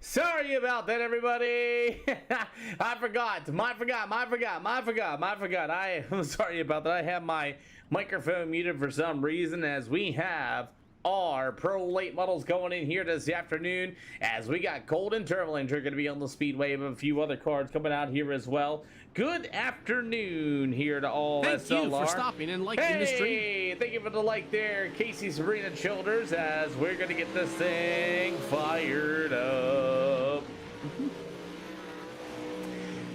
Sorry about that, everybody. I forgot. I am sorry about that. I have my microphone muted for some reason, as we have our pro late models going in here this afternoon, as we got Golden Turbolinge are going to be on the speedway, but a few other cars coming out here as well. Good afternoon here to all SLR. Thank you for stopping and liking the stream. Hey, thank you for the like there, Casey Serena Childers, as we're going to get this thing fired up.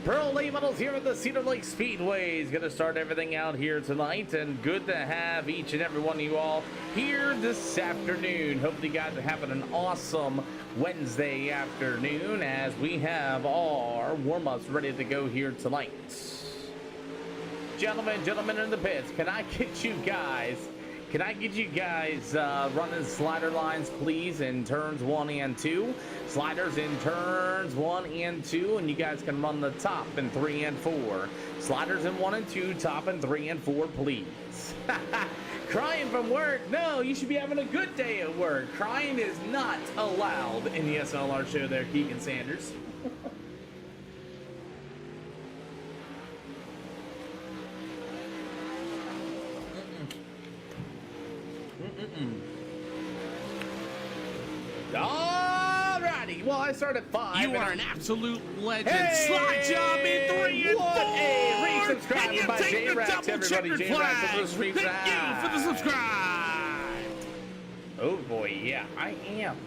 Pro late models here at the Cedar Lake Speedway is going to start everything out here tonight, and good to have each and every one of you all here this afternoon. Hopefully you guys are having an awesome Wednesday afternoon, as we have our warm-ups ready to go here tonight. Gentlemen in the pits, can I get you guys running slider lines, please, in turns 1 and 2. Sliders in turns 1 and 2, and you guys can run the top in 3 and 4. Sliders in 1 and 2, top in 3 and 4, please. Crying from work? No, you should be having a good day at work. Crying is not allowed in the SLR show there, Keegan Sanders. Alrighty, well, I start at 5. You are an absolute legend. Hey, Slide job in 3 and 4. Hey, resubscribe and you by take the J-Rax, double everybody. checkered J-Rax flag. on the street. Thank you for the subscribe. Oh boy, yeah, I am.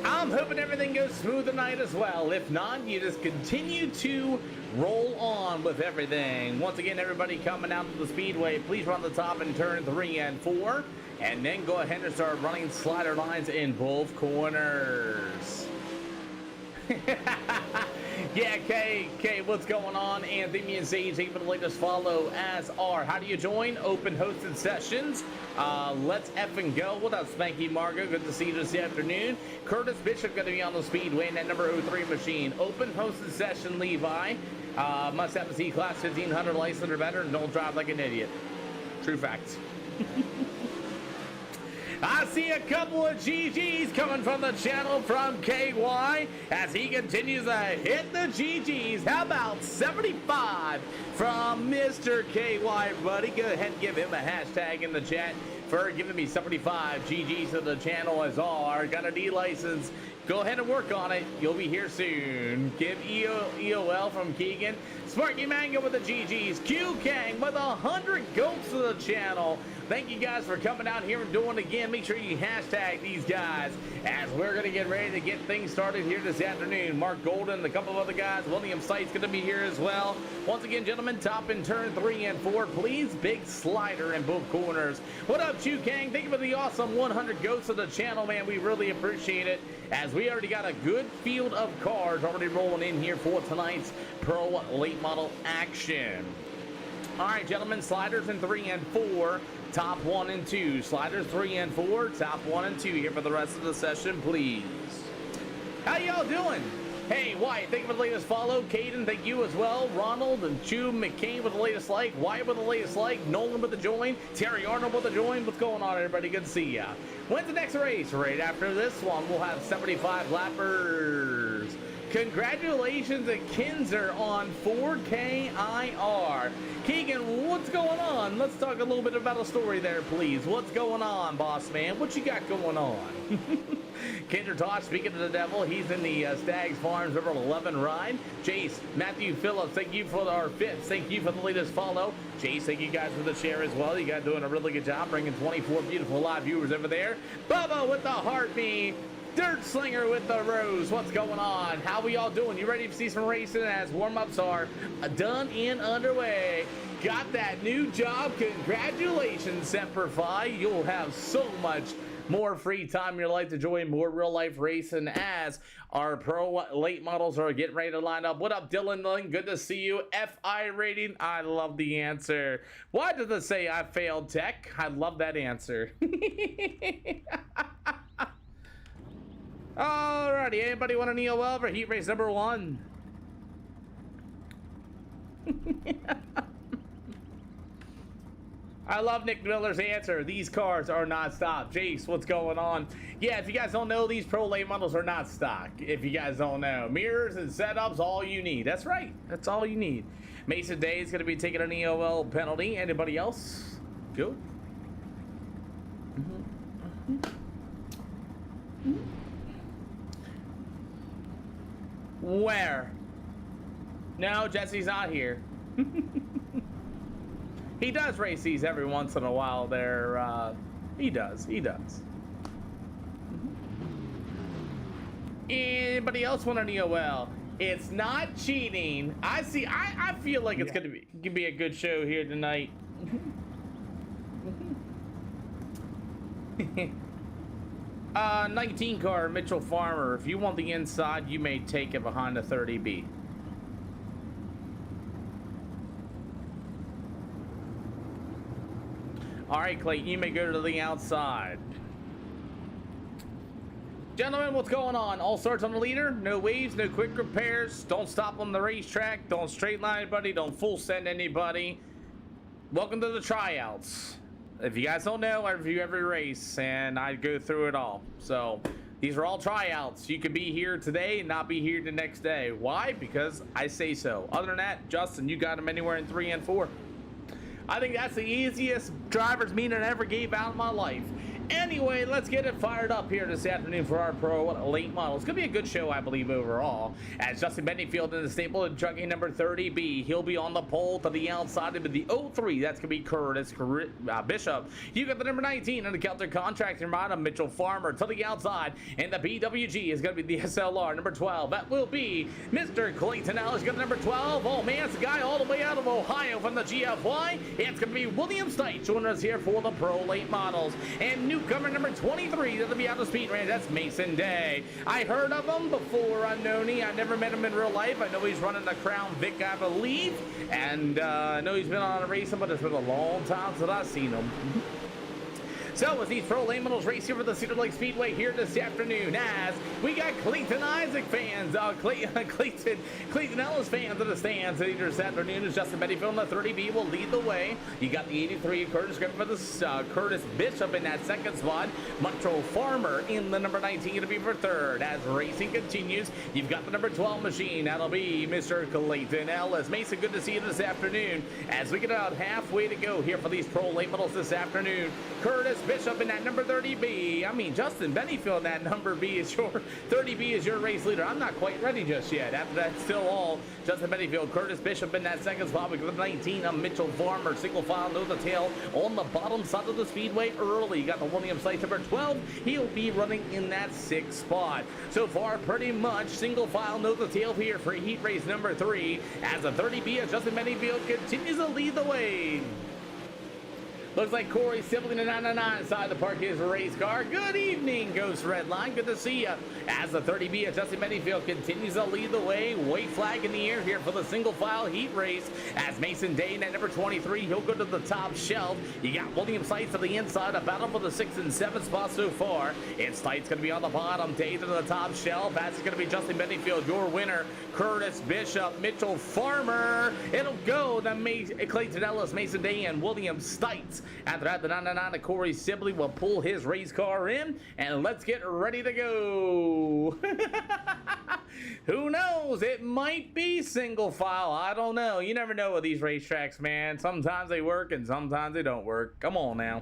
I'm hoping everything goes smooth tonight as well. If not, you just continue to roll on with everything. Once again, everybody coming out to the speedway, please run the top in turn 3 and 4, and then go ahead and start running slider lines in both corners. Yeah, K, what's going on? Anthony and Sage, thank you for the latest follow, as are. How do you join? Open hosted sessions. Let's effing go. What up, Spanky Margo? Good to see you this afternoon. Curtis Bishop going to be on the speedway in that number 03 machine. Open hosted session, Levi. Must have a C-Class 1500 license or better, and don't drive like an idiot. True facts. I see a couple of GGs coming from the channel from KY as he continues to hit the GGs. How about 75 from Mr. KY, buddy? Go ahead and give him a hashtag in the chat for giving me 75 GGs to the channel, as are. Got a D license. Go ahead and work on it. You'll be here soon. Give EOL from Keegan. Sparky Mango with the GGs. Q Kang with 100 goats to the channel. Thank you guys for coming out here and doing it again. Make sure you hashtag these guys, as we're going to get ready to get things started here this afternoon. Mark Golden, a couple of other guys. William Site's going to be here as well. Once again, gentlemen, top in turn 3 and 4, please. Big slider in both corners. What up, Chu Kang? Thank you for the awesome 100 goats to the channel, man. We really appreciate it, as we already got a good field of cars already rolling in here for tonight's pro late model action. All right, gentlemen, sliders in 3 and 4, top 1 and 2. Sliders 3 and 4, top 1 and 2 here for the rest of the session, please. How y'all doing? Hey, Wyatt, thank you for the latest follow. Caden, thank you as well. Ronald and Chu McCain with the latest like. Wyatt with the latest like. Nolan with the join. Terry Arnold with the join. What's going on, everybody? Good to see ya. When's the next race? Right after this one, we'll have 75 lappers. Congratulations to Kinzer on 4KIR. Keegan, what's going on? Let's talk a little bit about a story there, please. What's going on, boss man? What you got going on? Kinder Tosh, speaking to the devil, he's in the Stags Farms River 11 ride. Chase, Matthew Phillips, thank you for our fits. Thank you for the latest follow. Chase, thank you guys for the share as well. You guys doing a really good job bringing 24 beautiful live viewers over there. Bubba with the heartbeat. Dirt Slinger with the rose. What's going on? How we all doing? You ready to see some racing, as warm-ups are done and underway? Got that new job. Congratulations, Semper Fi. You'll have so much more free time in your life to enjoy more real-life racing, as our pro late models are getting ready to line up. What up, Dylan Lynn? Good to see you. FI rating. I love the answer. Why does it say I failed tech? I love that answer. Alrighty, anybody want an EOL for heat race number 1? I love Nick Miller's answer. These cars are not stock. Jace, what's going on? Yeah, if you guys don't know, these pro late models are not stock. If you guys don't know, mirrors and setups, all you need. That's right. That's all you need. Mason Day is going to be taking an EOL penalty. Anybody else? Go. Where? No, Jesse's not here. He does race these every once in a while there. He does. Anybody else want an EOL? It's not cheating. I feel like it's gonna be a good show here tonight. 19 car Mitchell Farmer. If you want the inside, you may take it behind the 30B. All right, Clayton, you may go to the outside. Gentlemen, what's going on? All starts on the leader. No waves, no quick repairs. Don't stop on the racetrack. Don't straight line anybody. Don't full send anybody. Welcome to the tryouts. If you guys don't know, I review every race and I go through it all. So these are all tryouts. You could be here today and not be here the next day. Why? Because I say so. Other than that, Justin, you got them anywhere in 3 and 4. I think that's the easiest driver's meeting I ever gave out in my life. Anyway, let's get it fired up here this afternoon for our pro late model. It's going to be a good show, I believe, overall. As Justin Bedingfield in the stable of jockey number 30B, he'll be on the pole to the outside of the 03. That's going to be Curtis Bishop. You got the number 19 in the Celtic contractor model, Mitchell Farmer, to the outside. And the BWG is going to be the SLR number 12. That will be Mr. Clayton Ellis. Got the number 12. Oh, man, it's a guy all the way out of Ohio from the GFY. It's going to be William Stites joining us here for the pro late models. And newcomer number 23 that'll be out of speed range. That's Mason Day. I heard of him before, Unknowny. I never met him in real life. I know he's running the Crown Vic, I believe, and I know he's been on a racing, but it's been a long time since I've seen him. So as these pro late models race here for the Cedar Lake Speedway here this afternoon, as we got Clayton Isaac fans, Clayton Ellis fans in the stands here this afternoon, as Justin Bedingfield in the 30B will lead the way. You got the 83 Curtis Griffin for the Curtis Bishop in that second spot. Mitchell Farmer in the number 19 to be for third. As racing continues, you've got the number 12 machine. That'll be Mr. Clayton Ellis. Mason, good to see you this afternoon. As we get about halfway to go here for these pro late models this afternoon, Curtis Bishop in that number 30B. I mean, Justin Bedingfield in that number B is your 30B is your race leader. I'm not quite ready just yet. After that, still all Justin Bedingfield. Curtis Bishop in that second spot. We got the 19 of Mitchell Farmer. Single file, nose to tail on the bottom side of the speedway early. You got the William Stites number 12. He'll be running in that 6th spot. So far, pretty much single file, nose to tail here for heat race number 3. As the 30B of Justin Bedingfield continues to lead the way. Looks like Corey Sibley in the 999 side of the park his race car. Good evening, Ghost Redline. Good to see you. As the 30B of Justin Bedingfield continues to lead the way. White flag in the air here for the single file heat race. As Mason Day at number 23, he'll go to the top shelf. You got William Stites to the inside. A battle for the 6th and 7th spot so far. It's Stites going to be on the bottom. Day to the top shelf. That's going to be Justin Bedingfield, your winner. Curtis Bishop, Mitchell Farmer. It'll go to Clayton Ellis, Mason Day, and William Stites. After that, the 999 of Corey Sibley will pull his race car in, and let's get ready to go. Who knows? It might be single file. I don't know. You never know with these racetracks, man. Sometimes they work, and sometimes they don't work. Come on now.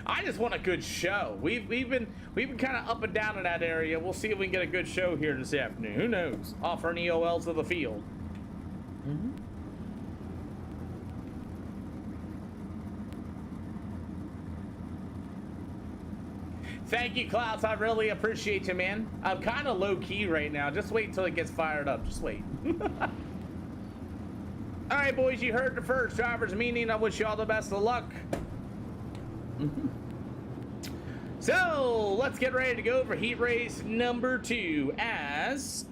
I just want a good show. We've been kind of up and down in that area. We'll see if we can get a good show here this afternoon. Who knows? Offering EOLs to the field. Thank you, Clouds. I really appreciate you, man. I'm kind of low-key right now. Just wait until it gets fired up. Just wait. All right, boys, you heard the first drivers meeting. I wish you all the best of luck. So let's get ready to go for heat race number 2 as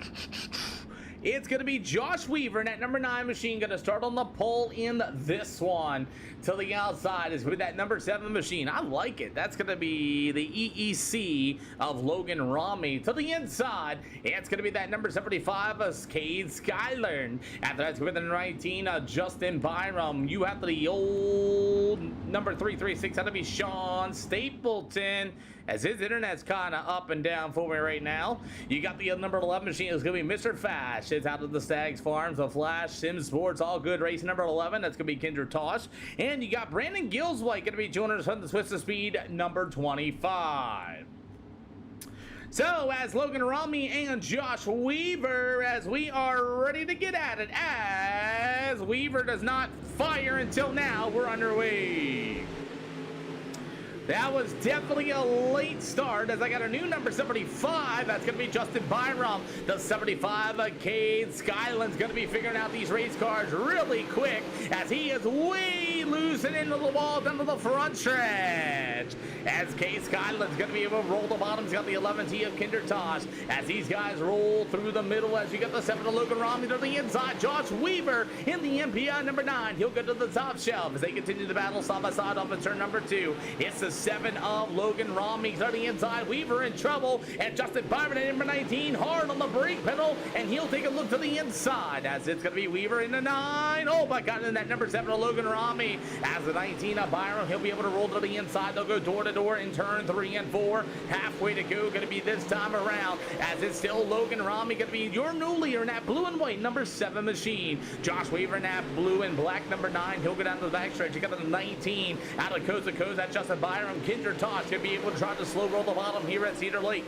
it's going to be Josh Weaver in that number 9 machine, going to start on the pole in this one. To the outside is with that number 7 machine. I like it. That's going to be the EEC of Logan Rami. To the inside, it's going to be that number 75 of Cade Skyler. After that's with the 19 Justin Byram. You have the old number 336. That'll be Sean Stapleton, as his internet's kind of up and down for me right now. You got the number 11 machine. It's going to be Mr. Fash. It's out of the Stags Farms, the Flash, Sim Sports, all good. Race number 11. That's going to be Kendra Tosh. And you got Brandon Gillswhite going to be joining us on the Swiss of Speed number 25. So, as Logan Rami and Josh Weaver, as we are ready to get at it, as Weaver does not fire until now, we're underway. That was definitely a late start, as I got a new number 75. That's going to be Justin Byram. The 75 Cade Skyland's going to be figuring out these race cars really quick, as he is way loose and into the wall down to the front stretch. As Cade Skyland's going to be able to roll the bottom. He's got the 11T of Kinder Tosh. As these guys roll through the middle, as you got the 7 of Logan Rami to the inside. Josh Weaver in the MPI number 9. He'll go to the top shelf as they continue the battle side by side off of turn number 2. It's the 7 of Logan Rami on the inside. Weaver in trouble, and Justin Byron at number 19 hard on the brake pedal, and he'll take a look to the inside as it's going to be Weaver in the 9. Oh my God, and that number 7 of Logan Rami as the 19 of Byron. He'll be able to roll to the inside. They'll go door to door in turn 3 and 4. Halfway to go, going to be this time around, as it's still Logan Rami going to be your new leader in that blue and white number 7 machine. Josh Weaver in that blue and black number 9. He'll go down to the backstretch. You got the 19 out of coast to coast. That's Justin Byron. Kinder Tosh to be able to try to slow roll the bottom here at Cedar Lake.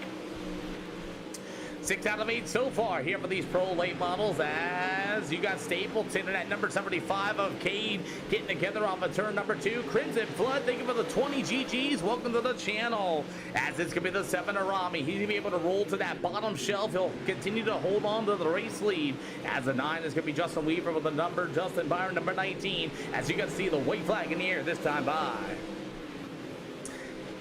6 out of 8 so far here for these pro late models, as you got Stapleton and at number 75 of Cade getting together off of turn number 2. Crimson Flood, thank you for the 20 GGs. Welcome to the channel. As it's going to be the 7 of Rami. He's going to be able to roll to that bottom shelf. He'll continue to hold on to the race lead. As the 9 is going to be Justin Weaver with the number Justin Byron, number 19. As you can see the white flag in the air this time by.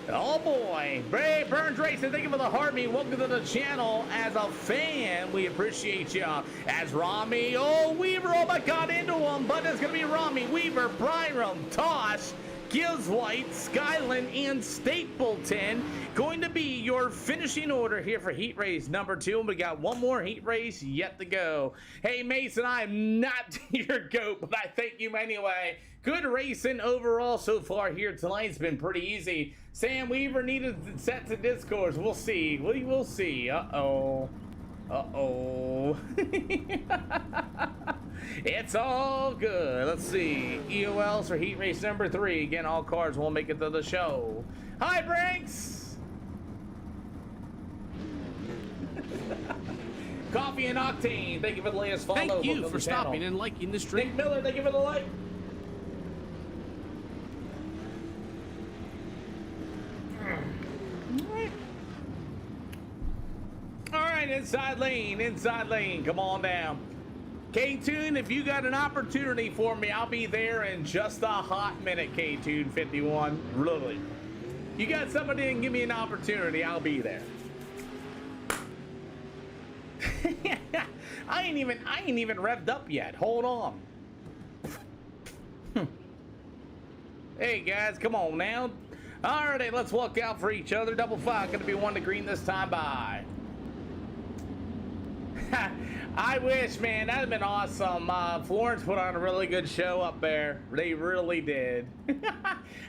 Oh boy, Brave Burns Racing, thank you for the heartbeat. Welcome to the channel. As a fan, we appreciate you. As Rami, oh Weaver, oh my God, into him, but it's gonna be Rami, Weaver, Byram, Tosh, Gillswhite, Skyland, and Stapleton going to be your finishing order here for heat race number 2. And we got one more heat race yet to go. Hey Mason, I am not your GOAT, but I thank you anyway. Good racing overall so far here tonight. It's been pretty easy. Sam Weaver needed set to discourse. We'll see. We will see. Uh-oh. Uh-oh. It's all good. Let's see. EOLs for heat race number 3. Again, all cars will make it to the show. Hi, Brinks. Coffee and Octane, thank you for the latest follow. Thank you for stopping and liking the stream. Nick Miller, thank you for the like. All right, inside lane, come on down. K-Tune, if you got an opportunity for me, I'll be there in just a hot minute, K-Tune 51. Really. You got somebody and give me an opportunity, I'll be there. I ain't even revved up yet. Hold on. Hey guys, come on now. Alrighty, let's walk out for each other. Double 5, gonna be 1 to green this time. Bye. I wish, man, that'd have been awesome. Florence put on a really good show up there. They really did.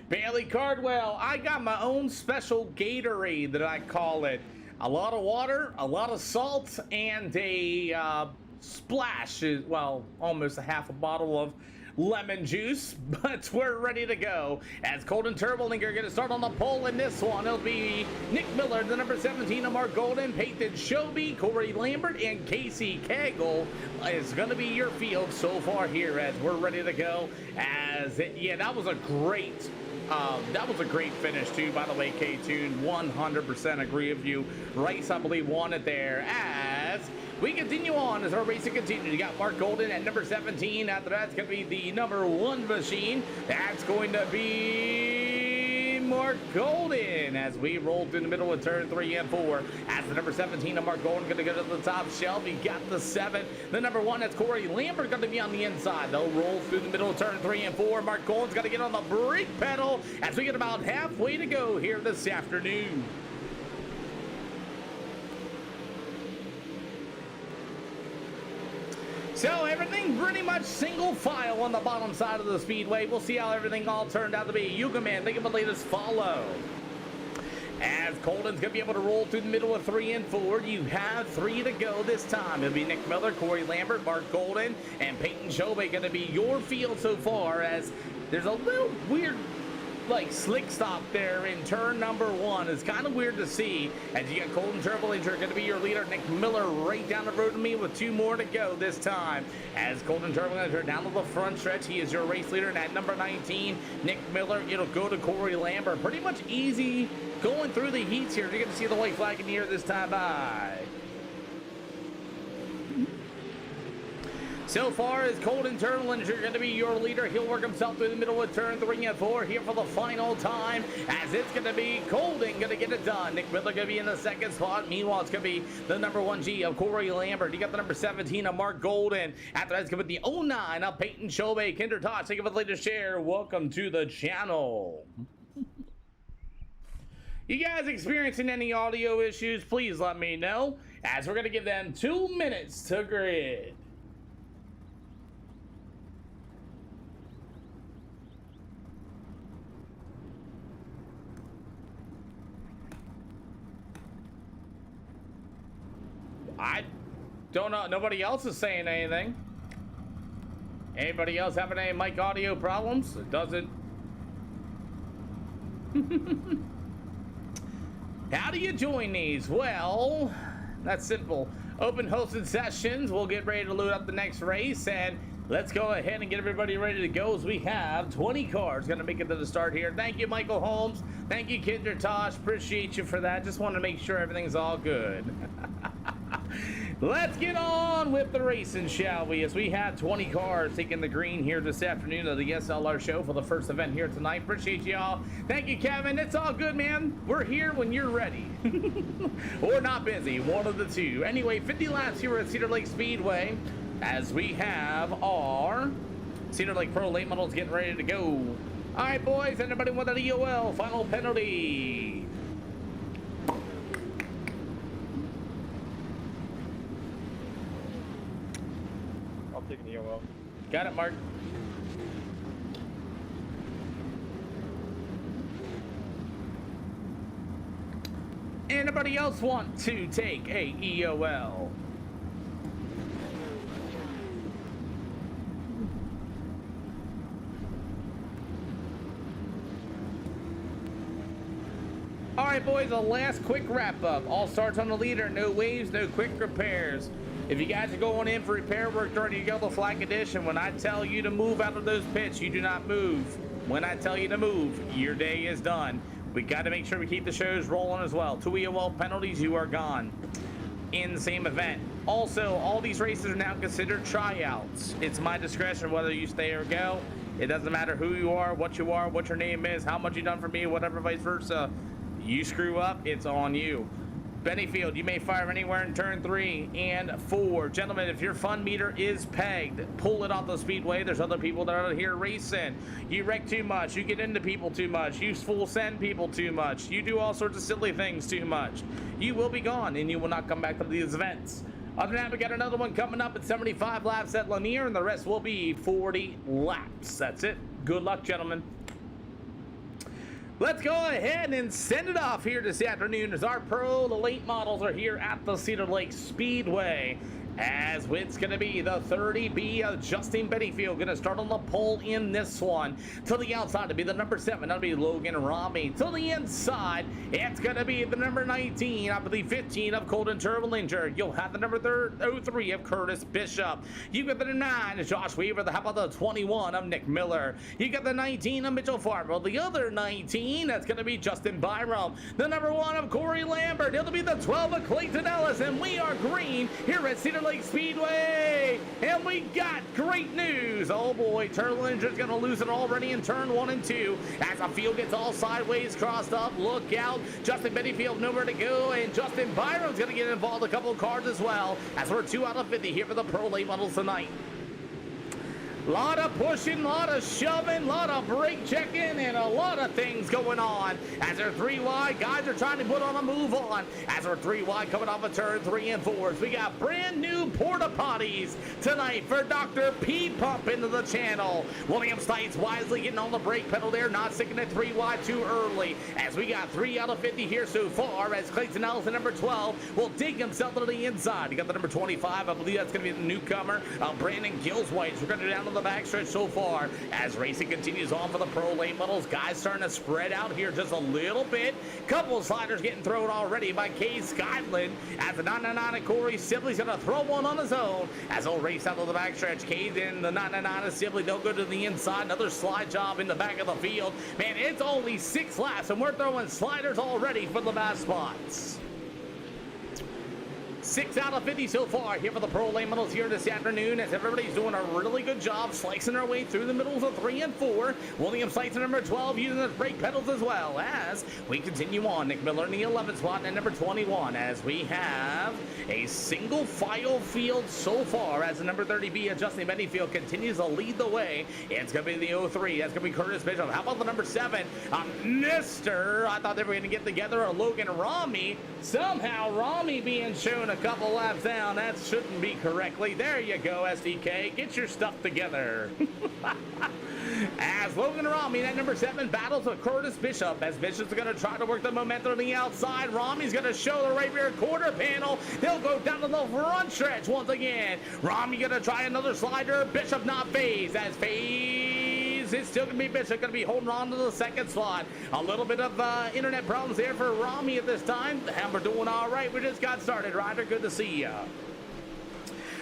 Bailey Cardwell, I got my own special Gatorade that I call it. A lot of water, a lot of salt, and a splash, well, almost a half a bottle of lemon juice, but we're ready to go. As Colton Turbolinger going to start on the pole in this one. It'll be Nick Miller, the number 17 of Mark Golden, Peyton Shoby, Corey Lambert, and Casey Cagle is going to be your field so far here as we're ready to go. Yeah, that was a great finish too, by the way, K-Tune. 100% agree with you. Rice, I believe, won it there. As we continue on as our racing continues, you got Mark Golden at number 17. After that's going to be the number 1 machine. That's going to be Mark Golden as we roll through the middle of turn 3 and 4. As the number 17 of Mark Golden going to go to the top shelf. You got the 7. The number 1, that's Corey Lambert, going to be on the inside. They'll roll through the middle of turn 3 and 4. Mark Golden's got to get on the brake pedal as we get about halfway to go here this afternoon. So everything pretty much single file on the bottom side of the speedway. We'll see how everything all turned out to be. Yuga Man, think of the latest follow. As Colton's going to be able to roll through the middle of 3 and 4, you have 3 to go this time. It'll be Nick Miller, Corey Lambert, Mark Golden, and Peyton Shobe going to be your field so far, as there's a little weird slick stop there in turn number 1. It's kind of weird to see, as you got Colton Turbolinger going to be your leader. Nick Miller right down the road to me with 2 more to go this time. As Colton Turbolinger down to the front stretch, he is your race leader. And at number 19, Nick Miller, it'll go to Corey Lambert. Pretty much easy going through the heats here. You're going to see the white flag in the air this time by. So far as Colton Turbolinger going to be your leader. He'll work himself through the middle of turn 3 and 4 here for the final time, as it's going to be Colton going to get it done. Nick Miller going to be in the 2nd spot. Meanwhile, it's going to be the number 1G of Corey Lambert. You got the number 17 of Mark Golden. After that, it's going to be the 09 of Peyton Shobe. Kinder Tosh, thank you for the latest share. Welcome to the channel. You guys experiencing any audio issues? Please let me know, as we're going to give them 2 minutes to grid. I don't know. Nobody else is saying anything. Anybody else having any mic audio problems? It doesn't. How do you join these? Well, that's simple. Open hosted sessions. We'll get ready to load up the next race, and let's go ahead and get everybody ready to go, as we have 20 cars going to make it to the start here. Thank you, Michael Holmes. Thank you, Kinder Tosh. Appreciate you for that. Just want to make sure everything's all good. Let's get on with the racing, shall we? As we have 20 cars taking the green here this afternoon of the SLR show for the first event here tonight. Appreciate y'all. Thank you, Kevin. It's all good, man. We're here when you're ready. Or not busy. One of the two. Anyway, 50 laps here at Cedar Lake Speedway, as we have our Cedar Lake Pro late models getting ready to go. All right, boys. Anybody want an EOL? Final penalty. Taking the EOL. Got it, Mark. Anybody else want to take a EOL? All right, boys, a last quick wrap up. All starts on the leader. No waves, no quick repairs. If you guys are going in for repair work during the yellow flag edition, when I tell you to move out of those pits, you do not move. When I tell you to move, your day is done. We got to make sure we keep the shows rolling as well. 2 EOL penalties, you are gone in the same event. Also, all these races are now considered tryouts. It's my discretion whether you stay or go. It doesn't matter who you are, what your name is, how much you done for me, whatever, vice versa. You screw up, it's on you. Bennyfield, you may fire anywhere in turn 3 and 4. Gentlemen, if your fun meter is pegged, pull it off the speedway. There's other people that are here racing. You wreck too much. You get into people too much. You full send people too much. You do all sorts of silly things too much. You will be gone, and you will not come back to these events. Other than that, we got another one coming up at 75 laps at Lanier, and the rest will be 40 laps. That's it. Good luck, gentlemen. Let's go ahead and send it off here this afternoon as our pro, the late models are here at the Cedar Lake Speedway. As it's going to be the 30B of Justin Bennyfield going to start on the pole in this one. To the outside to be the number 7, that'll be Logan Robbie. To the inside, it's going to be the number 19, I believe 15 of Colton Turbolinger. You'll have the number 03 of Curtis Bishop. You got the 9 of Josh Weaver. How about the 21 of Nick Miller? You got the 19 of Mitchell Farwell. The other 19 13, that's going to be Justin Byram. The number 1 of Corey Lambert. It'll be the 12 of Clayton Ellis, and we are green here at Cedar Lake Speedway. And we got great news. Oh boy, Turtle Engine's going to lose it already in turn 1 and 2 as the field gets all sideways crossed up. Look out, Justin Bennyfield nowhere to go, and Justin Byram's going to get involved a couple of cars as well, as we're 2 out of 50 here for the Pro Late Models tonight. Lot of pushing, lot of shoving, lot of brake checking, and a lot of things going on. As they're 3 wide, guys are trying to put on a move on. As we're 3 wide coming off of turn 3 and 4s. We got brand new porta potties tonight for Dr. P Pump into the channel. William Stites wisely getting on the brake pedal there, not sticking it 3 wide too early. As we got 3 out of 50 here so far, as Clayton Ellis, number 12, will dig himself to the inside. You got the number 25, I believe that's going to be the newcomer, Brandon Gillswaite. We're going to go down to the backstretch so far as racing continues on for the Pro Late Models. Guys starting to spread out here just a little bit. Couple of sliders getting thrown already by Kay Skyland as the 999 and Corey Sibley's going to throw one on his own as they'll race out of the backstretch. Kay and the 999 and Sibley, they'll go to the inside. Another slide job in the back of the field. Man, it's only 6 laps and we're throwing sliders already for the last spots. 6 out of 50 so far here for the Pro Late Models here this afternoon, as everybody's doing a really good job slicing their way through the middles of 3 and 4. William Stites number 12 using his brake pedals as well as we continue on. Nick Miller in the 11th spot and number 21 as we have a single file field so far as the number 30B of Justin Bennyfield continues to lead the way. It's going to be the 03. That's going to be Curtis Bishop. How about the number 7? Mr. I thought they were going to get together a Logan Rami. Somehow Rami being shown a couple laps down. That shouldn't be correctly. There you go, SDK. Get your stuff together. As Logan Rami, that number 7, battles with Curtis Bishop, as Bishop's going to try to work the momentum on the outside. Rami's going to show the right rear quarter panel. He'll go down to the front stretch once again. Rami going to try another slider. Bishop not phased. As phased, it's still going to be Bishop going to be holding on to the second slot. A little bit of internet problems there for Rami at this time. And we're doing all right. We just got started, Ryder. Good to see you.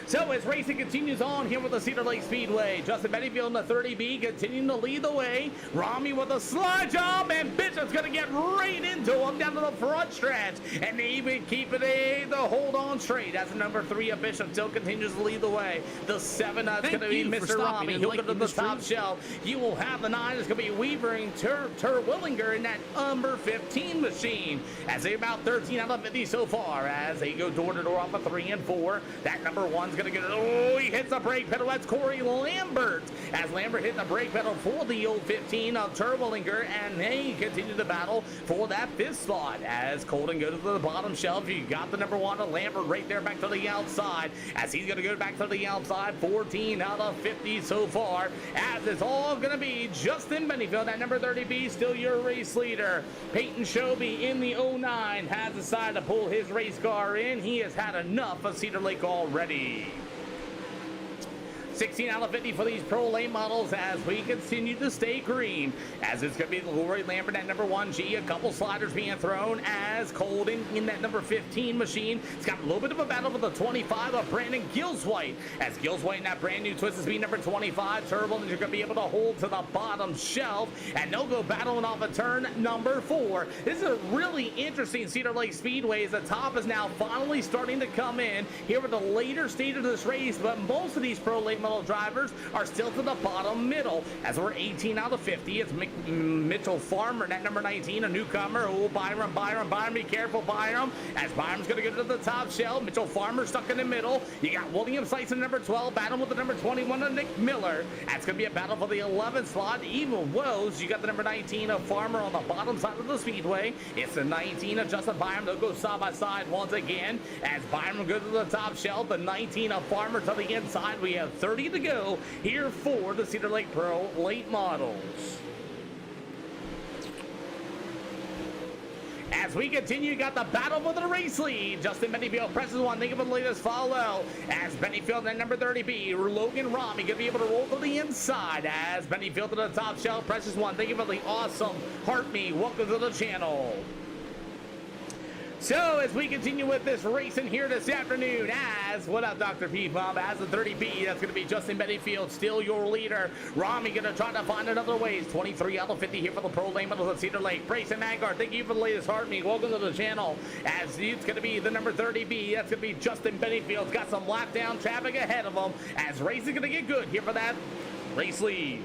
So as racing continues on here with the Cedar Lake Speedway, Justin Bennyfield in the 30B continuing to lead the way. Rami with a slide job, and Bishop's going to get right into him down to the front stretch. And they even keep it the hold on straight as the number 3 of Bishop still continues to lead the way. The 7 is going to be Mr. Rami. He'll go to the top shelf. You will have the 9 is going to be Weaver and Willinger in that number 15 machine. As they about 13 out of 50 so far as they go door to door off of 3 and 4. That number 1's going to get it. Oh, he hits the brake pedal. That's Corey Lambert. As Lambert hit the brake pedal for the old 15 of Turbilinger, and they continue to battle for that 5th spot. As Colton goes to the bottom shelf, you got the number 1 of Lambert right there back to the outside. As he's going to go back to the outside, 14 out of 50 so far. As it's all going to be Justin Bennyfield, that number 30B, still your race leader. Peyton Shoby in the 09 has decided to pull his race car in. He has had enough of Cedar Lake already. 16 out of 50 for these Pro Late Models as we continue to stay green. As it's going to be Lori Lambert at number 1G. A couple sliders being thrown as Colden in that number 15 machine. It's got a little bit of a battle with the 25 of Brandon Gillswaite. As Gillswaite in that brand new Twisted Speed number 25. Turbo, and you're going to be able to hold to the bottom shelf. And they'll go battling off of turn number 4. This is a really interesting Cedar Lake Speedway as the top is now finally starting to come in here with the later stage of this race. But most of these Pro Late Model drivers are still to the bottom middle as we're 18 out of 50. It's Mitchell Farmer, that number 19, a newcomer. Oh, Byram, be careful, Byram. As Byram's going to go to the top shelf. Mitchell Farmer stuck in the middle. You got William Stites in number 12, battling with the number 21 of Nick Miller. That's going to be a battle for the 11th slot. Even Woes, you got the number 19 of Farmer on the bottom side of the speedway. It's the 19 of Justin Byram. They'll go side by side once again as Byram goes to the top shelf. The 19 of Farmer to the inside. We have 30 to go here for the Cedar Lake Pro Late Models. As we continue, got the battle for the race lead. Justin Bennyfield presses one. Think of the latest follow. As Bennyfield at number 30B, Logan Rami gonna be able to roll to the inside. As Bennyfield to the top shelf presses one. Think of the awesome Heart Me. Welcome to the channel. So as we continue with this racing here this afternoon, what up, Dr. P-Bob, as the 30B, that's going to be Justin Bettyfield, still your leader. Rami going to try to find another ways. 23 out of 50 here for the Pro Lane Medals at Cedar Lake. Brayson Maggar, thank you for the latest heartbeat. Welcome to the channel. As it's going to be the number 30B, that's going to be Justin Bettyfield. Got some lap down traffic ahead of him as race is going to get good here for that race lead.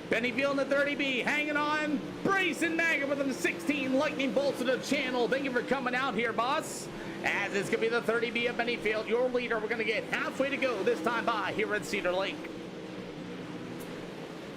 Bennyfield in the 30B, hanging on. Brayson Maggar with the 16 lightning bolts to the channel. Thank you for coming out here, boss. As it's going to be the 30B of Bennyfield, your leader. We're going to get halfway to go this time by here at Cedar Lake.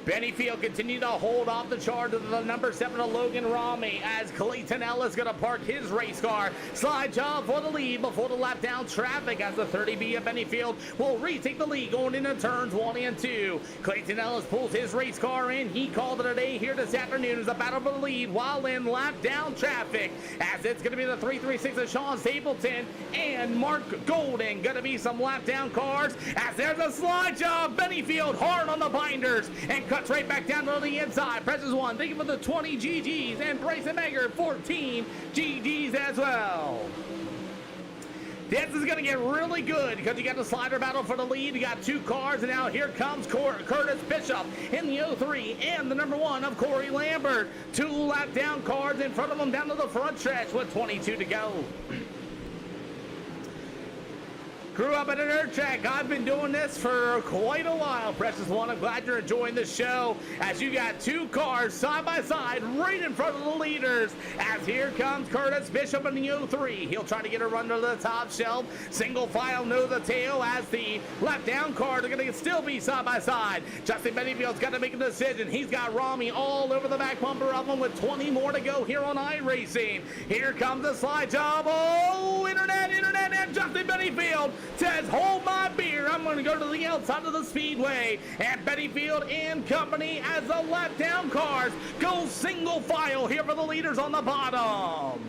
Bennyfield continued to hold off the charge of the number 7 of Logan Rami as Clayton Ellis going to park his race car. Slide job for the lead before the lap down traffic as the 30B of Bennyfield will retake the lead going into turns 1 and 2. Clayton Ellis pulls his race car in. He called it a day here this afternoon as a battle for the lead while in lap down traffic as it's going to be the 336 of Sean Stapleton and Mark Golden. Going to be some lap down cars as there's a slide job. Bennyfield hard on the binders and cuts right back down to the inside. Presses 1. Thank you for the 20 GGs. And Brayson Maggar, 14 GGs as well. This is going to get really good because you got the slider battle for the lead. You got 2 cars, and now here comes Curtis Bishop in the 03 and the number 1 of Corey Lambert. 2 lap down cars in front of them down to the front stretch with 22 to go. Grew up at a dirt track. I've been doing this for quite a while, Precious One. I'm glad you're enjoying the show as you got 2 cars side by side right in front of the leaders. As here comes Curtis Bishop in the 03. He'll try to get a run to the top shelf. Single file nose to tail as the left down cars are going to still be side by side. Justin Bennyfield's got to make a decision. He's got Rami all over the back bumper of him with 20 more to go here on iRacing. Here comes the slide job. Oh, internet, and Justin Bennyfield says, hold my beer, I'm going to go to the outside of the speedway. And Bettyfield and company as the lap down cars go single file here for the leaders on the bottom.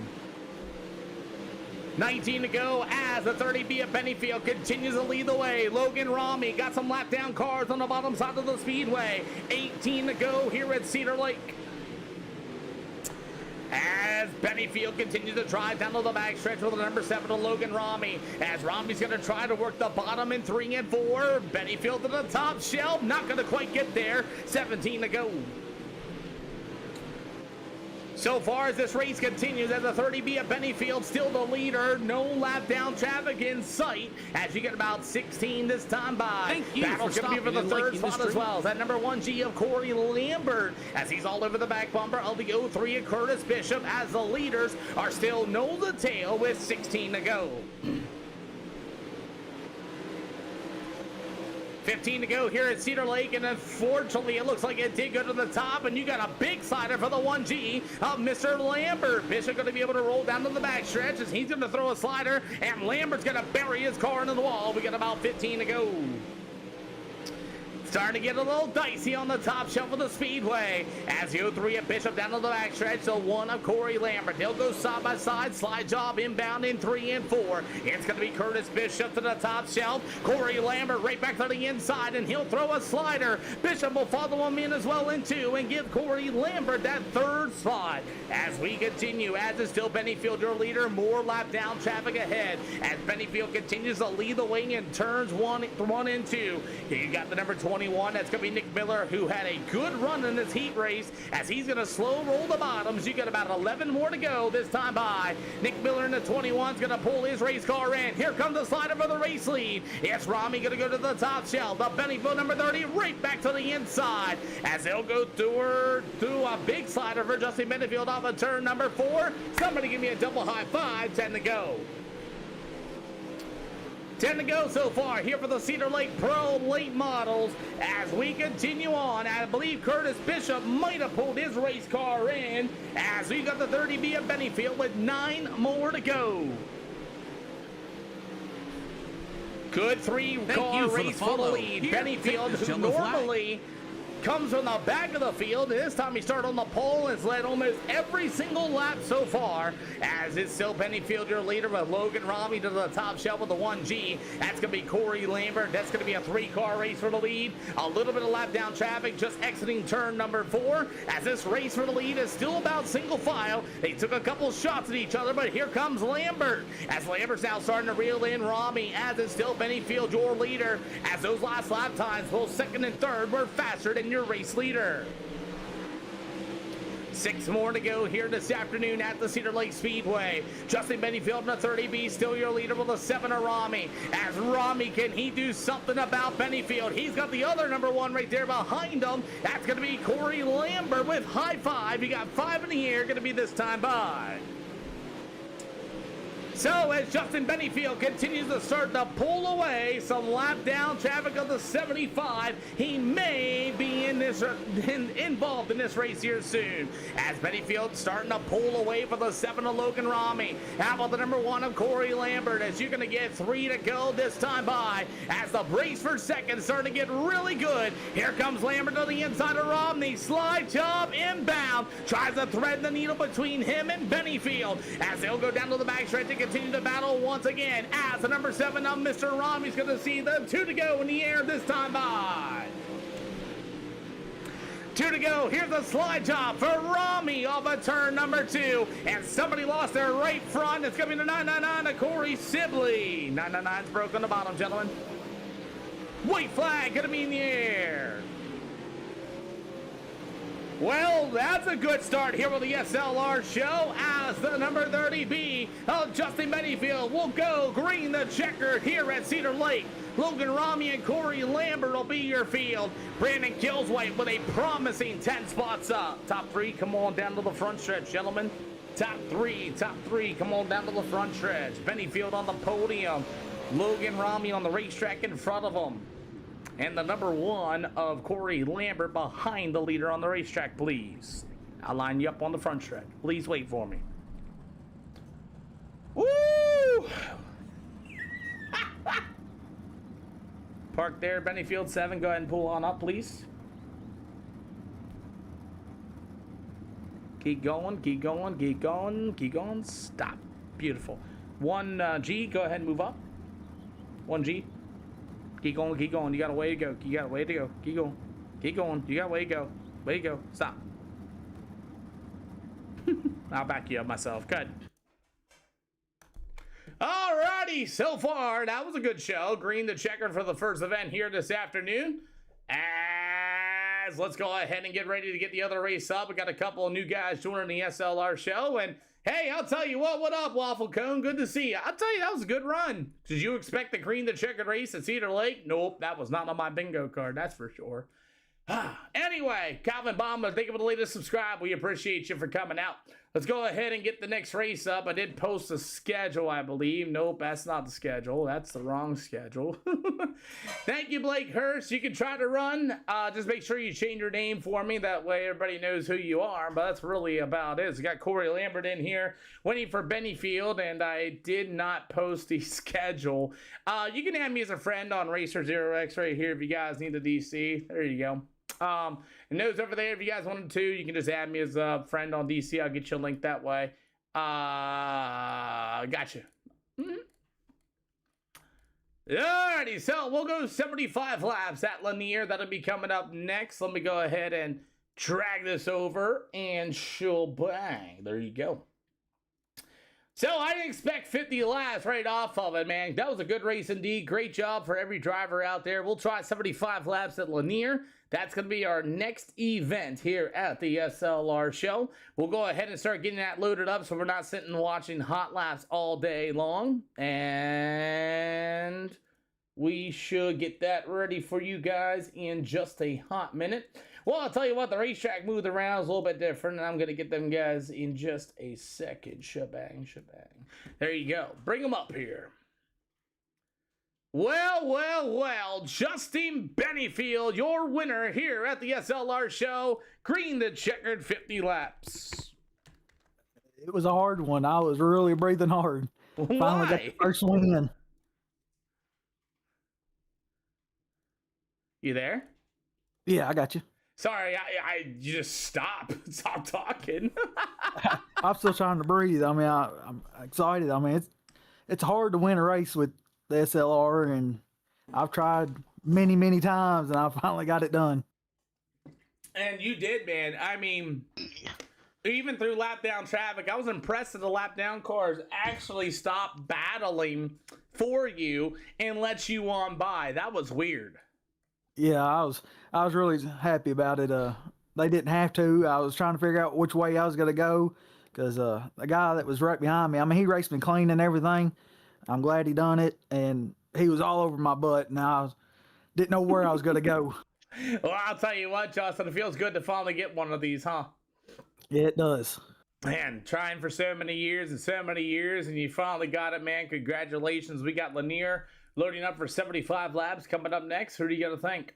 19 to go as the 30B of Bennyfield continues to lead the way. Logan Rami got some lap down cars on the bottom side of the speedway. 18 to go here at Cedar Lake. As Bennyfield continues to drive down to the back stretch with the number 7 of Logan Rami. As Rami's going to try to work the bottom in 3 and 4. Bennyfield to the top shelf. Not going to quite get there. 17 to go. So far as this race continues, as the 30B of Bennyfield still the leader. No lap down traffic in sight as you get about 16 this time by. Thank you Battle's for going to be for the third spot as well. That number 1G of Corey Lambert as he's all over the back bumper of the 03 of Curtis Bishop as the leaders are still nose to tail with 16 to go. 15 to go here at Cedar Lake, and unfortunately it looks like it did go to the top, and you got a big slider for the 1G of Mr. Lambert. Bishop going to be able to roll down to the back stretch as he's going to throw a slider, and Lambert's going to bury his car into the wall. We got about 15 to go. Starting to get a little dicey on the top shelf of the speedway as the 03 of Bishop down to the back stretch. So 1 of Corey Lambert. They'll go side by side. Slide job inbound in 3 and 4. It's going to be Curtis Bishop to the top shelf. Corey Lambert right back to the inside, and he'll throw a slider. Bishop will follow him in as well in 2 and give Corey Lambert that 3rd spot. As we continue, as is still Bennyfield your leader. More lap down traffic ahead as Bennyfield continues to lead the way in turns 1 and 2. Here you got the number 21. That's going to be Nick Miller, who had a good run in this heat race as he's going to slow roll the bottoms. You got about 11 more to go this time by. Nick Miller in the 21 is going to pull his race car in. Here comes the slider for the race lead. It's Rami going to go to the top shelf. The Bennyfield number 30 right back to the inside as they'll go through a big slider for Justin Bennyfield off of turn number 4. Somebody give me a double high five. 10 to go. 10 to go so far here for the Cedar Lake Pro late models. As we continue on, I believe Curtis Bishop might have pulled his race car in as we got the 30B of Bennyfield with 9 more to go. Good 3-car race for the lead. Bennyfield, who normally comes from the back of the field. This time he started on the pole and has led almost every single lap so far, as it's still Bennyfield, your leader, with Logan Rami to the top shelf with the 1G. That's going to be Corey Lambert. That's going to be a 3-car race for the lead. A little bit of lap down traffic just exiting turn number 4, as this race for the lead is still about single file. They took a couple shots at each other, but here comes Lambert, as Lambert's now starting to reel in Rami, as it's still Bennyfield, your leader, as those last lap times, both second and third, were faster than your race leader. 6 more to go here this afternoon at the Cedar Lake Speedway. Justin Bennyfield in the 30B, still your leader with a 7 of Rami. As Rami, can he do something about Bennyfield? He's got the other number 1 right there behind him. That's going to be Corey Lambert with high 5. You got 5 in the air, going to be this time by. So as Justin Bennyfield continues to start to pull away some lap down traffic of the 75, he may be involved in this race here soon. As Bennyfield starting to pull away for the 7 of Logan Rami. How about the number 1 of Corey Lambert, as you're going to get 3 to go this time by, as the race for second starting to get really good. Here comes Lambert to the inside of Romney. Slide job inbound. Tries to thread the needle between him and Bennyfield, as they'll go down to the backstretch to continue to battle once again, as the number 7 of Mr. Rami's going to see the 2 to go in the air this time by. 2 to go. Here's a slide job for Rami off of turn number 2, and somebody lost their right front. It's going to be the 999 to Corey Sibley. 999's broke on the bottom, gentlemen. White flag going to be in the air. Well, that's a good start here with the SLR show, as the number 30B of Justin Bennyfield will go green the checkered here at Cedar Lake. Logan Rami and Corey Lambert will be your field. Brandon Killsway with a promising 10 spots up. Top 3, come on down to the front stretch, gentlemen. Top three, come on down to the front stretch. Bennyfield on the podium. Logan Rami on the racetrack in front of him. And the number 1 of Corey Lambert behind the leader on the racetrack, please. I'll line you up on the front stretch. Please wait for me. Woo! Park there, Bennyfield 7. Go ahead and pull on up, please. Keep going, keep going, keep going, keep going. Stop. Beautiful. 1G, go ahead and move up. 1G. Keep going, keep going. You got a way to go. You got a way to go. Keep going. Keep going. You got a way to go. Way to go. Stop. I'll back you up myself. Good. Alrighty, so far, that was a good show. Green the checkered for the first event here this afternoon. As let's go ahead and get ready to get the other race up. We got a couple of new guys joining the SLR show, and hey, I'll tell you what up, Waffle Cone? Good to see you. I'll tell you, that was a good run. Did you expect the green the checkered race at Cedar Lake? Nope, that was not on my bingo card, that's for sure. Anyway, Calvin Bomber, thank you for the latest subscribe. We appreciate you for coming out. Let's go ahead and get the next race up. I did post a schedule, I believe. Nope, that's not the schedule. That's the wrong schedule. Thank you, Blake Hurst. You can try to run. Just make sure you change your name for me. That way everybody knows who you are. But that's really about it. We got Corey Lambert in here waiting for Bennyfield, and I did not post the schedule. You can add me as a friend on Racer0x right here if you guys need the DC. There you go. And those over there, if you guys wanted to, you can just add me as a friend on DC. I'll get you a link that way. Gotcha. Alrighty, so we'll go 75 laps at Lanier. That'll be coming up next. Let me go ahead and drag this over and bang. There you go. So I didn't expect 50 laps right off of it, man. That was a good race indeed. Great job for every driver out there. We'll try 75 laps at Lanier. That's going to be our next event here at the SLR show. We'll go ahead and start getting that loaded up so we're not sitting watching hot laps all day long. And we should get that ready for you guys in just a hot minute. Well, I'll tell you what, the racetrack moved around is a little bit different, and I'm going to get them guys in just a second. Shebang. There you go. Bring them up here. Well, Justin Bennyfield, your winner here at the SLR show. Green the checkered 50 laps. It was a hard one. I was really breathing hard. Finally got the first one in. You there? Yeah, I got you. Sorry, you just stop talking. I'm still trying to breathe. I mean, I'm excited. I mean, it's hard to win a race with the SLR, and I've tried many times, and I finally got it done. And you did, man. I mean, even through lap down traffic, I was impressed that the lap down cars actually stopped battling for you and let you on by. That was weird. Yeah, I was really happy about it. They didn't have to. I was trying to figure out which way I was gonna go, because the guy that was right behind me, I mean, he raced me clean and everything. I'm glad he done it, and he was all over my butt, and didn't know where I was gonna go. Well, I'll tell you what, Justin, it feels good to finally get one of these, huh? Yeah, it does. Man, trying for so many years, and you finally got it, man. Congratulations. We got Lanier loading up for 75 laps coming up next. Who do you got to thank?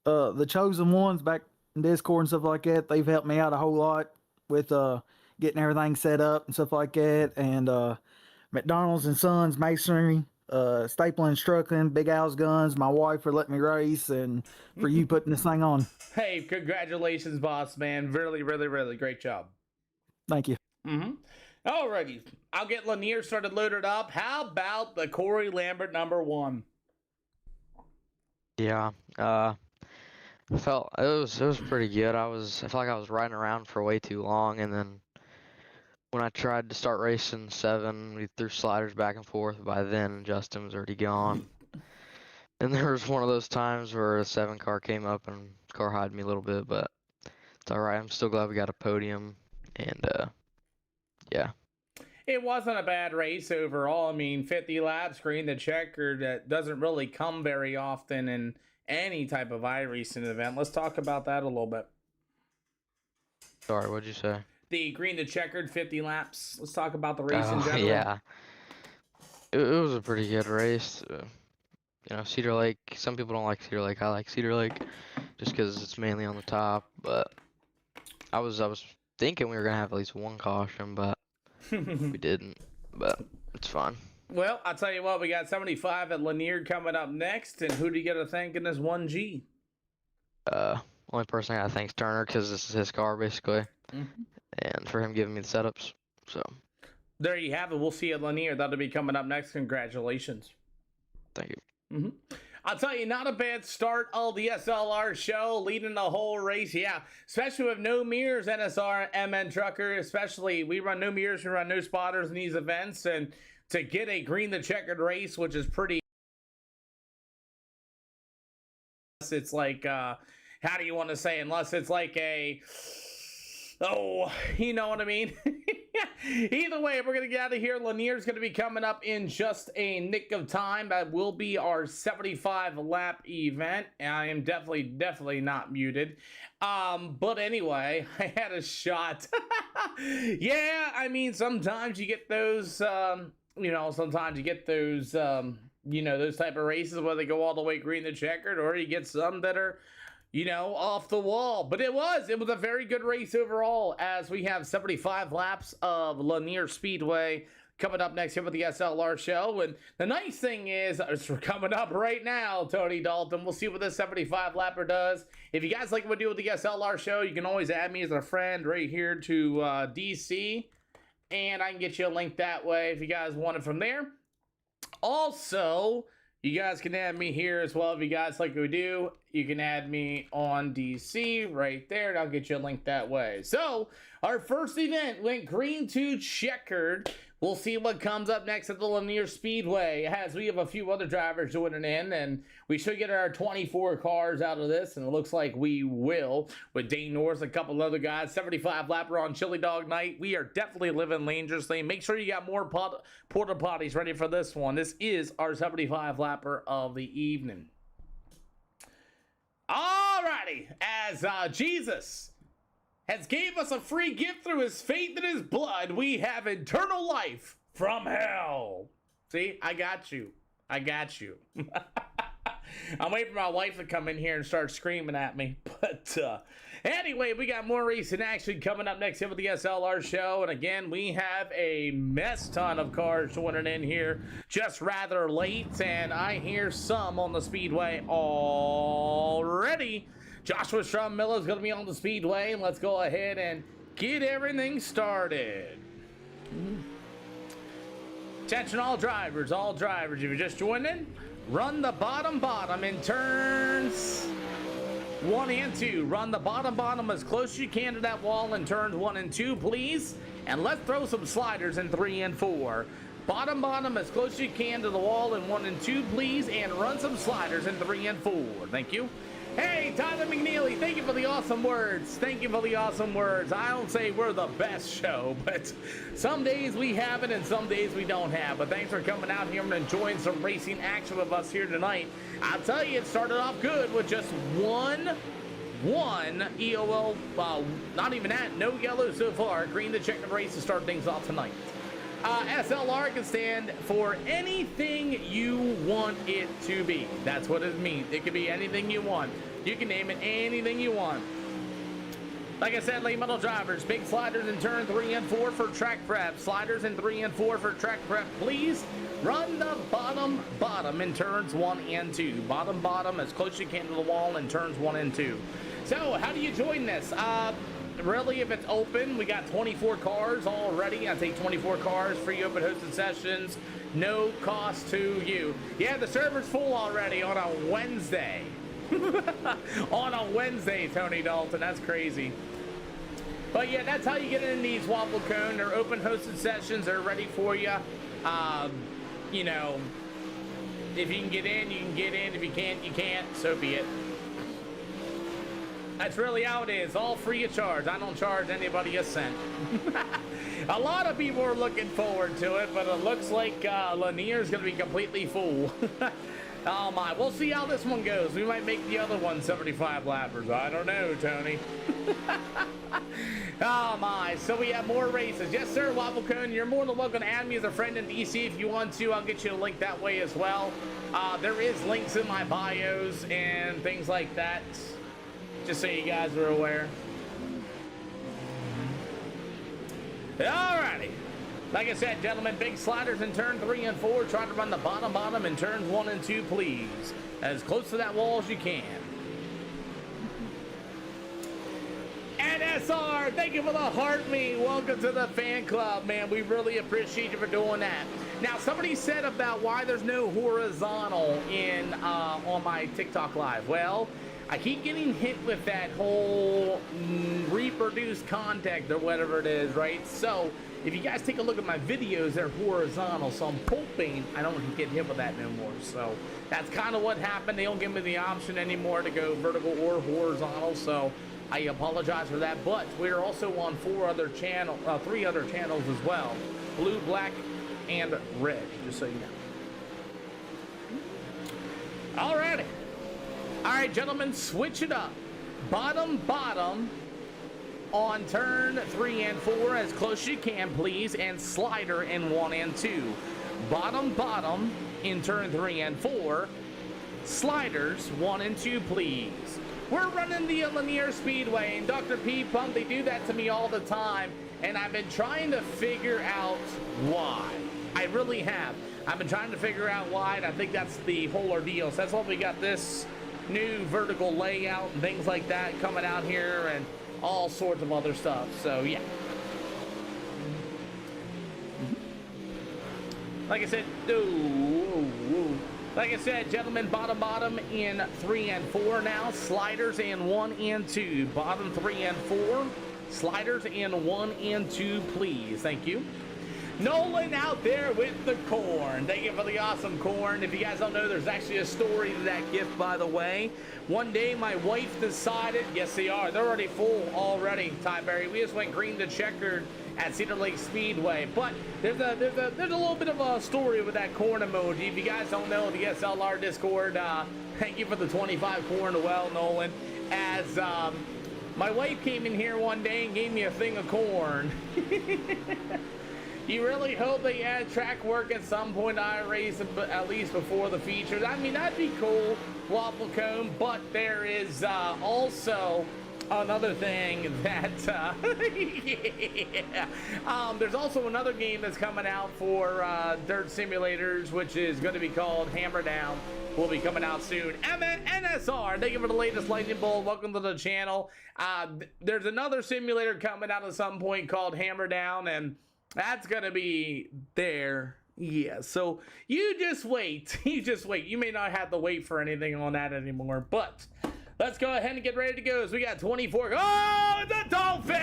The chosen ones back in Discord and stuff like that, they've helped me out a whole lot with getting everything set up and stuff like that. And McDonald's and Sons Masonry, Stapling Struckland, Big Al's Guns, my wife for letting me race, and for you putting this thing on. Hey, congratulations, boss, man. Really, really, really great job. Thank you. Alrighty, I'll get Lanier started loaded up. How about the Corey Lambert #1? Yeah, I felt it was pretty good. I felt like I was riding around for way too long, and then when I tried to start racing 7, we threw sliders back and forth. By then, Justin was already gone. And there was one of those times where a 7 car came up and car hid me a little bit, but it's all right. I'm still glad we got a podium, and yeah. It wasn't a bad race overall. I mean, 50 laps, green the checker, that doesn't really come very often in any type of iRacing event. Let's talk about that a little bit. Sorry, what'd you say? The green the checkered 50 laps. Let's talk about the race in general. Yeah. It was a pretty good race. You know, Cedar Lake, some people don't like Cedar Lake. I like Cedar Lake just because it's mainly on the top. But I was thinking we were going to have at least one caution, but we didn't. But it's fine. Well, I'll tell you what, we got 75 at Lanier coming up next. And who do you get to thank in this 1G? Only person I got to thank is Turner, because this is his car, basically. And for him giving me the setups. So there you have it. We'll see you at Lanier. That'll be coming up next. Congratulations. Thank you. I'll tell you, not a bad start of the SLR show, leading the whole race. Yeah, especially with no mirrors, NSR, MN Trucker, especially. We run no mirrors, we run no spotters in these events. And to get a green the checkered race, which is pretty, it's like, how do you want to say, unless it's like a, oh, you know what I mean? Either way, we're going to get out of here. Lanier's going to be coming up in just a nick of time. That will be our 75 lap event. I am definitely not muted. But anyway, I had a shot. Yeah, I mean, sometimes you get those, sometimes you get those, those type of races where they go all the way green the checkered, or you get some that are, off the wall. But it was a very good race overall, as we have 75 laps of Lanier Speedway coming up next here with the SLR show. And the nice thing is, it's coming up right now, Tony Dalton. We'll see what this 75 lapper does. If you guys like what we do with the SLR show, you can always add me as a friend right here to DC, and I can get you a link that way if you guys want it from there. Also, you guys can add me here as well if you guys like what we do. You can add me on DC right there, and I'll get you a link that way. So, our first event went green to checkered. We'll see what comes up next at the Lanier Speedway, as we have a few other drivers joining in, and we should get our 24 cars out of this, and it looks like we will, with Dane Norris, a couple other guys. 75 lapper on Chili Dog Night. We are definitely living dangerously. Make sure you got more porta potties ready for this one. This is our 75 lapper of the evening. Alrighty, as Jesus has gave us a free gift through his faith and his blood, we have eternal life from hell. See, I got you. I'm waiting for my wife to come in here and start screaming at me. But anyway, we got more racing action coming up next here with the SLR show. And again, we have a mess ton of cars joining in here just rather late. And I hear some on the speedway already. Joshua Strum-Miller is going to be on the speedway. Let's go ahead and get everything started. Attention all drivers, if you're just joining, run the bottom in turns 1 and 2. Run the bottom as close as you can to that wall in turns 1 and 2, please. And let's throw some sliders in 3 and 4. Bottom as close as you can to the wall in 1 and 2, please. And run some sliders in 3 and 4. Thank you. Hey, Tyler McNeely, thank you for the awesome words. Thank you for the awesome words. I don't say we're the best show, but some days we have it and some days we don't have. But thanks for coming out here and enjoying some racing action with us here tonight. I'll tell you, it started off good with just one EOL, not even that, no yellow so far. Green to check the race to start things off tonight. SLR can stand for anything you want it to be. That's what it means. It could be anything you want. You can name it anything you want. Like I said, late model drivers, big sliders in turn 3 and 4 for track prep. Sliders in 3 and 4 for track prep, please. Run the bottom in turns 1 and 2. Bottom as close as you can to the wall in turns 1 and 2. So, how do you join this? Really, if it's open, we got 24 cars already. I take 24 cars, free open hosted sessions, no cost to you. Yeah, the server's full already on a Wednesday. On a Wednesday, Tony Dalton, that's crazy. But yeah, that's how you get in these Waffle Cone. They're open hosted sessions, they're ready for you. You know, if you can get in, you can get in. If you can't, you can't, so be it. That's really how it is, all free of charge. I don't charge anybody a cent. A lot of people are looking forward to it, but it looks like Lanier's going to be completely full. Oh my, we'll see how this one goes. We might make the other one 75 lappers. I don't know, Tony. Oh my, so we have more races. Yes, sir, Waffle Cone, you're more than welcome to add me as a friend in DC if you want to. I'll get you a link that way as well. There is links in my bios and things like that. Just so you guys are aware. Alrighty. Like I said, gentlemen, big sliders in turn 3 and 4. Try to run the bottom in turns 1 and 2, please. As close to that wall as you can. And SR, thank you for the heart me. Welcome to the fan club, man. We really appreciate you for doing that. Now, somebody said about why there's no horizontal in on my TikTok live. Well, I keep getting hit with that whole reproduced content or whatever it is, right? So, if you guys take a look at my videos, they're horizontal. So I'm hoping I don't get hit with that no more. So that's kind of what happened. They don't give me the option anymore to go vertical or horizontal. So I apologize for that. But we're also on 3 other channels as well. Blue, black, and red, just so you know. Alrighty. All right, gentlemen, switch it up. Bottom on turn 3 and 4 as close as you can, please, and slider in 1 and 2. Bottom in turn 3 and 4. Sliders 1 and 2, please. We're running the Lanier Speedway, and Dr. P Pump, they do that to me all the time, and I've been trying to figure out why. I really have. I've been trying to figure out why, and I think that's the whole ordeal. So that's why we got this new vertical layout and things like that coming out here and all sorts of other stuff. So yeah, like I said, gentlemen, bottom in 3 and 4 now. Sliders in 1 and 2. Bottom 3 and 4. Sliders in 1 and 2, please. Thank you. Nolan out there with the corn. Thank you for the awesome corn. If you guys don't know, there's actually a story to that gift, by the way. One day, my wife decided, yes, they are. They're already full already, Ty Berry. We just went green to checkered at Cedar Lake Speedway. But there's a little bit of a story with that corn emoji. If you guys don't know, the SLR Discord, thank you for the 25 corn as well, Nolan. As my wife came in here one day and gave me a thing of corn. You really hope they add track work at some point to iRacing, at least before the features. I mean, that'd be cool, Waffle Cone, but there is also another thing that yeah. There's also another game that's coming out for dirt simulators, which is going to be called Hammer Down. Will be coming out soon. NSR, thank you for the latest lightning bolt. Welcome to the channel. There's another simulator coming out at some point called Hammer Down, and that's going to be there. Yeah, so you just wait. You just wait. You may not have to wait for anything on that anymore, but let's go ahead and get ready to go. So we got 24. Oh, the Dolphin!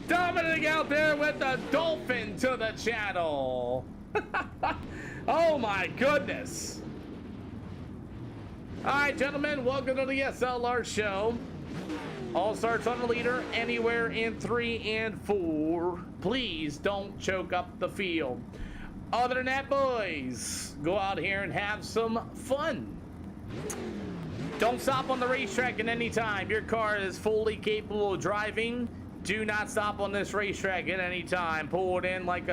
Dominating out there with the Dolphin to the channel. Oh my goodness. All right, gentlemen, welcome to the SLR show. All starts on the leader anywhere in 3 and 4. Please don't choke up the field. Other than that, boys, go out here and have some fun. Don't stop on the racetrack at any time. Your car is fully capable of driving. Do not stop on this racetrack at any time. Pull it in like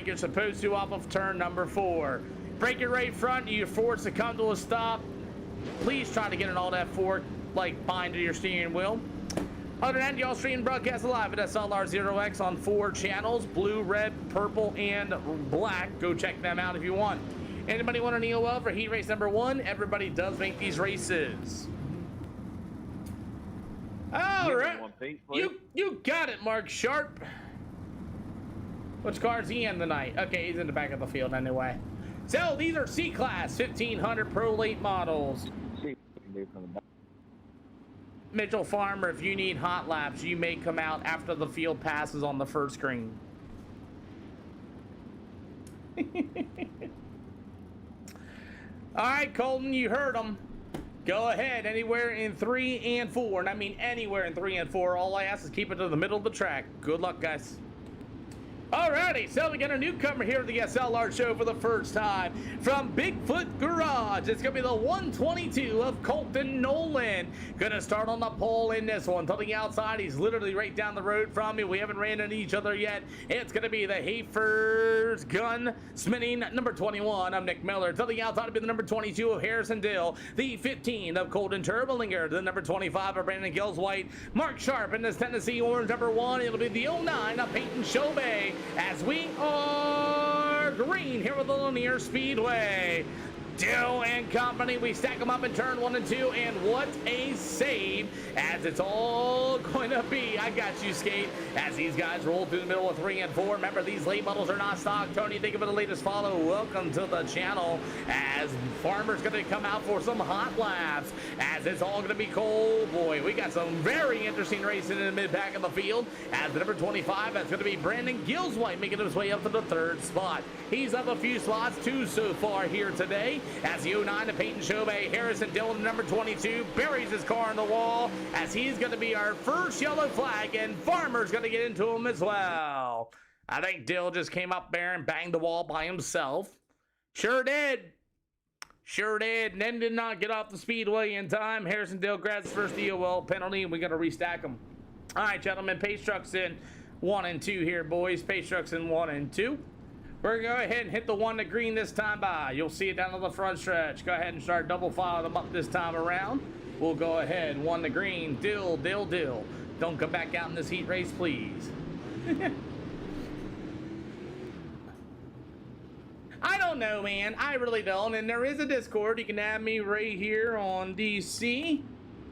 you're supposed to off of turn number 4. Brake it right front. You're forced to come to a stop. Please try to get in all that fork like bind to your steering wheel. Other than that, y'all stream broadcast live at SLR0X on 4 channels: blue, red, purple, and black. Go check them out if you want. Anybody want an EOL for heat race number 1? Everybody does make these races. All right, you got it, Mark Sharp. Which car is he in tonight? Okay, he's in the back of the field anyway. So these are C-Class 1500 Pro Late models. Mitchell Farmer, if you need hot laps, you may come out after the field passes on the first screen. All right, Colton, you heard him. Go ahead, anywhere in 3 and 4, and I mean anywhere in 3 and 4. All I ask is keep it to the middle of the track. Good luck, guys. Alrighty, so we got a newcomer here at the SLR show for the first time from Bigfoot Garage. It's gonna be the 122 of Colton Nolan. Gonna start on the pole in this one. To the outside, he's literally right down the road from me. We haven't ran into each other yet. It's gonna be the Hafer's Gun Spinning number 21 of Nick Miller. To the outside, it'll be the number 22 of Harrison Dill. The 15 of Colton Turbolinger. The number 25 of Brandon Gillswhite. Mark Sharp in this Tennessee Orange number 1. It'll be the 09 of Peyton Shobey. As we are green here with the Lanier Speedway. Dill and company, we stack them up in turn 1 and 2, and what a save, as it's all going to be. I got you, Skate, as these guys roll through the middle of 3 and 4. Remember, these late models are not stock. Tony, thank you for the latest follow. Welcome to the channel, as Farmer's going to come out for some hot laps, as it's all going to be cold. Boy, we got some very interesting racing in the mid-pack of the field, as the number 25, that's going to be Brandon Gillswhite, making his way up to the 3rd spot. He's up a few slots, 2 so far here today, as the 09 to Peyton Shobey. Harrison Dillon, number 22, buries his car in the wall, as he's going to be our first yellow flag, and Farmer's going to get into him as well. I think Dill just came up there and banged the wall by himself. Sure did. Sure did, and then did not get off the speedway in time. Harrison Dill grabs his first EOL penalty, and we got to restack him. All right, gentlemen, pace trucks in 1 and 2 here, boys. Pace trucks in 1 and 2. We're going to go ahead and hit the 1 to green this time by. You'll see it down on the front stretch. Go ahead and start double file them up this time around. We'll go ahead, 1 to green. Dill, Dill, Dill. Don't come back out in this heat race, please. I don't know, man. I really don't. And there is a Discord. You can add me right here on DC.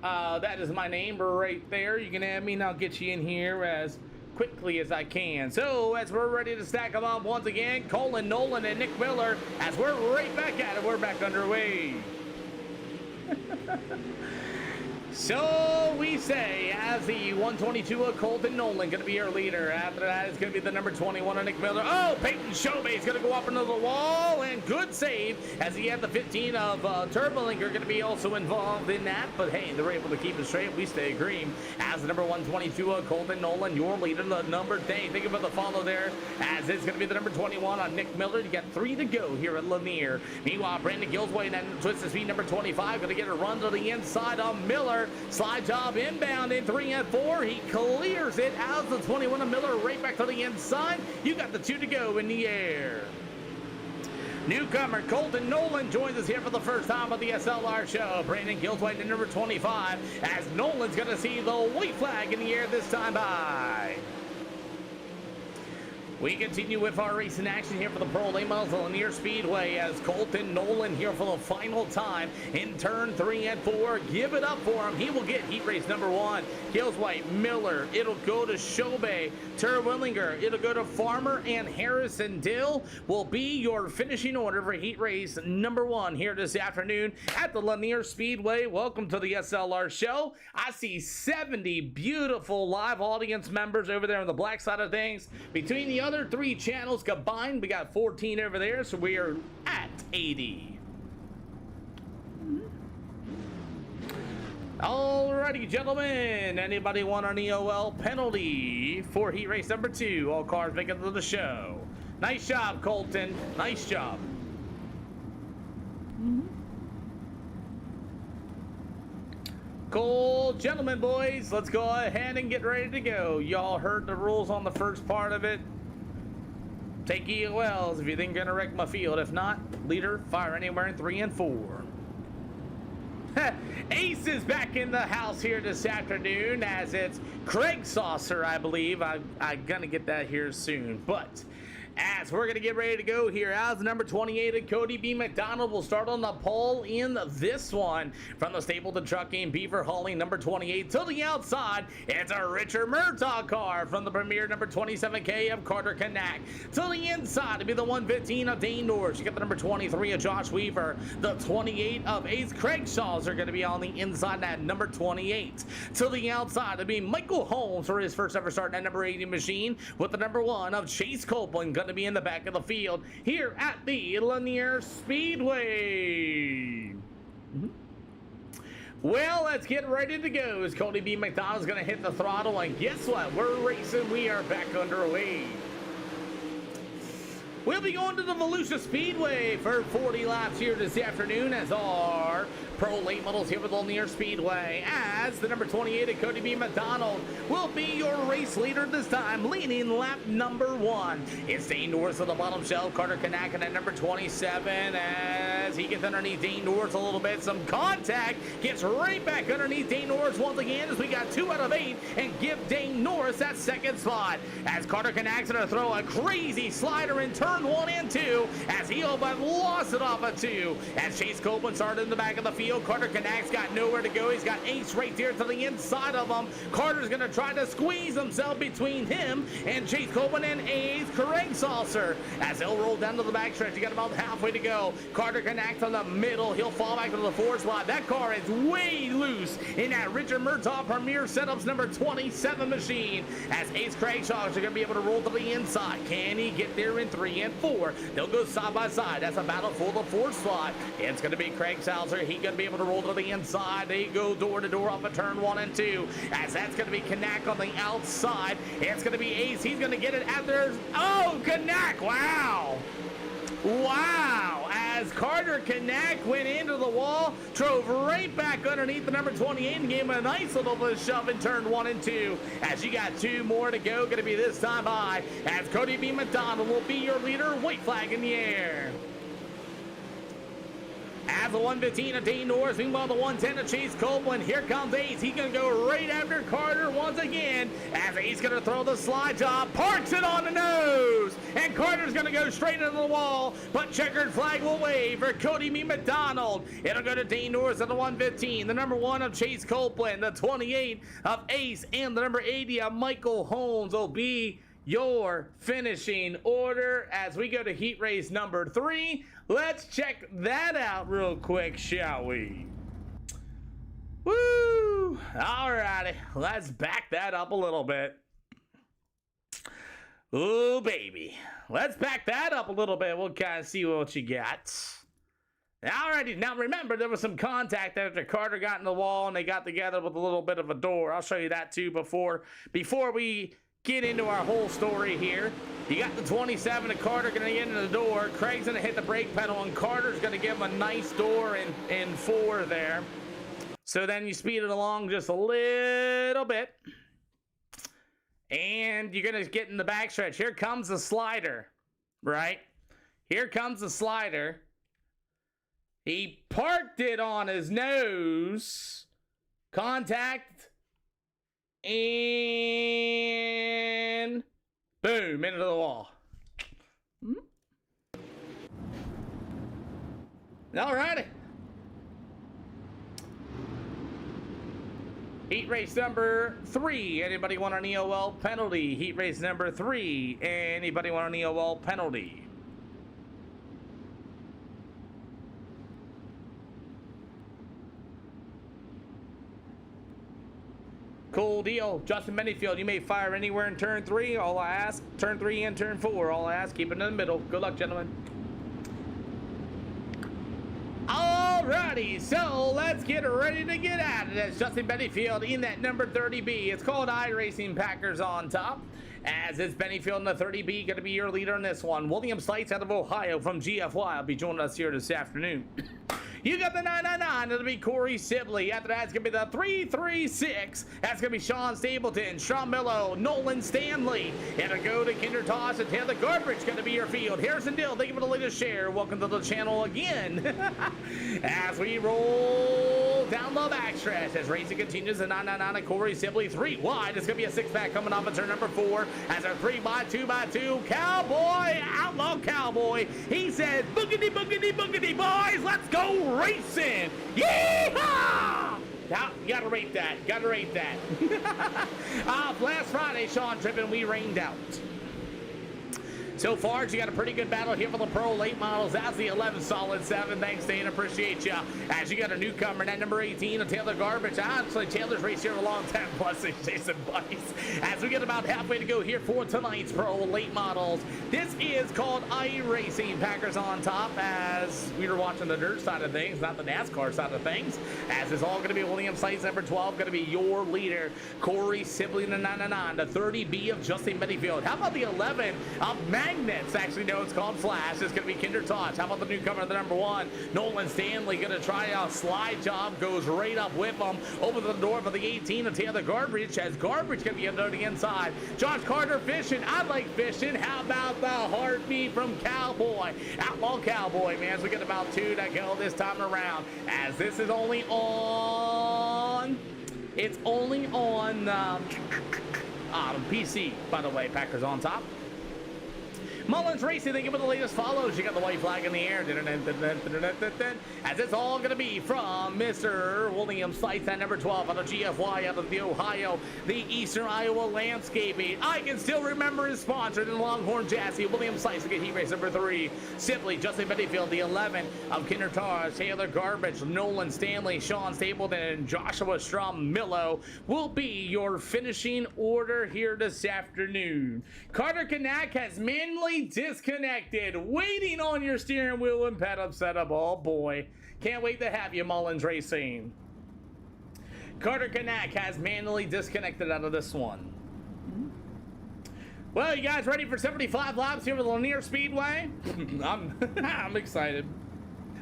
That is my name right there. You can add me and I'll get you in here as quickly as I can. So as we're ready to stack them up once again, Colton Nolan and Nick Miller, as we're right back at it, we're back underway. So we say, as the 122 of Colton Nolan going to be our leader. After that, it's going to be the number 21 of Nick Miller. Oh, Peyton Shobey is going to go up into the wall, and good save, as he had the 15 of Turbolinger going to be also involved in that. But hey, they're able to keep it straight. We stay green. As the number 122 of Colton Nolan, your leader, the number 10. Think about the follow there, as it's going to be the number 21 on Nick Miller. You got 3 to go here at Lanier. Meanwhile, Brandon Gillswhite and Twisted Speed number 25 going to get a run to the inside of Miller. Slide job inbound in 3 and 4. He clears it as the 21 of Miller right back to the inside. You got the 2 to go in the air. Newcomer Colton Nolan joins us here for the first time on the SLR show. Brandon Gilsway to number 25, as Nolan's going to see the white flag in the air this time by. We continue with our racing action here for the Pro Late Models Linear Speedway as Colton Nolan here for the final time in turn 3 and 4. Give it up for him. He will get heat race number 1. Gilsway, Miller. It'll go to Shobe, Terwillinger. It'll go to Farmer and Harrison. Dill will be your finishing order for heat race number 1 here this afternoon at the Linear Speedway. Welcome to the SLR show. I see 70 beautiful live audience members over there on the black side of things. Between the other 3 channels combined, we got 14 over there, so we are at 80. Alrighty, gentlemen, anybody want an EOL penalty for heat race number 2? All cars making it to the show. Nice job, Colton. Nice job. Cool, gentlemen, boys, let's go ahead and get ready to go. Y'all heard the rules on the first part of it. Take EOLs if you think you're gonna wreck my field. If not, leader, fire anywhere in 3 and 4. Ace is back in the house here this afternoon, as it's Craig Saucer, I believe. I'm gonna get that here soon, but as we're going to get ready to go here, as number 28 of Cody B. McDonald will start on the pole in this one. From the Stapleton Trucking, Beaver hauling number 28 to the outside. It's a Richard Murtaugh car from the Premier number 27K of Carter Kanak. To the inside to be the 115 of Dane Norris. You got the number 23 of Josh Weaver. The 28 of Ace Craig Shaws are going to be on the inside at number 28. To the outside to be Michael Holmes for his first ever start at number 80 machine, with the number 1 of Chase Copeland to be in the back of the field here at the Linear Speedway. Well, let's get ready to go as Cody B. McDonald's going to hit the throttle, and guess what? We're racing. We are back underway. We'll be going to the Volusia Speedway for 40 laps here this afternoon as our Pro Late Models here with the Linear Speedway, as the number 28 of Cody B. McDonald will be your race leader this time, leading lap number 1. It's Dane Norris on the bottom shelf, Carter Kanak at number 27 as he gets underneath Dane Norris a little bit. Some contact, gets right back underneath Dane Norris once again as we got 2 out of 8 and give Dane Norris that second spot. As Carter Kanak's going to throw a crazy slider in turn 1 and 2 as he almost lost it off of 2. As Chase Copeland started in the back of the field, Carter Kanak's got nowhere to go. He's got Ace right there to the inside of him. Carter's going to try to squeeze himself between him and Chase Copeland and Ace Craig Saucer. As he'll roll down to the backstretch, you got about halfway to go. Carter Kanak to the middle. He'll fall back to the 4th spot. That car is way loose in that Richard Murtaugh Premier Setups number 27 machine. As Ace Craig Saucer are going to be able to roll to the inside. Can he get there in 3 and 4? They'll go side by side. That's a battle for the 4th spot. It's going to be Craig Saucer. He's going to be able to roll to the inside. They go door to door off of turn 1 and 2. As that's going to be Kanak on the outside. It's going to be Ace. He's going to get it out there. Oh, Kanak! Wow! Wow! As Carter Kanak went into the wall, drove right back underneath the number 28 and gave him a nice little shove in turn 1 and 2. As you got 2 more to go, going to be this time by, as Cody B. McDonald will be your leader, white flag in the air. As the 115 of Dane Norris, meanwhile the 110 of Chase Copeland. Here comes Ace. He's going to go right after Carter once again. As Ace going to throw the slide job, parks it on the nose. And Carter's going to go straight into the wall. But checkered flag will wave for Cody B. McDonald. It'll go to Dane Norris at the 115. The number 1 of Chase Copeland. The 28 of Ace. And the number 80 of Michael Holmes will be your finishing order as we go to heat race number 3. Let's check that out real quick, shall we? Woo! Alrighty, let's back that up a little bit. Ooh, baby. Let's back that up a little bit. We'll kind of see what you got. Alrighty, now remember there was some contact after Carter got in the wall and they got together with a little bit of a door. I'll show you that too before we get into our whole story here. You got the 27 of Carter going to get into the door. Craig's going to hit the brake pedal, and Carter's going to give him a nice door in 4 there. So then you speed it along just a little bit. And you're going to get in the backstretch. Here comes the slider, right? Here comes the slider. He parked it on his nose. Contact. And boom, into the wall. Alrighty. Heat race number 3. Anybody want an EOL penalty? Heat race number 3. Anybody want an EOL penalty? Cool deal. Justin Benefield, you may fire anywhere in turn 3. All I ask, turn 3 and turn 4. All I ask, keep it in the middle. Good luck, gentlemen. Alrighty, so let's get ready to get at it as Justin Benefield in that number 30B. It's called iRacing Packers on top. As it's Benefield in the 30B, going to be your leader in this one. William Slights out of Ohio from GFY will be joining us here this afternoon. You got the 999, it'll be Corey Sibley. After that, it's going to be the 336. That's going to be Sean Stapleton, Sean Millo, Nolan Stanley. It'll go to Kinder Toss and Taylor Garbridge going to be your field. Harrison Dill, thank you for the latest share. Welcome to the channel again. As we roll down the backstretch, as racing continues, the 999 and Corey Sibley 3 wide. It's going to be a 6-pack coming off of turn number 4. As a 3x2x2, Cowboy, Outlaw Cowboy. He says, boogity, boogity, boogity, boys, let's go racing! Yeehaw! Now, you gotta rate that. Gotta rate that. Last Friday, Sean Trippin, we rained out. So far, you got a pretty good battle here for the pro late models. That's the 11 solid 7. Thanks, Dane. Appreciate you. As you got a newcomer, that number 18, a Taylor Garbage. Actually, Taylor's raced here a long time. Plus, Jason Buddies. As we get about halfway to go here for tonight's pro late models. This is called iRacing Packers on top. As we were watching the dirt side of things, not the NASCAR side of things. As it's all going to be William Slights, number 12, going to be your leader, Corey Sibley, the 999, the 30B of Justin Benefield. How about the 11 of Magnets? Actually, no, it's called Flash. It's going to be Kinder Tots. How about the newcomer, the number 1, Nolan Stanley, going to try a slide job, goes right up with him. Over the door for the 18 of Taylor Garbage, as Garbage going to be under the inside. Josh Carter fishing. I like fishing. How about the heartbeat from Cowboy? Outlaw Cowboy, man. As we get about 2 to go this time around. As this is only on... It's only on PC, by the way. Packers on top. Mullins Racing, thank you for the latest follows. You got the white flag in the air. As it's all going to be from Mr. William Slights at number 12 out of GFY out of the Ohio, the Eastern Iowa Landscaping. I can still remember his sponsor, the Longhorn Jassy, William Slights, get heat race number 3. Simply Justin Benefield, the 11 of Kinder Tars, Taylor Garbage, Nolan Stanley, Sean Stapleton, and Joshua Strum Millo will be your finishing order here this afternoon. Carter Kanak has manually disconnected, waiting on your steering wheel and pedal setup. Oh boy, can't wait to have you, Mullins Racing. Carter Kanak has manually disconnected out of this one. Well, you guys ready for 75 laps here with Lanier Speedway? I'm excited.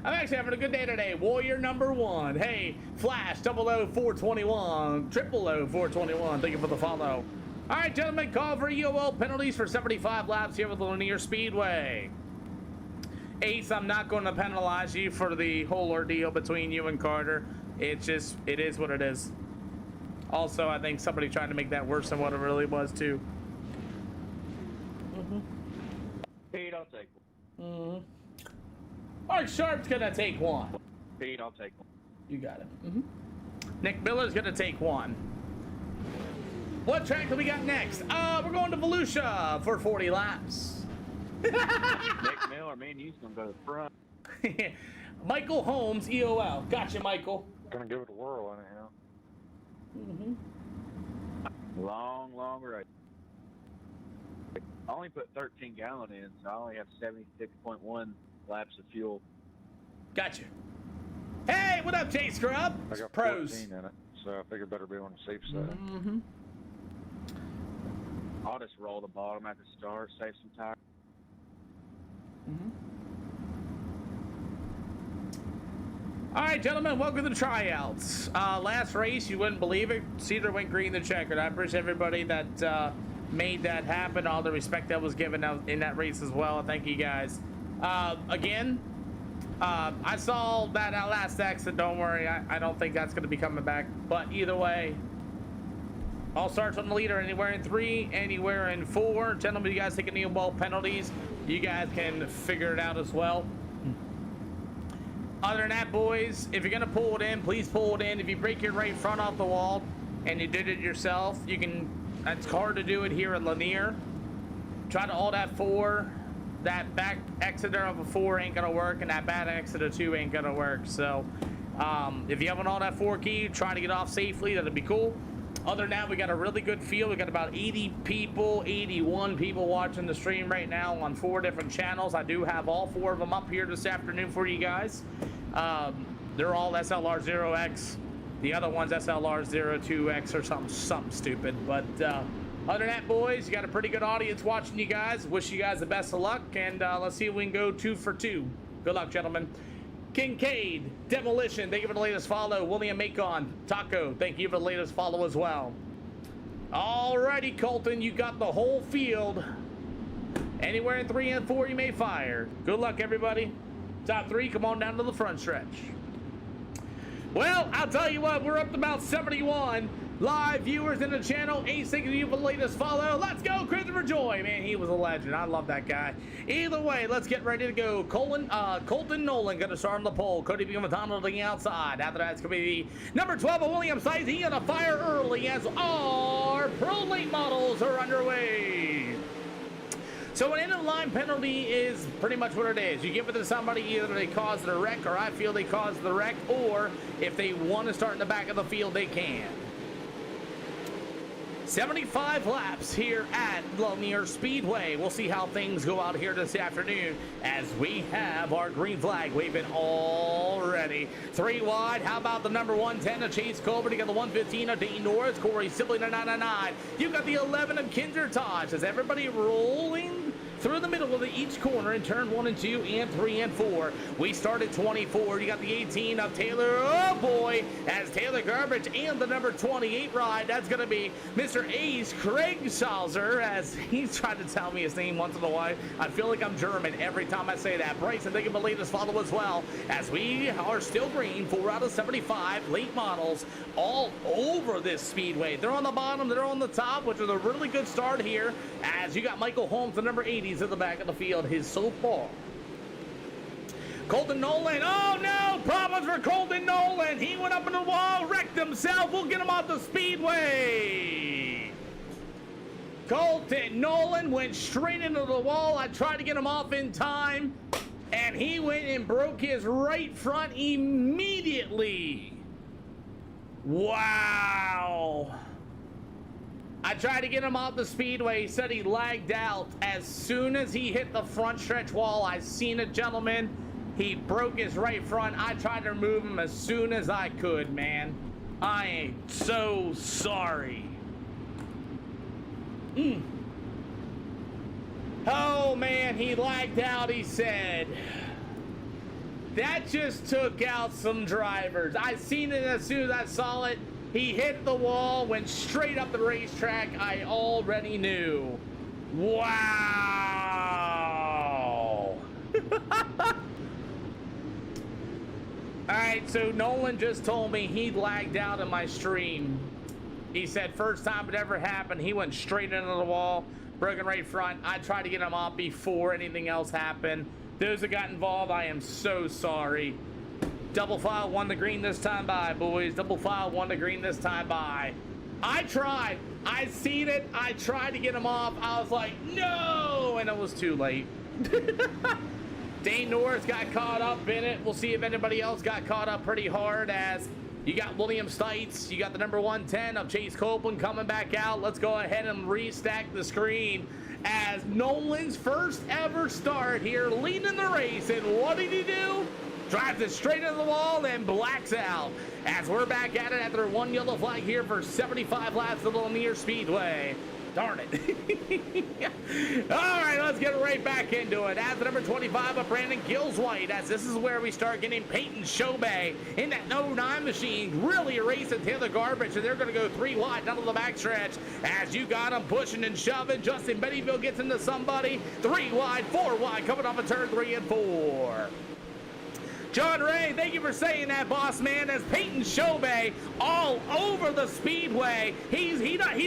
I'm actually having a good day today. Warrior number 1. Hey, Flash 00421, 00421. Thank you for the follow. All right, gentlemen, call for EOL penalties for 75 laps here with the Lanier Speedway. Ace, I'm not going to penalize you for the whole ordeal between you and Carter. It's just, it is what it is. Also, I think somebody tried to make that worse than what it really was, too. Pete, I'll take one. Mark Sharp's going to take 1. Pete, I'll take one. You got it. Nick Miller's going to take 1. What track do we got next? We're going to Volusia for 40 laps. Nick Miller, man, he's going to go to the front. Michael Holmes, EOL. Gotcha, Michael. Going to give it a whirl anyhow. Long, long race. I only put 13 gallon in, so I only have 76.1 laps of fuel. Gotcha. Hey, what up, J Scrub? I got Pros. 14 in it, so I figured better be on the safe side. I'll just roll the bottom at the start, save some time. All right, gentlemen, welcome to the tryouts. Last race, you wouldn't believe it, Cedar went green the checkered. I appreciate everybody that made that happen, all the respect that was given out in that race as well. Thank you guys. Again, I saw that last exit. Don't worry, I don't think that's going to be coming back. But either way, all starts on the leader. Anywhere in 3, anywhere in 4. Gentlemen, you guys take any ball penalties, you guys can figure it out as well. Other than that, boys, if you're going to pull it in, please pull it in. If you break your right front off the wall and you did it yourself, you can. It's hard to do it here in Lanier. Try to all that 4. That back exit of a 4 ain't gonna work, and that back exit of 2 ain't gonna work. So if you have an all that 4 key, try to get off safely. That'd be cool. Other than that, we got a really good field. We got about 80 people, 81 people watching the stream right now on 4 different channels. I do have all 4 of them up here this afternoon for you guys. They're all SLR 0X. The other one's SLR 02X or something stupid. But other than that, boys, you got a pretty good audience watching you guys. Wish you guys the best of luck, and let's see if we can go 2 for 2. Good luck, gentlemen. Kincaid, Demolition, thank you for the latest follow. William Macon, Taco, thank you for the latest follow as well. Alrighty, Colton, you got the whole field. Anywhere in 3 and 4, you may fire. Good luck, everybody. Top 3, come on down to the front stretch. Well, I'll tell you what, we're up to about 71 live viewers in the channel. Ace, thank you for the latest follow. Let's go, Christopher Joy. Man, he was a legend. I love that guy. Either way, let's get ready to go. Colton Nolan going to start on the pole. Cody B. McDonald on the outside. After that, it's going to be number 12 of William Size. He going to fire early as our pro late models are underway. So an end-of-line penalty is pretty much what it is. You give it to somebody, either they caused the wreck, or I feel they caused the wreck, or if they want to start in the back of the field, they can. 75 laps here at Lanier Speedway. We'll see how things go out here this afternoon as we have our green flag waving already. 3 wide. How about the number 110 of Chase Colbert? You got the 115 of Dane Norris. Corey Sibley to 999. You got the 11 of Kinder Tosh. Is everybody rolling through the middle of each corner in turn 1 and 2 and 3 and 4. We start at 24. You got the 18 of Taylor. Oh boy, as Taylor Garbage and the number 28 ride. That's going to be Mr. Ace Craig Salzer, as he's trying to tell me his name once in a while. I feel like I'm German every time I say that. Bryson, thank you for the latest follow as well, as we are still green. 4 out of 75 late models all over this speedway. They're on the bottom, they're on the top, which is a really good start here, as you got Michael Holmes, the number 80, at the back of the field, his so far. Colton Nolan, oh no, problems for Colton Nolan. He went up in the wall, wrecked himself. We'll get him off the speedway. Colton Nolan went straight into the wall. I tried to get him off in time, and he went and broke his right front immediately. Wow. I tried to get him off the speedway. He said he lagged out. As soon as he hit the front stretch wall, I seen it, gentlemen. He broke his right front. I tried to remove him as soon as I could, man. I am so sorry. Oh, man, he lagged out, he said. That just took out some drivers. I seen it as soon as I saw it. He hit the wall, went straight up the racetrack. I already knew. Wow. All right, so Nolan just told me he lagged out in my stream. He said first time it ever happened, he went straight into the wall, broken right front. I tried to get him off before anything else happened. Those that got involved, I am so sorry. Double file won the green this time by, boys. Double file won the green this time by. I tried. I seen it. I tried to get him off. I was like, no, and it was too late. Dane Norris got caught up in it. We'll see if anybody else got caught up pretty hard, as you got William Stites. You got the number 110 of Chase Copeland coming back out. Let's go ahead and restack the screen as Nolan's first ever start here, leading the race. And what did he do? Drives it straight into the wall and blacks out. As we're back at it after 1 yellow flag here for 75 laps of Lanier Speedway. Darn it. All right, let's get right back into it. As the number 25 of Brandon Gillswhite, as this is where we start getting Peyton Shobey in that 09 machine, really racing Taylor Garbage, and they're going to go 3 wide down to the backstretch. As you got them pushing and shoving, Justin Bennyfield gets into somebody. 3 wide, 4 wide, coming off of turn 3 and 4. John Ray, thank you for saying that, boss man. As Peyton Shobey all over the speedway, he's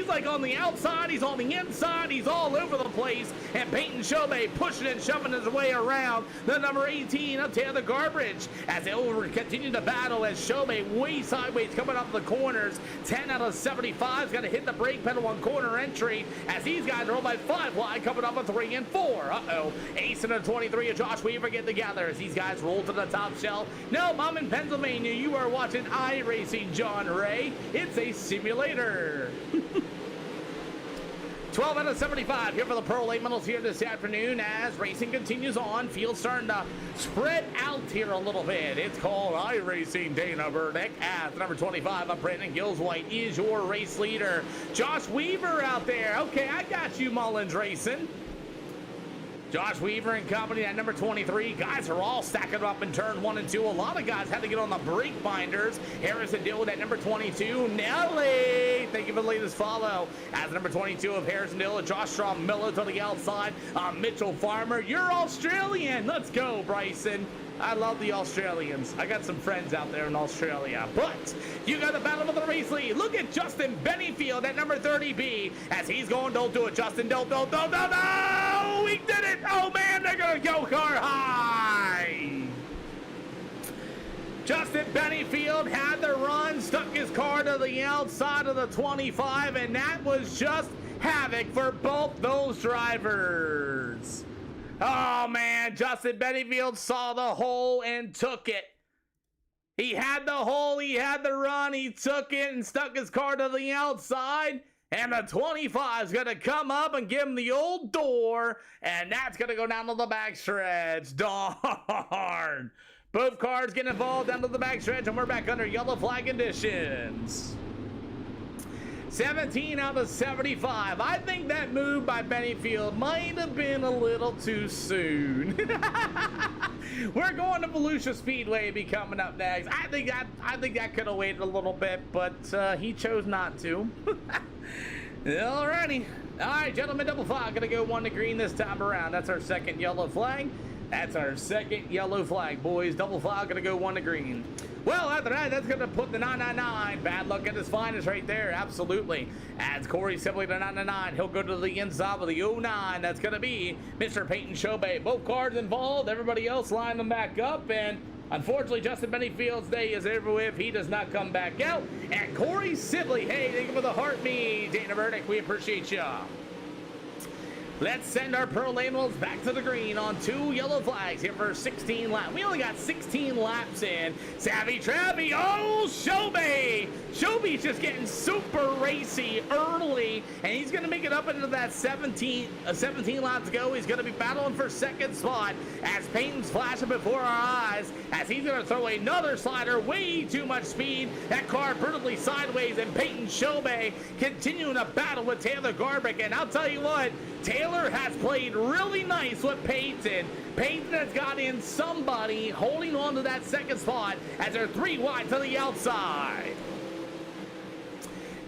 like on the outside, he's on the inside, he's all over the place. And Peyton Shobey pushing and shoving his way around the number 18 of Taylor Garbage as they continue to battle. As Shobey way sideways coming up the corners. 10 out of 75 is going to hit the brake pedal on corner entry as these guys are all by 5 wide coming up a 3 and 4. Ace and a 23 of Josh Weaver get together as these guys roll to the top shelf. No, I'm in Pennsylvania. You are watching iRacing, John Ray. It's a simulator. 12 out of 75 here for the Pro Late Models here this afternoon as racing continues on. Field starting to spread out here a little bit. It's called iRacing. Dana Burdick as number 25 of Brandon Gillswhite is your race leader. Josh Weaver out there. Okay, I got you, Mullins Racing. Josh Weaver and company at number 23. Guys are all stacking up in turn 1 and 2. A lot of guys had to get on the brake binders. Harrison Dillard at number 22. Nelly, thank you for the latest follow. As number 22 of Harrison Dillard, Josh Strom Miller to the outside. Mitchell Farmer, you're Australian. Let's go, Bryson. I love the Australians. I got some friends out there in Australia. But you got the battle of the race lead. Look at Justin Bennyfield at number 30B as he's going. Don't do it, Justin. Don't. No. He did it. Oh, man, they're going to go car high. Justin Bennyfield had the run, stuck his car to the outside of the 25, and that was just havoc for both those drivers. Oh, man, Justin Bennyfield saw the hole and took it. He had the hole, he had the run, he took it and stuck his car to the outside. And the 25 is going to come up and give him the old door. And that's going to go down to the backstretch. Darn. Both cars get involved down to the backstretch, and we're back under yellow flag conditions. 17 out of 75. I think that move by Bennyfield might have been a little too soon. We're going to Volusia Speedway be coming up next. I think that could have waited a little bit, but he chose not to. Alrighty. All right, gentlemen, double file. Gonna go 1 to green this time around. That's our second yellow flag. That's our second yellow flag, boys. Double file, gonna go 1 to green. Well, after that, that's gonna put the 999. Bad luck at his finest right there, absolutely. Adds Corey Sibley to 999. He'll go to the inside with the 09. That's gonna be Mr. Peyton Shobey. Both cars involved. Everybody else line them back up, and unfortunately, Justin Bennyfield's day is over with. He does not come back out. And Corey Sibley, hey, thank you for the heart me. Dana Burdick, we appreciate ya. Let's send our Pro Lane back to the green on 2 yellow flags here for 16 laps. We only got 16 laps in. Savvy Travy, oh, Shobey! Shobey's just getting super racy early, and he's going to make it up into that 17 laps to go. He's going to be battling for second spot as Peyton's flashing before our eyes as he's going to throw another slider, way too much speed. That car brutally sideways, and Peyton Shobey continuing to battle with Taylor Garbick. And I'll tell you what, Taylor has played really nice with Peyton. Peyton has got in somebody holding on to that second spot as they're 3 wide to the outside.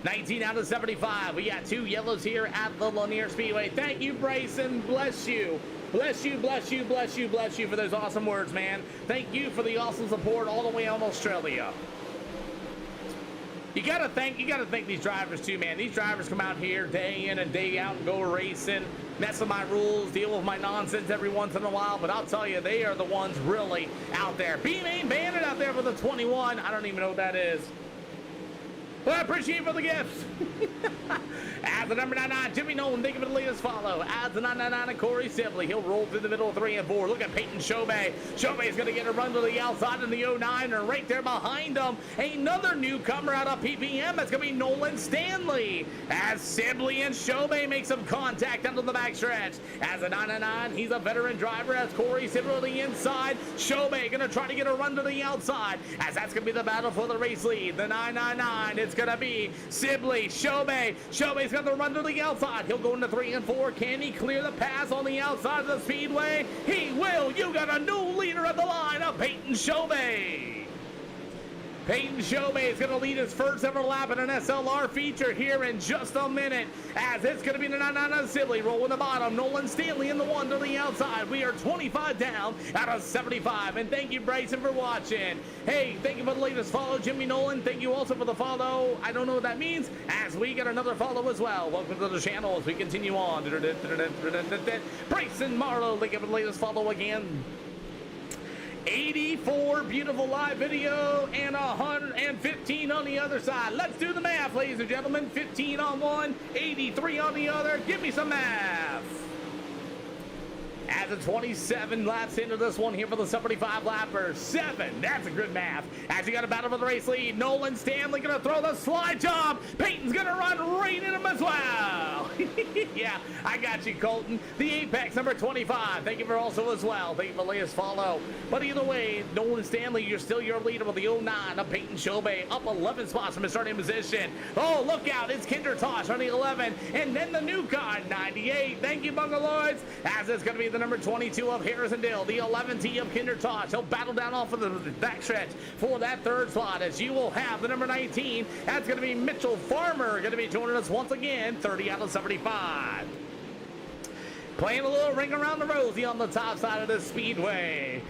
19 out of 75. We got 2 yellows here at the Lanier Speedway. Thank you, Bryson. Bless you. Bless you, bless you, bless you, bless you for those awesome words, man. Thank you for the awesome support all the way out of Australia. You gotta thank these drivers too, man. These drivers come out here day in and day out and go racing, mess with my rules, deal with my nonsense every once in a while. But I'll tell you, they are the ones really out there. B-Main Bandit out there with a 21. I don't even know what that is. Well, I appreciate you for the gifts. As the number 99, Jimmy Nolan, thank you for the latest follow. As the 999 and Corey Sibley, he'll roll through the middle of 3 and 4. Look at Peyton Shobey. Shobey's going to get a run to the outside in the 09, and right there behind him, another newcomer out of PPM. That's going to be Nolan Stanley. As Sibley and Shobey make some contact under the backstretch. As the 999, he's a veteran driver. As Corey Sibley on the inside, Shobey going to try to get a run to the outside. As that's going to be the battle for the race lead. The 999, it's going to be Sibley, Shobe. Shobe's got the run to the outside. He'll go into 3 and 4. Can he clear the pass on the outside of the speedway? He will. You got a new leader at the line of Peyton Shobe. Peyton Shobe is going to lead his first ever lap in an SLR feature here in just a minute, as it's going to be the 99 Sibley rolling the bottom. Nolan Stanley in the 1 to the outside. We are 25 down out of 75. And thank you, Bryson, for watching. Hey, thank you for the latest follow, Jimmy Nolan. Thank you also for the follow. I don't know what that means, as we get another follow as well. Welcome to the channel as we continue on. Bryson Marlowe, thank you for the latest follow again. 84 beautiful live video and 115 on the other side. Let's do the math, ladies and gentlemen. 15 on one, 83 on the other. Give me some math. As a 27 laps into this one here for the 75 lapper. 7, that's a good math. As you got a battle for the race lead, Nolan Stanley gonna throw the slide job. Peyton's gonna run right in him as well. Yeah, I got you, Colton. The Apex number 25. Thank you for also as well. Thank you for the latest follow. But either way, Nolan Stanley, you're still your leader with the 09 of Peyton Shobe, up 11 spots from his starting position. Oh, look out, it's Kinder Tosh on the 11, and then the new car, 98. Thank you, Bungaloids. As it's gonna be the number 22 of Harrison Dill, the 11T of Kinder Tosh. He'll battle down off of the backstretch for that third slot, as you will have the number 19. That's going to be Mitchell Farmer, going to be joining us once again, 30 out of 75. Playing a little ring around the rosy on the top side of the speedway.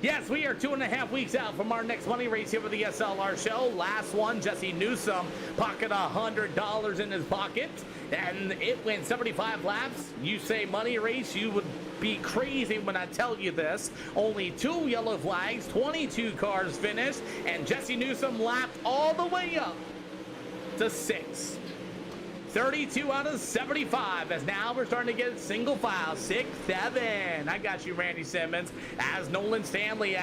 Yes, we are 2.5 weeks out from our next money race here with the SLR show. Last one, Jesse Newsom pocketed $100 in his pocket, and it went 75 laps. You say money race, you would be crazy when I tell you this. Only 2 yellow flags, 22 cars finished, and Jesse Newsom lapped all the way up to 6. 32 out of 75, as now we're starting to get single file. 6, 7. I got you, Randy Simmons. As Nolan Stanley,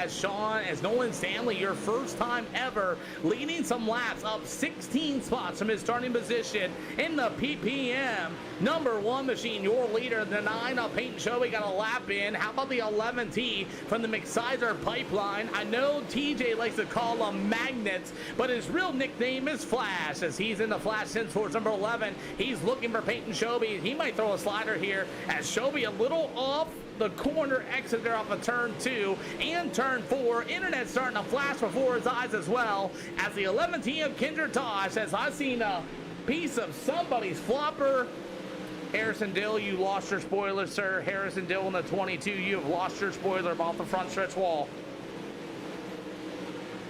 your first time ever leading some laps, up 16 spots from his starting position in the PPM. Number 1 machine, your leader, the 9 of Peyton Shobe got a lap in. How about the 11T from the McSizer pipeline? I know TJ likes to call them magnets, but his real nickname is Flash, as he's in the Flash Sense towards number 11. He's looking for Peyton Shobe. He might throw a slider here, as Shobe a little off the corner exit there off of turn 2 and turn 4. Internet starting to flash before his eyes as well, as the 11T of Kinder Tosh, as I've seen a piece of somebody's flopper. Harrison Dill, you lost your spoiler, sir. Harrison Dill in the 22, you have lost your spoiler off the front stretch wall.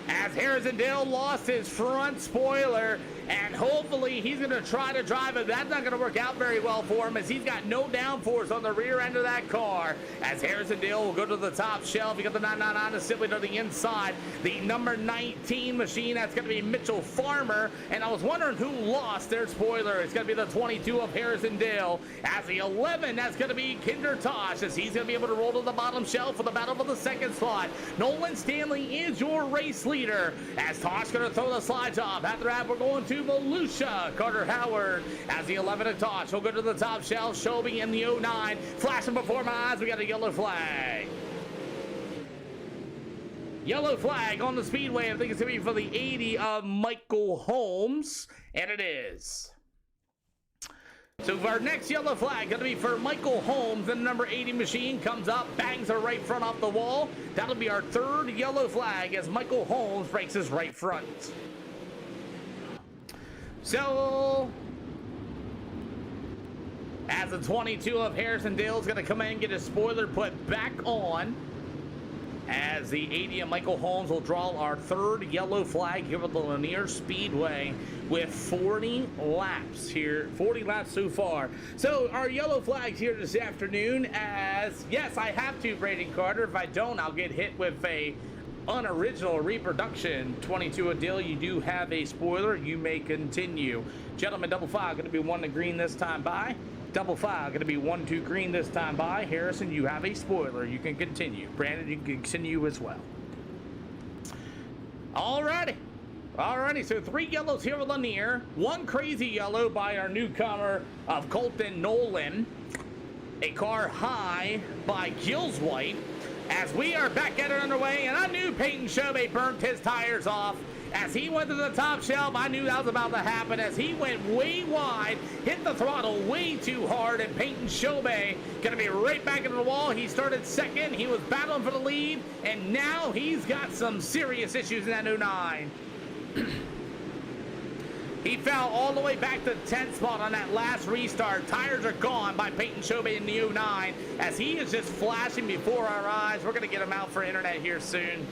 As Harrison Dill lost his front spoiler, and hopefully he's going to try to drive it. That's not going to work out very well for him, as he's got no downforce on the rear end of that car. As Harrison Dill will go to the top shelf. You got the 999 simply to the inside. The number 19 machine, that's going to be Mitchell Farmer. And I was wondering who lost their spoiler. It's going to be the 22 of Harrison Dill. As the 11, that's going to be Kinder Tosh, as he's going to be able to roll to the bottom shelf for the battle for the second slot. Nolan Stanley is your race leader, as Tosh going to throw the slide job. After that, we're going to Volusia. Carter Howard as the 11 of Tosh. He'll go to the top shelf. Shobe in the 09. Flashing before my eyes. We got a yellow flag. Yellow flag on the speedway. I think it's going to be for the 80 of Michael Holmes. And it is. So our next yellow flag going to be for Michael Holmes. The number 80 machine comes up, bangs her right front off the wall. That'll be our third yellow flag, as Michael Holmes breaks his right front. So, as the 22 of Harrison Dill is going to come in and get his spoiler put back on, as the 80 of Michael Holmes will draw our third yellow flag here at the Lanier Speedway with 40 laps here, 40 laps so far. So our yellow flags here this afternoon, as yes, I have to, Braden Carter. If I don't, I'll get hit with a unoriginal reproduction. 22 a Dill, you do have a spoiler. You may continue. Gentlemen, double file going to be 1 to green this time by. Double file going to be 1 2 green this time by. Harrison, you have a spoiler. You can continue. Brandon, you can continue as well. Alrighty. So 3 yellows here with Lanier. 1 crazy yellow by our newcomer of Colton Nolan. A car high by Gills White. As we are back at it underway, and I knew Peyton Shobe burnt his tires off. As he went to the top shelf, I knew that was about to happen as he went way wide, hit the throttle way too hard, and Peyton Shobe gonna be right back into the wall. He started second, he was battling for the lead, and now he's got some serious issues in that 09. He fell all the way back to the 10th spot on that last restart. Tires are gone by Peyton Shobe in the 09 as he is just flashing before our eyes. We're gonna get him out for internet here soon.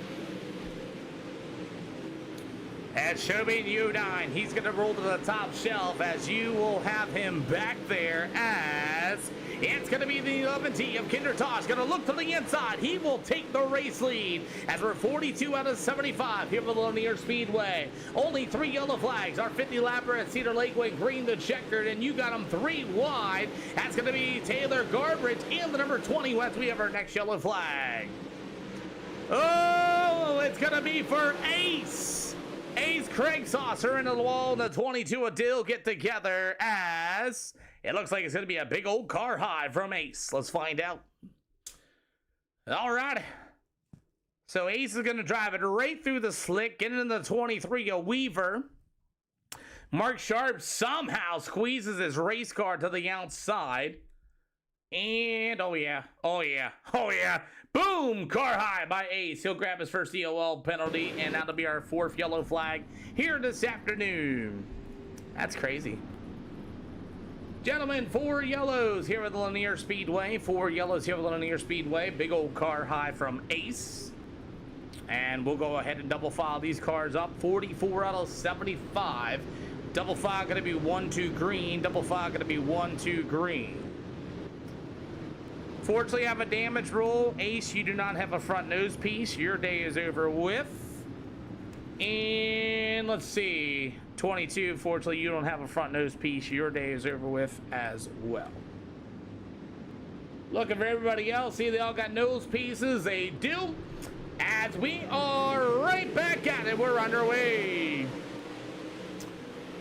As Shobe in U9, he's going to roll to the top shelf as you will have him back there as it's going to be the 11T of Kindertosh. Going to look to the inside. He will take the race lead as we're 42 out of 75 here at the Lanier Speedway. Only 3 yellow flags. Our 50 lapper at Cedar Lake went green to checkered, and you got him 3 wide. That's going to be Taylor Garbridge and the number 20 once we have our next yellow flag. Oh, it's going to be for Ace. Ace Craig Saucer into the wall and the 22 of Dill get together as it looks like it's going to be a big old car high from Ace. Let's find out. All right. So Ace is going to drive it right through the slick, getting in the 23 of Weaver. Mark Sharp somehow squeezes his race car to the outside. And, oh yeah. Boom! Car high by Ace. He'll grab his first EOL penalty, and that'll be our 4th yellow flag here this afternoon. That's crazy. Gentlemen, 4 yellows here at the Lanier Speedway. 4 yellows here at the Lanier Speedway. Big old car high from Ace. And we'll go ahead and double file these cars up. 44 out of 75. Double file going to be 1-2 green. Double file going to be 1-2 green. Fortunately, I have a damage rule. Ace, you do not have a front nose piece. Your day is over with. And let's see. 22, fortunately, you don't have a front nose piece. Your day is over with as well. Looking for everybody else. See, they all got nose pieces. They do. As we are right back at it. We're underway.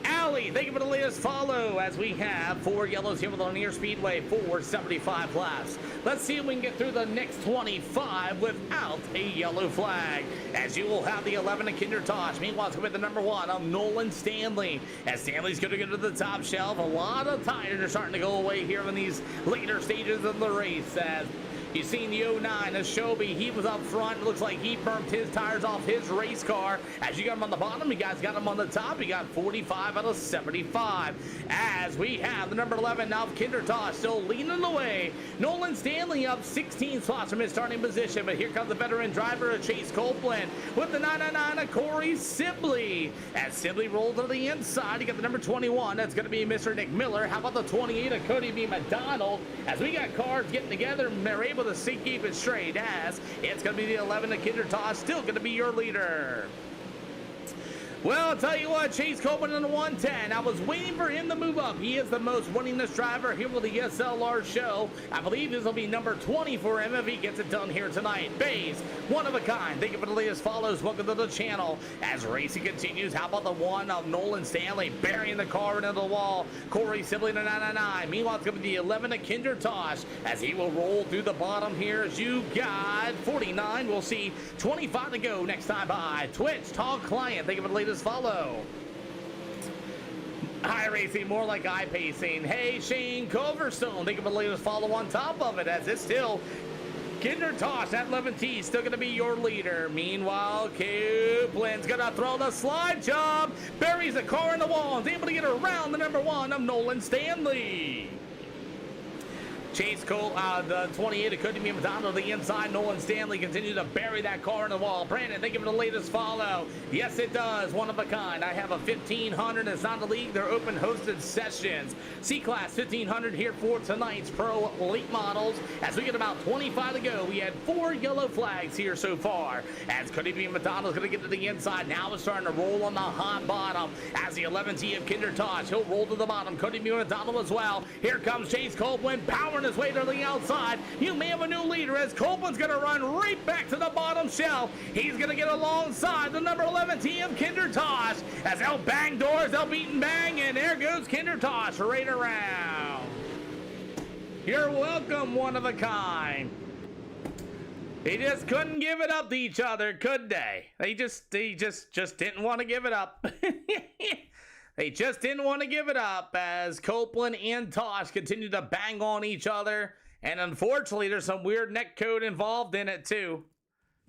Allie, thank you for the latest follow as we have 4 yellows here with Lanier Speedway, 475 laps. Let's see if we can get through the next 25 without a yellow flag. As you will have the 11 of Kindertosh. Meanwhile, it's going to be the number 1 of Nolan Stanley. As Stanley's going to get to the top shelf. A lot of tires are starting to go away here in these later stages of the race. As you've seen the 09 of Shobe. He was up front. It looks like he burnt his tires off his race car. As you got him on the bottom, you guys got him on the top. You got 45 out of 75. As we have the number 11 now of Kindertosh still leading the way. Nolan Stanley up 16 spots from his starting position. But here comes the veteran driver, Chase Copeland, with the 999 of Corey Sibley. As Sibley rolls to the inside, you got the number 21. That's going to be Mr. Nick Miller. How about the 28 of Cody B. McDonald? As we got cars getting together, and they're able to keep it straight as it's going to be the 11 of Kindertosh, still going to be your leader. Well, I'll tell you what, Chase Copeland in the 110. I was waiting for him to move up. He is the most winningest driver here with the SLR show. I believe this will be number 20 for him if he gets it done here tonight. Bays, one of a kind. Thank you for the latest follows. Welcome to the channel. As racing continues, how about the 1 of Nolan Stanley burying the car into the wall? Corey Sibley to 999. Meanwhile, it's going to be the 11 of Kindertosh as he will roll through the bottom here as you got 49. We'll see 25 to go next time by Twitch Talk Client. Thank you for the latest follow. iRacing, more like iPacing. Hey, Shane Coverstone, think of the latest follow on top of it as it's still Kindertosh at 11T, still going to be your leader. Meanwhile, Copeland's going to throw the slide job, buries the car in the wall, and is able to get around the number 1 of Nolan Stanley. Chase Cole, the 28 of Cody B. McDonald to the inside. Nolan Stanley continues to bury that car in the wall. Brandon, thank you for the latest follow. Yes, it does. One of a kind. I have a 1500. It's not a league. They're open hosted sessions. C-Class 1500 here for tonight's Pro Elite Models. As we get about 25 to go, we had 4 yellow flags here so far. As Cody B. McDonald's going to get to the inside. Now it's starting to roll on the hot bottom. As the 11T of Kindertosh, he'll roll to the bottom. Cody B. McDonald as well. Here comes Chase Copeland, powering his way to the outside. You may have a new leader as Copeland's going to run right back to the bottom shelf. He's going to get alongside the number 11 T of Kindertosh as they'll bang doors, they'll beat and bang, and there goes Kindertosh right around. You're welcome, one of a kind. They just couldn't give it up to each other, could they? They just didn't want to give it up. They just didn't want to give it up as Copeland and Tosh continued to bang on each other. And unfortunately, there's some weird neck code involved in it too.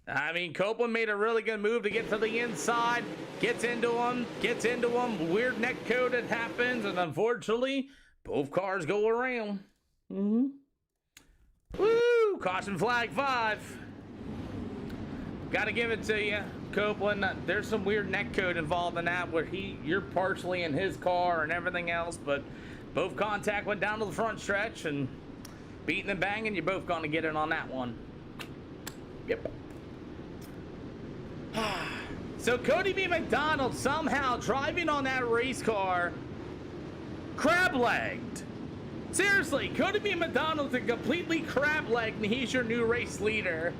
I mean, Copeland made a really good move to get to the inside, gets into him, weird neck code that happens, and unfortunately, both cars go around. Woo! Caution flag 5. Gotta give it to you, Copeland. There's some weird neck code involved in that where you're partially in his car and everything else, but both contact went down to the front stretch and beating and banging, you're both gonna get in on that one. Yep. So Cody B. McDonald somehow driving on that race car, crab-legged. Seriously, Cody B. McDonald's a completely crab-legged, and he's your new race leader.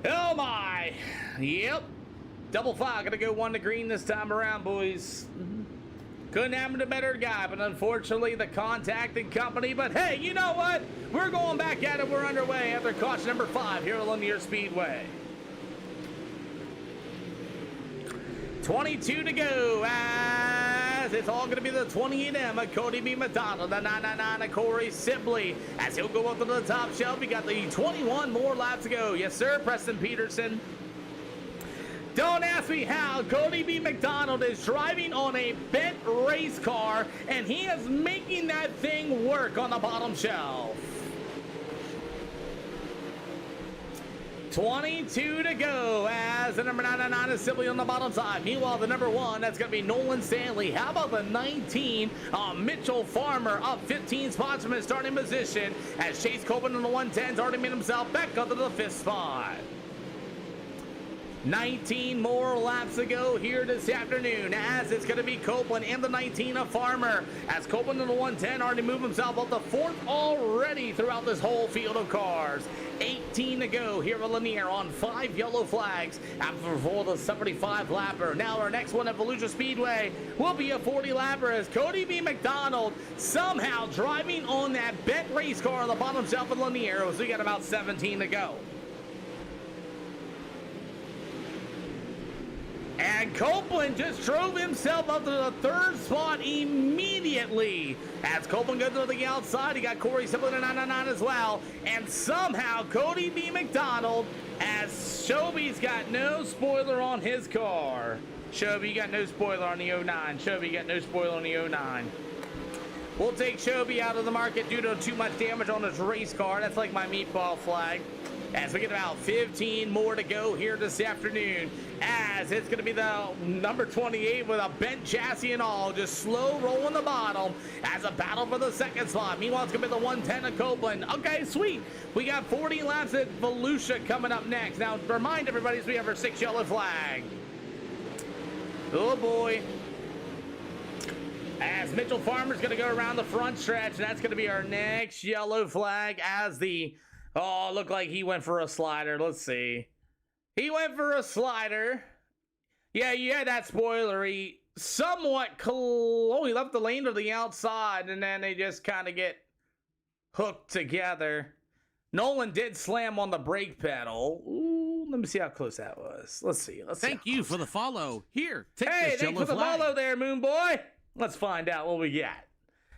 Oh my. Yep. Double file, gonna go 1 to green this time around, boys. Couldn't happen to a better guy, but unfortunately the contact and company. But hey, you know what? We're going back at it. We're underway after caution number 5 here at Lanier Speedway. 22 to go as it's all going to be the 28M of Cody B. McDonald, the 999 of Corey Sibley as he'll go up to the top shelf. We got the 21 more laps to go. Yes, sir, Preston Peterson. Don't ask me how. Cody B. McDonald is driving on a bent race car, and he is making that thing work on the bottom shelf. 22 to go as the number 99 is Sibley on the bottom side. Meanwhile, the number 1, that's going to be Nolan Stanley. How about the 19, Mitchell Farmer, up 15 spots from his starting position as Chase Copeland on the 110's already made himself back up to the 5th spot. 19 more laps to go here this afternoon as it's going to be Copeland and the 19 of Farmer as Copeland in the 110 already moved himself up to 4th already throughout this whole field of cars. 18 to go here at Lanier on 5 yellow flags after the 75 lapper. Now our next one at Volusia Speedway will be a 40 lapper as Cody B. McDonald somehow driving on that bent race car on the bottom shelf of Lanier. So we got about 17 to go. And Copeland just drove himself up to the 3rd spot immediately. As Copeland goes to the outside, he got Corey Sibley to 999 as well. And somehow Cody B. McDonald, as Shoby's got no spoiler on his car. Shoby, you got no spoiler on the 09. Shoby, you got no spoiler on the 09. We'll take Shoby out of the market due to too much damage on his race car. That's like my meatball flag. As we get about 15 more to go here this afternoon, as it's going to be the number 28 with a bent chassis and all, just slow rolling the bottom as a battle for the 2nd spot. Meanwhile, it's going to be the 110 of Copeland. Okay, sweet. We got 40 laps at Volusia coming up next. Now, remind everybody, we have our 6 yellow flag. Oh, boy. As Mitchell Farmer's going to go around the front stretch, that's going to be our next yellow flag as the... Oh, looked like he went for a slider. Let's see. He went for a slider. Yeah, that spoilery. Somewhat cool. Oh, he left the lane to the outside, and then they just kind of get hooked together. Nolan did slam on the brake pedal. Ooh, let me see how close that was. Let's see. Thank you for the follow. Here, take hey, this thanks yellow for the flag. follow there, Moon Boy. Let's find out what we got.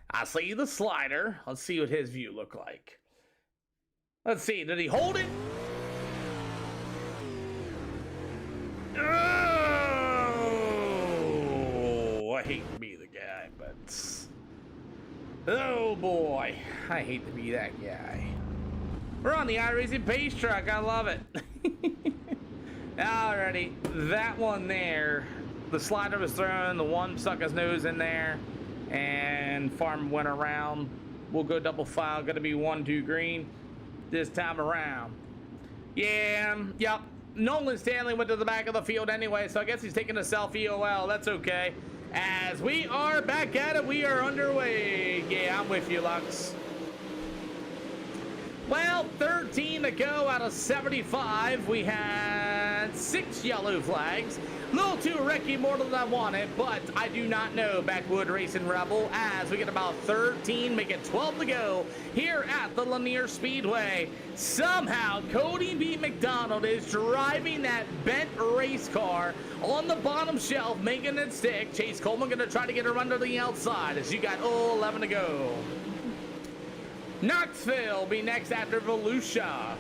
I see the slider. Let's see what his view looked like. Let's see, did he hold it? Oh, I hate to be the guy, but... Oh boy, I hate to be that guy. We're on the iRacing pace truck, I love it. Alrighty, that one there. The slider was thrown, the one stuck his nose in there, and Farm went around. We'll go double file, gonna be 1-2 green. This time around. Yeah, yep. Nolan Stanley went to the back of the field anyway, so I guess he's taking a self-EOL. That's okay. As we are back at it, we are underway. Yeah, I'm with you, Lux. Well, 13 to go out of 75. We have and 6 yellow flags. Little too wrecky more than I wanted, but I do not know Backwood Racing Rebel as we get about 13, make it 12 to go here at the Lanier Speedway. Somehow, Cody B. McDonald is driving that bent race car on the bottom shelf, making it stick. Chase Coleman going to try to get her under the outside as you got 11 to go. Knoxville be next after Volusia.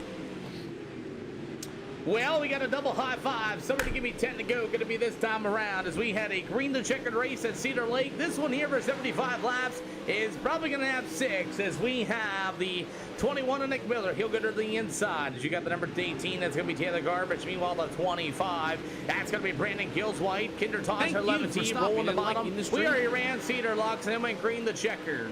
Well, we got a double high five. Somebody give me 10 to go. Going to be this time around as we had a green to checkered race at Cedar Lake. This one here for 75 laps is probably going to have 6 as we have the 21 of Nick Miller. He'll go to the inside as you got the number 18. That's going to be Taylor Garbage. Meanwhile, the 25. That's going to be Brandon Gillswhite. Kinder Tosh, 11 team rolling the bottom. We already ran Cedar Locks and then went green to checkered.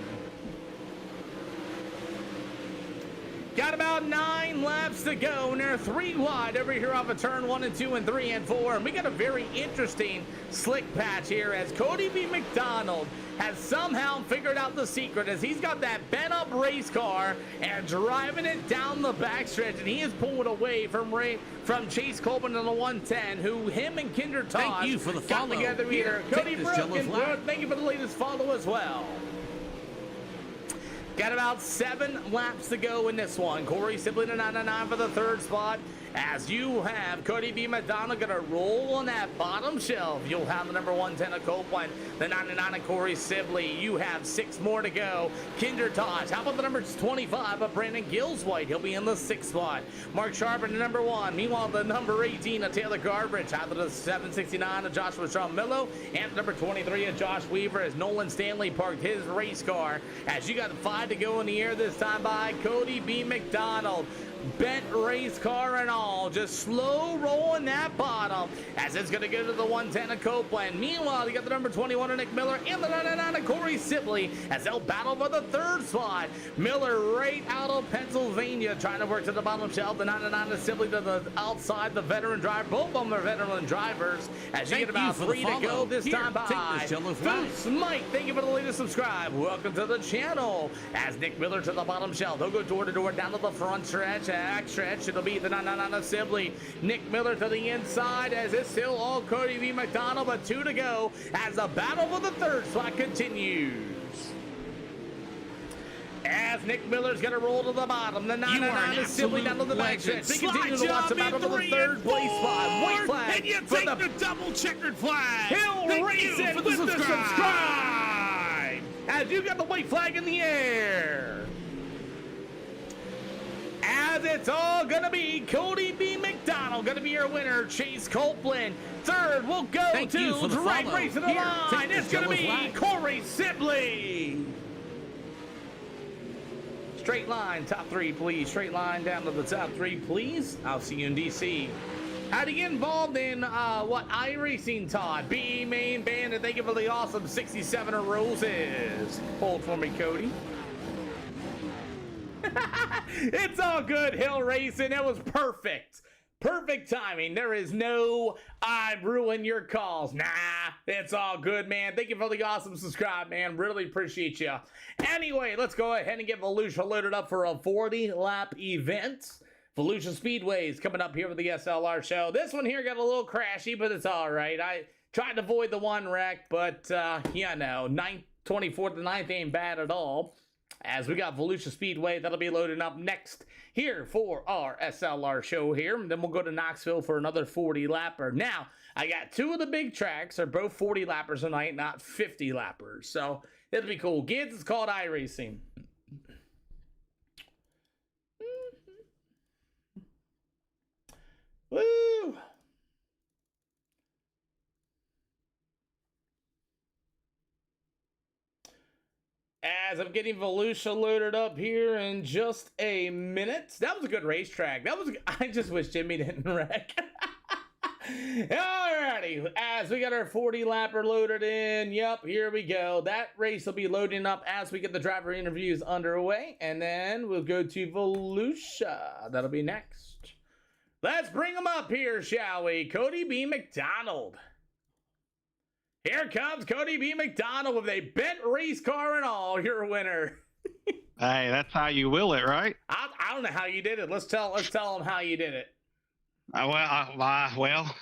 Got about 9 laps to go, and they're 3 wide over here off of turn 1 and 2 and 3 and 4. And we got a very interesting slick patch here as Cody B. McDonald has somehow figured out the secret as he's got that bent up race car and driving it down the backstretch, and he is pulling away from Chase Coleman on the 110, who him and Kinder Tosh Thank you for the got follow. together here. Here, Cody take this Brook yellow and flag. Brooke, thank you for the latest follow as well. Got about 7 laps to go in this one. Corey Sibley to 99 for the 3rd spot. As you have Cody B. McDonald going to roll on that bottom shelf. You'll have the number 110 of Copeland, the 99 of Corey Sibley. You have 6 more to go. Kinder Tosh. How about the number 25 of Brandon Gillswhite? He'll be in the 6th spot. Mark Sharpen, the number 1. Meanwhile, the number 18 of Taylor Garbage. Out of the 769 of Joshua Stromillo. And the number 23 of Josh Weaver as Nolan Stanley parked his race car. As you got 5 to go in the air this time by Cody B. McDonald. Bent race car and all, just slow rolling that bottom as it's going to go to the 110 of Copeland. Meanwhile, you got the number 21 of Nick Miller and the 99 of Corey Sibley as they'll battle for the 3rd spot. Miller right out of Pennsylvania trying to work to the bottom shelf. The 99 of Sibley to the outside, the veteran driver. Both of them are veteran drivers as you get about 3 to go this time by. Boots Mike, thank you for the latest subscribe. Welcome to the channel as Nick Miller to the bottom shelf. They'll go door to door down to the front stretch. Back stretch, it'll be the 99 of Sibley. Nick Miller to the inside as it's still all Cody B. McDonald, but 2 to go as the battle for the 3rd spot continues. As Nick Miller's going to roll to the bottom, the 99 of Sibley down to the back stretch. They continue to watch the battle for the 3rd place spot. White flag and you for take the double checkered flag. Hill Racing with the subscribe. As you got the white flag in the air. As it's all gonna be Cody B. McDonald gonna be your winner. Chase Copeland 3rd will go Thank you for to the drag follow. race of the Here, line. take It's this gonna yellow be flag. Corey Sibley. Straight line, top 3, please. Straight line down to the top 3, please. I'll see you in DC. How do you get involved in iRacing, Todd? B main band, and thank you for the awesome 67 of roses. Hold for me, Cody. It's all good, Hill Racing. It was perfect. Perfect timing. There is no, I ruin your calls. Nah, it's all good, man. Thank you for the awesome subscribe, man. Really appreciate you. Anyway, let's go ahead and get Volusia loaded up for a 40-lap event. Volusia Speedway is coming up here with the SLR show. This one here got a little crashy, but it's all right. I tried to avoid the one wreck, but, yeah, no. 24th to 9th ain't bad at all. As we got Volusia Speedway, that'll be loading up next here for our SLR show here. And then we'll go to Knoxville for another 40-lapper. Now, I got 2 of the big tracks. They're both 40-lappers tonight, not 50-lappers. So, it'll be cool. Kids, it's called iRacing. Woo! As I'm getting Volusia loaded up here in just a minute. That was a good racetrack. I just wish Jimmy didn't wreck. Alrighty, as we got our 40-lapper loaded in. Yep, here we go. That race will be loading up as we get the driver interviews underway. And then we'll go to Volusia. That'll be next. Let's bring them up here, shall we? Cody B. McDonald. Here comes Cody B. McDonald with a bent race car and all. Your winner. Hey, that's how you will it, right? I don't know how you did it. Let's tell them how you did it. Well,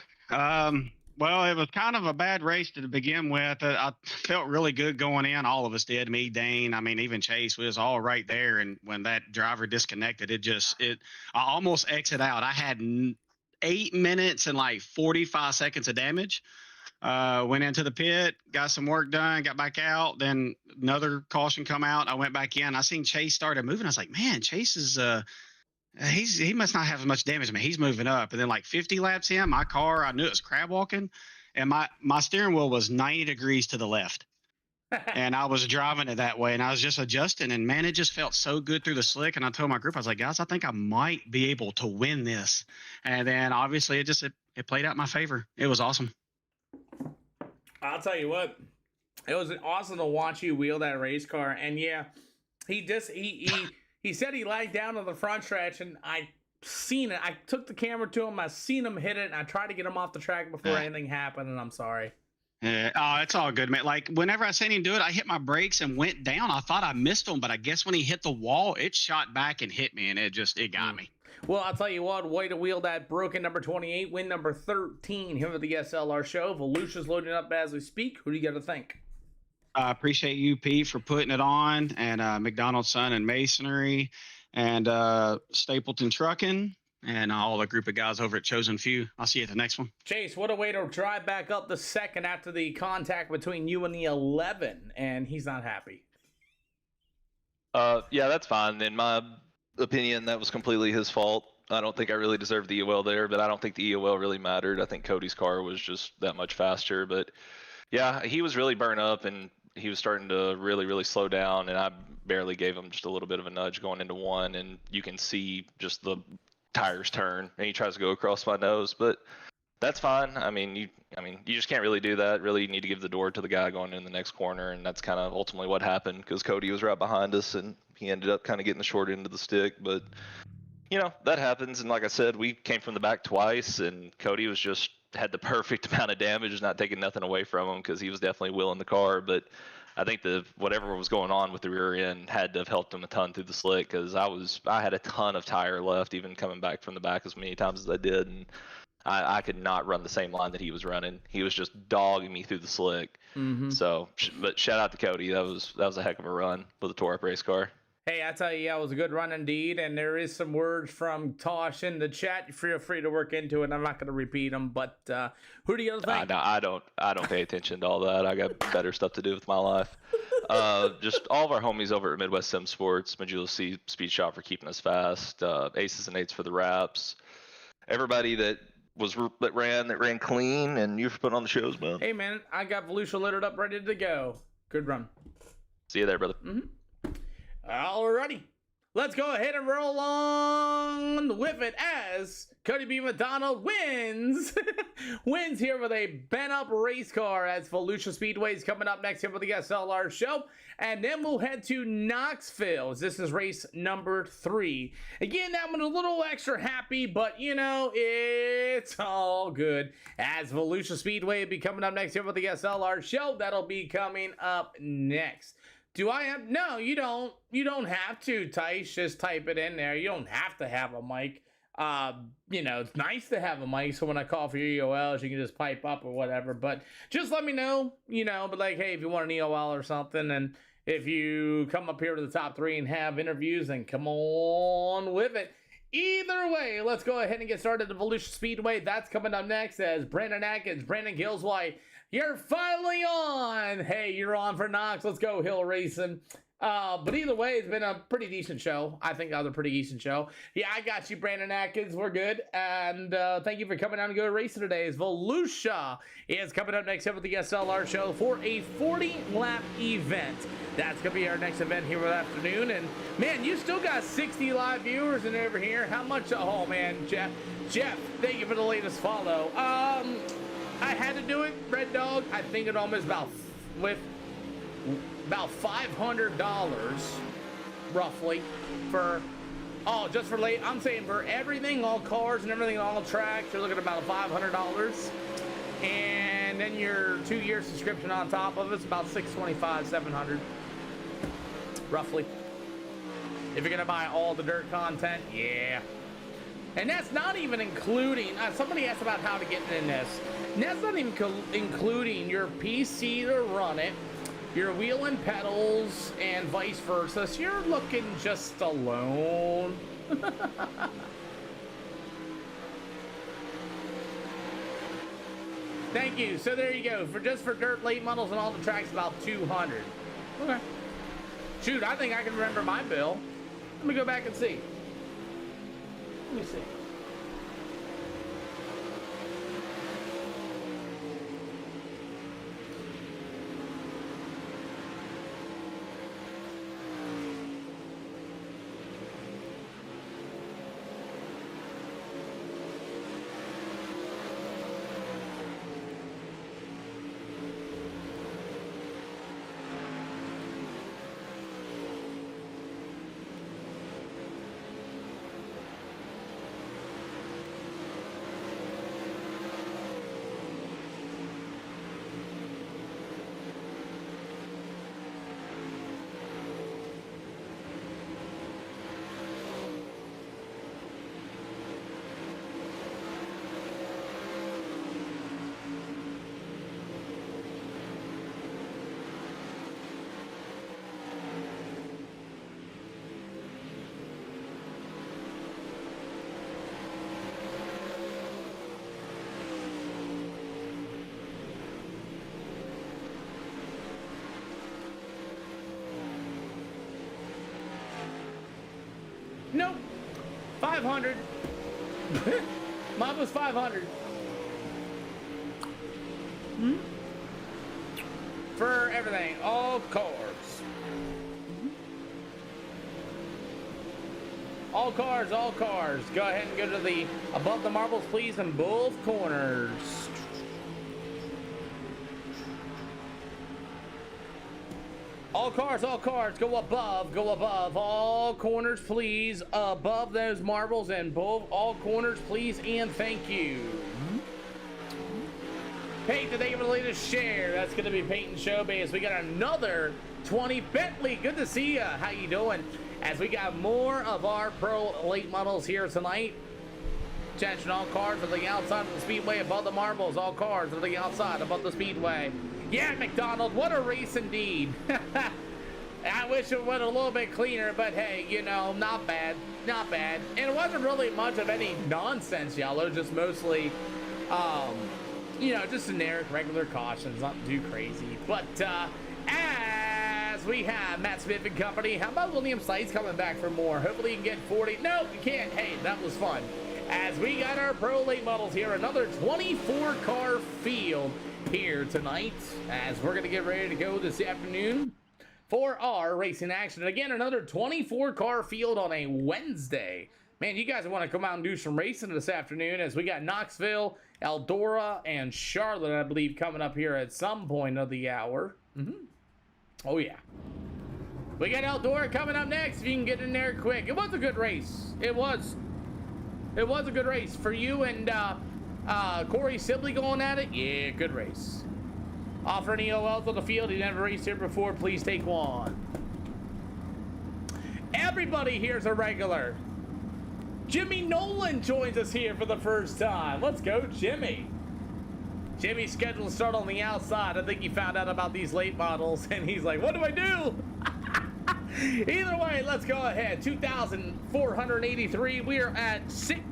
it was kind of a bad race to begin with. I felt really good going in. All of us did. Me, Dane. I mean, even Chase was all right there. And when that driver disconnected, I almost exit out. I had 8 minutes and like 45 seconds of damage. Went into the pit, got some work done, got back out. Then another caution come out. I went back in. I seen Chase started moving. I was like, man, Chase is he must not have as much damage. I mean, he's moving up. And then like 50 laps in, my car, I knew it was crab walking, and my steering wheel was 90 degrees to the left. And I was driving it that way, and I was just adjusting, and man, it just felt so good through the slick. And I told my group, I was like, guys, I think I might be able to win this. And then obviously it played out in my favor. It was awesome. I'll tell you what, it was awesome to watch you wheel that race car. And yeah, he said he lagged down on the front stretch, and I seen it. I took the camera to him. I seen him hit it, and I tried to get him off the track before anything happened, and I'm sorry. Yeah, oh, it's all good, man. Like, whenever I seen him do it, I hit my brakes and went down. I thought I missed him, but I guess when he hit the wall, it shot back and hit me, and it got me. Well, I'll tell you what, way to wheel that broken number 28, win number 13 here at the SLR show. Volusia's loading up as we speak. Who do you got to thank? I appreciate you, Pete, for putting it on, and McDonald's Son and Masonry, and Stapleton Trucking, and all the group of guys over at Chosen Few. I'll see you at the next one. Chase, what a way to drive back up the second after the contact between you and the 11, and he's not happy. Yeah, that's fine. In my opinion, that was completely his fault. I don't think I really deserved the EOL there, but I don't think the EOL really mattered. I think Cody's car was just that much faster. But yeah, he was really burnt up, and he was starting to really, really slow down, and I barely gave him just a little bit of a nudge going into one, and you can see just the tires turn, and he tries to go across my nose, but that's fine. I mean, you just can't really do that. Really, you need to give the door to the guy going in the next corner, and that's kind of ultimately what happened, because Cody was right behind us, and he ended up kind of getting the short end of the stick. But you know, that happens, and like I said, we came from the back twice, and Cody was just had the perfect amount of damage, not taking nothing away from him, because he was definitely wheeling the car. But I think whatever was going on with the rear end had to have helped him a ton through the slick, because I had a ton of tire left, even coming back from the back as many times as I did, and I could not run the same line that he was running. He was just dogging me through the slick. Mm-hmm. So, but shout out to Cody. That was a heck of a run with a tore-up race car. Hey, I tell you, yeah, it was a good run indeed, and there is some words from Tosh in the chat. Feel free to work into it. I'm not going to repeat them, but who do you think? No, I don't pay attention to all that. I got better stuff to do with my life. Just all of our homies over at Midwest Sim Sports, Majula C Speed Shop for keeping us fast, Aces and Eights for the wraps, everybody that ran clean, and you for putting on the shows, man. Hey, man, I got Volusia loaded up, ready to go. Good run. See you there, brother. Mm-hmm. Alrighty, let's go ahead and roll on with it as Cody B. McDonald wins here with a bent-up race car as Volusia Speedway is coming up next here for the SLR show. And then we'll head to Knoxville. This is race number 3. Again, I'm a little extra happy, but, you know, it's all good. As Volusia Speedway will be coming up next here for the SLR show. That'll be coming up next. Do I have? No, you don't. You don't have to, Tice. Just type it in there. You don't have to have a mic. You know, it's nice to have a mic, so when I call for your EOLs, you can just pipe up or whatever. But just let me know, you know, but like, hey, if you want an EOL or something, and if you come up here to the top 3 and have interviews, then come on with it. Either way, let's go ahead and get started at Volusia Speedway. That's coming up next as Brandon Atkins, Brandon Gillswhite. You're finally on. Hey, you're on for Knox. Let's go hill racing. But either way, it's been a pretty decent show. I think that was a pretty decent show. Yeah, I got you, Brandon Atkins. We're good. And thank you for coming down and go racing today. As Volusia is coming up next up with the SLR show for a 40-lap event. That's going to be our next event here this afternoon. And, man, you still got 60 live viewers in over here. How much? Oh, man, Jeff, thank you for the latest follow. I had to do it, Red Dog. I think it almost about $500 roughly for just for late. I'm saying for everything, all cars and everything, all tracks, you're looking at about $500, and then your 2-year subscription on top of it's about $625, $700 roughly. If you're gonna buy all the dirt content, yeah. And that's not even including, somebody asked about how to get in this. And that's not even including your PC to run it, your wheel and pedals, and vice versa. So you're looking just alone. Thank you. So there you go. For just for dirt late models and all the tracks, about 200. Okay. Shoot, I think I can remember my bill. Let me go back and see. Let me see. Nope. 500. Mine was 500. For everything, all cars. All cars, all cars. Go ahead and go to the above the marbles, please, in both corners. All cars, go above, all corners, please, above those marbles and both, all corners, please, and thank you. Peyton, thank you for the latest share. That's going to be Peyton Showbiz. We got another 20 Bentley. Good to see you. How you doing? As we got more of our pro late models here tonight. Attention, all cars on the outside of the speedway above the marbles. All cars on the outside above the speedway. Yeah, McDonald, what a race indeed. I wish it went a little bit cleaner, but hey, you know, not bad, not bad. And it wasn't really much of any nonsense yellow, just mostly, you know, just generic regular cautions, nothing too crazy. But as we have Matt Smith and company, how about William Sites coming back for more? Hopefully you can get 40. No, you can't. Hey, that was fun. As we got our pro late models here, another 24 car field here tonight, as we're gonna get ready to go this afternoon for our racing action. And again, another 24 car field on a Wednesday. Man, you guys want to come out and do some racing this afternoon, as we got Knoxville, Eldora, and Charlotte, I believe, coming up here at some point of the hour. Oh yeah, we got Eldora coming up next. If you can get in there quick. It was a good race. It was a good race for you and Corey Sibley going at it. Yeah, good race. Offering EOLs on the field. He never raced here before. Please take one. Everybody here's a regular. Jimmy Nolan joins us here for the first time. Let's go, Jimmy. Jimmy's scheduled to start on the outside. I think he found out about these late models, and he's like, what do I do? Either way, let's go ahead. 2,483. We are at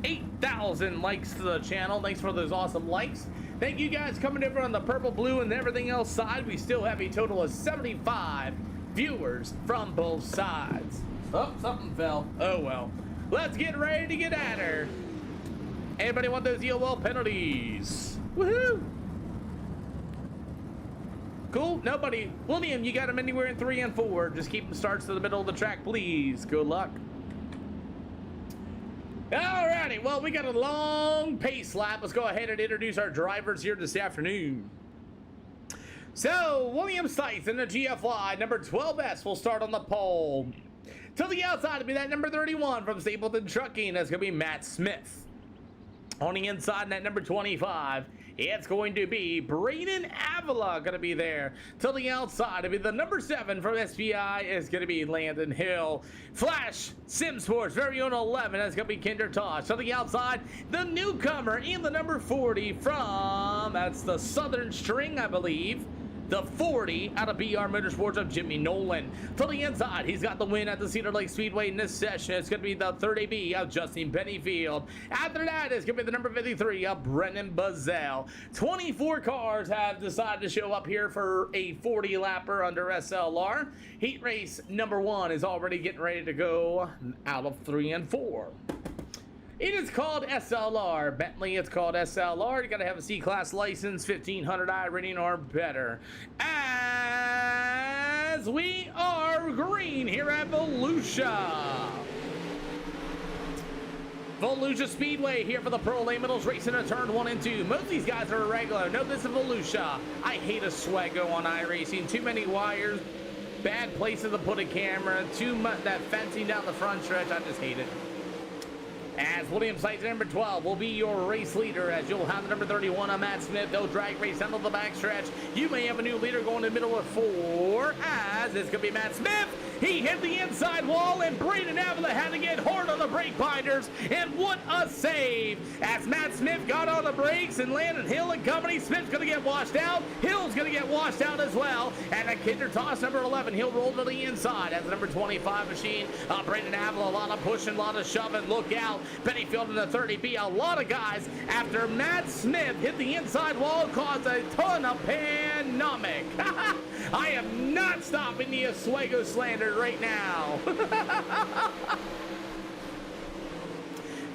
8,000 likes to the channel. Thanks for those awesome likes. Thank you guys coming over on the purple, blue, and everything else side. We still have a total of 75 viewers from both sides. Oh, something fell. Oh, well. Let's get ready to get at her. Anybody want those EOL penalties? Woohoo! Cool, nobody. William, you got them anywhere in 3 and 4. Just keep them starts to the middle of the track, please. Good luck. Alrighty, well, we got a long pace lap. Let's go ahead and introduce our drivers here this afternoon. So, William Sites in the GFY, number 12S will start on the pole. To the outside will be that number 31 from Stapleton Trucking. That's going to be Matt Smith. On the inside, that number 25 it's going to be Braden Avila going to be there. To the outside, it'll be the number 7 from SPI is going to be Landon Hill. Flash Sim Sports very own 11, that's going to be Kinder Tosh. To the outside, the newcomer in the number 40 from, that's the Southern String, I believe. The 40 out of BR Motorsports of Jimmy Nolan. To the inside, he's got the win at the Cedar Lake Speedway in this session. It's going to be the 30B of Justin Pennyfield. After that, it's going to be the number 53 of Brennan Bazell. 24 cars have decided to show up here for a 40-lapper under SLR. Heat race number 1 is already getting ready to go out of 3 and 4. It is called SLR. Bentley, it's called SLR. You got to have a C-Class license, 1500i rating or better. As we are green here at Volusia. Volusia Speedway here for the Pro Late Models racing in turn 1 and 2. Most of these guys are irregular. No, this is Volusia. I hate a Swaggo on iRacing. Too many wires, bad places to put a camera, too much that fencing down the front stretch. I just hate it. As Williams Sites number 12 will be your race leader, as you'll have the number 31 on Matt Smith. They'll drag race down to the backstretch. You may have a new leader going in the middle of 4, as it's going to be Matt Smith. He hit the inside wall, and Braden Avila had to get hard on the brake binders. And what a save! As Matt Smith got on the brakes, and Landon Hill and company, Smith's going to get washed out. Hill's going to get washed out as well. And a Kinder Toss number 11, he'll roll to the inside as the number 25 machine. Braden Avila, a lot of pushing, a lot of shoving. Look out. Pennyfield in the 30B. A lot of guys after Matt Smith hit the inside wall, caused a ton of panomic. I am not stopping the Oswego slander right now.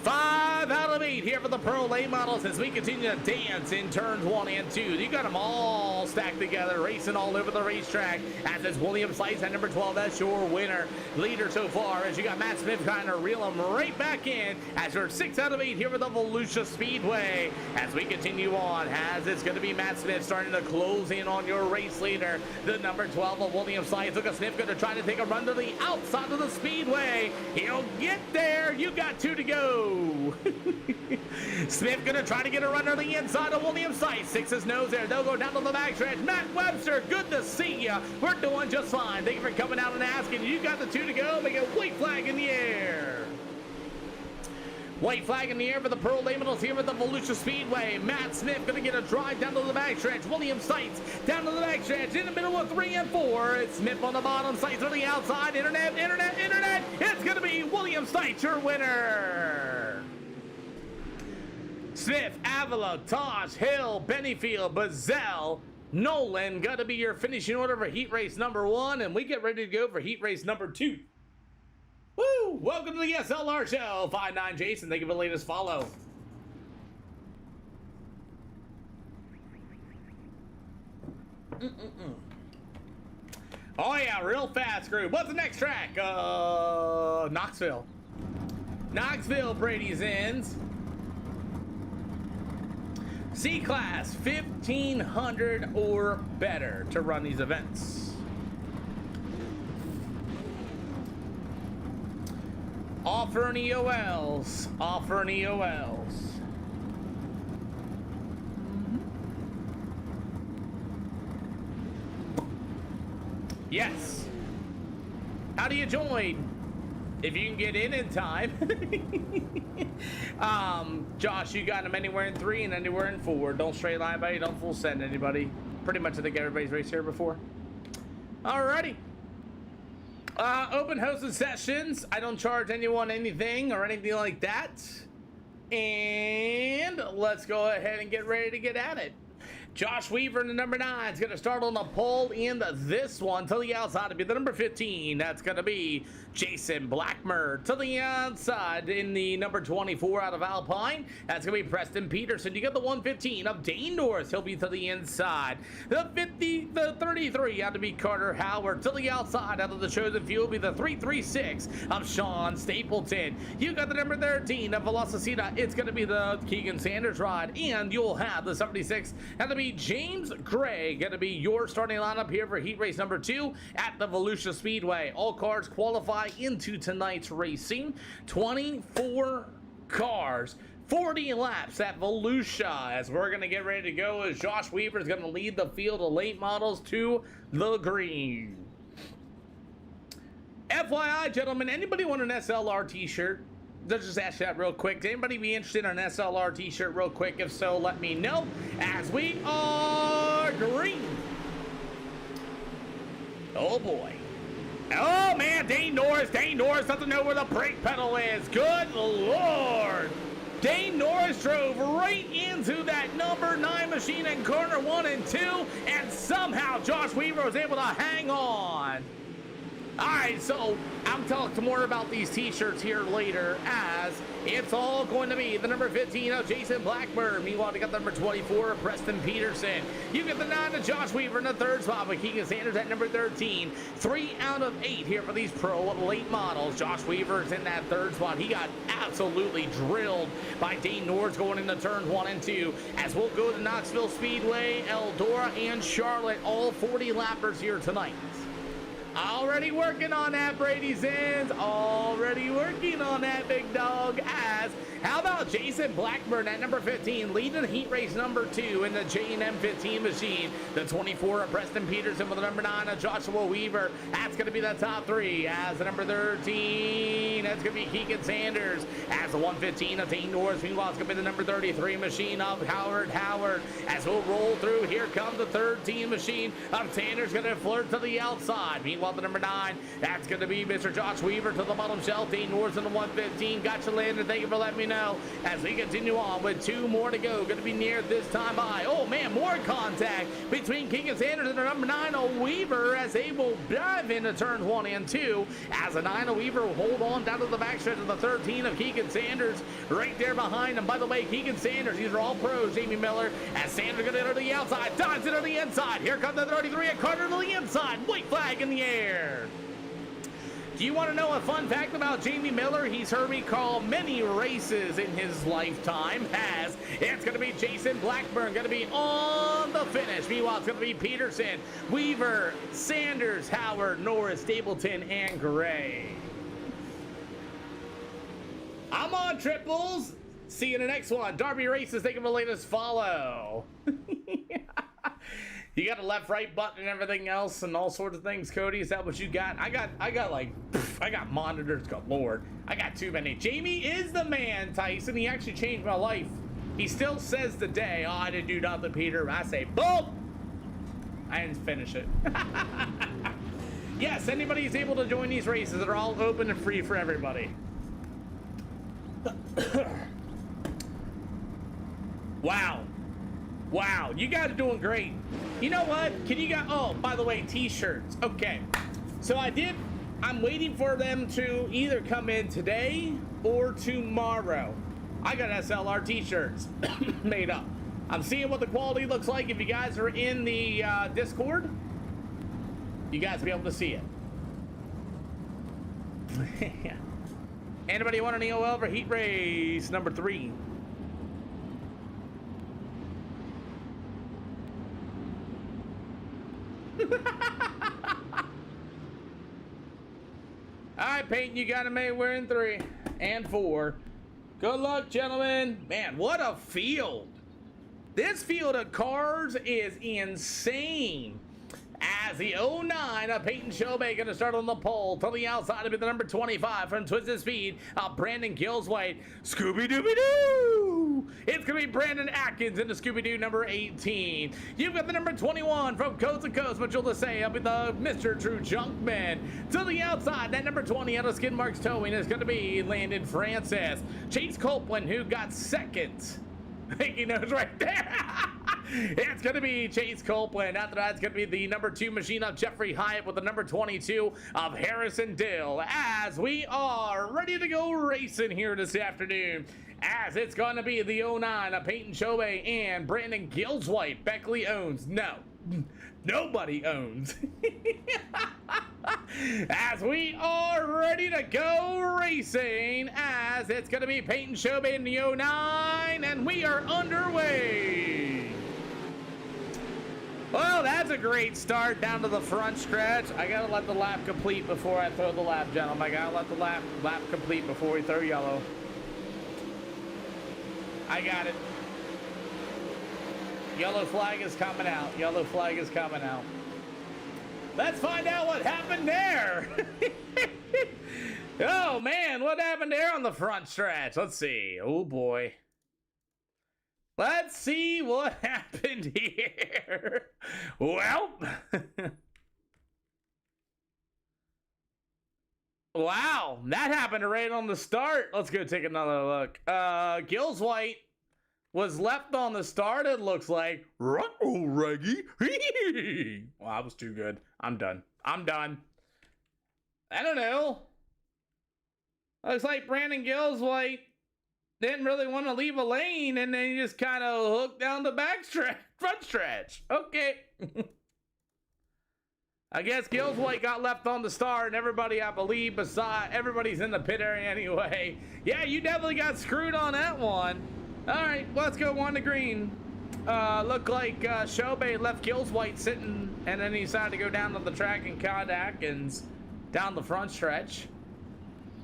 5 out of 8 here for the Pro Late Models as we continue to dance in turns 1 and 2. You got them all stacked together, racing all over the racetrack. As it's Williams Slice at number 12, that's your winner. Leader so far as you got Matt Smith trying to reel him right back in as you're 6 out of 8 here for the Volusia Speedway. As we continue on, as it's going to be Matt Smith starting to close in on your race leader. The number 12 of Williams Slice. Look at Smith going to try to take a run to the outside of the speedway. He'll get there. You got 2 to go. Smith gonna try to get a run on the inside of Williams Sight. 6's nose there. They'll go down to the backstretch. Matt Webster, good to see ya. We're doing just fine. Thank you for coming out and asking. You got the 2 to go. Make a white flag in the air. White flag in the air for the Pro Late Models here at the Volusia Speedway. Matt Smith gonna get a drive down to the backstretch. Williams Sights down to the backstretch in the middle of 3 and 4. It's Smith on the bottom, Sights on the outside. Internet. It's gonna be Williams Sights, your winner. Smith, Avila, Tosh, Hill, Bennyfield, Bazell, Nolan gonna be your finishing order for heat race number 1, and we get ready to go for heat race number 2. Woo! Welcome to the SLR show. 5'9" Jason, thank you for the latest follow. Oh yeah, real fast group. What's the next track? Knoxville. Knoxville, Brady's ends. C-Class, 1500 or better to run these events. Offering EOLs. Yes. How do you join? If you can get in time. Josh, you got them anywhere in 3 and anywhere in 4. Don't straight line anybody, don't full send anybody. Pretty much I think everybody's raced here before. Alrighty. Open hosted sessions. I don't charge anyone anything or anything like that. And let's go ahead and get ready to get at it. Josh Weaver in the number 9 is going to start on the pole in this one. To the outside to be the number 15. That's going to be Jason Blackmer. To the outside in the number 24 out of Alpine. That's going to be Preston Peterson. You got the 115 of Dane Norris. He'll be to the inside. The 33 out to be Carter Howard. To the outside out of the chosen few will be the 336 of Sean Stapleton. You got the number 13 of Velocicita. It's going to be the Keegan Sanders ride. And you'll have the 76 out to be James Gray, going to be your starting lineup here for heat race number 2 at the Volusia Speedway. All cars qualify into tonight's racing. 24 cars 40 laps at Volusia as we're going to get ready to go as Josh Weaver is going to lead the field of late models to the green. FYI, gentlemen, anybody want an SLR t-shirt? Let's just ask that real quick. Does anybody be interested in an SLR t-shirt real quick? If so, let me know as we are green. Oh boy. Oh man, Dane Norris doesn't know where the brake pedal is. Good Lord. Dane Norris drove right into that number 9 machine in corner 1 and 2, and somehow Josh Weaver was able to hang on. All right, so I'm talking more about these t-shirts here later, as it's all going to be the number 15 of Jason Blackburn. Meanwhile, we got the number 24 of Preston Peterson. You get the 9 of Josh Weaver in the third spot, with Keegan Sanders at number 13. 3 out of 8 here for these pro late models. Josh Weaver is in that third spot. He got absolutely drilled by Dane Norris going into turns 1 and 2. As we'll go to Knoxville Speedway, Eldora, and Charlotte, all 40 lappers here tonight. Already working on that, Brady Zins. Already working on that, big dog. As how about Jason Blackburn at number 15, leading heat race number 2 in the J&M 15 machine. The 24 of Preston Peterson with the number 9 of Joshua Weaver. That's going to be the top 3. As the number 13, that's going to be Keegan Sanders. As the 115 of Dane Norris. Meanwhile, it's going to be the number 33 machine of Howard. As we'll roll through, here comes the 13 machine of Sanders, going to flirt to the outside. Meanwhile, the number 9, that's going to be Mr. Josh Weaver to the bottom shelf. Dane Norris in the 115. Gotcha, Landon. Thank you for letting me know. As we continue on with 2 more to go. Going to be near this time by. Oh, man, more contact between Keegan Sanders and the number 9 of Weaver as they will dive into turns 1 and 2. As the 9 of Weaver will hold on down to the backstretch of the 13 of Keegan Sanders right there behind him. By the way, Keegan Sanders, these are all pros. Jamie Miller as Sanders going to enter the outside. Dives into the inside. Here comes the 33 at Carter to the inside. White flag in the air. Do you want to know a fun fact about Jamie Miller? He's heard me call many races in his lifetime. As it's going to be Jason Blackburn going to be on the finish. Meanwhile, it's going to be Peterson, Weaver, Sanders, Howard, Norris, Stapleton, and Gray. I'm on triples. See you in the next one. Darby Races, thank you for the latest follow. You got a left-right button and everything else and all sorts of things, Cody. Is that what you got? I got monitors, good Lord. I got too many. Jamie is the man, Tyson. He actually changed my life. He still says today, oh, I didn't do nothing, Peter. I say, boom! I didn't finish it. Yes, anybody is able to join these races. They're all open and free for everybody. Wow. Wow, you guys are doing great. You know what? Can you guys, oh, by the way, t-shirts. Okay, so I'm waiting for them to either come in today or tomorrow. I got SLR t-shirts made up. I'm seeing what the quality looks like. If you guys are in the Discord, you guys will be able to see it. Anybody want an EOL for heat race number 3? All right, Peyton, you got him. We're in 3 and 4. Good luck, gentlemen. Man, what a field. This field of cars is insane. As the 09 of Peyton Shobay going to start on the pole. To the outside of it, the number 25 from Twisted Speed, Brandon Gillswade. Scooby-Dooby-Doo! It's going to be Brandon Atkins in the Scooby-Doo number 18. You've got the number 21 from Coast to Coast, but you'll just say up with the Mr. True Junkman. To the outside, that number 20 out of Skid Marks Towing is going to be Landon Francis. Chase Copeland, who got second. I think he knows right there. It's going to be Chase Copeland. After that, it's going to be the number 2 machine of Jeffrey Hyatt with the number 22 of Harrison Dill. As we are ready to go racing here this afternoon. As it's going to be the 09 of Peyton Shobay and Brandon Gillswade. Beckley owns. No. Nobody owns. As we are ready to go racing, as it's going to be Peyton Shobay in the 09, and we are underway. Well, that's a great start down to the front stretch. I got to let the lap complete before I throw the lap, gentlemen. I got to let the lap complete before we throw yellow. I got it. Yellow flag is coming out. Yellow flag is coming out. Let's find out what happened there. Oh, man. What happened there on the front stretch? Let's see. Oh, boy. Let's see what happened here. Well. Wow. That happened right on the start. Let's go take another look. Gills White was left on the start, it looks like. Oh, Reggie. Wow, that was too good. I'm done. I'm done. I don't know. Looks like Brandon Gillswhite didn't really want to leave a lane, and then he just kind of hooked down the front stretch. Okay. I guess Gillswhite got left on the start, and everybody, I believe, everybody's in the pit area anyway. Yeah, you definitely got screwed on that one. All right, let's go one to green. Looked like Shobey left Gillswhite sitting, and then he decided to go down to the track and caught Atkins down the front stretch.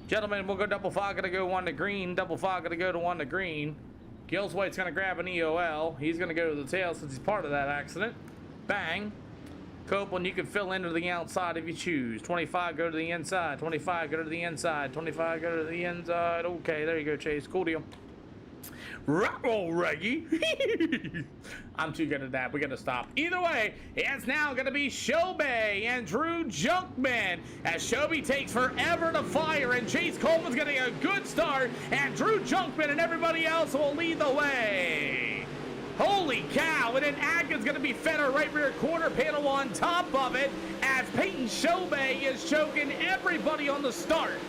Gentlemen, we'll go double fog, gonna go one to green. Double fog, gonna go to one to green. Gillswhite's gonna grab an EOL. He's gonna go to the tail since he's part of that accident. Bang. Copeland, you can fill into the outside if you choose. 25, go to the inside. 25, go to the inside. 25, go to the inside. Okay, there you go, Chase. Cool deal. Roll, Reggie. I'm too good at that. We gotta stop. Either way, it's now gonna be Shobey and Drew Junkman as Shobey takes forever to fire, and Chase Coleman's getting a good start, and Drew Junkman and everybody else will lead the way. Holy cow, and then Atkins gonna be fed a right rear quarter panel on top of it as Peyton Shobey is choking everybody on the start.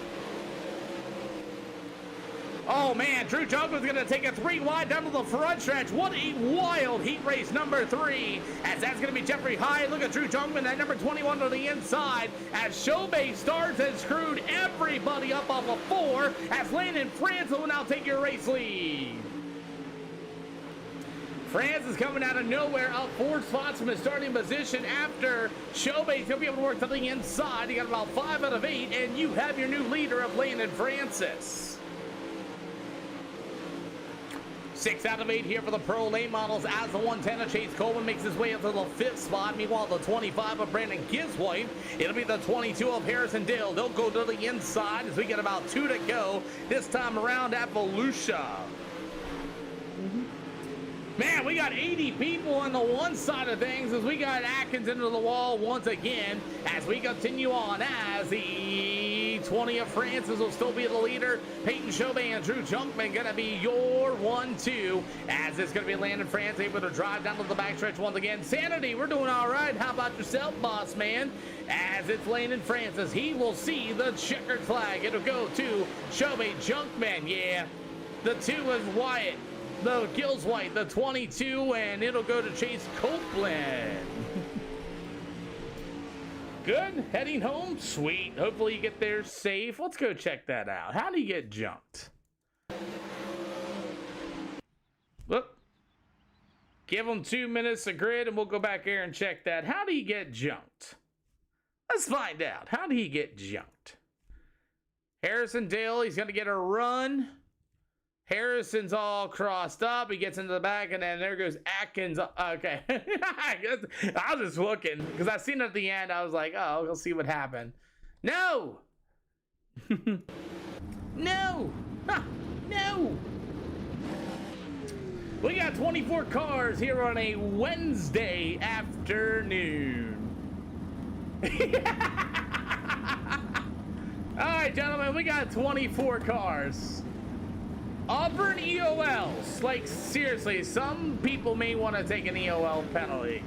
Oh man, Drew Junkman's gonna take a 3 wide down to the front stretch. What a wild heat race number 3. As that's gonna be Jeffrey Hyde. Look at Drew Junkman at number 21 to the inside. As Shobey starts and screwed everybody up off of 4. As Landon France will now take your race lead. France is coming out of nowhere, up 4 spots from his starting position after Shobey's gonna be able to work to the inside. You got about 5 out of 8, and you have your new leader of Landon Francis. 6 out of 8 here for the Pro Lane models as the 110 of Chase Coleman makes his way up to the 5th spot. Meanwhile, the 25 of Brandon Gillswhite, it'll be the 22 of Harrison Dale. They'll go to the inside as we get about 2 to go this time around at Volusia. Man, we got 80 people on the one side of things as we got Atkins into the wall once again as we continue on as the 20 of Francis will still be the leader. Peyton Shobey and Drew Junkman gonna be your 1-2 as it's gonna be Landon France able to drive down to the backstretch once again. Sanity, we're doing all right. How about yourself, boss man? As it's Landon Francis, he will see the checkered flag. It'll go to Shobey Junkman. Yeah, the 2 is Wyatt. The Gillswhite, the 22, and it'll go to Chase Copeland. Good, heading home, sweet. Hopefully you get there safe. Let's go check that out. How do you get junked? Look, give them 2 minutes to grid, and we'll go back here and check that. How do you get junked? Let's find out. How do you get junked? Harrison Dale, he's gonna get a run. Harrison's all crossed up. He gets into the back, and then there goes Atkins. Okay. I was just looking because I seen it at the end. I was like, oh, we'll see what happened. No. No. Huh. No. We got 24 cars here on a Wednesday afternoon. All right, gentlemen, we got 24 cars. Auburn EOLs. Like, seriously, some people may want to take an EOL penalty.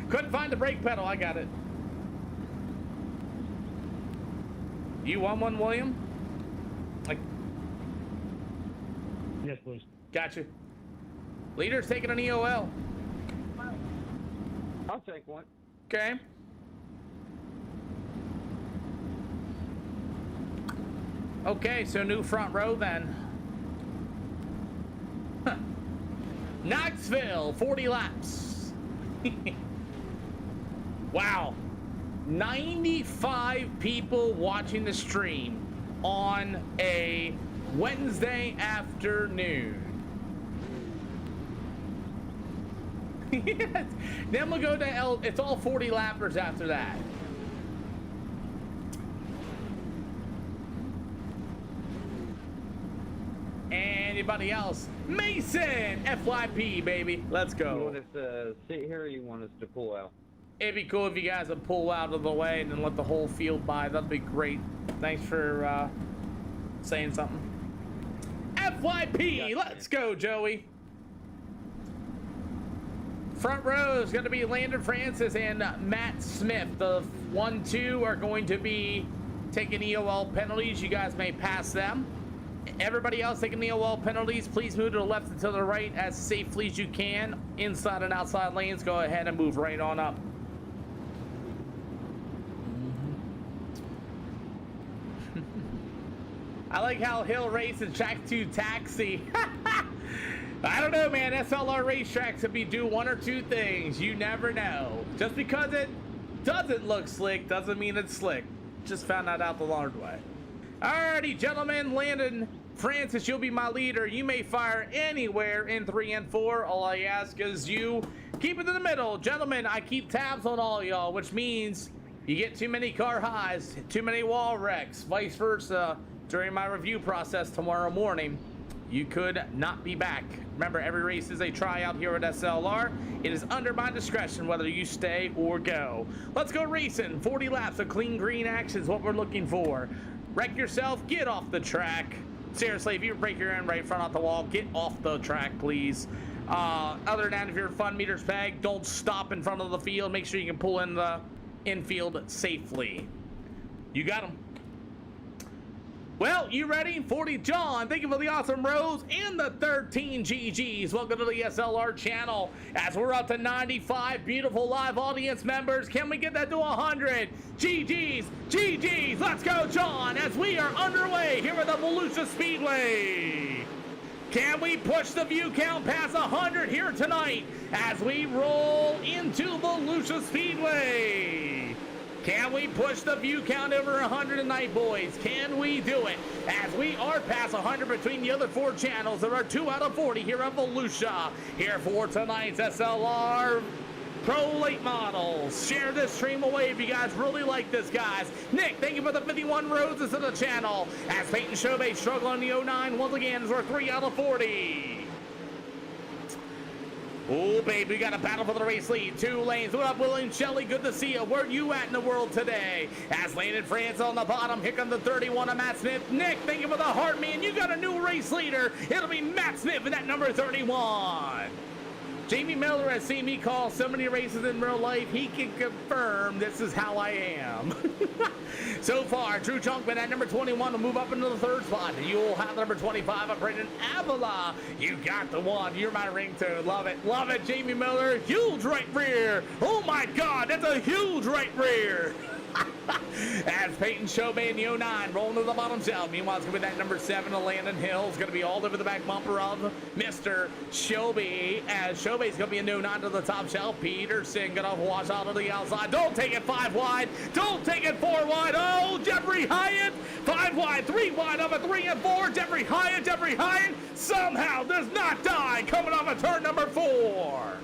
Couldn't find the brake pedal. I got it. You want one, William? Like, yes, please. Gotcha. Leader's taking an EOL. I'll take one. Okay. Okay, so new front row then. Huh. Knoxville, 40 laps. Wow. 95 people watching the stream on a Wednesday afternoon. Yes. Then we'll go to it's all 40 lappers after that. Anybody else? Mason, FYP, baby. Let's You go. want us to sit here or you want us to pull out? It'd be cool if you guys would pull out of the way and then let the whole field by. That'd be great. Thanks for saying something. FYP, let's go, Joey. Front row is going to be Landon Francis and Matt Smith. The 1-2 are going to be taking EOL penalties. You guys may pass them. Everybody else taking EOL penalties, please move to the left and to the right as safely as you can. Inside and outside lanes, go ahead and move right on up. I like how Hill Race and Track 2 Taxi. I don't know, man. SLR racetracks could be do one or two things. You never know. Just because it doesn't look slick doesn't mean it's slick. Just found that out the hard way. Alrighty, gentlemen. Landon Francis, you'll be my leader. You may fire anywhere in 3 and 4. All I ask is you keep it in the middle. Gentlemen, I keep tabs on all y'all, which means you get too many car highs, too many wall wrecks, vice versa. During my review process tomorrow morning, you could not be back. Remember, every race is a tryout here at SLR. It is under my discretion whether you stay or go. Let's go racing. 40 laps of clean green action is what we're looking for. Wreck yourself, get off the track. Seriously, if you break your end right front off the wall, get off the track, please. Other than that, if your fun meter's pegged, don't stop in front of the field. Make sure you can pull in the infield safely. You got them. Well, you ready? 40 John, thank you for the awesome rose and the 13 GGs. Welcome to the SLR channel. As we're up to 95 beautiful live audience members, can we get that to 100? GGs, GGs, let's go, John, as we are underway here at the Volusia Speedway. Can we push the view count past 100 here tonight as we roll into Volusia Speedway? Can we push the view count over 100 tonight, boys? Can we do it? As we are past 100 between the other 4 channels, there are 2 out of 40 here at Volusia. Here for tonight's SLR Pro Late Models. Share this stream away if you guys really like this, guys. Nick, thank you for the 51 roses to the channel. As Peyton Chauvet struggling in the 09 once again is our 3 out of 40. Oh, babe, we got a battle for the race lead. 2 lanes. What up, William Shelley? Good to see you. Where you at in the world today? As Landon France on the bottom. Here comes the 31 of Matt Smith. Nick, thank you for the heart, man. You got a new race leader. It'll be Matt Smith in that number 31. Jamie Miller has seen me call so many races in real life, he can confirm this is how I am. So far, Drew Chunkman at number 21 will move up into the 3rd spot. You'll have number 25 of Brendan Avila. You got the one. You're my ringtone. Love it. Love it, Jamie Miller. Huge right rear. Oh, my God. That's a huge right rear. As Peyton Chauvet in the 09 rolling to the bottom shelf. Meanwhile, it's going to be that number 7 of Landon Hill. It's going to be all over the back bumper of Mr. Chauvet. As Chauvet's going to be a new 9 to the top shelf. Peterson going to watch out to the outside. Don't take it 5 wide. Don't take it 4 wide. Oh, Jeffrey Hyatt. 5 wide, 3 wide of a 3 and 4. Jeffrey Hyatt somehow does not die coming off of turn number 4.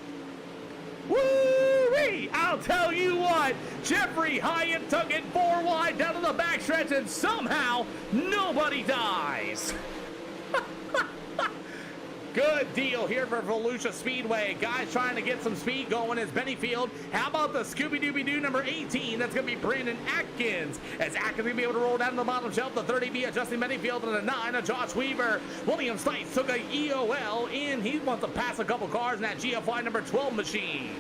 Woo-wee! I'll tell you what, Jeffrey Hyatt took it 4 wide down to the backstretch and somehow nobody dies. Good deal here for Volusia Speedway. Guys trying to get some speed going is Bennyfield. How about the Scooby-Dooby-Doo number 18? That's going to be Brandon Atkins. As Atkins going to be able to roll down to the bottom shelf. The 30B of Justin Bennyfield and the 9 of Josh Weaver. William Stites took a EOL and he wants to pass a couple cars in that GFY number 12 machine.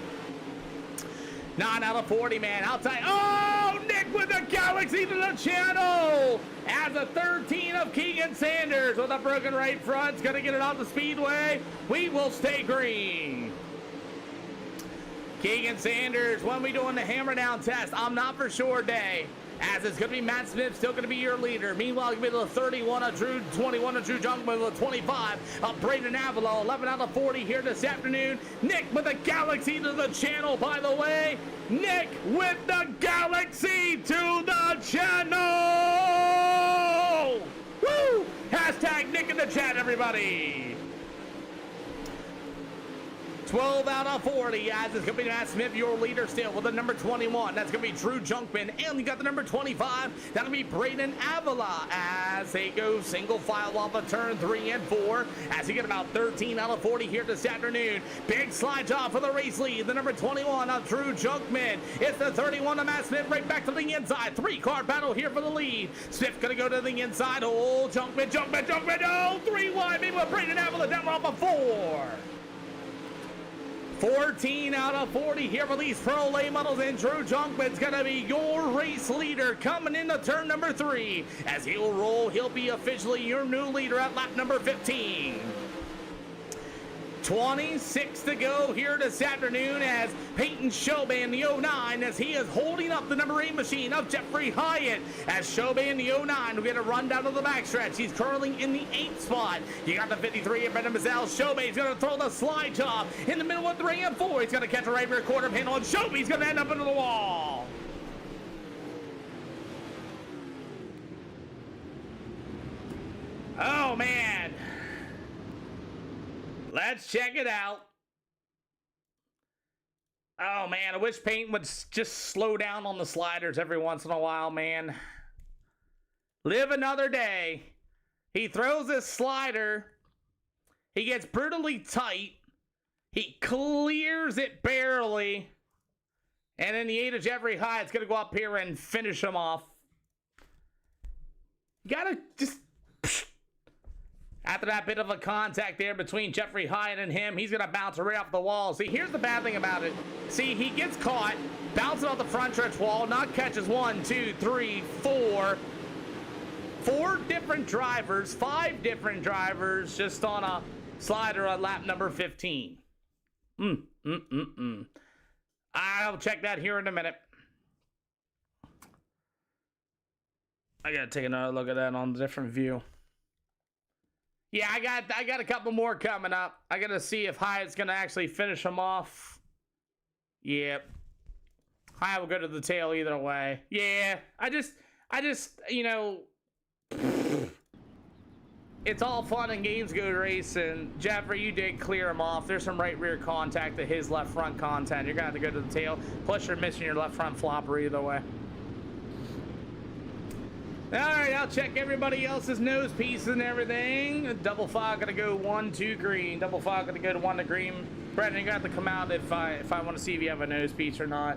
9 out of 40, man. Outside. Oh, Nick with the Galaxy to the channel. As a 13 of Keegan Sanders with a broken right front. It's going to get it off the speedway. We will stay green. Keegan Sanders, when we doing the hammer down test? I'm not for sure, Day. As it's going to be Matt Smith, still going to be your leader. Meanwhile, it's going to be the 31 of Drew, 21 of Drew Junkman, the 25 of Braden Avila, 11 out of 40 here this afternoon. Nick with the Galaxy to the channel, by the way. Nick with the Galaxy to the channel! Woo! Tag Nick in the chat, everybody. 12 out of 40, as it's going to be Matt Smith, your leader still with the number 21. That's going to be Drew Junkman. And you got the number 25. That'll be Braden Avila as they go single file off of turn 3 and 4. As you get about 13 out of 40 here this afternoon. Big slide job for the race lead. The number 21 of Drew Junkman. It's the 31 of Matt Smith right back to the inside. 3-car battle here for the lead. Smith going to go to the inside. Oh, Junkman. Oh, 3 wide. Maybe with Braden Avila down off of 4. 14 out of 40 here for these pro late models, and Drew Junkman's gonna be your race leader coming into turn number 3. As he'll roll, he'll be officially your new leader at lap number 15. 26 to go here this afternoon as Peyton Shoban, the 09, as he is holding up the number 8 machine of Jeffrey Hyatt. As Shoban, the 09, will get a run down to the backstretch. He's curling in the 8th spot. You got the 53 of Brendan Mazzell. Shoban's going to throw the slide job in the middle of 3 and 4. He's going to catch a right rear quarter panel, and Shoban's going to end up into the wall. Oh, man. Let's check it out. Oh, man, I wish Peyton would just slow down on the sliders every once in a while, man. Live another day. He throws this slider. He gets brutally tight. He clears it barely. And then the 8 of Jeffrey Hyatt's going to go up here and finish him off. You got to just... After that bit of a contact there between Jeffrey Hyatt and him, he's going to bounce right off the wall. See, here's the bad thing about it. See, he gets caught, bounces off the front stretch wall, not catches 1, 2, 3, 4. 4 different drivers, 5 different drivers just on a slider on lap number 15. I'll check that here in a minute. I got to take another look at that on a different view. Yeah, I got a couple more coming up. I got to see if Hyatt's going to actually finish him off. Yep. Hyatt will go to the tail either way. Yeah, I just, you know, it's all fun and games go racing. Jeffrey, you did clear him off. There's some right rear contact to his left front contact. You're going to have to go to the tail. Plus, you're missing your left front flopper either way. All right, I'll check everybody else's nose piece and everything. Double fog gonna go 1, 2 green. Double fog gonna go to 1 to green. Brendan, you're gonna have to come out if I want to see if you have a nose piece or not.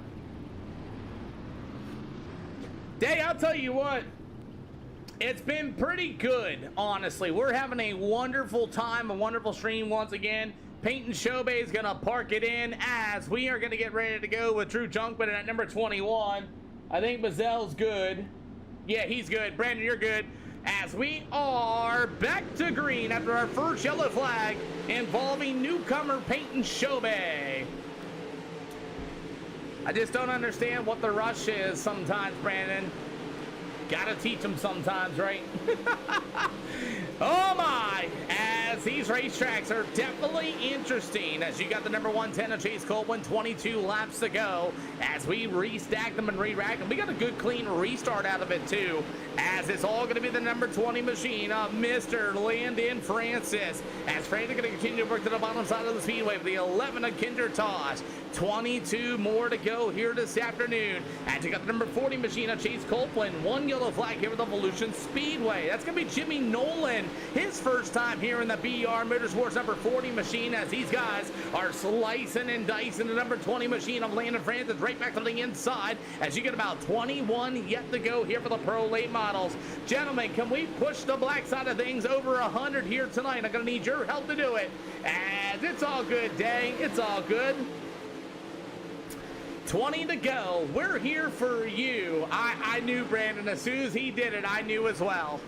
Day, I'll tell you what. It's been pretty good, honestly. We're having a wonderful time, a wonderful stream once again. Peyton Shobe is gonna park it in as we are gonna get ready to go with Drew Junkman at number 21. I think Mazzell's good. Yeah, he's good. Brandon, you're good. As we are back to green after our first yellow flag involving newcomer Peyton Shobe. I just don't understand what the rush is sometimes, Brandon. Gotta teach them sometimes, right? Oh my! As these racetracks are definitely interesting. As you got the number 110 of Chase Copeland, 22 laps to go. As we restack them and re-rack them, we got a good clean restart out of it too. As it's all going to be the number 20 machine of Mr. Landon Francis. As Francis going to continue to work to the bottom side of the speedway with the 11 of Kinder Tosh. 22 more to go here this afternoon. And you got the number 40 machine of Chase Copeland. 1 yellow flag here with Evolution Speedway. That's going to be Jimmy Nolan. His first time here in the BR Motorsports number 40 machine as these guys are slicing and dicing the number 20 machine of Landon Francis right back to the inside as you get about 21 yet to go here for the pro late models. Gentlemen, can we push the black side of things over 100 here tonight? I'm going to need your help to do it. As it's all good, Day. It's all good. 20 to go. We're here for you. I knew Brandon. As soon as he did it, I knew as well.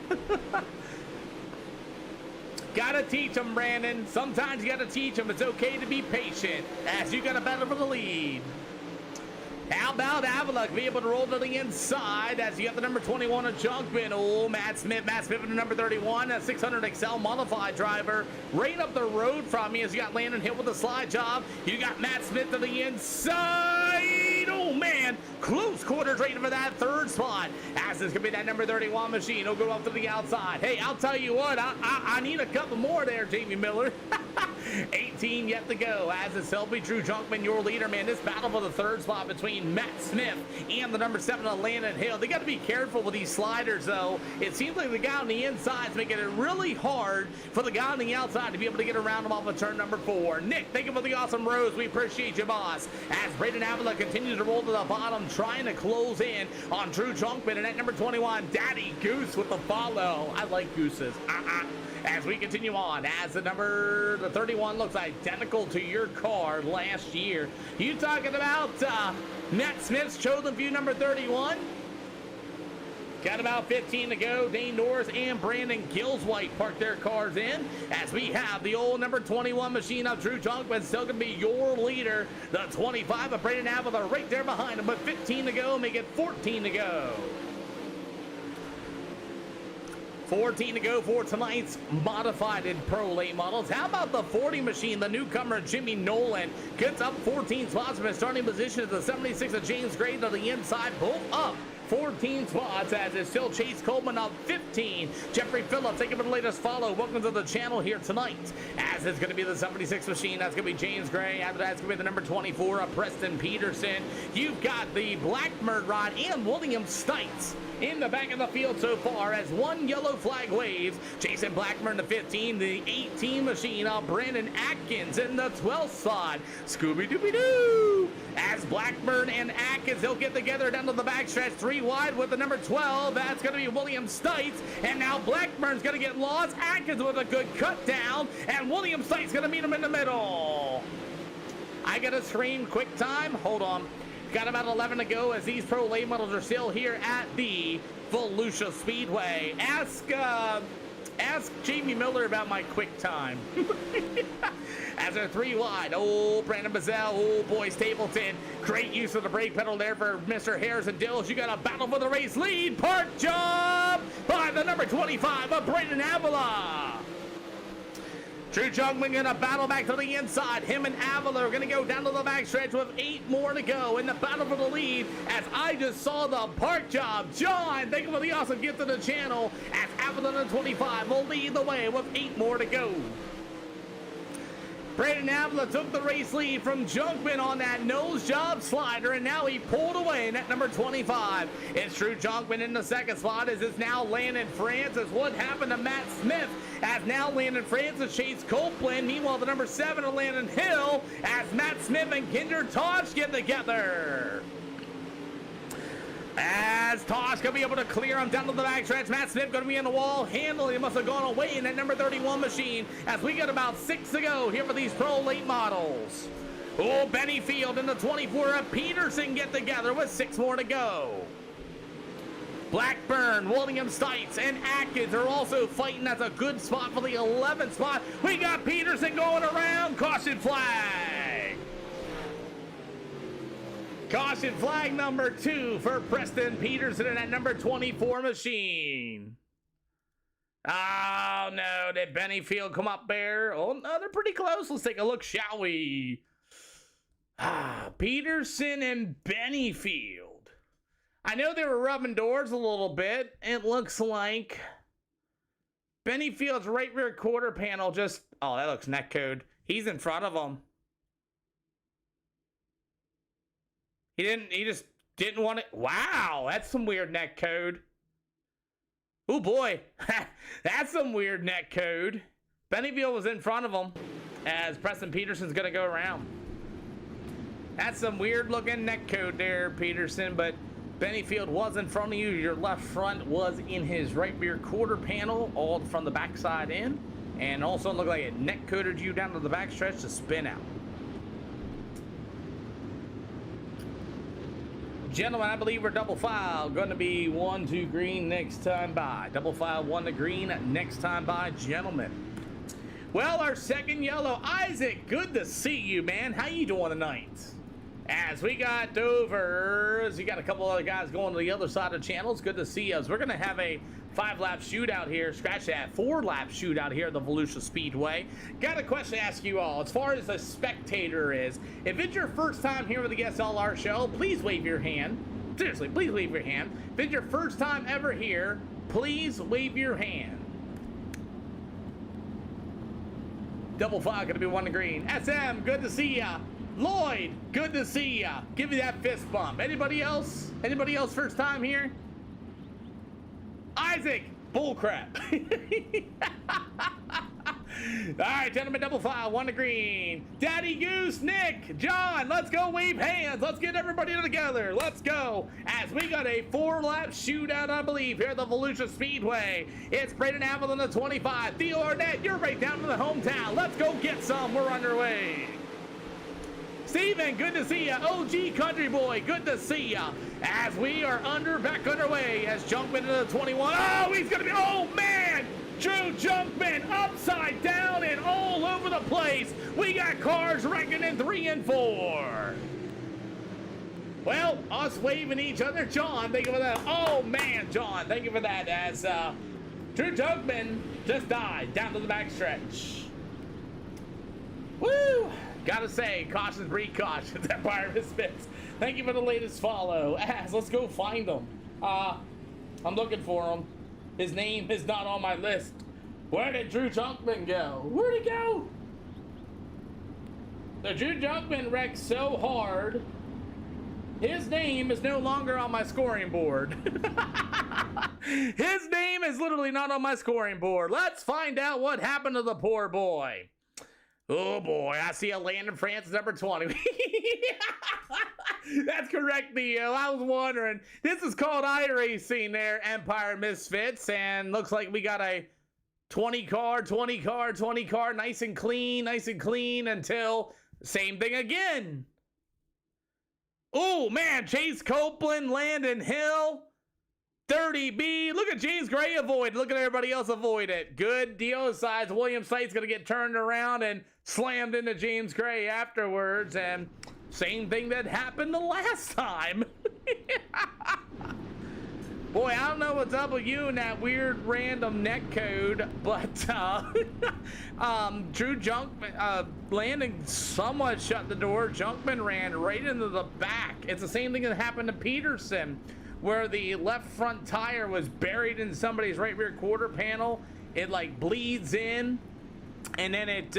Gotta teach them, Brandon. Sometimes you gotta teach them. It's okay to be patient as you gotta battle for the lead. How about Avila be able to roll to the inside as you got the number 21 of Junkman. Oh, Matt Smith with the number 31, a 600 XL modified driver. Right up the road from me as you got Landon hit with the slide job. You got Matt Smith to the inside. Oh, man, close quarters right for that third spot. As this could be that number 31 machine. He'll go up to the outside. Hey, I'll tell you what, I need a couple more there, Jamie Miller. 18 yet to go. As it's Selby Drew Junkman, your leader, man. This battle for the third spot between Matt Smith and the number 7 of Landon Hill. They got to be careful with these sliders, though. It seems like the guy on the inside is making it really hard for the guy on the outside to be able to get around him off of turn number 4. Nick, thank you for the awesome rose. We appreciate you, boss. As Braden Avila continues to roll to the bottom, trying to close in on Drew Junkman. And at number 21, Daddy Goose with the follow. I like gooses. As we continue on, as the 31 looks identical to your car last year. You talking about Matt Smith's chosen few number 31? Got about 15 to go. Dane Norris and Brandon Gilswhite park their cars in as we have the old number 21 machine of Drew Junkman still going to be your leader. The 25 of Brandon Avila right there behind him, but 15 to go, make it 14 to go. 14 to go for tonight's modified and pro late models. How about the 40 machine? The newcomer Jimmy Nolan gets up 14 spots from his starting position as the 76 of James Gray to the inside, both up 14 spots as it's still Chase Coleman up 15. Jeffrey Phillips, thank you for the latest follow. Welcome to the channel here tonight. As it's going to be the 76 machine, that's going to be James Gray. After that, it's going to be the number 24 of Preston Peterson. You've got the Black Murdrad and William Stites in the back of the field so far as one yellow flag waves. Jason Blackburn the 15, the 18 machine of Brandon Atkins in the 12th spot. Scooby-Dooby-Doo! As Blackburn and Atkins, they'll get together down to the backstretch, 3 wide with the number 12. That's going to be William Stites. And now Blackburn's going to get lost. Atkins with a good cut down. And William Stites going to meet him in the middle. I got to scream quick time. Hold on. Got about 11 to go as these pro late models are still here at the Volusia Speedway. Ask Jamie Miller about my quick time. As they're 3 wide. Oh, Brandon Bazell. Oh, boy, Stapleton. Great use of the brake pedal there for Mr. Harrison Dills. You got a battle for the race lead. Park job by the number 25 of Brandon Avila. Drew Junkman gonna battle back to the inside. Him and Avila are gonna go down to the backstretch with 8 more to go in the battle for the lead. As I just saw the park job. John, thank you for the awesome gift to the channel. As Avila and 25 will lead the way with 8 more to go. Brandon Avila took the race lead from Junkman on that nose job slider, and now he pulled away in at number 25. It's Drew Junkman in the second spot as it's now Landon Francis. What happened to Matt Smith? As now Landon Francis chased Copeland. Meanwhile, the number 7 of Landon Hill as Matt Smith and Kinder Tosh get together. As Tosh gonna be able to clear him down to the backstretch. Matt Smith gonna be in the wall. Handle, he must have gone away in that number 31 machine. As we got about 6 to go here for these pro late models. Oh, Benny Field and the 24 of Peterson get together with 6 more to go. Blackburn, William Stites, and Atkins are also fighting. That's a good spot for the 11th spot. We got Peterson going around. Caution flag. Caution flag number 2 for Preston Peterson and that number 24 machine. Oh, no. Did Benny Field come up there? Oh, no, they're pretty close. Let's take a look, shall we? Peterson and Benny Field. I know they were rubbing doors a little bit. It looks like Benny Field's right rear quarter panel just... Oh, that looks net code. He's in front of them. He just didn't want it. Wow, that's some weird net code. Oh boy, that's some weird net code. Bennyfield was in front of him as Preston Peterson's gonna go around. That's some weird looking net code there, Peterson, but Bennyfield was in front of you. Your left front was in his right rear quarter panel, all from the backside in. And also looked like it net coded you down to the backstretch to spin out. Gentlemen, I believe we're double file. Going to be 1 to green next time by. Double file 1 to green next time by, gentlemen. Well, our second yellow, Isaac, good to see you, man. How you doing tonight? As we got Dovers, you got a couple other guys going to the other side of the channel. It's good to see us. We're going to have a 5-lap shootout here. Scratch that, 4-lap shootout here at the Volusia Speedway. Got a question to ask you all. As far as a spectator is, if it's your first time here with the SLR show, please wave your hand. Seriously, please wave your hand. If it's your first time ever here, please wave your hand. Double 5 gonna be 1 to green. SM, good to see ya. Lloyd, good to see ya. Give me that fist bump. Anybody else? Anybody else first time here? Isaac, bullcrap. All right, gentlemen, double 5, 1 to green. Daddy Goose, Nick, John, let's go wave hands. Let's get everybody together. Let's go. As we got a 4-lap shootout, I believe, here at the Volusia Speedway. It's Braden Apple in the 25. Theo Arnett, you're right down to the hometown. Let's go get some. We're underway. Steven, good to see ya. OG Country Boy, good to see ya. As we are back underway as Junkman into the 21. Oh, he's gonna be, oh man! Drew Junkman upside down and all over the place. We got cars wrecking in 3 and 4. Well, us waving each other. John, thank you for that. Oh man, John, thank you for that. As Drew Junkman just died down to the backstretch. Woo! Gotta say, cautions breed cautions. Empire Misfits. Thank you for the latest follow. As let's go find him. I'm looking for him. His name is not on my list. Where did Drew Junkman go? Where'd he go? The Drew Junkman wrecked so hard, his name is no longer on my scoring board. His name is literally not on my scoring board. Let's find out what happened to the poor boy. Oh boy, I see a Landon Francis number 20. That's correct, Theo. I was wondering. This is called iRacing there, Empire Misfits, and looks like we got a 20 car, nice and clean until same thing again. Oh man, Chase Copeland, Landon Hill, 30B. Look at James Gray avoid. Look at everybody else avoid it. Good deal sides. William Sight's going to get turned around and slammed into James Gray afterwards. And same thing that happened the last time. Boy, I don't know what's up with you and that weird random net code, but Drew Junkman, Landon somewhat shut the door. Junkman ran right into the back. It's the same thing that happened to Peterson, where the left front tire was buried in somebody's right rear quarter panel. It like bleeds in, and then it,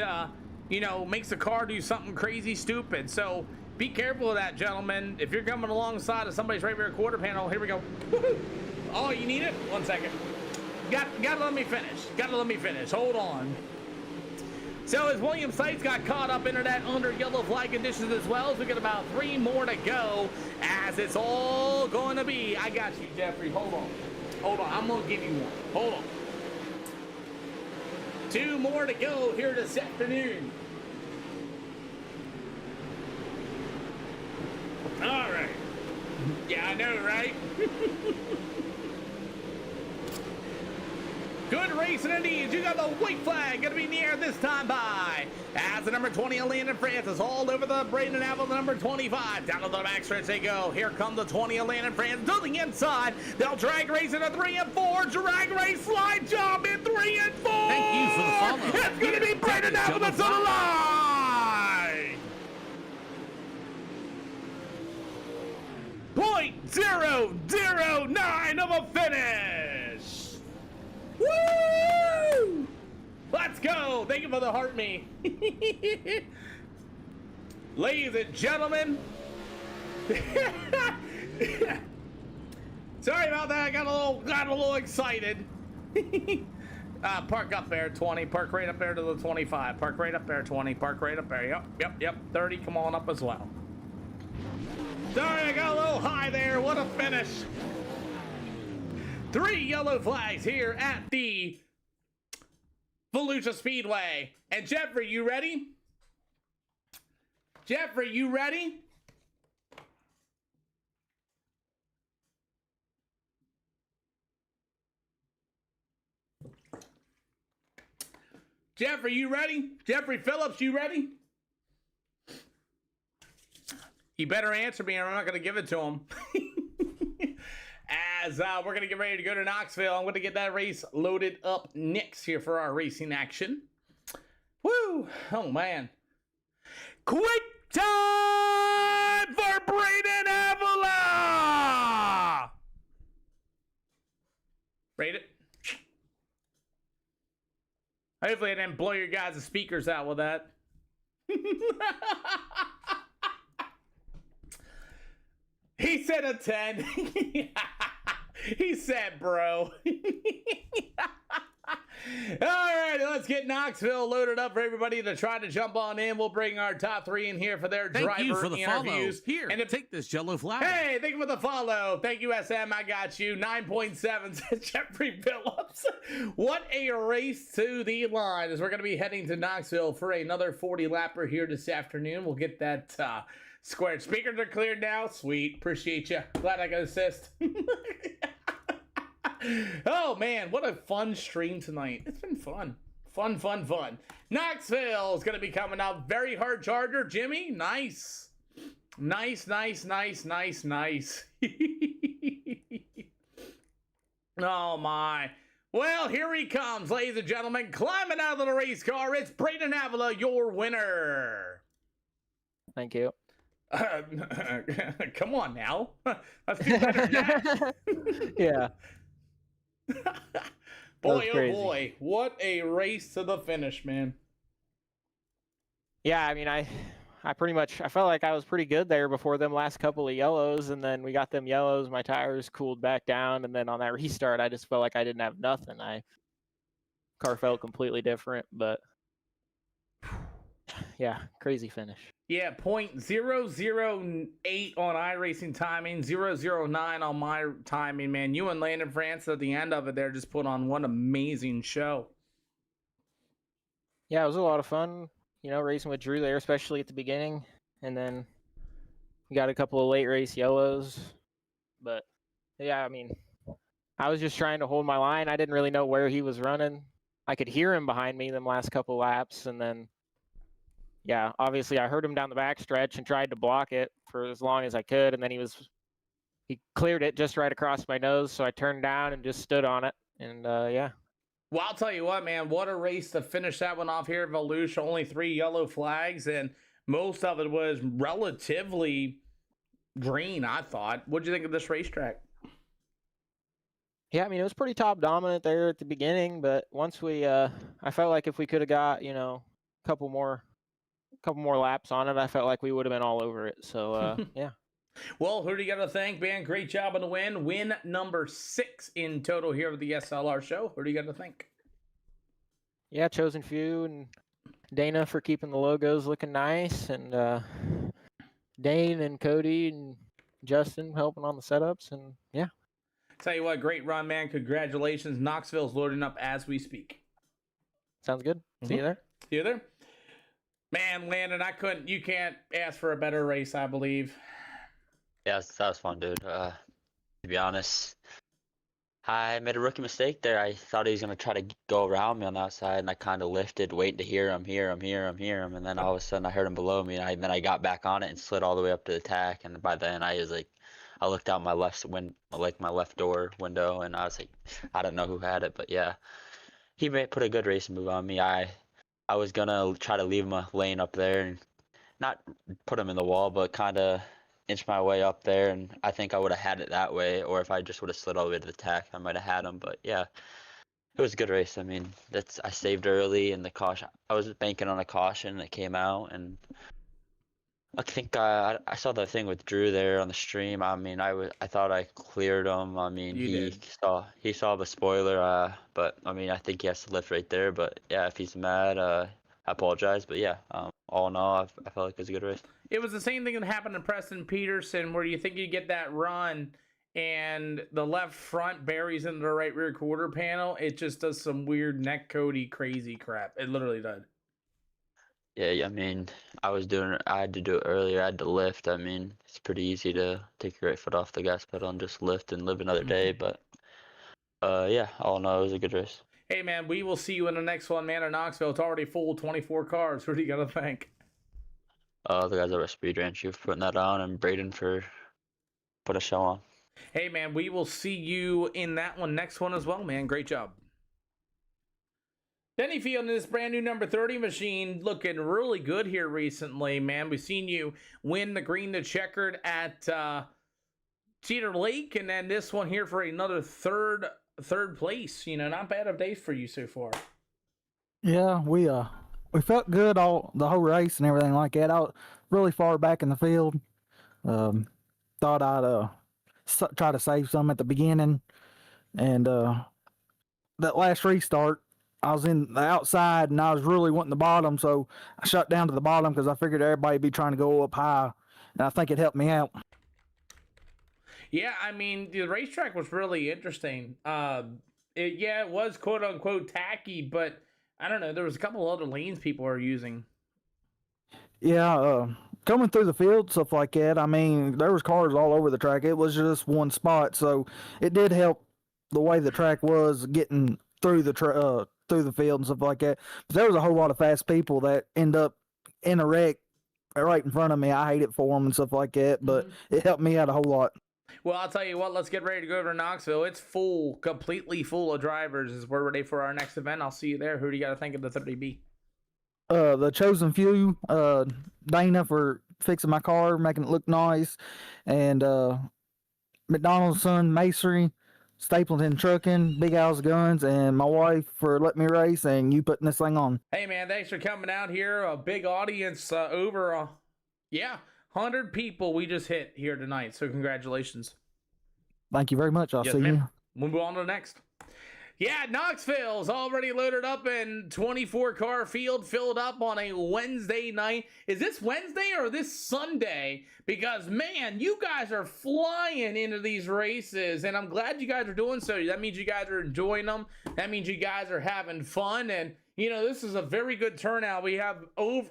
you know, makes the car do something crazy stupid. So be careful of that, gentlemen. If you're coming alongside of somebody's right rear quarter panel, here we go. Oh, you need it? 1 second. Gotta let me finish. Hold on. So as William Sights got caught up into that under yellow flag conditions as well, so we got about 3 more to go, as it's all going to be. I got you, Jeffrey. Hold on. I'm going to give you one. Hold on. 2 more to go here this afternoon. All right. Yeah, I know, right? Good racing indeed. You got the white flag going to be in the air this time by. As the number 20, Landon Francis, all over the Braden Apple, the number 25. Down to the backstretch they go. Here come the 20, Landon Francis to the inside. They'll drag race into 3 and 4. Drag race slide job in 3 and 4. Thank you for the follow. It's going to be Braden Apple that's on the line. .009 of a finish. Woo! Let's go. Thank you for the heart me. Ladies and gentlemen. Sorry about that. I got a little excited. Park up there, 20. Park right up there to the 25. Park right up there, 20. Park right up there. Yep. 30. Come on up as well. Sorry, I got a little high there. What a finish. 3 yellow flags here at the Volusia Speedway. And Jeffrey, you ready? Jeffrey, you ready? Jeffrey, you ready? Jeffrey Phillips, you ready? He better answer me or I'm not going to give it to him. As we're going to get ready to go to Knoxville, I'm going to get that race loaded up next here for our racing action. Woo! Oh, man. Quick time for Braden Avila! Rate it. Hopefully I didn't blow your guys' speakers out with that. He said a 10. He said, bro. All right, let's get Knoxville loaded up for everybody to try to jump on in. We'll bring our top 3 in here for their driver you for the interviews. follow. Here, and take this yellow flag. Hey, thank you for the follow. Thank you, SM. I got you. 9.7 says Jeffrey Phillips. What a race to the line as we're going to be heading to Knoxville for another 40 lapper here this afternoon. We'll get that squared. Speakers are cleared now. Sweet. Appreciate you. Glad I could assist. Oh, man. What a fun stream tonight. It's been fun. Fun. Knoxville is going to be coming up. Very hard charger. Jimmy, nice. Nice. Oh, my. Well, here he comes, ladies and gentlemen. Climbing out of the race car, it's Braden Avila, your winner. Thank you. Come on now. Let's do better than that. Yeah. Boy, oh crazy. boy. What a race to the finish, man. Yeah, I mean, I felt like I was pretty good there before them last couple of yellows, and then we got them yellows, my tires cooled back down, and then on that restart, I just felt like I didn't have nothing. Car felt completely different, but yeah, crazy finish. Yeah, .008 on iRacing timing, 009 on my timing, man. You and Landon France at the end of it there just put on one amazing show. Yeah, it was a lot of fun, racing with Drew there, especially at the beginning. And then we got a couple of late race yellows. But yeah, I mean, I was just trying to hold my line. I didn't really know where he was running. I could hear him behind me them last couple laps, and then yeah, obviously I heard him down the back stretch and tried to block it for as long as I could, and then he cleared it just right across my nose, so I turned down and just stood on it, and yeah. Well, I'll tell you what, man, what a race to finish that one off here at Volusia. Only 3 yellow flags, and most of it was relatively green, I thought. What'd you think of this racetrack? Yeah, I mean, it was pretty top dominant there at the beginning, but once we, I felt like if we could have got, a couple more laps on it, I felt like we would have been all over it. So, yeah. Well, who do you got to thank, man? Great job on the win. Win number 6 in total here with the SLR show. Who do you got to thank? Yeah, Chosen Few and Dana for keeping the logos looking nice, and Dane and Cody and Justin helping on the setups, and yeah. Tell you what, great run, man. Congratulations. Knoxville's loading up as we speak. Sounds good. See you there. See you there. Man, Landon, you can't ask for a better race, I believe. Yeah, that was fun, dude. To be honest, I made a rookie mistake there. I thought he was going to try to go around me on the outside, and I kind of lifted, waiting to hear him, and then all of a sudden I heard him below me, and then I got back on it and slid all the way up to the tack, and by then I was like, I looked out my left door window, and I was like, I don't know who had it, but yeah, he put a good racing move on me. I was gonna try to leave him a lane up there and not put him in the wall, but kind of inch my way up there, and I think I would have had it that way, or if I just would have slid all the way to the tack, I might have had him. But yeah, it was a good race. I mean, I saved early, and the caution, I was banking on a caution that came out, and I think I saw the thing with Drew there on the stream. I mean, I thought I cleared him. I mean, he saw the spoiler, but I mean, I think he has to lift right there. But yeah, if he's mad, I apologize. But yeah, all in all, I felt like it was a good race. It was the same thing that happened to Preston Peterson, where you think you get that run, and the left front buries into the right rear quarter panel. It just does some weird neck Cody crazy crap. It literally does. Yeah, I mean, I had to do it earlier. I had to lift. I mean, it's pretty easy to take your right foot off the gas pedal and just lift and live another day. But yeah, all in all, it was a good race. Hey, man, we will see you in the next one, man, in Knoxville. It's already full, 24 cars. Who do you got to thank? The guys over at Speed Ranch, you for putting that on, and Braden for putting a show on. Hey, man, we will see you in that one, next one as well, man. Great job. Denny Field in this brand new number 30 machine looking really good here recently, man. We've seen you win the green to checkered at Cedar Lake, and then this one here for another third place. You know, not bad of days for you so far. Yeah, we felt good all the whole race and everything like that. I was really far back in the field. Thought I'd try to save some at the beginning, and that last restart, I was in the outside and I was really wanting the bottom, so I shut down to the bottom because I figured everybody'd be trying to go up high, and I think it helped me out. Yeah, I mean, the racetrack was really interesting. It was quote unquote tacky, but I don't know. There was a couple other lanes people are using. Yeah, coming through the field, stuff like that. I mean, there was cars all over the track. It was just one spot, so it did help the way the track was getting through through the field and stuff like that. But there was a whole lot of fast people that end up in a wreck right in front of me. I hate it for them and stuff like that, but it helped me out a whole lot. Well, I'll tell you what, let's get ready to go over to Knoxville. It's full, completely full of drivers as we're ready for our next event. I'll see you there. Who do you got to think of the 30B? The chosen few, Dana for fixing my car, making it look nice, and McDonald's son, Masonry, Stapleton Trucking, Big Al's Guns, and my wife for letting me race, and you putting this thing on. Hey, man, thanks for coming out here. A big audience, over 100 people we just hit here tonight, so congratulations. Thank you very much. I'll see you. We'll move on to the next. Yeah, Knoxville's already loaded up in 24-car field, filled up on a Wednesday night. Is this Wednesday or this Sunday? Because, man, you guys are flying into these races, and I'm glad you guys are doing so. That means you guys are enjoying them. That means you guys are having fun, and you know, this is a very good turnout. We're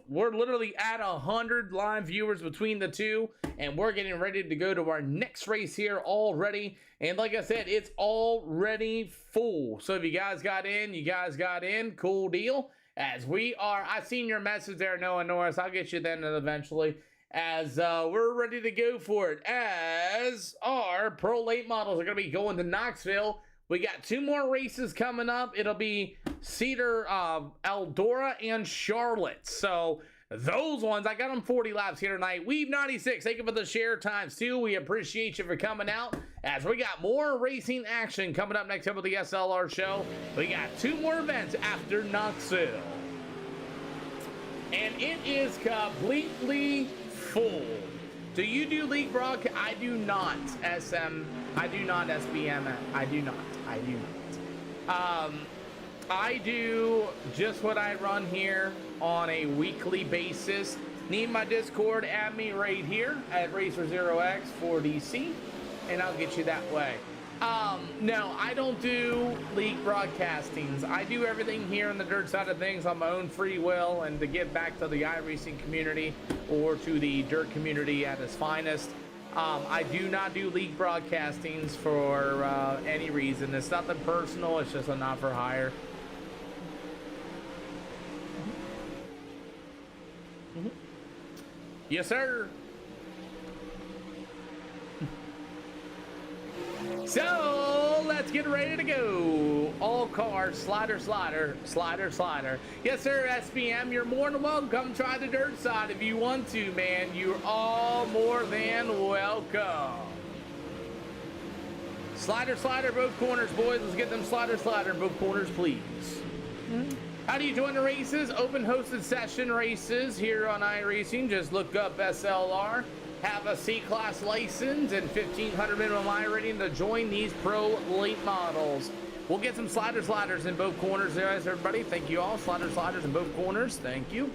literally at 100 live viewers between the two, and we're getting ready to go to our next race here already. And like I said, it's already full. So if you guys got in, cool deal. As we are, I seen your message there, Noah Norris. I'll get you then eventually. As we're ready to go for it. As our Pro Late models are going to be going to Knoxville. We got 2 more races coming up. It'll be Cedar, Eldora, and Charlotte. So those ones, I got them 40 laps here tonight. Weave 96, thank you for the share times too. We appreciate you for coming out. As we got more racing action coming up next up with the SLR show. We got 2 more events after Knoxville. And it is completely full. Do you do league broadcast? I do not. I do not SBM. I do not. I do just what I run here on a weekly basis. Need my Discord, add me right here at Racer0x4DC, and I'll get you that way. No, I don't do league broadcastings. I do everything here on the dirt side of things on my own free will and to give back to the iRacing community or to the dirt community at its finest. I do not do league broadcastings for any reason. It's nothing personal. It's just a not for hire. Yes, sir. So let's get ready to go. All cars, slider. Yes, sir, SPM, you're more than welcome. Come try the dirt side if you want to, man. You're all more than welcome. Slider, both corners, boys. Let's get them slider in both corners, please. How do you join the races? Open hosted session races here on iRacing. Just look up SLR. Have a C-Class license and 1,500 minimum I rating to join these Pro Late models. We'll get some sliders in both corners there, everybody. Thank you all. Sliders in both corners. Thank you.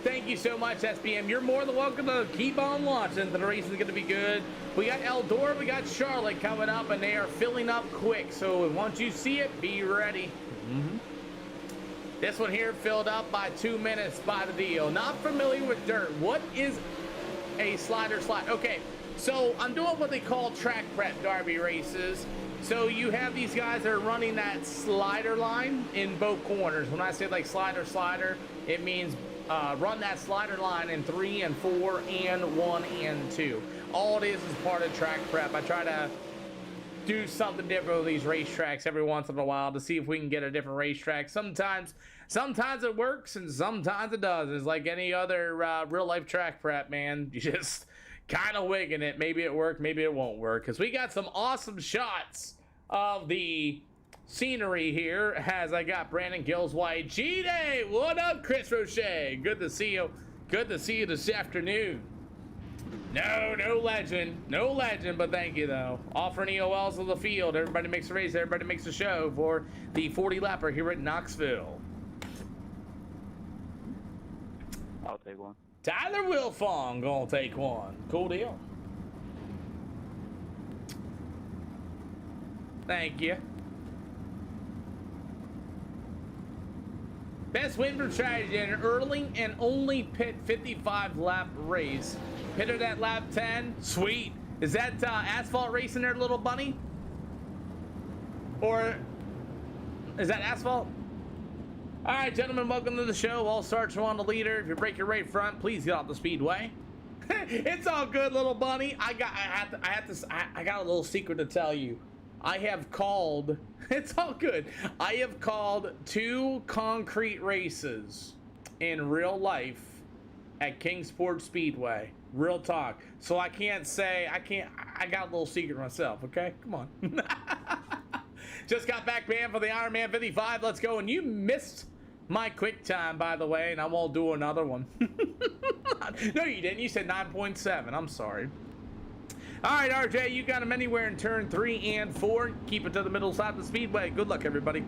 Thank you so much, SPM. You're more than welcome to keep on watching. The race is going to be good. We got Eldora, we got Charlotte coming up, and they are filling up quick. So once you see it, be ready. This one here filled up by 2 minutes by the deal. Not familiar with dirt. What is a slider? Okay, So I'm doing what they call track prep derby races. So you have these guys that are running that slider line in both corners. When I say like slider, it means run that slider line in 3 and 4 and 1 and 2. All it is part of track prep. I try to do something different with these racetracks every once in a while to see if we can get a different racetrack. Sometimes it works and sometimes it doesn't. It's like any other real life track prep, man. You just kind of wigging it. Maybe it worked, maybe it won't work. Because we got some awesome shots of the scenery here as I got Brandon Gillswhite. G-Day, what up, Chris Roche? Good to see you. Good to see you this afternoon. No legend, but thank you though. Offering EOLs of the field. Everybody makes a race, everybody makes a show for the 40 lapper here at Knoxville. I'll take one. Tyler Wilfong gonna take one. Cool deal. Thank you. Best win for strategy in an early and only pit 55 lap race. Pitted at lap 10. Sweet. Is that asphalt racing there, little bunny? Or is that asphalt? All right, gentlemen, welcome to the show. All starts on the leader. If you break your right front, please get off the speedway. It's all good, little bunny. I got a little secret to tell you. I have called. It's all good. I have called 2 concrete races in real life at Kingsport Speedway. Real talk. So I can't say I got a little secret myself. Okay, come on. Just got back, man, for the Ironman 55. Let's go. And you missed my quick time, by the way, and I won't do another one. No, you didn't. You said 9.7. I'm sorry. All right, RJ, you got him anywhere in turn 3 and 4. Keep it to the middle side of the speedway. Good luck, everybody.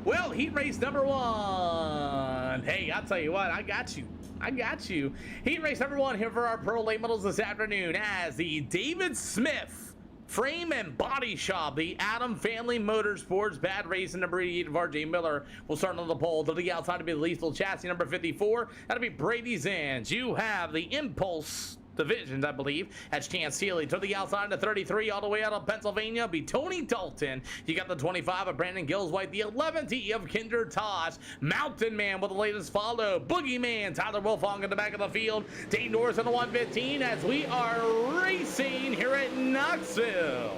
Well, heat race number 1. Hey, I'll tell you what, I got you. Heat race number 1 here for our Pro Late Models this afternoon as the David Smith Frame and Body Shop, the Adam Family Motorsports Bad Racing number 88 of RJ Miller will start on the pole. To the outside to be the Lethal Chassis number 54. That'll be Brady Zans. You have the Impulse Divisions, I believe. That's Chance Seeley. To the outside to 33, all the way out of Pennsylvania, be Tony Dalton. You got the 25 of Brandon Gillswhite, the 11T of Kinder Tosh. Mountain Man with the latest follow. Boogeyman, Tyler Wilfong in the back of the field. Dane Norris on the 115 as we are racing here at Knoxville.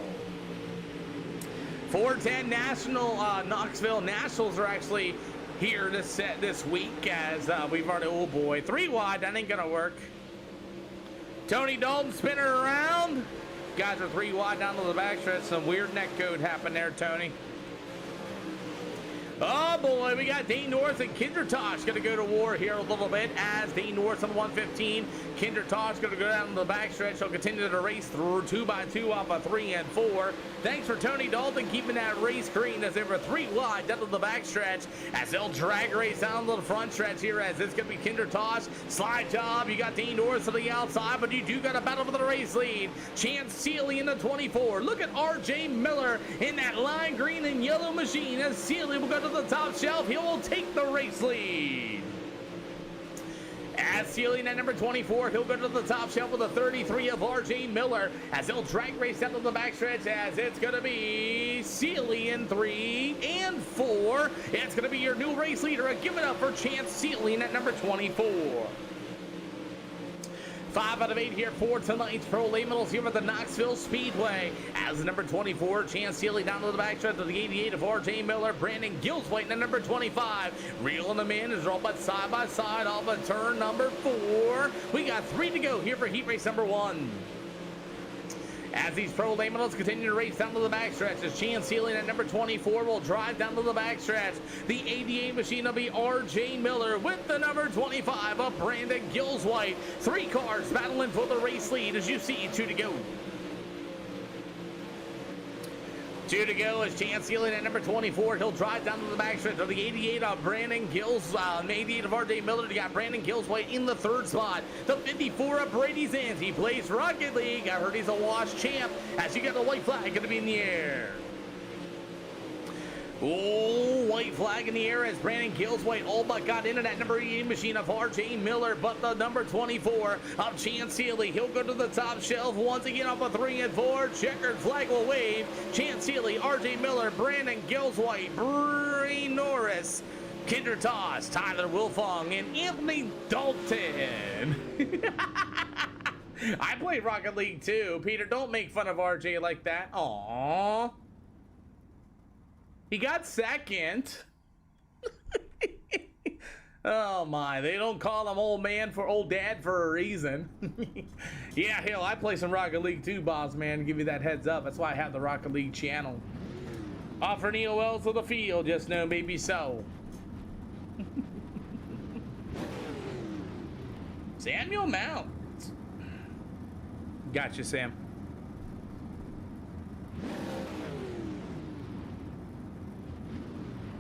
410 National, Knoxville Nationals are actually here this week as we've already, oh boy, 3 wide, that ain't gonna work. Tony Dalton spinning around. Guys are 3 wide down to the backstretch. Some weird neck code happened there, Tony. Oh boy, we got Dean North and Kinder Tosh going to go to war here a little bit as Dean North on 115. Kinder Tosh going to go down to the backstretch. He'll continue to race through 2x2 off of 3 and 4. Thanks for Tony Dalton keeping that race green as they were 3 wide down to the backstretch as they'll drag race down to the front stretch here as it's going to be Kinder Tosh. Slide job. You got Dean North to the outside, but you do got a battle for the race lead. Chance Seeley in the 24. Look at RJ Miller in that lime green and yellow machine as Seeley will go to the top shelf. He will take the race lead. As Seeley in at number 24, he'll go to the top shelf with a 33 of RJ Miller as he'll drag race down to the backstretch as it's going to be Seeley in 3 and 4. It's going to be your new race leader. Give it up for Chance Seeley in at number 24. 5 out of 8 here for tonight's Pro Late Models here at the Knoxville Speedway. As the number 24, Chance Seeley down to the backstretch to the 88 of RJ Miller. Brandon Gillswhite in number 25. Reeling them in as they're all but side by side off of turn number 4. We got 3 to go here for heat race number 1. As these Pro Late Models continue to race down to the backstretch, as Chance Seeley at number 24 will drive down to the backstretch. The 88 machine will be RJ Miller with the number 25 of Brandon Gillswhite. 3 cars battling for the race lead as you see 2 to go. 2 to go as Chance Seeley at number 24. He'll drive down to the backstretch of the 88 of Brandon 88 of RJ Miller. You got Brandon Gillswhite in the 3rd spot. The 54 of Brady Zans. He plays Rocket League. I heard he's a wash champ as you got the white flag going to be in the air. Oh, white flag in the air as Brandon Gilsway all but got into that number 8 machine of RJ Miller, but the number 24 of Chance Seeley, he'll go to the top shelf once again off a 3 and 4. Checkered flag will wave. Chance Seeley, RJ Miller, Brandon Gilsway, Bree Norris, Kinder Toss, Tyler Wilfong, and Anthony Dalton. I played Rocket League too. Peter, don't make fun of RJ like that. Aww. He got second. Oh my, they don't call him old dad for a reason. Yeah, hell, I play some Rocket League too, boss man, to give you that heads up. That's why I have the Rocket League channel. Offering EOLs to the field, just know maybe so. Samuel Mount. Gotcha, Sam.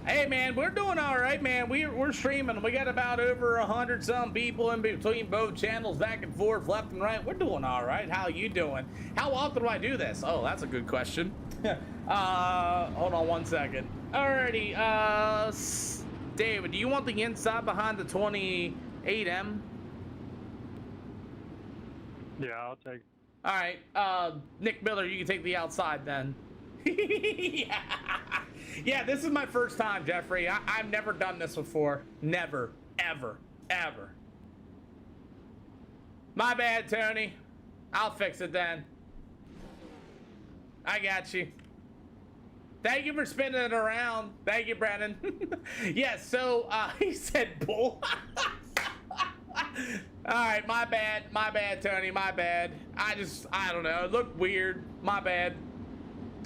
Hey man, we're doing all right, man. We're streaming. We got about over 100 some people in between both channels, back and forth, left and right. We're doing all right. How you doing? How often do I do this? Oh, that's a good question. Hold on one second. Alrighty, David, do you want the inside behind the 28M? Yeah, I'll take it. All right, Nick Miller, you can take the outside then. Yeah, this is my first time, Jeffrey. I've never done this before. Never, ever, ever. My bad, Tony. I'll fix it then. I got you. Thank you for spinning it around. Thank you, Brandon. Yes, so he said bull. All right, my bad, Tony, my bad. I don't know, it looked weird, my bad.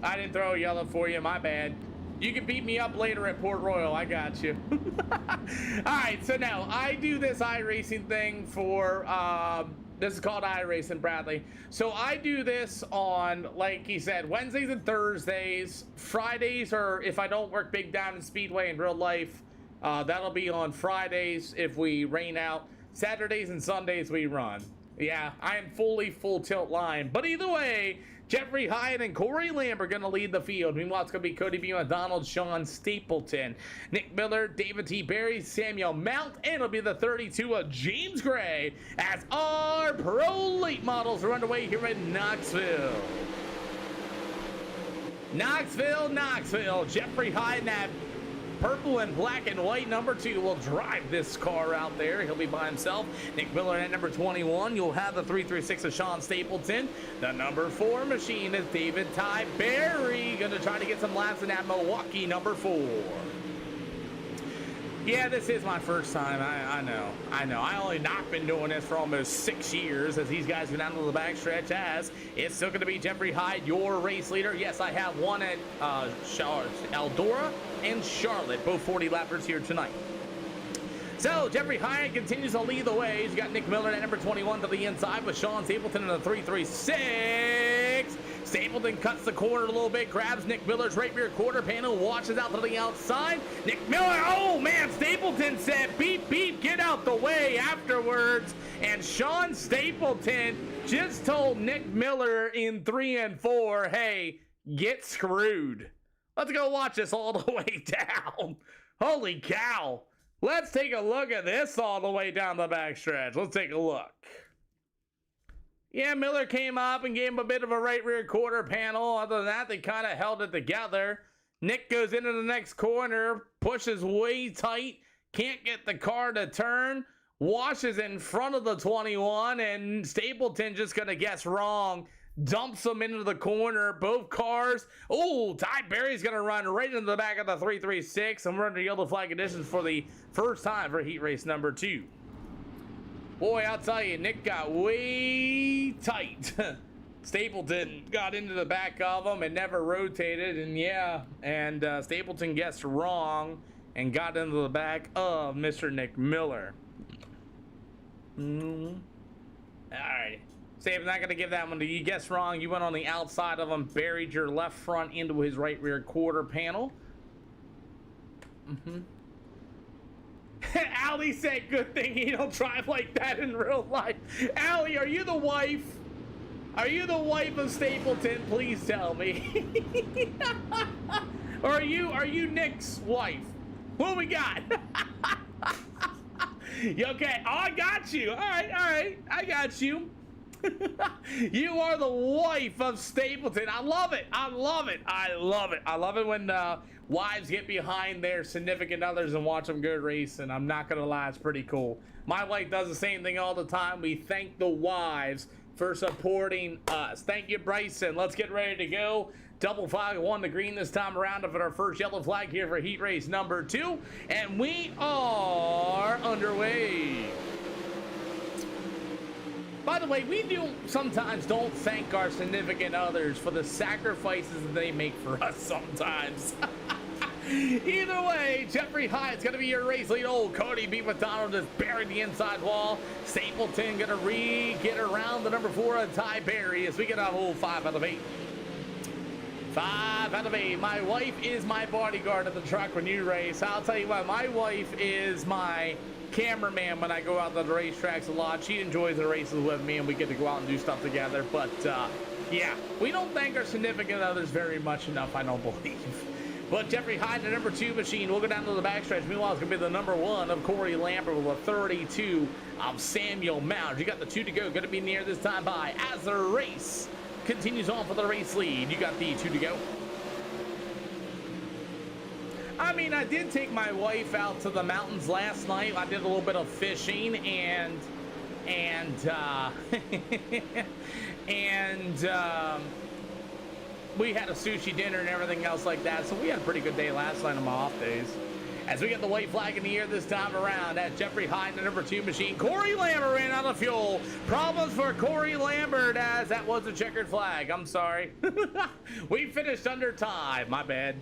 I didn't throw a yellow for you, my bad. You can beat me up later at Port Royal, I got you. All right, so now I do this iRacing thing for, this is called iRacing, Bradley. So I do this on, like he said, Wednesdays and Thursdays. Fridays, or if I don't work Big Diamond Speedway in real life, that'll be on Fridays if we rain out. Saturdays and Sundays we run. Yeah, I am fully full tilt line. But either way, Jeffrey Hyatt and Corey Lamb are going to lead the field. Meanwhile, it's going to be Cody B. McDonald, Sean Stapleton, Nick Miller, David T. Berry, Samuel Mount, and it'll be the 32 of James Gray as our pro late models are underway here in Knoxville. Knoxville. Jeffrey Hyatt and that purple and black and white number 2 will drive this car out there. He'll be by himself. Nick Miller at number 21. You'll have the 336 of Sean Stapleton. The number 4 machine is David Ty Berry. Gonna try to get some laps in that Milwaukee number 4. Yeah, this is my first time. I know. I only not been doing this for almost 6 years as these guys go down to the backstretch, as it's still going to be Jeffrey Hyde, your race leader. Yes, I have one at Eldora and Charlotte, both 40 lappers here tonight. So Jeffrey Hyde continues to lead the way. He's got Nick Miller at number 21 to the inside with Sean Stapleton in the 336. Stapleton cuts the corner a little bit, grabs Nick Miller's right rear quarter panel, washes out to the outside. Nick Miller, oh man, Stapleton said, beep, beep, get out the way afterwards. And Sean Stapleton just told Nick Miller in 3 and 4, hey, get screwed. Let's go watch this all the way down. Holy cow. Let's take a look at this all the way down the backstretch. Let's take a look. Yeah, Miller came up and gave him a bit of a right rear quarter panel. Other than that, they kind of held it together. Nick goes into the next corner, pushes way tight, can't get the car to turn, washes in front of the 21, and Stapleton just going to guess wrong. Dumps him into the corner. Both cars. Oh, Ty Berry's going to run right into the back of the 336. And we're under yellow flag conditions for the first time for heat race number 2. Boy, I'll tell you, Nick got way tight. Stapleton got into the back of him and never rotated. And yeah, and Stapleton guessed wrong and got into the back of Mr. Nick Miller. All right. Stapleton's not going to give that one to you. You guessed wrong. You went on the outside of him, buried your left front into his right rear quarter panel. Allie said, good thing he don't drive like that in real life. Allie, are you the wife? Are you the wife of Stapleton? Please tell me. Or are you Nick's wife? What we got? You okay? Oh, I got you. All right. I got you. You are the wife of Stapleton. I love it. I love it when wives get behind their significant others and watch them go racing. I'm not gonna lie, it's pretty cool. My wife does the same thing all the time. We thank the wives for supporting us. Thank you, Bryson. Let's get ready to go. Double flag won the green this time around for our first yellow flag here for heat race number 2, and we are underway. By the way, we sometimes don't thank our significant others for the sacrifices that they make for us sometimes. Either way, Jeffrey Hyatt's going to be your race lead. Old Cody B. McDonald just buried the inside wall. Stapleton going to get around the number 4 of Ty Berry as we get a whole 5 out of 8. 5 out of 8. My wife is my bodyguard at the truck when you race. I'll tell you what, my wife is my cameraman when I go out to the racetracks a lot. She enjoys the races with me and we get to go out and do stuff together. But yeah, we don't thank our significant others very much enough, I don't believe. But Jeffrey Hyde, the number 2 machine, will go down to the backstretch. Meanwhile, it's going to be the number 1 of Corey Lambert with a 32 of Samuel Mounds. You got the 2 to go. Going to be near this time by as the race continues on for the race lead. You got the 2 to go. I mean, I did take my wife out to the mountains last night. I did a little bit of fishing and we had a sushi dinner and everything else like that. So we had a pretty good day last night on my off days. As we get the white flag in the air this time around, that's Jeffrey Hyde, the number 2 machine. Corey Lambert ran out of fuel. Problems for Corey Lambert as that was a checkered flag. I'm sorry. We finished under time. My bad.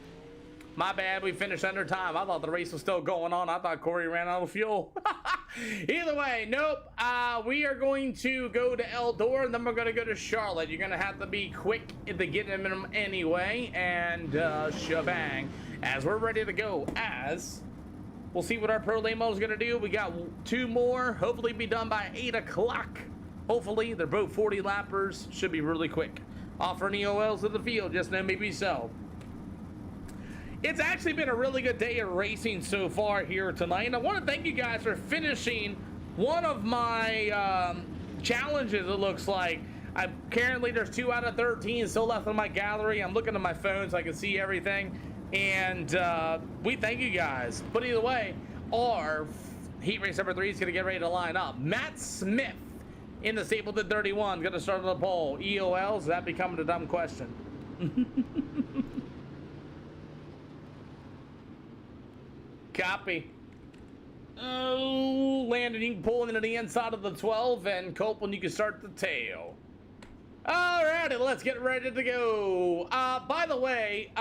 My bad, we finished under time. I thought the race was still going on. I thought Corey ran out of fuel. Either way, nope. We are going to go to Eldor, and then we're going to go to Charlotte. You're going to have to be quick to get him anyway. And shebang. As we're ready to go, as we'll see what our Pro Lamo is going to do. We got 2 more. Hopefully be done by 8 o'clock. Hopefully. They're both 40 lappers. Should be really quick. Offering EOLs to the field. Just no maybe so. It's actually been a really good day of racing so far here tonight. And I want to thank you guys for finishing one of my challenges, it looks like. Currently, there's 2 out of 13 still left in my gallery. I'm looking at my phone so I can see everything. And we thank you guys. But either way, our heat race number 3 is going to get ready to line up. Matt Smith in the Stapleton 31 is going to start on the pole. EOLs, is that becoming a dumb question? Copy. Oh, Landon, you can pull into the inside of the 12, and Copeland, you can start the tail. Alrighty, let's get ready to go. By the way,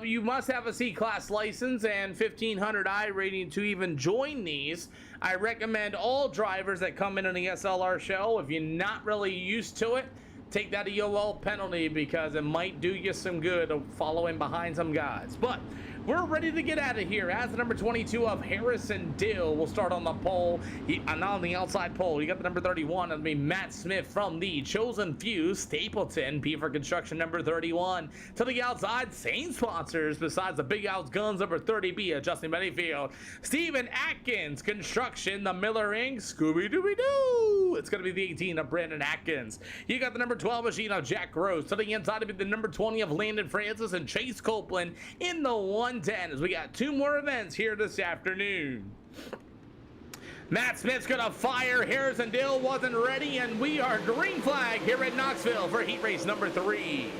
you must have a C-Class license and 1500 I rating to even join these. I recommend all drivers that come in the SLR show, if you're not really used to it, take that EOL penalty because it might do you some good of following behind some guys. But we're ready to get out of here. As the number 22 of Harrison Dill will start on the pole. Not on the outside pole. You got the number 31. That'll be Matt Smith from the Chosen Few, Stapleton. P for Construction, number 31. To the outside, same sponsors besides the Big House Guns, number 30B, Justin Bennyfield. Stephen Atkins, Construction, the Miller Inc., Scooby-Dooby-Doo. It's going to be the 18 of Brandon Atkins. You got the number 12 machine of Jack Gross. To the inside, it'll be the number 20 of Landon Francis and Chase Copeland in the 110 as we got 2 more events here this afternoon. Matt Smith's gonna fire. Harrison Dill wasn't ready, and we are green flag here at Knoxville for heat race number 3.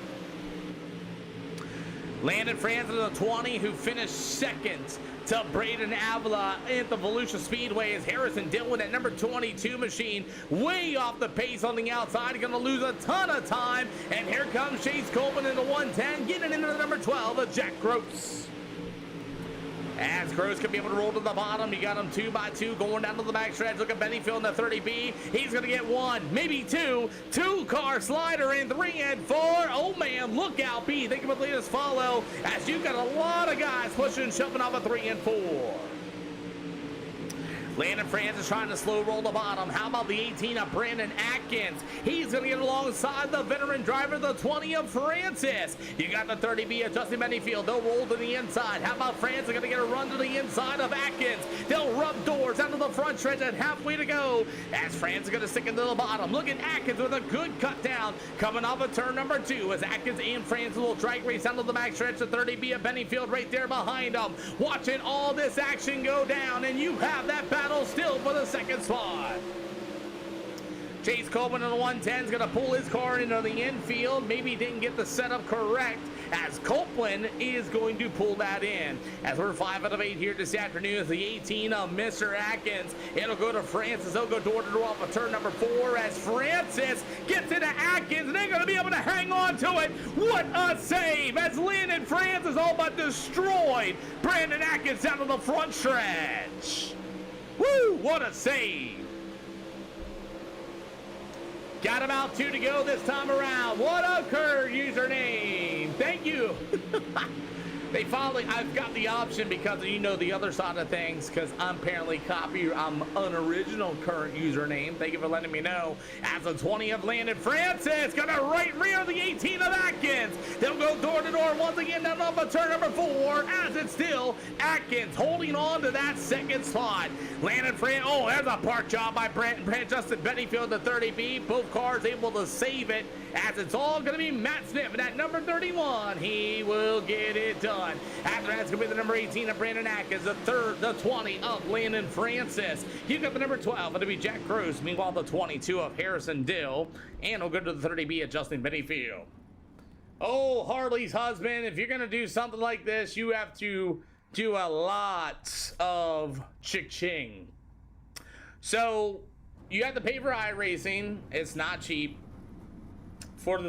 Landon Francis, the 20, who finished second to Braden Avila at the Volusia Speedway, as Harrison Dill at number 22 machine, way off the pace on the outside, gonna lose a ton of time, and here comes Chase Coleman in the 110, getting into the number 12 of Jack Gross. As Gross can be able to roll to the bottom, you got him 2 by 2 going down to the backstretch. Look at Bennyfield in the 30B. He's going to get 1, maybe 2. 2-car slider in 3 and 4. Oh, man, look out, B. Think about this follow as you got a lot of guys pushing and shoving off a 3 and 4. Landon Francis trying to slow roll the bottom. How about the 18 of Brandon Atkins? He's going to get alongside the veteran driver, the 20 of Francis. You got the 30B of Justin Bennyfield. They'll roll to the inside. How about Francis going to get a run to the inside of Atkins? They'll rub doors out to the front stretch and halfway to go. As Francis is going to stick into the bottom. Look at Atkins with a good cut down. Coming off of turn number 2 as Atkins and Francis will drag race down to the back stretch. The 30B of Bennyfield right there behind them. Watching all this action go down, and you have that battle still for the second spot. Chase Coleman in the 110 is going to pull his car into the infield. Maybe didn't get the setup correct, as Copeland is going to pull that in. As we're 5 out of 8 here this afternoon, is the 18 of Mr. Atkins. It'll go to Francis. They'll go door to door off of turn number 4 as Francis gets into Atkins, and they're going to be able to hang on to it. What a save as Lynn and Francis all but destroyed Brandon Atkins down to the front stretch. Woo, what a save. Got about 2 to go this time around. What a curve username. Thank you. They finally, I've got the option because you know the other side of things, because I'm apparently I'm unoriginal current username. Thank you for letting me know. As the 20 of Landon Francis, gonna right rear the 18 of Atkins. They'll go door to door once again down off of turn number 4, as it's still Atkins holding on to that second slot. Landon Francis, oh, there's a park job by Justin Bennyfield, the 30B. Both cars able to save it, as it's all gonna be Matt Smith at number 31. He will get it done. After that's going to be the number 18 of Brandon Atkins, the 20 of Landon Francis. You got the number 12, it'll be Jack Cruz. Meanwhile, the 22 of Harrison Dill. And we'll go to the 30B of Justin Bennyfield. Oh, Harley's husband, if you're going to do something like this, you have to do a lot of chick-ching. So, you have to pay for iRacing. It's not cheap. For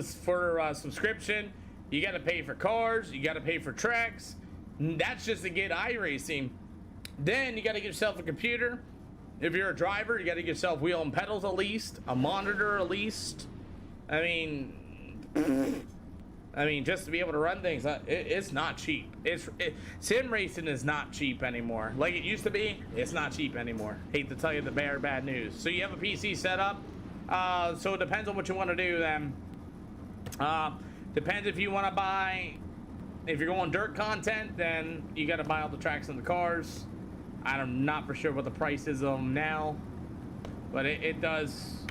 subscription, you got to pay for cars, you got to pay for tracks. That's just to get iRacing. Then you got to get yourself a computer. If you're a driver, you got to get yourself wheel and pedals at least, a monitor at least. I mean, just to be able to run things, it's not cheap. Sim racing is not cheap anymore. Like it used to be, it's not cheap anymore. Hate to tell you the bad news. So you have a PC set up. So it depends on what you want to do then. Depends if you want to buy, if you're going dirt content, then you got to buy all the tracks and the cars. I'm not for sure what the price is of them now, but it does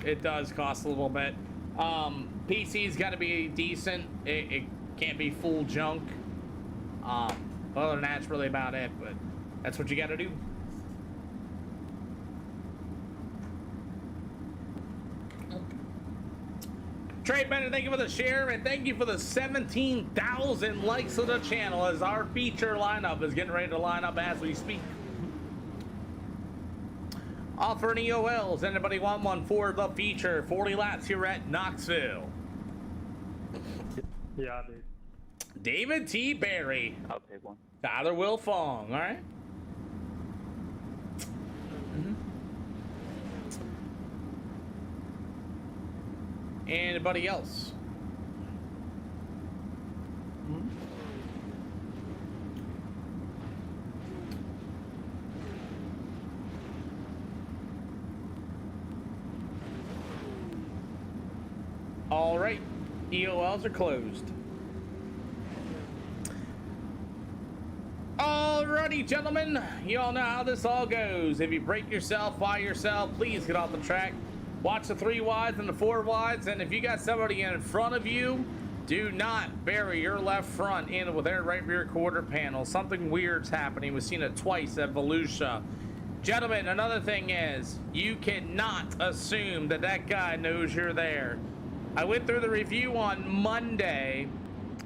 cost a little bit. PC's got to be decent. It can't be full junk. Other than that, that's really about it, but that's what you got to do. Trey Bennett, thank you for the share, and thank you for the 17,000 likes of the channel as our feature lineup is getting ready to line up as we speak. Offering EOLs. Anybody want one for the feature? 40 laps here at Knoxville. Yeah, dude. David T. Berry. I'll take one. Tyler Will Fong, all right? Anybody else? All right, EOLs are closed. Alrighty, gentlemen, you all know how this all goes. If you break yourself by yourself, please get off the track. Watch the 3 wides and the 4 wides, and if you got somebody in front of you, do not bury your left front in with their right rear quarter panel. Something weird's happening. We've seen it twice at Volusia. Gentlemen, another thing is, you cannot assume that that guy knows you're there. I went through the review on Monday,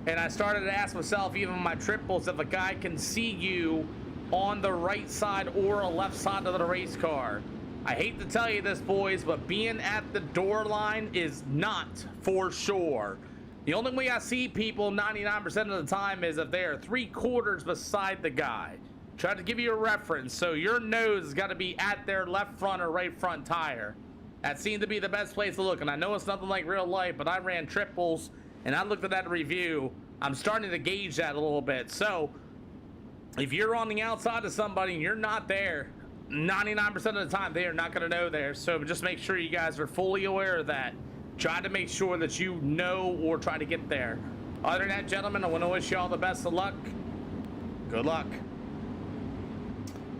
and I started to ask myself, even my triples, if a guy can see you on the right side or a left side of the race car. I hate to tell you this, boys, but being at the door line is not for sure. The only way I see people 99% of the time is if they are 3/4 beside the guy. Try to give you a reference, so your nose has got to be at their left front or right front tire. That seemed to be the best place to look, and I know it's nothing like real life, but I ran triples, and I looked at that review. I'm starting to gauge that a little bit. So, if you're on the outside of somebody and you're not there, 99% of the time, they are not going to know there. So just make sure you guys are fully aware of that. Try to make sure that you know or try to get there. Other than that, gentlemen, I want to wish you all the best of luck. Good luck.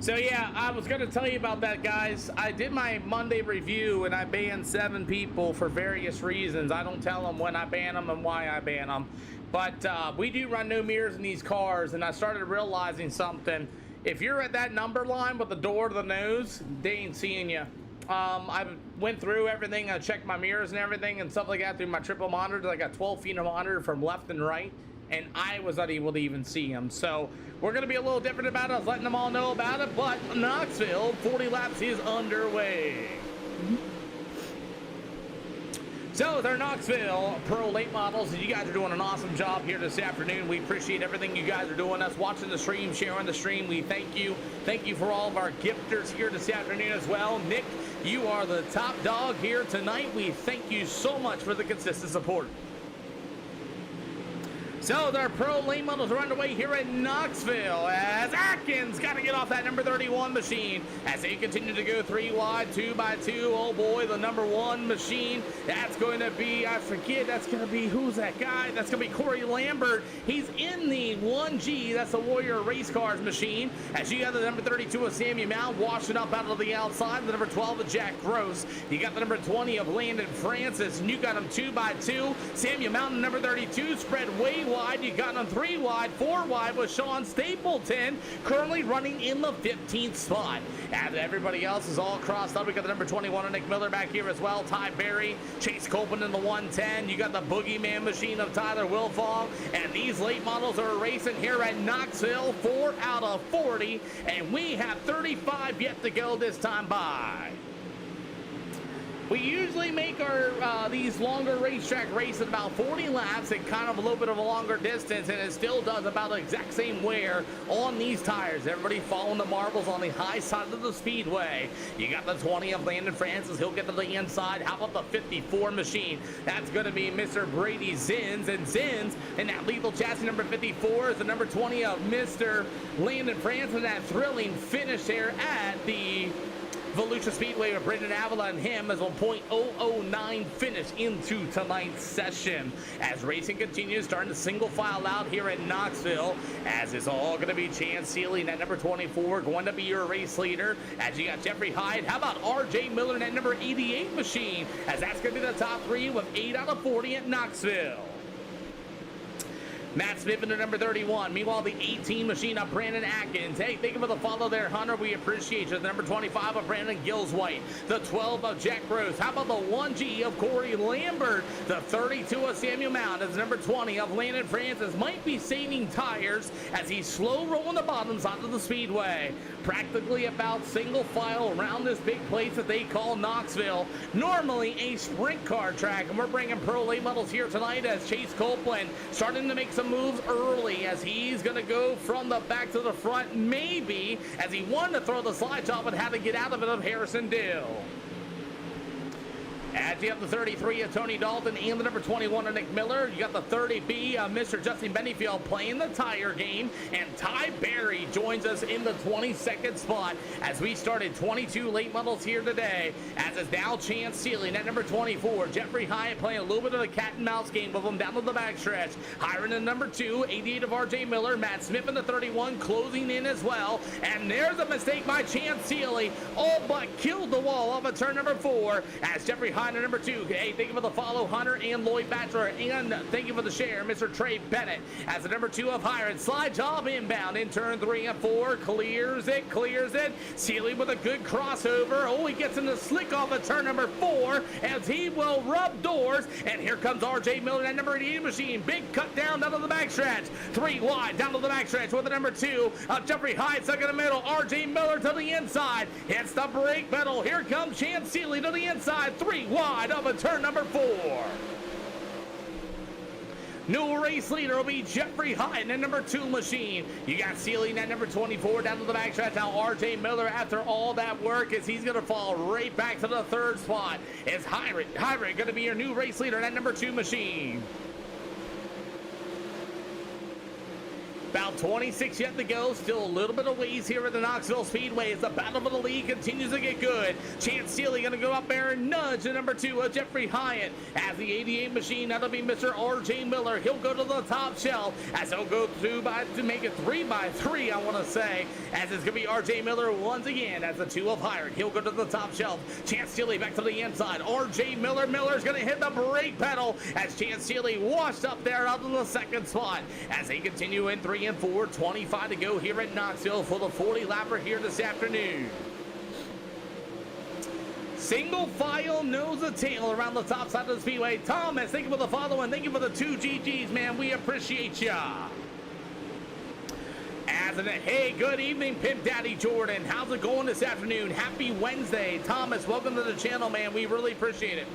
So yeah, I was going to tell you about that, guys. I did my Monday review and I banned 7 people for various reasons. I don't tell them when I ban them and why I ban them. But we do run no mirrors in these cars, and I started realizing something. If you're at that number line with the door to the nose, they ain't seeing you. I went through everything. I checked my mirrors and everything and stuff like that through my triple monitor. I got 12 feet of monitor from left and right, and I was not able to even see them. So we're going to be a little different about it. I was letting them all know about it, but Knoxville 40 laps is underway. So with our Knoxville Pro late models, you guys are doing an awesome job here this afternoon. We appreciate everything you guys are doing. Us watching the stream, sharing the stream, we thank you. Thank you for all of our gifters here this afternoon as well. Nick, you are the top dog here tonight. We thank you so much for the consistent support. So their pro lane models are underway here at Knoxville as Atkins got to get off that number 31 machine as they continue to go 3 wide, 2 by 2. Oh boy, the number 1 machine. That's going to be, I forget, that's going to be, who's that guy? That's going to be Corey Lambert. He's in the 1G. That's the Warrior Race Cars machine. As you got the number 32 of Sammy Mount washing up out of the outside. The number 12 of Jack Gross. You got the number 20 of Landon Francis, and you got him 2 by 2. Samuel Mountain, number 32, spread way wide. You got him 3 wide, 4 wide with Sean Stapleton, currently running in the 15th spot. And everybody else is all crossed up. We got the number 21 of Nick Miller back here as well. Ty Berry, Chase Copeland in the 110. You got the Boogeyman machine of Tyler Wilfong. And these late models are racing here at Knoxville, 4 out of 40. And we have 35 yet to go this time by. We usually make our these longer racetrack races about 40 laps and kind of a little bit of a longer distance, and it still does about the exact same wear on these tires. Everybody following the marbles on the high side of the speedway. You got the 20 of Landon Francis. He'll get to the inside. How about the 54 machine? That's going to be Mr. Brady Zins. And Zins in that lethal chassis number 54 is the number 20 of Mr. Landon Francis. And that thrilling finish there at the Volusia Speedway with Brendan Avila and him as a .009 finish into tonight's session. As racing continues, starting to single file out here at Knoxville, as it's all going to be Chance Seeley in that number 24, going to be your race leader. As you got Jeffrey Hyde, how about RJ Miller in that number 88 machine, as that's going to be the top 3 with 8 out of 40 at Knoxville. Matt Smith in the number 31. Meanwhile, the 18 machine of Brandon Atkins. Hey, thank you for the follow there, Hunter. We appreciate you. The number 25 of Brandon Gillswhite. The 12 of Jack Rose. How about the 1G of Corey Lambert? The 32 of Samuel Mount. As number 20 of Landon Francis. Might be saving tires as he's slow rolling the bottoms onto the speedway. Practically about single file around this big place that they call Knoxville. Normally a sprint car track, and we're bringing pro late models here tonight as Chase Copeland starting to make some moves early as he's going to go from the back to the front, maybe, as he wanted to throw the slide top and had to get out of it of Harrison Dill. As you have the 33 of Tony Dalton and the number 21 of Nick Miller, you got the 30B of Mr. Justin Benefield playing the tire game, and Ty Berry joins us in the 22nd spot as we started 22 late models here today, as is now Chance Seeley at number 24. Jeffrey Hyatt playing a little bit of a cat and mouse game with him down to the backstretch. Hiring in number 2, 88 of RJ Miller, Matt Smith in the 31 closing in as well, and there's a mistake by Chance Seeley, all but killed the wall off of turn number 4 as Jeffrey Hyatt at number 2. Hey, thank you for the follow, Hunter and Lloyd Bachelor, and thank you for the share, Mr. Trey Bennett, as the number 2 of Hired. Slide job inbound in turn 3 and 4. Clears it. Seeley with a good crossover. Oh, he gets in the slick off of turn number 4 as he will rub doors. And here comes RJ Miller, that number 88 machine. Big cut down to the backstretch. 3 wide down to the backstretch with the number 2 of Jeffrey Hyde stuck in the middle. RJ Miller to the inside. Hits the brake pedal. Here comes Chance Seeley to the inside. 3 wide of a turn number 4. New race leader will be Jeffrey Hyde in the number 2 machine. You got Seeley in that number 24 down to the backstretch. Now RJ Miller, after all that work, is he's going to fall right back to the 3rd spot. Is Hyrick going to be your new race leader in that number 2 machine? About 26 yet to go. Still a little bit of ways here at the Knoxville Speedway as the battle for the lead continues to get good. Chance Steele going to go up there and nudge the number 2, Jeffrey Hyatt. As the 88 machine, that'll be Mr. R.J. Miller. He'll go to the top shelf as he'll go to make it 3 by 3, I want to say. As it's going to be R.J. Miller once again as the 2 of Hyatt. He'll go to the top shelf. Chance Steele back to the inside. R.J. Miller. Miller's going to hit the brake pedal as Chance Steele washed up there out in the second spot. As they continue in 3 and 4, 25 to go here at Knoxville for the 40 lapper here this afternoon. Single file nose to tail around the top side of the speedway. Thomas, thank you for the follow and thank you for the 2 GGs, man. We appreciate ya. Hey, good evening, Pimp Daddy Jordan. How's it going this afternoon? Happy Wednesday. Thomas, welcome to the channel, man. We really appreciate it.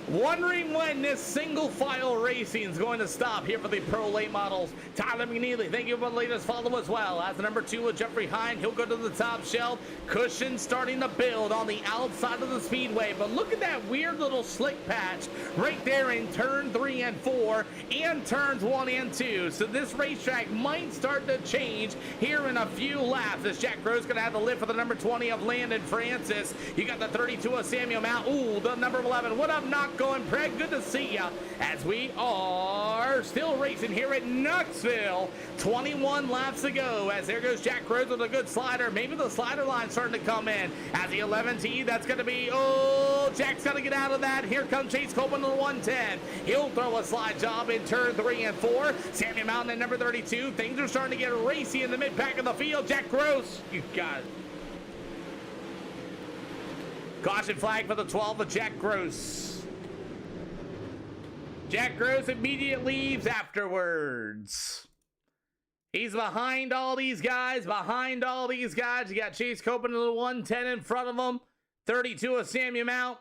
Wondering when this single file racing is going to stop here for the pro late models. Tyler McNeely, thank you for the latest follow as well. As the number 2 with Jeffrey Hine, he'll go to the top shelf. Cushion starting to build on the outside of the speedway. But look at that weird little slick patch right there in turn 3 and 4 and turns 1 and 2. So this racetrack might start to change here in a few laps. As Jack Gross going to have the lift for the number 20 of Landon Francis. You got the 32 of Samuel Mount. Ooh, the number 11. What up, Knock going, Craig? Good to see ya. As we are still racing here at Knoxville. 21 laps to go. As there goes Jack Rose with a good slider. Maybe the slider line starting to come in. As the 11T, that's going to be, oh, Jack's got to get out of that. Here comes Chase Copeland to the 110. He'll throw a slide job in turn 3 and 4. Sammy Mountain at number 32. Things are starting to get racy in the mid-pack of the field. Jack Gross, you got it. Caution flag for the 12 of Jack Gross. Jack Gross immediately leaves afterwards. He's behind all these guys, You got Chase Copeland to the 110 in front of him. 32 of Samuel Mount.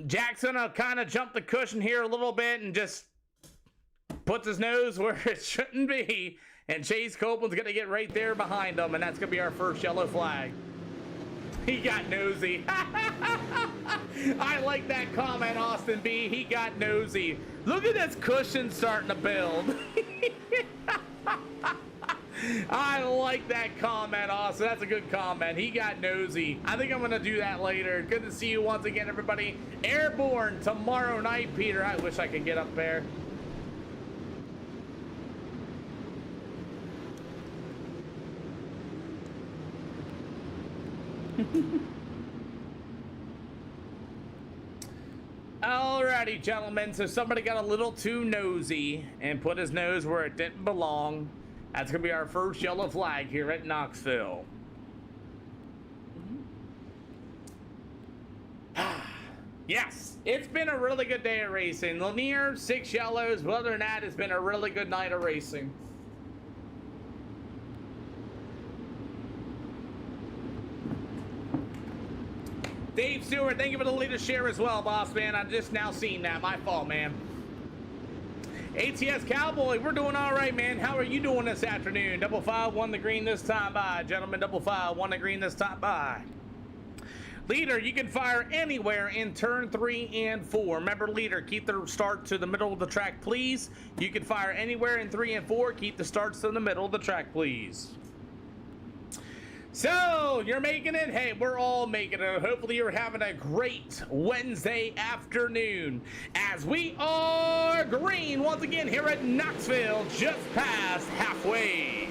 Jackson will kind of jump the cushion here a little bit and just puts his nose where it shouldn't be. And Chase Copeland's going to get right there behind him, and that's going to be our first yellow flag. He got nosy. I like that comment, Austin B. He got nosy. Look at this cushion starting to build. I like that comment, Austin. That's a good comment. He got nosy. I think I'm going to do that later. Good to see you once again, everybody. Airborne tomorrow night, Peter. I wish I could get up there. Alrighty, gentlemen, so somebody got a little too nosy and put his nose where it didn't belong. That's gonna be our first yellow flag here at Knoxville. Yes, it's been a really good day of racing. Lanier, 6 yellows, but other than that, it's been a really good night of racing. Dave Stewart, thank you for the latest share as well, boss man. I'm just now seeing that. My fault, man. ATS Cowboy, we're doing all right, man. How are you doing this afternoon? Double file, won the green this time. Bye, gentlemen. Double file, won the green this time. Bye. Leader, you can fire anywhere in turn 3 and 4. Remember, leader, keep the start to the middle of the track, please. You can fire anywhere in 3 and 4. Keep the starts to the middle of the track, please. So, you're making it? Hey, we're all making it. Hopefully you're having a great Wednesday afternoon as we are green once again here at Knoxville, just past halfway.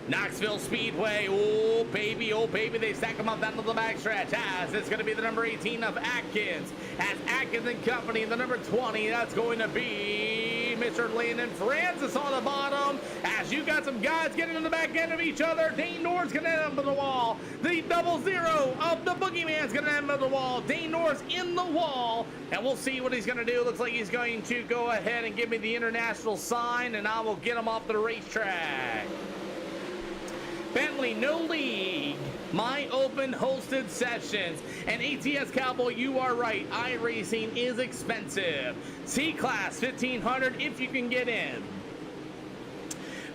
Knoxville Speedway, oh baby, they stack them up down to the backstretch. As it's going to be the number 18 of Atkins. As Atkins and Company, the number 20, that's going to be Mr. Landon Francis on the bottom. As you got some guys getting in the back end of each other. Dane Norris going to end up the wall. The 00 of the Boogeyman's going to end up the wall. Dane Norris in the wall. And we'll see what he's going to do. Looks like he's going to go ahead and give me the international sign, and I will get him off the racetrack. Bentley, no league. My Open hosted sessions. And ATS Cowboy, you are right. iRacing is expensive. C-Class, $1,500 if you can get in.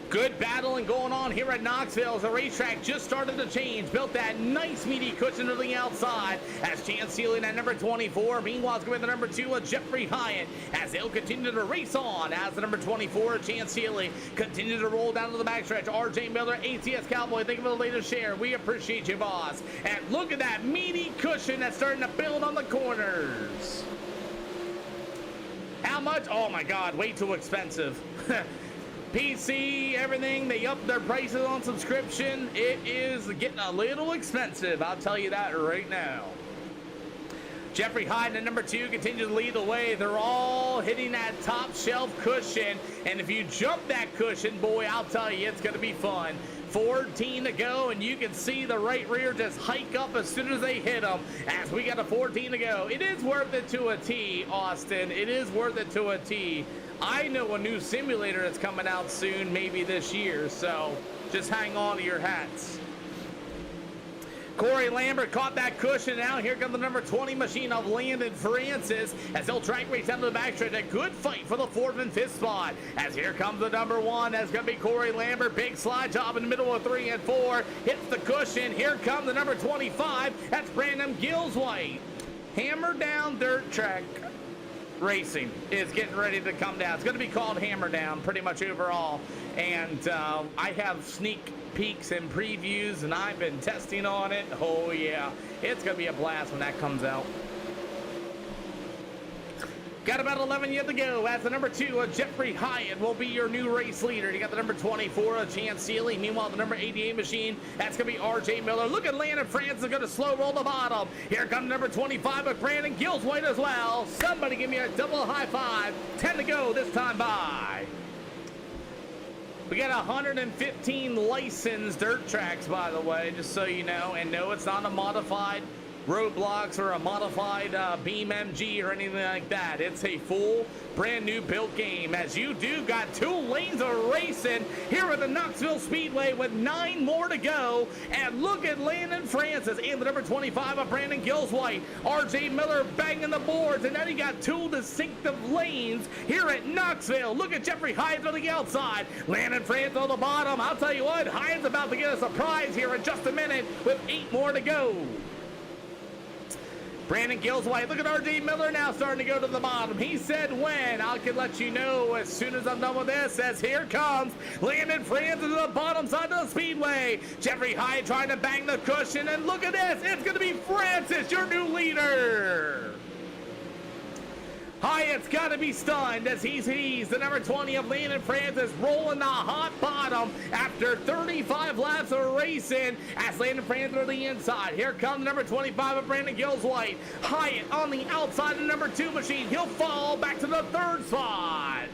Good battling going on here at Knoxville as the racetrack just started to change. Built that nice meaty cushion to the outside as Chance Sealing at number 24. Meanwhile, it's going to be the number 2 Jeffrey Hyatt as they'll continue to race on as the number 24 Chance Sealing continue to roll down to the backstretch. RJ Miller, ATS Cowboy, thank you for the latest share. We appreciate you, boss. And look at that meaty cushion that's starting to build on the corners. How much? Oh my God, way too expensive. PC, everything, they upped their prices on subscription. It is getting a little expensive, I'll tell you that right now. Jeffrey Hyde at number 2 continues to lead the way. They're all hitting that top shelf cushion, and if you jump that cushion, boy, I'll tell you, it's going to be fun. 14 to go, and you can see the right rear just hike up as soon as they hit them as we got a 14 to go. It is worth it to a T, Austin. It is worth it to a T. I know a new simulator that's coming out soon, maybe this year, so just hang on to your hats. Corey Lambert caught that cushion. Now here comes the number 20 machine of Landon Francis as they'll track race down to the backstretch. A good fight for the 4th and 5th spot as here comes the number 1. That's going to be Corey Lambert. Big slide job in the middle of 3 and 4. Hits the cushion. Here comes the number 25. That's Brandon Gillswhite. Hammer Down Dirt Track Racing is getting ready to come down. It's going to be called Hammer Down pretty much overall. And I have sneak peeks and previews, and I've been testing on it. Oh yeah, it's gonna be a blast when that comes out. Got about 11 yet to go as the number 2 Jeffrey Hyatt will be your new race leader. You got the number 24 Chance Sealy. Meanwhile, the number 88 machine, that's gonna be RJ Miller. Look at Landon Francis is gonna slow roll the bottom. Here comes number 25 with Brandon Gillswhite as well. Somebody give me a double high five. 10 to go this time by. We got 115 licensed dirt tracks, by the way, just so you know. And no, it's not a modified Roadblocks or a modified Beam MG or anything like that. It's a full brand new built game, as you do got 2 lanes of racing here at the Knoxville Speedway with 9 more to go. And look at Landon Francis and the number 25 of Brandon Gillswhite. RJ Miller banging the boards, and then he got 2 distinctive lanes here at Knoxville. Look at Jeffrey Hyatt on the outside, Landon Francis on the bottom. I'll tell you what, Hyatt's about to get a surprise here in just a minute with 8 more to go. Brandon Gillswhite, look at RJ Miller now starting to go to the bottom. He said when. I can let you know as soon as I'm done with this, as here comes Landon Francis to the bottom side of the speedway. Jeffrey Hyatt trying to bang the cushion, and look at this. It's going to be Francis, your new leader. Hyatt's got to be stunned as he sees the number 20 of Landon Francis rolling the hot bottom after 35 laps of racing as Landon Francis on the inside. Here comes number 25 of Brandon Gillswhite. Hyatt on the outside of the number 2 machine. He'll fall back to the 3rd spot.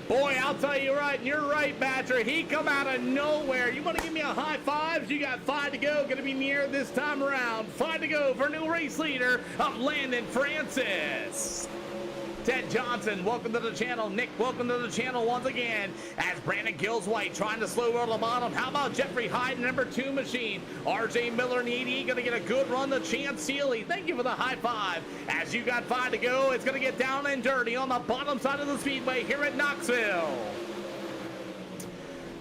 Boy, I'll tell you right, and you're right, Badger. He come out of nowhere. You want to give me a high five? You got 5 to go. Going to be near this time around. 5 to go for new race leader of Landon Francis. Ted Johnson, welcome to the channel. Nick, welcome to the channel once again. As Brandon Gillswhite trying to slow roll the bottom. How about Jeffrey Hyde, number 2 machine? RJ Miller and 88 going to get a good run to Chance Sealy. Thank you for the high five. As you got 5 to go, it's going to get down and dirty on the bottom side of the speedway here at Knoxville.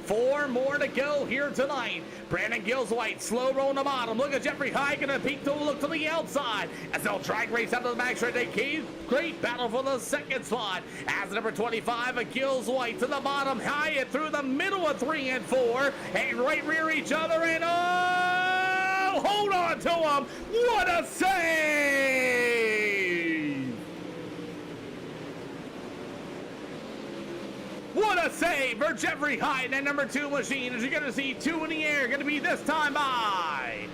4 more to go here tonight. Brandon Gillswhite slow rolling the bottom. Look at Jeffrey Hyde going to peek to look to the outside as they'll drag race out to the backstretch. A great battle for the 2nd spot as number 25 of Gillswhite to the bottom. Hyatt through the middle of 3 and 4 and right rear each other, and oh, hold on to him. What a save! What a save for Jeffrey Hyde and number 2 machine, as you're going to see 2 in the air. Going to be this time by.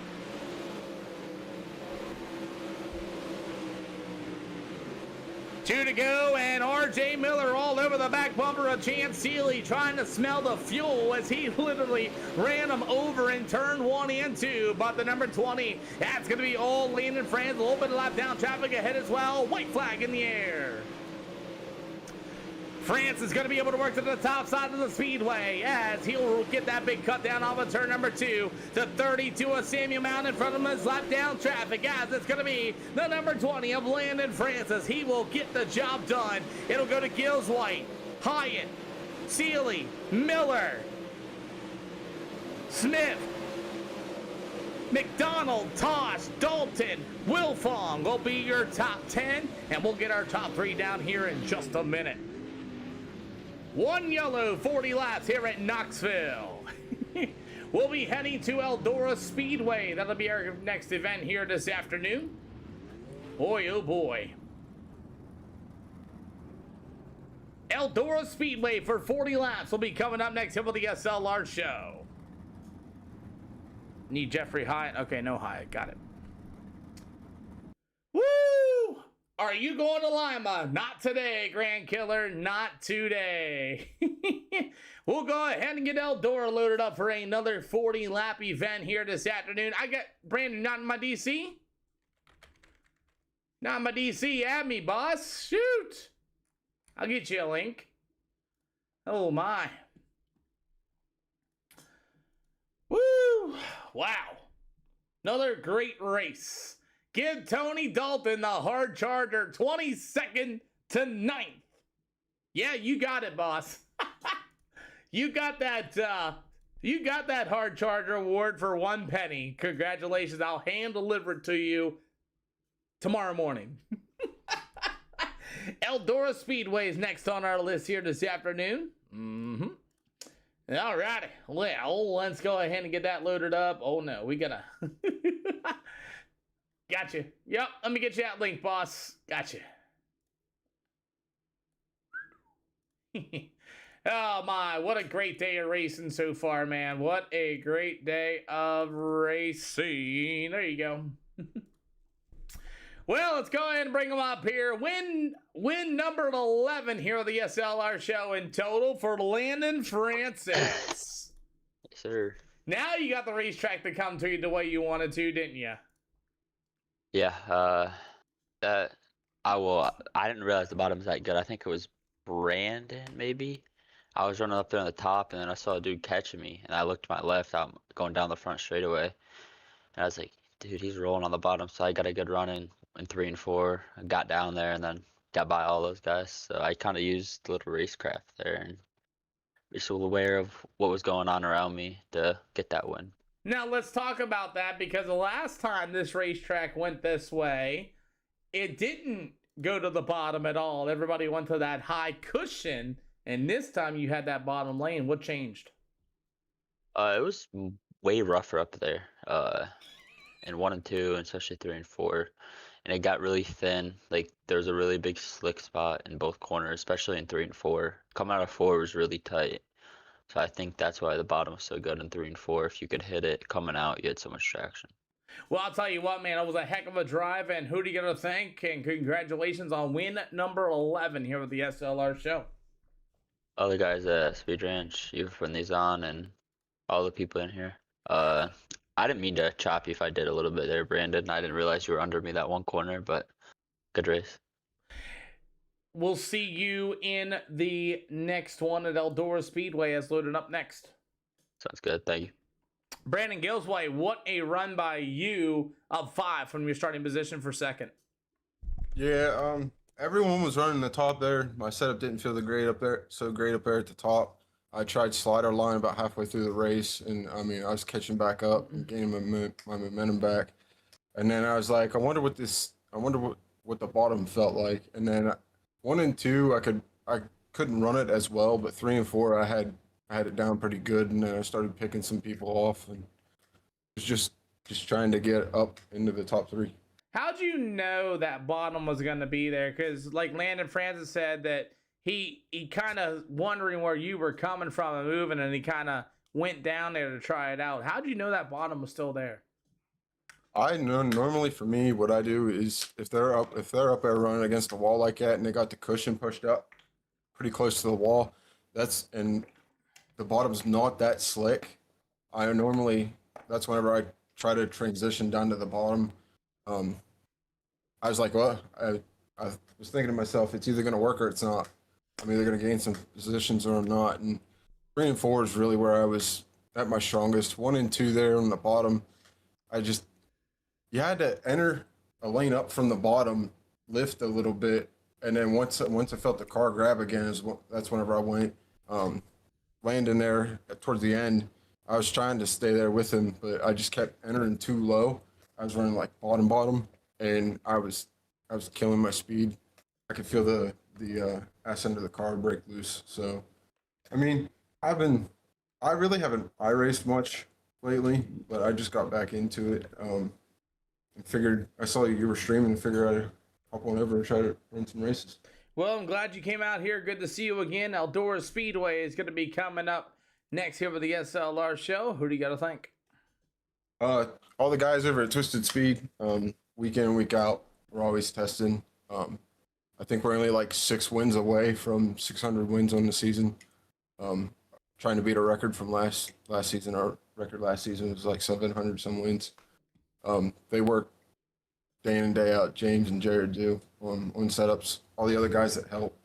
Two to go, and RJ Miller all over the back bumper of Chance Sealy trying to smell the fuel as he literally ran him over in turn 1 and 2. But the number 20, that's going to be all Landon Francis. A little bit of lap down traffic ahead as well. White flag in the air. France is going to be able to work to the top side of the speedway as he'll get that big cut down off of turn number 2 to 32 of Samuel Mount in front of him as lap down traffic, as it's going to be the number 20 of Landon Francis. He will get the job done. It'll go to Gills White, Hyatt, Seeley, Miller, Smith, McDonald, Tosh, Dalton, Wilfong will be your top 10, and we'll get our top 3 down here in just a minute. One yellow, 40 laps here at Knoxville. We'll be heading to Eldora Speedway. That'll be our next event here this afternoon. Boy, oh boy. Eldora Speedway for 40 laps will be coming up next here with the SLR show. Need Jeffrey Hyatt? Okay, no Hyatt. Got it. Woo! Are you going to Lima? Not today, Grand Killer. Not today. We'll go ahead and get Eldora loaded up for another 40-lap event here this afternoon. I got Brandon not in my DC. Not in my DC. Add me, boss. Shoot. I'll get you a link. Oh, my. Woo! Wow. Another great race. Give Tony Dalton the hard charger 22nd to 9th. Yeah, you got it, boss. You got that hard charger award for 1 penny. Congratulations. I'll hand deliver it to you tomorrow morning. Eldora Speedway is next on our list here this afternoon. All righty. Well, let's go ahead and get that loaded up. Oh, no. We gotta... Gotcha. Yep. Let me get you that link, boss. Gotcha. Oh, my. What a great day of racing so far, man. What a great day of racing. There you go. Well, let's go ahead and bring them up here. Win number 11 here on the SLR show in total for Landon Francis. Yes, sir. Now you got the racetrack to come to you the way you wanted to, didn't you? Yeah, I didn't realize the bottom was that good. I think it was Brandon, maybe. I was running up there on the top, and then I saw a dude catching me, and I looked to my left, I'm going down the front straightaway, and I was like, dude, he's rolling on the bottom, so I got a good run in 3 and 4. I got down there, and then got by all those guys, so I kind of used a little racecraft there, and just aware of what was going on around me to get that win. Now, let's talk about that, because the last time this racetrack went this way, it didn't go to the bottom at all. Everybody went to that high cushion, and this time you had that bottom lane. What changed? It was way rougher up there, in 1 and 2, and especially 3 and 4. And it got really thin. Like, there was a really big slick spot in both corners, especially in 3 and 4. Coming out of 4 was really tight. So I think that's why the bottom was so good in 3 and 4. If you could hit it coming out, you had so much traction. Well, I'll tell you what, man, it was a heck of a drive, and who do you got to thank? And congratulations on win number 11 here with the SLR show. Other guys at Speed Ranch, you putting these on, and all the people in here. I didn't mean to chop you if I did a little bit there, Brandon. I didn't realize you were under me that one corner, but good race. We'll see you in the next one at Eldora Speedway as loaded up next. Sounds good. Thank you. Brandon Gillsway, what a run by you of 5 from your starting position for second. Yeah, everyone was running the top there. My setup didn't feel great up there at the top. I tried slider line about halfway through the race, and I mean, I was catching back up and gaining my momentum back. And then I was like, I wonder what the bottom felt like. And then 1 and 2, I couldn't run it as well, but 3 and 4, I had it down pretty good, and then I started picking some people off, and was just trying to get up into the top 3. How'd you know that bottom was going to be there? Because like Landon Francis said that he kind of wondering where you were coming from and moving, and he kind of went down there to try it out. How'd you know that bottom was still there? I know normally for me, what I do is if they're up there running against the wall like that, and they got the cushion pushed up pretty close to the wall, and the bottom's not that slick, that's whenever I try to transition down to the bottom. I was like, well, I was thinking to myself, it's either going to work or it's not. I mean, they're going to gain some positions or not. And 3 and 4 is really where I was at my strongest. 1 and 2 there on the bottom. You had to enter a lane up from the bottom, lift a little bit, and then once I felt the car grab again, that's whenever I went. Landing there towards the end, I was trying to stay there with him, but I just kept entering too low. I was running like bottom, and I was killing my speed. I could feel the ass end of the car break loose. So, I mean, I really haven't iRaced much lately, but I just got back into it. And figured, I saw you were streaming and figured I'd hop on over and try to run some races. Well, I'm glad you came out here. Good to see you again. Eldora Speedway is going to be coming up next here for the SLR show. Who do you got to thank? All the guys over at Twisted Speed, week in, week out, we're always testing. I think we're only like 6 wins away from 600 wins on the season. Trying to beat a record from last season. Our record last season was like 700 some wins. They work day in and day out. James and Jared do on setups. All the other guys that help.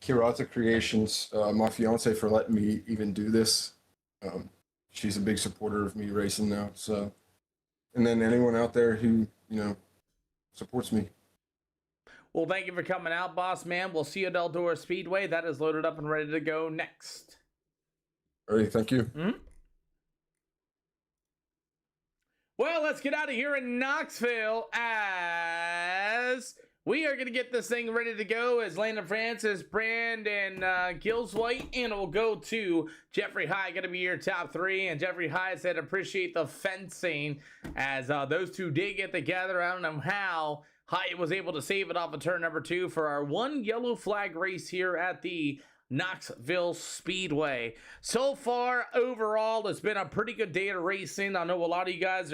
Kirata Creations, my fiance, for letting me even do this. She's a big supporter of me racing now. So, and then anyone out there who supports me. Well, thank you for coming out, boss man. We'll see you at Eldora Speedway. That is loaded up and ready to go next. All right, thank you. Mm-hmm. Well, let's get out of here in Knoxville as we are going to get this thing ready to go as Landon Francis, Brandon Gilswhite, and we'll go to Jeffrey High, going to be your top 3. And Jeffrey High said appreciate the fencing as those two did get together. I don't know how High was able to save it off of turn number 2 for our 1 yellow flag race here at the Knoxville Speedway. So far, overall, it's been a pretty good day of racing. I know a lot of you guys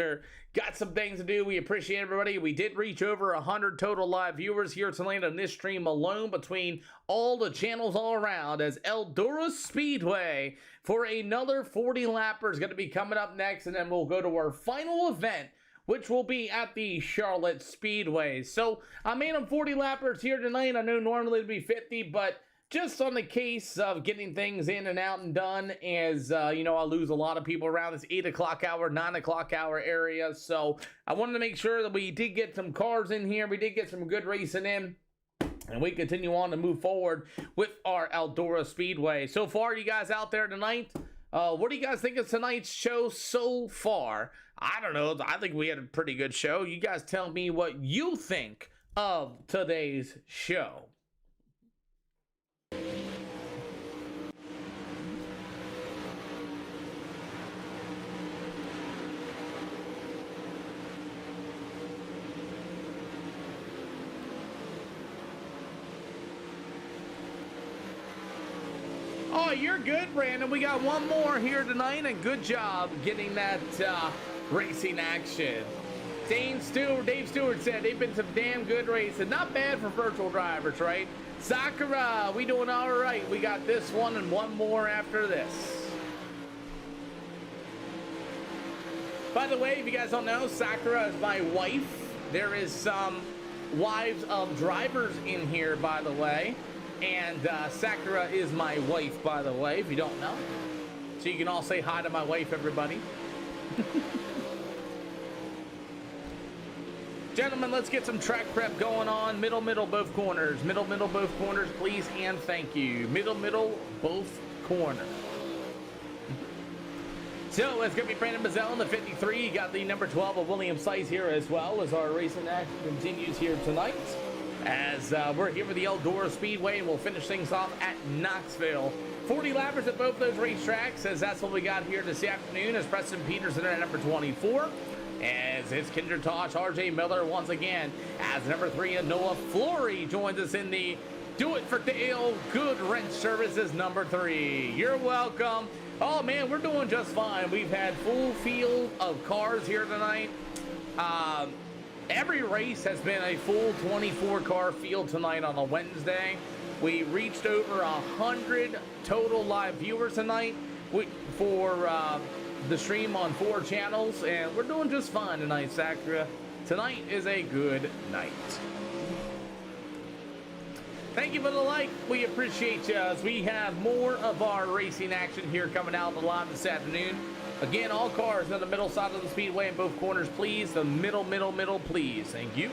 got some things to do. We appreciate everybody. We did reach over 100 total live viewers here tonight on this stream alone between all the channels all around as Eldora Speedway for another 40 lapper is going to be coming up next, and then we'll go to our final event, which will be at the Charlotte Speedway. So I made them 40 lappers here tonight. I know normally it'd be 50, but just on the case of getting things in and out and done, as I lose a lot of people around this 8 o'clock hour, 9 o'clock hour area. So I wanted to make sure that we did get some cars in here. We did get some good racing in, and we continue on to move forward with our Eldora Speedway. So far, you guys out there tonight, what do you guys think of tonight's show so far? I don't know. I think we had a pretty good show. You guys tell me what you think of today's show. Oh, you're good, Brandon. We got one more here tonight, and good job getting that racing action. Dave Stewart said they've been some damn good racing. Not bad for virtual drivers, right? Sakura, we doing all right. We got this one and one more after this. By the way, if you guys don't know, Sakura is my wife. There is some wives of drivers in here, by the way. And Sakura is my wife, by the way, if you don't know. So you can all say hi to my wife, everybody. Gentlemen, let's get some track prep going on. Middle, both corners. Middle, both corners, please and thank you. Middle, both corners. So it's going to be Brandon Mazzell in the 53. You got the number 12 of William Size here as well as our racing action continues here tonight. As we're here with the Eldora Speedway, and we'll finish things off at Knoxville. 40 lappers at both those racetracks, as that's what we got here this afternoon, as Preston Peterson at number 24. As it's Kendra Tosh, RJ Miller once again, as number 3, and Noah Flory joins us in the Do It for Dale Good Wrench Services number 3. You're welcome. Oh man, we're doing just fine. We've had full field of cars here tonight. Every race has been a full 24 car field tonight on a Wednesday. We reached over 100 total live viewers tonight for the stream on 4 channels, and we're doing just fine tonight, Sakura. Tonight is a good night. Thank you for the like. We appreciate you as we have more of our racing action here coming out of the live this afternoon. Again, all cars on the middle side of the speedway in both corners, please. The middle, please. Thank you.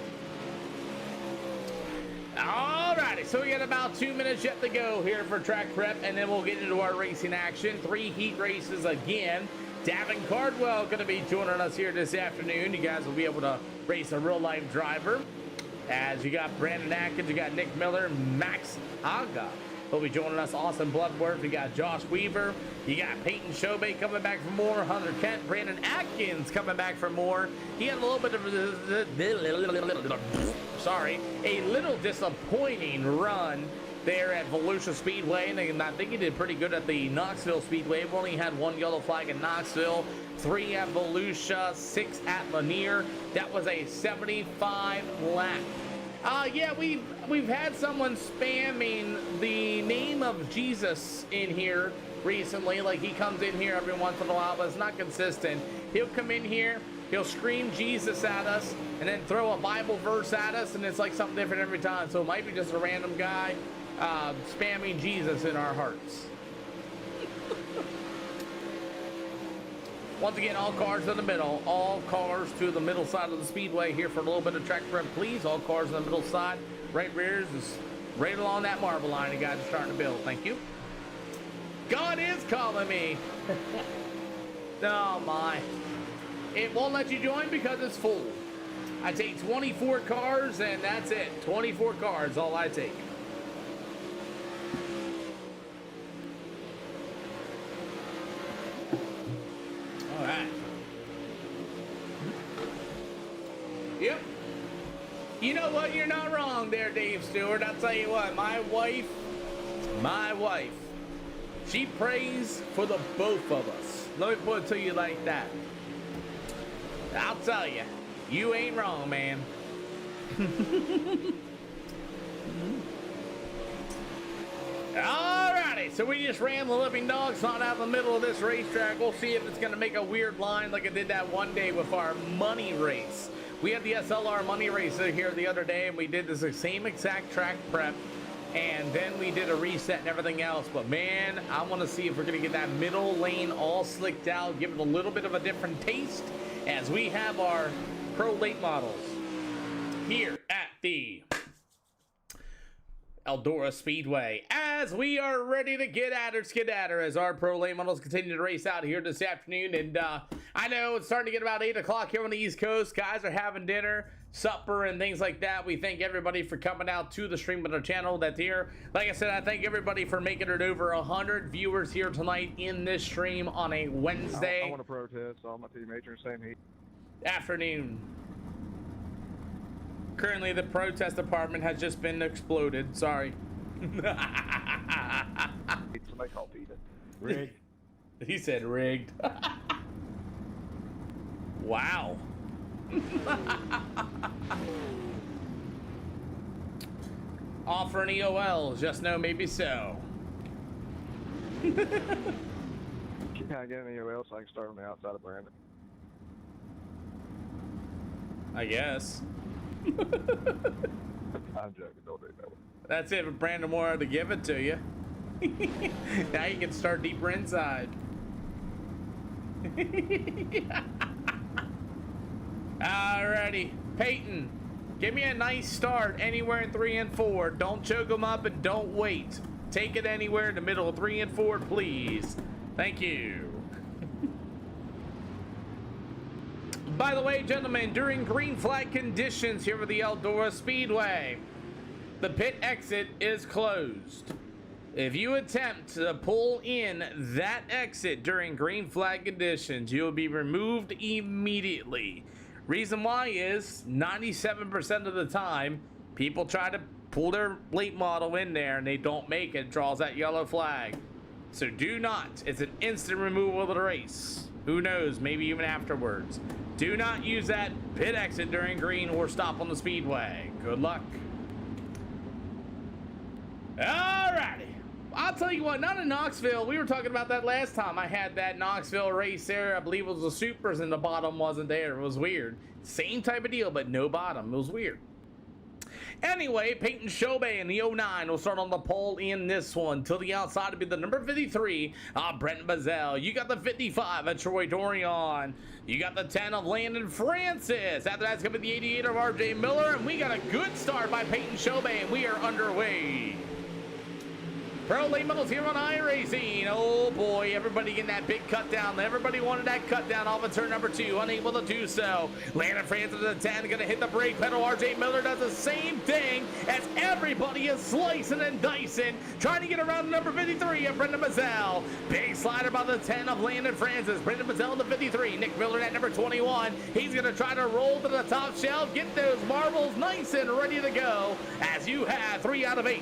Alrighty, so we got about 2 minutes yet to go here for track prep, and then we'll get into our racing action. 3 heat races again. Davin Cardwell going to be joining us here this afternoon. You guys will be able to race a real-life driver. As you got Brandon Atkins, you got Nick Miller, Max Haga will be joining us. Austin Bloodworth, you got Josh Weaver, you got Peyton Shobey coming back for more. Hunter Kent, Brandon Atkins coming back for more. He had a little bit of a little disappointing run there at Volusia Speedway, and I think he did pretty good at the Knoxville Speedway. We've only had 1 yellow flag in Knoxville, 3 at Volusia, 6 at Lanier. That was a 75 lap. Yeah, we've had someone spamming the name of Jesus in here recently. Like, he comes in here every once in a while, but it's not consistent. He'll come in here, he'll scream Jesus at us, and then throw a Bible verse at us, and it's like something different every time. So it might be just a random guy spamming Jesus in our hearts. Once again, all cars in the middle. All cars to the middle side of the speedway here for a little bit of track prep, please. All cars in the middle side. Right rears is right along that marble line. You guys are starting to build. Thank you. God is calling me. Oh, my. It won't let you join because it's full. I take 24 cars, and that's it. 24 cars, all I take. All right. Yep. You know what? You're not wrong there, Dave Stewart. I'll tell you what, my wife, she prays for the both of us. Let me put it to you like that. I'll tell you, you ain't wrong, man. Alrighty, so we just ran the living dog slot out in the middle of this racetrack. We'll see if it's going to make a weird line like it did that one day with our money race. We had the SLR money race here the other day, and we did this same exact track prep, and then we did a reset and everything else. But man, I want to see if we're going to get that middle lane all slicked out, give it a little bit of a different taste, as we have our pro late models here at the Eldora Speedway, as we are ready to get at her, skedatter, as our pro lane models continue to race out here this afternoon. And I know it's starting to get about 8 o'clock here on the East Coast. Guys are having dinner, supper, and things like that. We thank everybody for coming out to the stream of our channel that's here. Like I said, I thank everybody for making it over 100 viewers here tonight in this stream on a Wednesday. I want to protest all my teammates are in the same heat. Afternoon. Currently, the protest department has just been exploded. Sorry. Somebody call Peter. Rigged. He said rigged. Wow. Offer an EOL, just no, maybe so. Can I get an EOL so I can start on the outside of Brandon? I guess. I'm joking, don't do that one. That's it for Brandon Moore to give it to you. Now you can start deeper inside. Alrighty, Peyton, give me a nice start anywhere in 3 and 4. Don't choke them up and don't wait. Take it anywhere in the middle of 3 and 4, please. Thank you. By the way, gentlemen, during green flag conditions here at the Eldora Speedway, the pit exit is closed. If you attempt to pull in that exit during green flag conditions, you will be removed immediately. Reason why is 97% of the time, people try to pull their late model in there and they don't make it, draws that yellow flag. So do not, it's an instant removal of the race. Who knows, maybe even afterwards. Do not use that pit exit during green or stop on the speedway. Good luck. Alrighty. I'll tell you what, not in Knoxville. We were talking about that last time. I had that Knoxville race there. I believe it was the supers and the bottom wasn't there. It was weird. Same type of deal, but no bottom. It was weird. Anyway, Peyton Shobe in the 09 will start on the pole in this one. To the outside to be the number 53, Brent Bazell. You got the 55 of Troy Dorion. You got the 10 of Landon Francis. After that's going to be the 88 of RJ Miller. And we got a good start by Peyton Shobe, and we are underway. Pro late medals here on iRacing. Oh boy, everybody getting that big cut down. Everybody wanted that cut down off of turn number 2, unable to do so. Landon Francis at the 10, gonna hit the brake pedal. RJ Miller does the same thing as everybody is slicing and dicing, trying to get around number 53 of Brendan Mazzell. Big slider by the 10 of Landon Francis. Brendan Mazzell to 53. Nick Miller at number 21. He's gonna try to roll to the top shelf, get those marbles nice and ready to go, as you have 3 out of 8.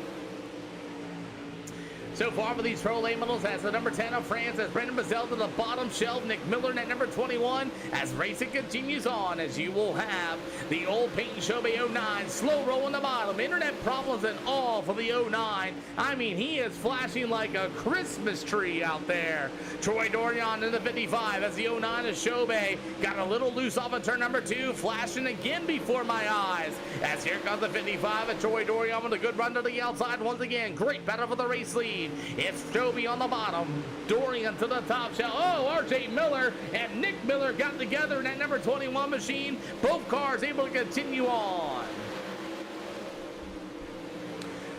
So far for these pro late models, as the number 10 of Francis, Brendan Mazzell to the bottom shelf, Nick Miller at number 21, as racing continues on, as you will have the old Peyton Shobe 09, slow roll in the bottom, internet problems and all for the 09. I mean, he is flashing like a Christmas tree out there. Troy Dorion in the 55, as the 09 of Shobe got a little loose off of turn number 2, flashing again before my eyes, as here comes the 55 of Troy Dorion with a good run to the outside once again. Great battle for the race lead. It's Joby on the bottom, Dorian to the top shelf. Oh, RJ Miller and Nick Miller got together in that number 21 machine. Both cars able to continue on.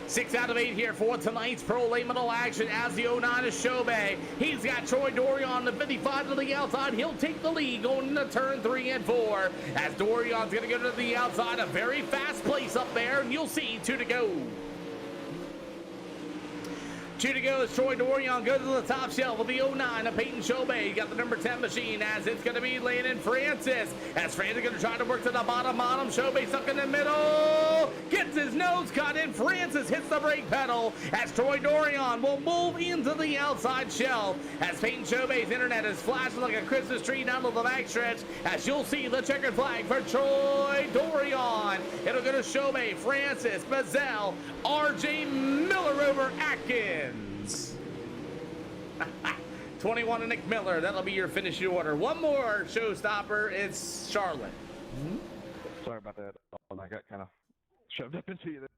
6 out of 8 here for tonight's pro late model action, as the 09 is Shobe. He's got Troy Dorian on the 55 to the outside. He'll take the lead going into turn 3 and 4, as Dorion's going to go to the outside. A very fast place up there, and you'll see 2 to go. 2 to go as Troy Dorion goes to the top shelf with the 09 of Peyton Shobe. You got the number 10 machine, as it's going to be Landon Francis. As Francis going to try to work to the bottom. Shobe stuck in the middle. Gets his nose cut in. Francis hits the brake pedal as Troy Dorion will move into the outside shelf. As Peyton Shobe's internet is flashing like a Christmas tree down to the backstretch. As you'll see the checkered flag for Troy Dorion. It'll go to Shobe, Francis, Mazzell, RJ Miller over Atkins. 21 to Nick Miller. That'll be your finishing order. One more showstopper. It's Charlotte. Sorry about that. I got kind of shoved up into you there.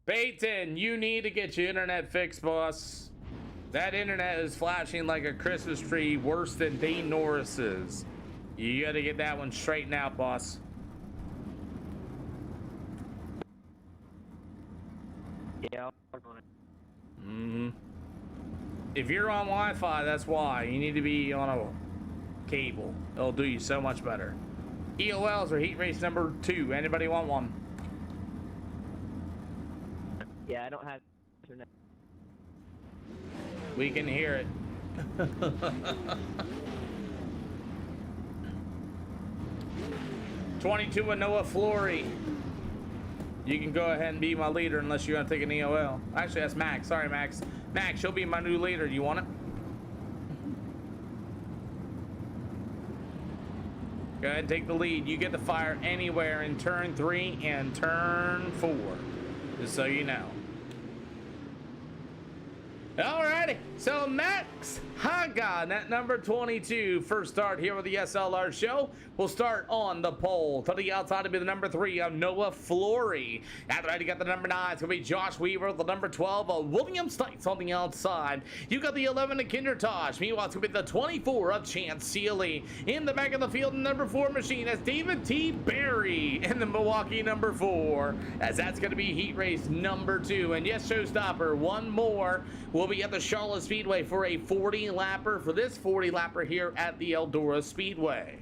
Peyton, you need to get your internet fixed, boss. That internet is flashing like a Christmas tree, worse than Dane Norris's. You got to get that one straightened out, boss. Yeah, I'll work on it. If you're on Wi-Fi, that's why. You need to be on a cable. It'll do you so much better. EOLs are heat race number 2. Anybody want one? Yeah, I don't have internet. We can hear it. 22 with Noah Flory. You can go ahead and be my leader unless you want to take an EOL. Actually, that's Max. Sorry, Max. Max, you'll be my new leader. Do you want it? Go ahead and take the lead. You get to fire anywhere in turn 3 and turn 4. Just so you know. Alrighty, so Max Hagan at number 22, first start here with the SLR show. We'll start on the pole. To the outside to be the number 3 of Noah Flory. After that, you got the number 9. It's going to be Josh Weaver. The number 12 of William Stites on the outside. You got the 11 of Kindertosh. Meanwhile, it's going to be the 24 of Chance Sealy. In the back of the field, number 4 machine as David T. Berry in the Milwaukee number 4. As that's going to be heat race number 2. And yes, showstopper, one more. We'll be at the Charlotte Speedway for a 40-lapper for this 40-lapper here at the Eldora Speedway.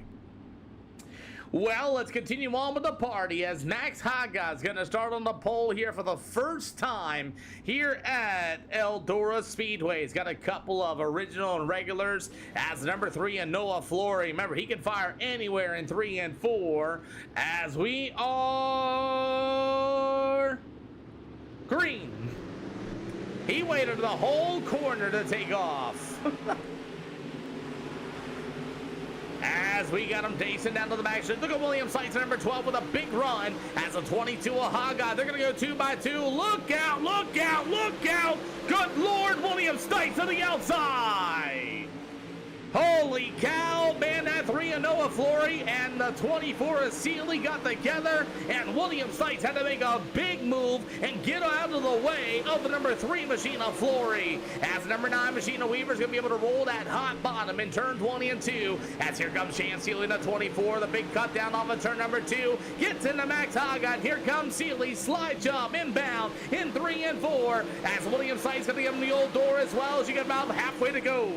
Well, let's continue on with the party as Max Haga is going to start on the pole here for the first time here at Eldora Speedway. He's got a couple of original and regulars as number 3 and Noah Flory. Remember, he can fire anywhere in 3 and 4 as we are green. He waited the whole corner to take off. As we got him dacing down to the back. Look at William Stites, number 12, with a big run. As a 22 of Haga. They're going to go 2 by 2. Look out, look out, look out. Good Lord, William Stites to the outside. Holy cow, man, that 3 of Noah Flory and the 24 of Sealy got together, and William Sykes had to make a big move and get out of the way of the number 3 machine of Flory. As the number 9 machine of Weaver's going to be able to roll that hot bottom in turn 20 and 2. As here comes Chance Sealy in the 24, the big cut down off of turn number 2. Gets into Max Haga, and here comes Sealy, slide jump, inbound, in 3 and 4. As William Sykes going to give him the old door as well as you get about halfway to go.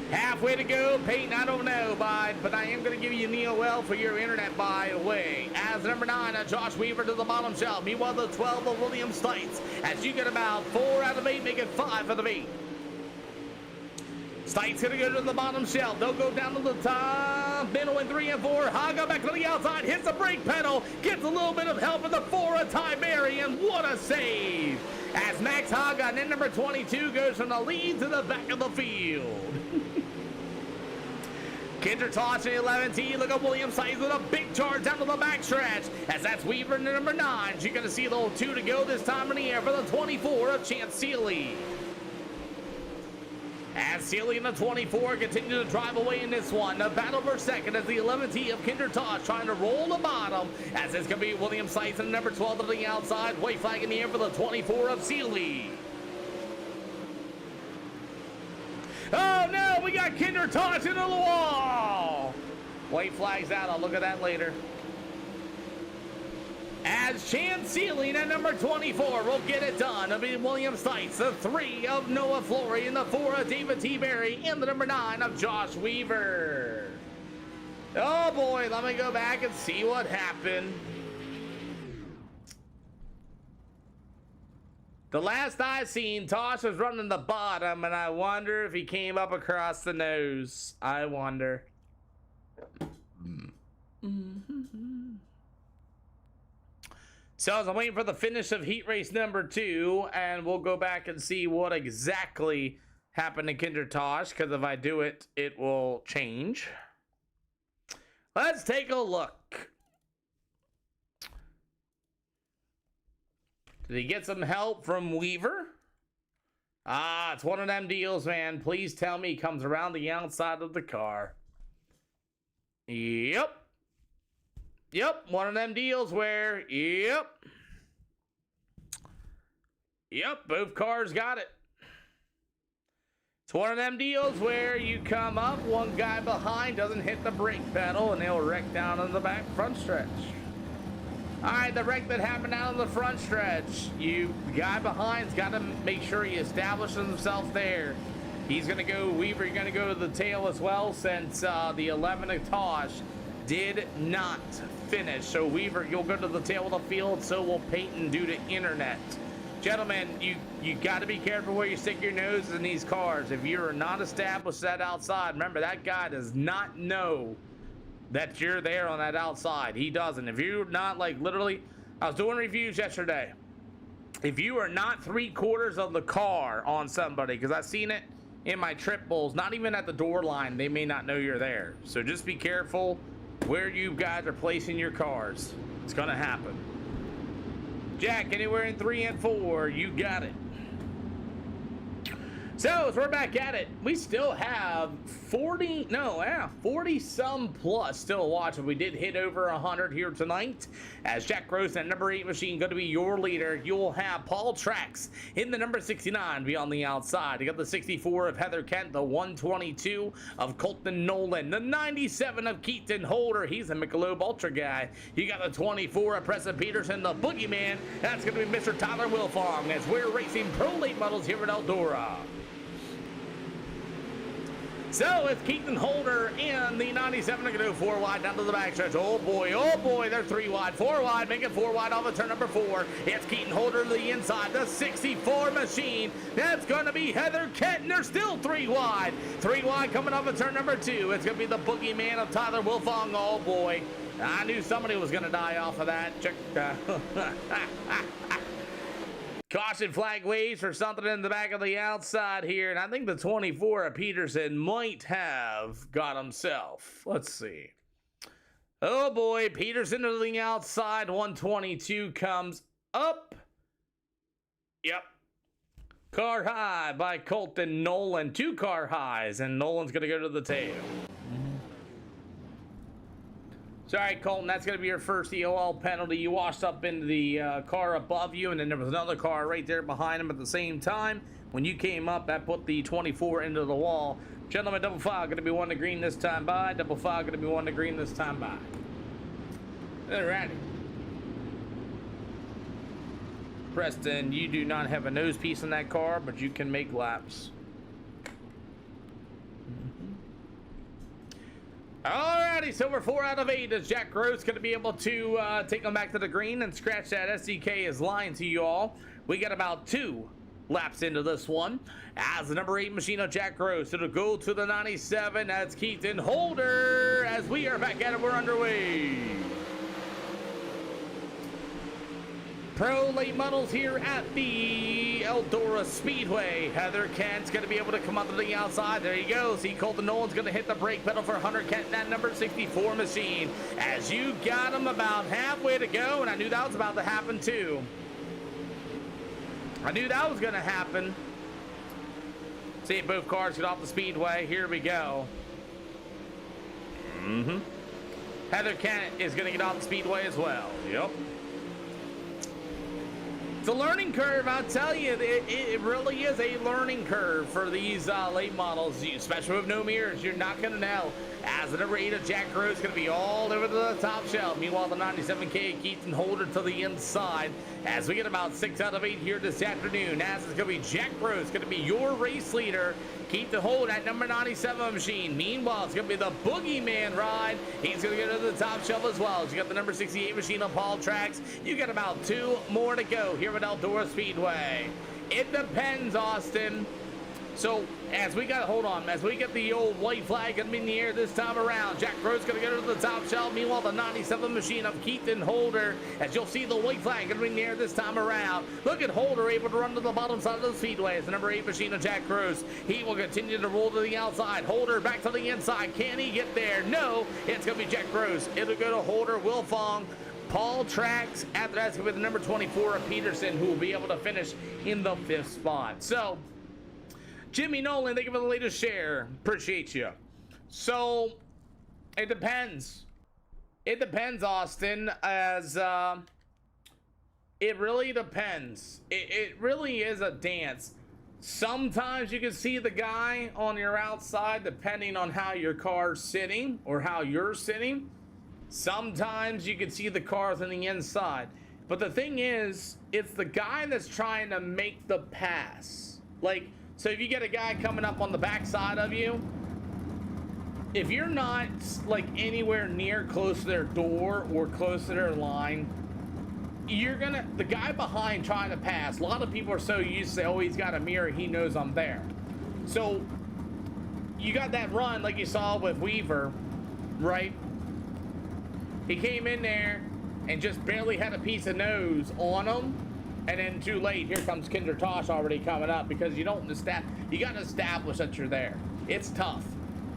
Halfway to go, Peyton, I don't know, but I am going to give you Neil Well for your internet, by the way. As number 9, Josh Weaver to the bottom shelf. Meanwhile, the 12 of William Stites. As you get about 4 out of 8, make it 5 out of 8. Stites going to go to the bottom shelf. They'll go down to the top. Middle in 3 and 4. Haga back to the outside. Hits the brake pedal. Gets a little bit of help in the 4 of Ty Berry. And what a save. As Max Haga and then number 22 goes from the lead to the back of the field. Kinder Tosh in the 11T. Look at William Sykes with a big charge down to the backstretch. As that's Weaver in the number 9. You're going to see a little 2 to go this time in the air for the 24 of Chance Sealy. As Sealy in the 24 continue to drive away in this one. The battle for second as the 11T of Kinder Tosh trying to roll the bottom. As it's going to be William Sykes and number 12 to the outside. White flag in the air for the 24 of Sealy. Oh no, we got Kinder Tosh into the wall. White flag's out, I'll look at that later. As Chance Sealy at number 24 will get it done. It'll be William Stites, the 3 of Noah Flory, and the 4 of David T. Berry, and the number 9 of Josh Weaver. Oh boy, let me go back and see what happened. The last I seen, Tosh was running the bottom, and I wonder if he came up across the nose. I wonder. So as I'm waiting for the finish of heat race number 2, and we'll go back and see what exactly happened to Kinder Tosh, because if I do it, it will change. Let's take a look. Did he get some help from Weaver? Ah, it's one of them deals, man. Please tell me he comes around the outside of the car. Yep. Yep, one of them deals where, yep, both cars got it. It's one of them deals where you come up, one guy behind doesn't hit the brake pedal, and they'll wreck down on the back front stretch. All right, the wreck that happened out on the front stretch, the guy behind's got to make sure he establishes himself there. He's going to go, Weaver, you're going to go to the tail as well, since the 11 of Tosh did not finish. So Weaver, you'll go to the tail of the field, so will Peyton due to internet. Gentlemen, you got to be careful where you stick your nose in these cars. If you're not established that outside, remember that guy does not know that you're there on that outside. He doesn't. If you're not, like, literally, I was doing reviews yesterday. If you are not 3/4 of the car on somebody, because I've seen it in my trip bulls, not even at the door line, they may not know you're there. So just be careful where you guys are placing your cars. It's gonna happen. Jack, anywhere in 3 and 4, you got it. So, as we're back at it, we still have 40 some plus still watching. We did hit over 100 here tonight. As Jack Gross and number 8 machine going to be your leader. You will have Paul Trax in the number 69 be on the outside. You got the 64 of Heather Kent, the 122 of Colton Nolan, the 97 of Keaton Holder. He's a Michelob Ultra guy. You got the 24 of Preston Peterson, the boogeyman. That's going to be Mr. Tyler Wilfong as we're racing Pro Late models here at Eldora. So it's Keaton Holder in the 97 to go 4 wide down to the backstretch. Oh boy, they're 3 wide, 4 wide, make it 4 wide off of turn number 4. It's Keaton Holder to the inside, the 64 machine. That's going to be Heather Kent, and they're still 3 wide. 3 wide coming off of turn number 2. It's going to be the boogeyman of Tyler Wilfong. Oh boy, I knew somebody was going to die off of that. Check. Caution flag waves for something in the back of the outside here. And I think the 24 of Peterson might have got himself. Let's see. Oh boy, Peterson to the outside. 122 comes up. Yep. Car high by Colton Nolan. 2 car highs, and Nolan's going to go to the tail. Sorry, Colton, that's going to be your first EOL penalty. You washed up into the car above you, and then there was another car right there behind him at the same time. When you came up, that put the 24 into the wall. Gentlemen, double file going to be 1 to green this time by. Double file going to be 1 to green this time by. Alrighty. Preston, you do not have a nose piece in that car, but you can make laps. Alrighty, so we're 4 out of 8 as Jack Gross going to be able to take them back to the green and scratch that. SDK is lying to you all. We got about 2 laps into this one as the number 8 machine of Jack Gross. It'll go to the 97. That's Keaton Holder as we are back at it. We're underway. Pro late models here at the Eldora Speedway. Heather Kent's going to be able to come up to the outside. There you go. See, Colton Nolan's going to hit the brake pedal for Hunter Kent, that number 64 machine. As you got him about halfway to go, and I knew that was about to happen too. I knew that was going to happen. See, both cars get off the speedway. Here we go. Heather Kent is going to get off the speedway as well. Yep. It's a learning curve, I'll tell you. It really is a learning curve for these late models, especially with no mirrors. You're not going to know. As the number 8 of Jack Gross is going to be all over the top shelf. Meanwhile, the 97K Keaton Holder to the inside. As we get about 6 out of 8 here this afternoon. As it's going to be Jack Gross, going to be your race leader. Keaton Holder at number 97 machine. Meanwhile, it's going to be the Boogeyman ride. He's going to go to the top shelf as well. You got the number 68 machine on Paul Tracks. You got about 2 more to go here at Eldora Speedway. It depends, Austin. So as we get the old white flag gonna be in the air this time around, Jack Gross gonna go to the top shelf. Meanwhile, the 97 machine of Keaton Holder, as you'll see the white flag gonna be in the air this time around. Look at Holder able to run to the bottom side of the speedway. It's the number 8 machine of Jack Gross. He will continue to roll to the outside. Holder back to the inside. Can he get there? No. It's gonna be Jack Gross. It'll go to Holder, Will Fong, Paul Tracks. After that's gonna be the number 24 of Peterson, who will be able to finish in the 5th spot. So Jimmy Nolan, thank you for the latest share. Appreciate you. So, it depends. It depends, Austin, as it really depends. It really is a dance. Sometimes you can see the guy on your outside depending on how your car's sitting or how you're sitting. Sometimes you can see the cars on the inside. But the thing is, it's the guy that's trying to make the pass. Like, so if you get a guy coming up on the backside of you, if you're not like anywhere near close to their door or close to their line, the guy behind trying to pass, a lot of people are so used to say, oh, he's got a mirror, he knows I'm there. So you got that run like you saw with Weaver, right? He came in there and just barely had a piece of nose on him. And then too late, here comes Kinder Tosh already coming up because you got to establish that you're there. It's tough.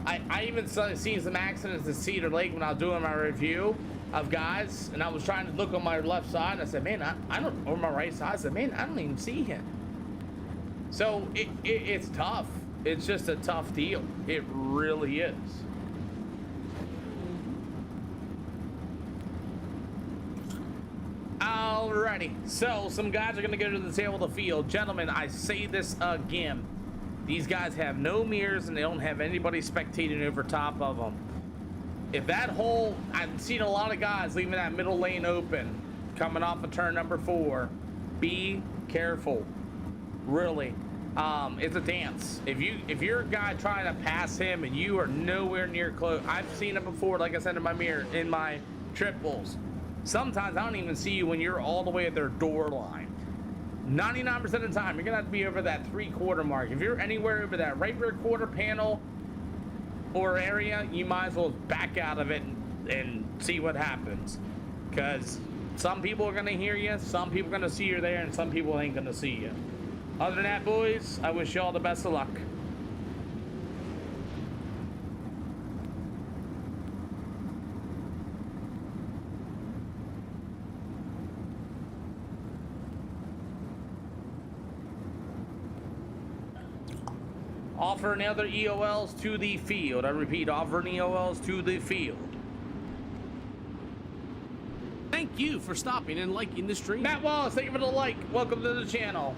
I even seen some accidents at Cedar Lake when I was doing my review of guys, and I was trying to look on my left side, and I said, man, I don't, or my right side, I said, man, I don't even see him. So it's tough. It's just a tough deal. It really is. Alrighty, so some guys are going to go to the tail of the field. Gentlemen, I say this again. These guys have no mirrors and they don't have anybody spectating over top of them. If that hole, I've seen a lot of guys leaving that middle lane open, coming off of turn number 4. Be careful. Really. It's a dance. If you're a guy trying to pass him and you are nowhere near close, I've seen it before, like I said in my mirror, in my triples. Sometimes I don't even see you when you're all the way at their door line. 99% of the time, you're gonna have to be over that 3/4 mark. If you're anywhere over that right rear quarter panel or area, you might as well back out of it and see what happens. Because some people are gonna hear you, some people are gonna see you're there, and some people ain't gonna see you. Other than that, boys, I wish you all the best of luck. Offer any other EOLs to the field. I repeat, offer any EOLs to the field. Thank you for stopping and liking the stream. Matt Wallace, thank you for the like. Welcome to the channel.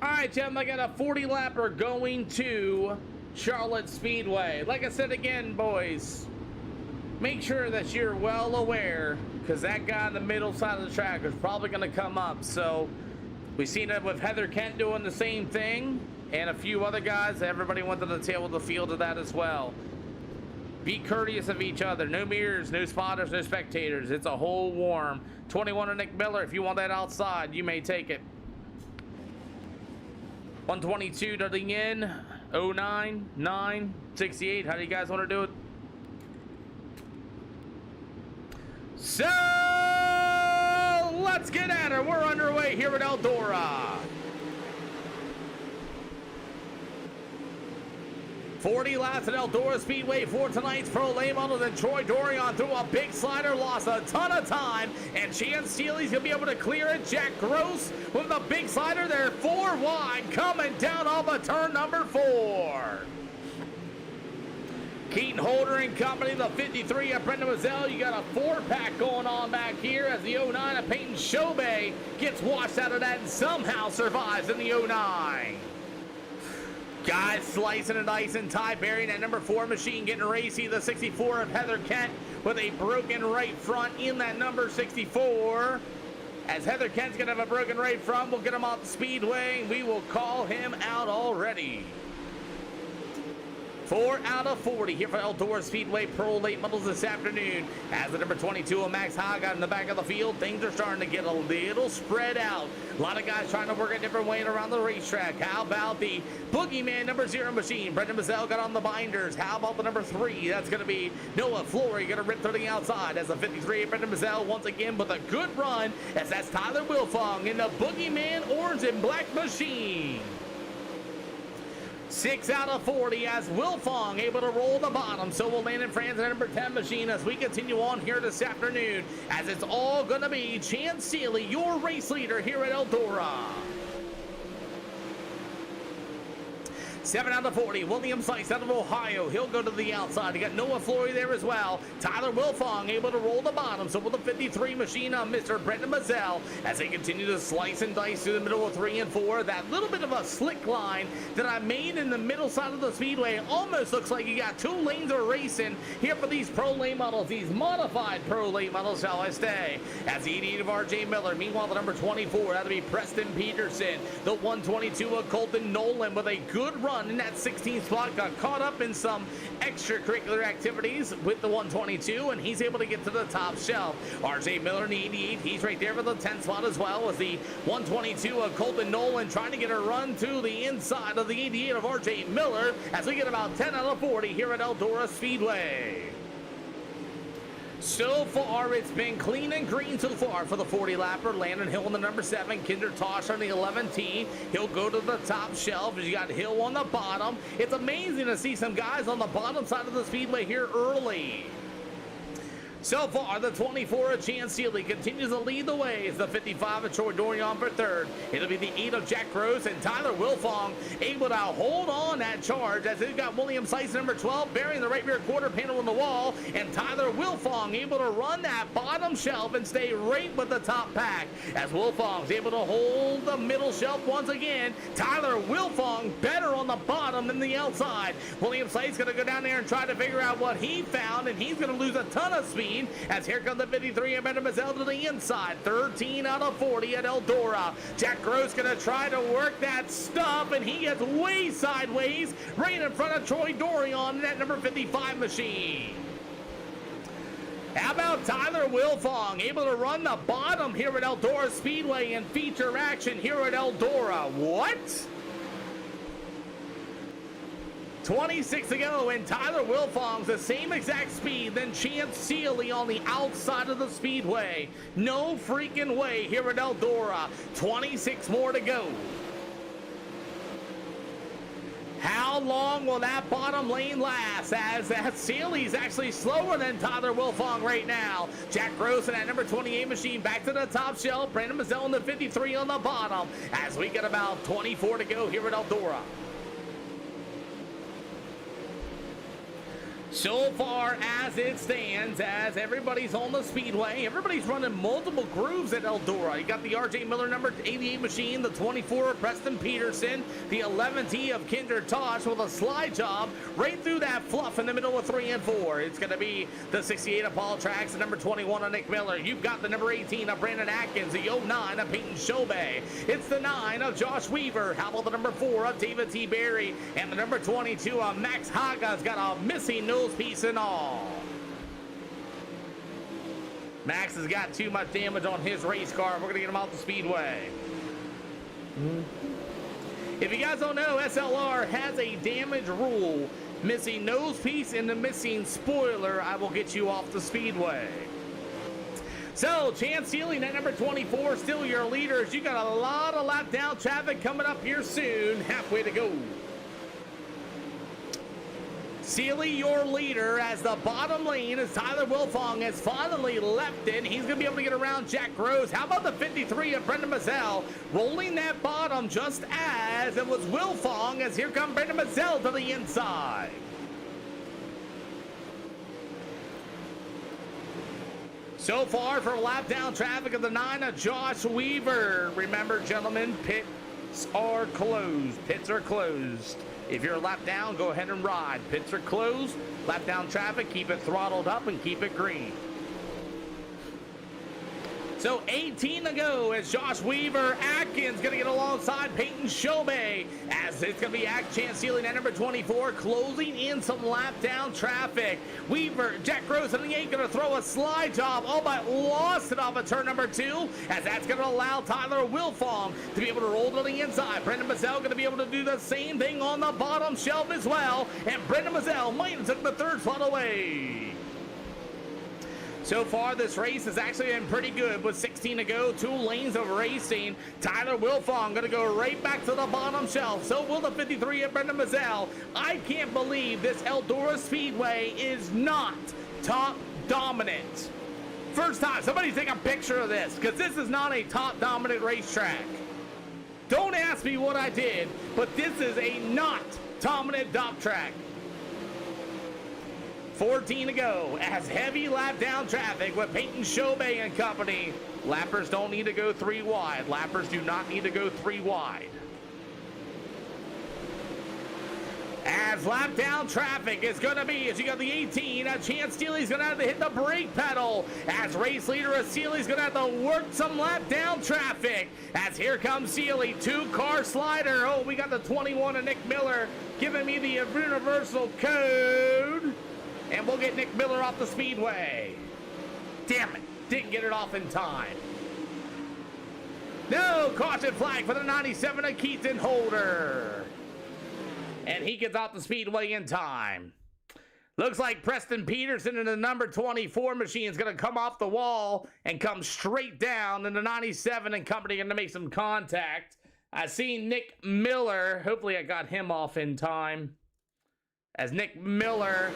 All right, gentlemen, I got a 40 lapper going to Charlotte Speedway. Like I said again, boys, make sure that you're well aware, because that guy in the middle side of the track is probably going to come up. So we've seen it with Heather Kent doing the same thing, and a few other guys. Everybody went to the tail of the field of that as well. Be courteous of each other. No mirrors, no spotters, no spectators. It's a whole warm. 21 Nick Miller, if you want that outside, you may take it. 122 to the in, 09, 9, 68. How do you guys want to do it? So let's get at it. We're underway here at Eldora. 40 laps at Eldora Speedway for tonight's Pro Late Model. Then Troy Dorion threw a big slider, lost a ton of time, and Chance Steely's gonna be able to clear it. Jack Gross with a big slider there, 4 wide, coming down off of turn number 4. Keaton Holder and company, the 53 of Brendan Mazzell. You got a 4-pack going on back here as the 09 of Peyton Shobey gets washed out of that and somehow survives in the 09. Guys slicing and dicing. Ty Berry, that number 4 machine getting racy. The 64 of Heather Kent with a broken right front in that number 64. As Heather Kent's going to have a broken right front, we'll get him off the speedway. We will call him out already. 4 out of 40 here for Eldora Speedway Pro Late Models this afternoon. As the number 22 of Max Haag out in the back of the field, things are starting to get a little spread out. A lot of guys trying to work a different way around the racetrack. How about the Boogeyman number 0 machine? Brendan Mazzell got on the binders. How about the number 3? That's going to be Noah Flory, going to rip through the outside as the 53 of Brendan Mazzell once again with a good run, as that's Tyler Wilfong in the Boogeyman orange and black machine. 6 out of 40 as Wilfong able to roll the bottom. So will Landon Franz and number 10 machine as we continue on here this afternoon, as it's all going to be Chance Seeley, your race leader here at Eldora. 7 out of 40. William Sykes out of Ohio. He'll go to the outside. You got Noah Flory there as well. Tyler Wilfong able to roll the bottom. So with the 53 machine on Mr. Brendan Mazzell as they continue to slice and dice through the middle of 3 and 4. That little bit of a slick line that I made in the middle side of the speedway almost looks like you got 2 lanes of racing here for these Pro Late Models. These modified Pro Late Models, shall I say. As the 88 of RJ Miller. Meanwhile, the number 24, that'll be Preston Peterson. The 122 of Colton Nolan with a good run in that 16th spot, got caught up in some extracurricular activities with the 122, and he's able to get to the top shelf. RJ Miller in the 88, he's right there for the 10th spot as well, as the 122 of Colton Nolan trying to get a run to the inside of the 88 of RJ Miller, as we get about 10 out of 40 here at Eldora Speedway. So far, it's been clean and green so far for the 40-lapper. Landon Hill on the number 7, Kinder Tosh on the 11T. He'll go to the top shelf as you got Hill on the bottom. It's amazing to see some guys on the bottom side of the speedway here early. So far, the 24 of Chance Seeley continues to lead the way. It's the 55 of Troy Dorion for 3rd. It'll be the 8 of Jack Gross and Tyler Wilfong able to hold on that charge, as they've got William Sykes number 12 burying the right rear quarter panel on the wall, and Tyler Wilfong able to run that bottom shelf and stay right with the top pack, as Wilfong's able to hold the middle shelf once again. Tyler Wilfong better on the bottom than the outside. William Sykes going to go down there and try to figure out what he found, and he's going to lose a ton of speed, as here comes the 53 of Brendan Mazzell to the inside. 13 out of 40 at Eldora. Jack Gross going to try to work that stuff, and he gets way sideways right in front of Troy Dorion in that number 55 machine. How about Tyler Wilfong able to run the bottom here at Eldora Speedway and feature action here at Eldora? What? 26 to go, and Tyler Wilfong's the same exact speed than Chance Seeley on the outside of the speedway. No freaking way here at Eldora. 26 more to go. How how long will that bottom lane last? As Sealy's actually slower than Tyler Wilfong right now. Jack Gross in that number 28 machine back to the top shelf. Brandon Mazzell in the 53 on the bottom as we get about 24 to go here at Eldora. So far as it stands, as everybody's on the speedway, everybody's running multiple grooves at Eldora. You got the RJ Miller number 88 machine, the 24 of Preston Peterson, the 11T of Kinder Tosh with a slide job right through that fluff in the middle of 3 and 4. It's going to be the 68 of Paul Trax, the number 21 of Nick Miller. You've got the number 18 of Brandon Atkins, the 09 of Peyton Shobey. It's the 9 of Josh Weaver. How about the number 4 of David T. Berry? And the number 22 of Max Haga's got a missing nose piece and all. Max has got too much damage on his race car. We're gonna get him out the speedway. If you guys don't know, SLR has a damage rule. Missing nose piece and the missing spoiler, I will get you off the speedway. So, Chance Sealy at number 24, still your leaders. You got a lot of lap down traffic coming up here soon. Halfway to go. Sealy, your leader, as the bottom lane as Tyler Wilfong has finally left it. He's going to be able to get around Jack Gross. How about the 53 of Brendan Mazzell rolling that bottom just as it was Wilfong, as here comes Brendan Mazzell to the inside. So far for lap down traffic of the 9 of Josh Weaver. Remember, gentlemen, pits are closed. Pits are closed. If you're a lap down, go ahead and ride. Pits are closed. Lap down traffic, keep it throttled up and keep it green. So 18 to go as Josh Weaver. Atkins going to get alongside Peyton Shobey as it's going to be Chance Sealy at number 24 closing in some lap down traffic. Weaver, Jack Gross in the 8 going to throw a slide job. All but lost it off of turn number 2 as that's going to allow Tyler Wilfong to be able to roll to the inside. Brendan Mazzell going to be able to do the same thing on the bottom shelf as well. And Brendan Mazzell might have took the 3rd spot away. So far, this race has actually been pretty good with 16 to go, 2 lanes of racing. Tyler Wilfong going to go right back to the bottom shelf. So will the 53 of Brendan Mazzell. I can't believe this Eldora Speedway is not top dominant. First time, somebody take a picture of this, because this is not a top dominant racetrack. Don't ask me what I did, but this is a not dominant top track. 14 to go as heavy lap down traffic with Peyton Shobey and company. Lappers don't need to go 3 wide. Lappers do not need to go 3 wide. As lap down traffic is going to be, as you got the 18, Chance Sealy's going to have to hit the brake pedal. As race leader of Sealy's going to have to work some lap down traffic. As here comes Sealy, 2-car slider. Oh, we got the 21 of Nick Miller giving me the universal code. And we'll get Nick Miller off the speedway. Damn it, didn't get it off in time. No, caution flag for the 97 of Keaton Holder. And he gets off the speedway in time. Looks like Preston Peterson in the number 24 machine is going to come off the wall and come straight down, and the 97 and company going to make some contact. I see Nick Miller. Hopefully I got him off in time. As Nick Miller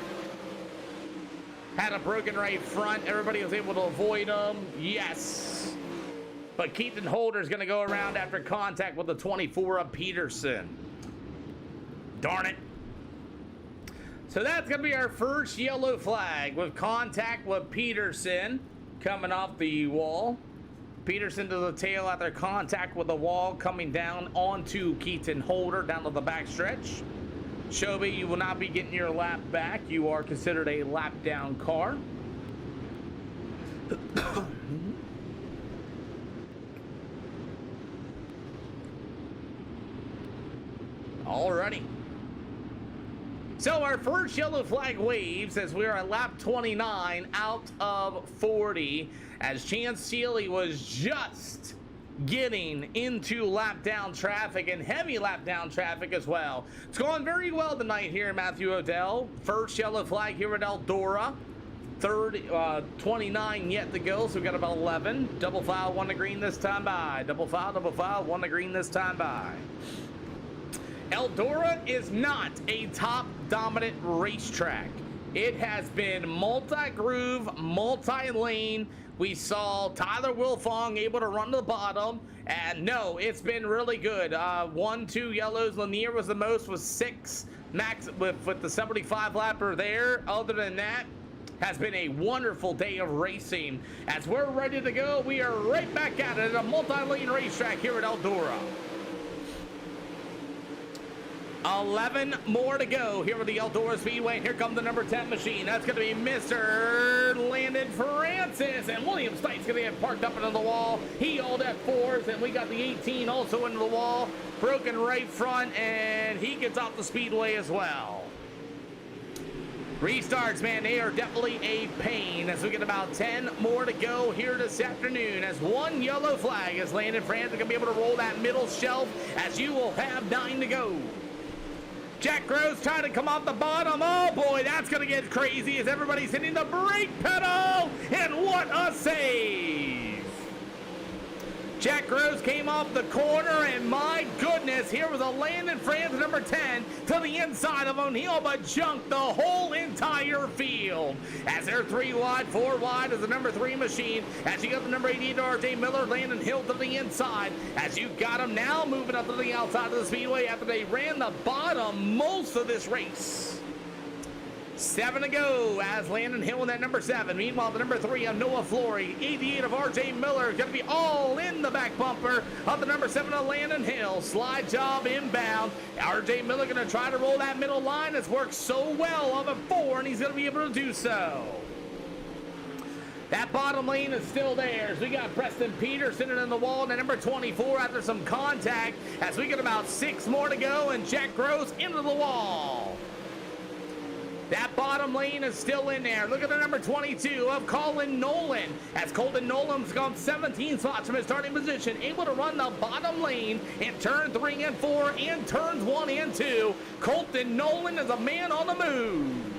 had a broken right front. Everybody was able to avoid him. Yes. But Keaton Holder's going to go around after contact with the 24 of Peterson. Darn it. So that's going to be our first yellow flag with contact with Peterson coming off the wall. Peterson to the tail after contact with the wall, coming down onto Keaton Holder down to the backstretch. Shobey, you will not be getting your lap back. You are considered a lap down car. Alrighty. So our first yellow flag waves as we are at lap 29 out of 40 as Chance Sealy was just getting into lap down traffic and heavy lap down traffic as well. It's going very well tonight here in Matthew Odell. First yellow flag here at Eldora. 29 yet to go, so we've got about 11. Double file, 1 to green this time by. Double file, 1 to green this time by. Eldora is not a top dominant racetrack. It has been multi-groove, multi-lane. We saw Tyler Wilfong able to run to the bottom, and no, it's been really good. 1, 2 yellows. Lanier was the most with 6 max with the 75 lapper there. Other than that, has been a wonderful day of racing. As we're ready to go, we are right back at it at a multi-lane racetrack here at Eldora. 11 more to go here at the Eldora Speedway. Here comes the number 10 machine. That's going to be Mr. Landon Francis. And William Stites going to get parked up into the wall. He all at 4s, and we got the 18 also into the wall. Broken right front, and he gets off the speedway as well. Restarts, man, they are definitely a pain as we get about 10 more to go here this afternoon as one yellow flag is Landon Francis going to be able to roll that middle shelf as you will have 9 to go. Jack Gross trying to come off the bottom. Oh boy, that's going to get crazy as everybody's hitting the brake pedal. And what a save. Jack Gross came off the corner, and my goodness, here was a Landon Francis number 10 to the inside of O'Neill, but junked the whole entire field. As they're 3 wide, 4 wide as the number 3 machine. As you got the number 88 RJ Miller, Landon Hill to the inside. As you got him now moving up to the outside of the speedway after they ran the bottom most of this race. 7 to go as Landon Hill in that number 7. Meanwhile, the number 3 of Noah Flory, 88 of RJ Miller, going to be all in the back bumper of the number 7 of Landon Hill. Slide job inbound. RJ Miller going to try to roll that middle line. It's worked so well on a 4, and he's going to be able to do so. That bottom lane is still there as we got Preston Peterson in the wall and number 24 after some contact as we get about 6 more to go, and Jack Gross into the wall. That bottom lane is still in there. Look at the number 22 of Colin Nolan. As Colton Nolan's gone 17 spots from his starting position, able to run the bottom lane in turn 3 and 4 and turns 1 and 2. Colton Nolan is a man on the move.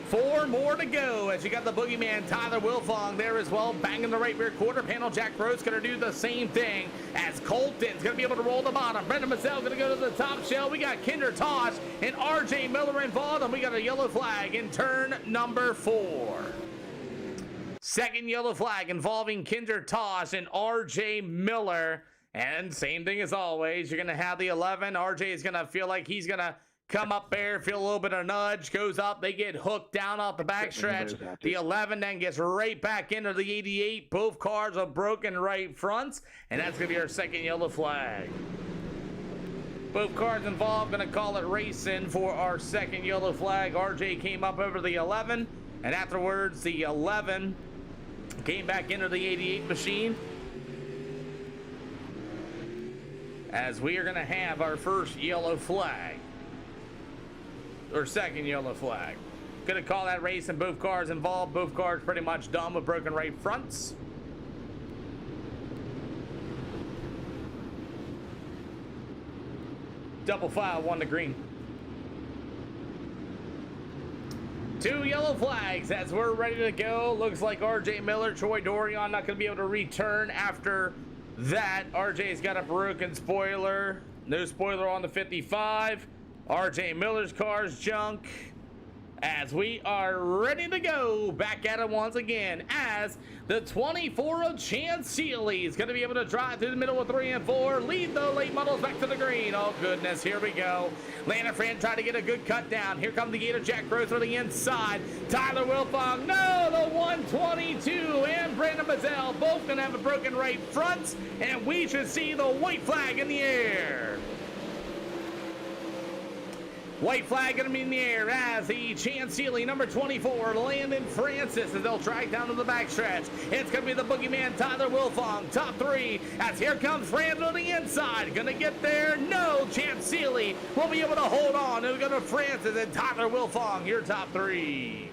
4 more to go as you got the boogeyman Tyler Wilfong there as well, banging the right rear quarter panel. Jack Gross going to do the same thing as Colton's going to be able to roll the bottom. Brendan Mazzell going to go to the top shell. We got Kinder Tosh and RJ Miller involved, and we got a yellow flag in turn number 4. Second yellow flag involving Kinder Tosh and RJ Miller. And same thing as always, you're going to have the 11. RJ is going to feel like he's going to come up there, feel a little bit of nudge, goes up, they get hooked down off the backstretch. The 11 then gets right back into the 88. Both cars are broken right fronts, and that's going to be our second yellow flag. Both cars involved going to call it racing for our second yellow flag. RJ came up over the 11, and afterwards the 11 came back into the 88 machine. As we are going to have our first yellow flag. Or second yellow flag. Gonna call that race and both cars involved. Both cars pretty much done with broken right fronts. Double file, 1 to green. 2 yellow flags as we're ready to go. Looks like RJ Miller, Troy Dorion not gonna be able to return after that. RJ's got a broken spoiler. No spoiler on the 55. RJ Miller's car's junk as we are ready to go back at it once again as the 24 of Chance Seeley is going to be able to drive through the middle of 3 and 4, lead the late models back to the green. Oh goodness, here we go. Landon Francis trying to get a good cut down. Here comes the Gator Jack Gross on the inside. Tyler Wilfong, no, the 122 and Brandon Mazzell both going to have a broken right fronts, and we should see the white flag in the air. White flag going to be in the air as the Chance Seeley, number 24, Landon Francis, as they'll drag down to the backstretch. It's going to be the boogeyman Tyler Wilfong, top 3, as here comes Francis on the inside. Going to get there? No, Chance Seeley will be able to hold on. It'll go to Francis and Tyler Wilfong, your top 3.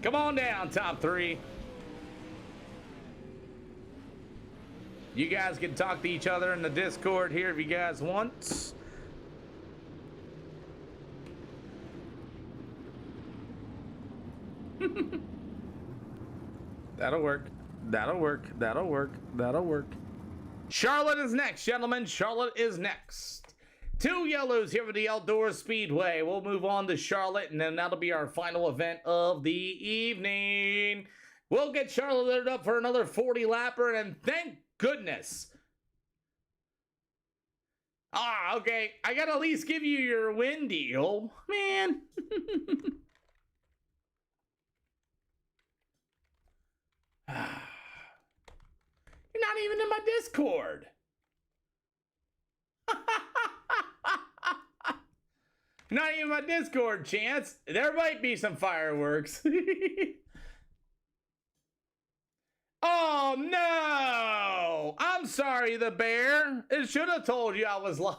Come on down, top 3. You guys can talk to each other in the Discord here if you guys want. That'll work. That'll work. That'll work. That'll work. Charlotte is next, gentlemen. Charlotte is next. 2 yellows here for the Outdoor Speedway. We'll move on to Charlotte, and then that'll be our final event of the evening. We'll get Charlotte loaded up for another 40 lapper, and thank goodness. Okay. I gotta at least give you your win deal. Man. You're not even in my Discord. Not even my Discord, Chance. There might be some fireworks. Oh, no. I'm sorry, the bear. It should have told you I was live.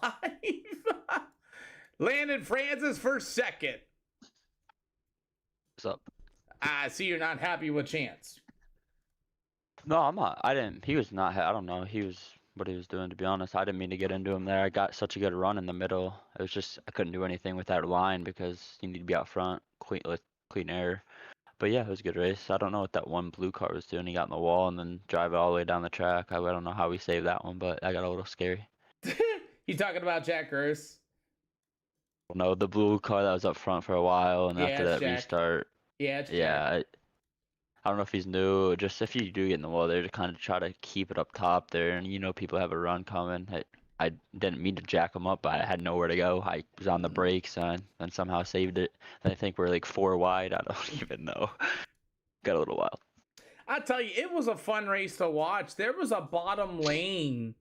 Landon Francis for second. What's up? I see you're not happy with Chance. No, I'm not. I didn't. He was not. I don't know. He was what he was doing. To be honest, I didn't mean to get into him there. I got such a good run in the middle. It was just I couldn't do anything with that line because you need to be out front, clean air. But yeah, it was a good race. I don't know what that one blue car was doing. He got in the wall and then drive it all the way down the track. I don't know how we saved that one, but I got a little scary. You talking about Jack Gross? No, the blue car that was up front for a while, and after that Jack. restart. Yeah, it's Yeah, I don't know if he's new. Just if you do get in the wall there, to kind of try to keep it up top there, and you know people have a run coming. I didn't mean to jack him up, but I had nowhere to go. I was on the brakes and somehow saved it. And I think we're like 4 wide. I don't even know. Got a little wild. I tell you, it was a fun race to watch. There was a bottom lane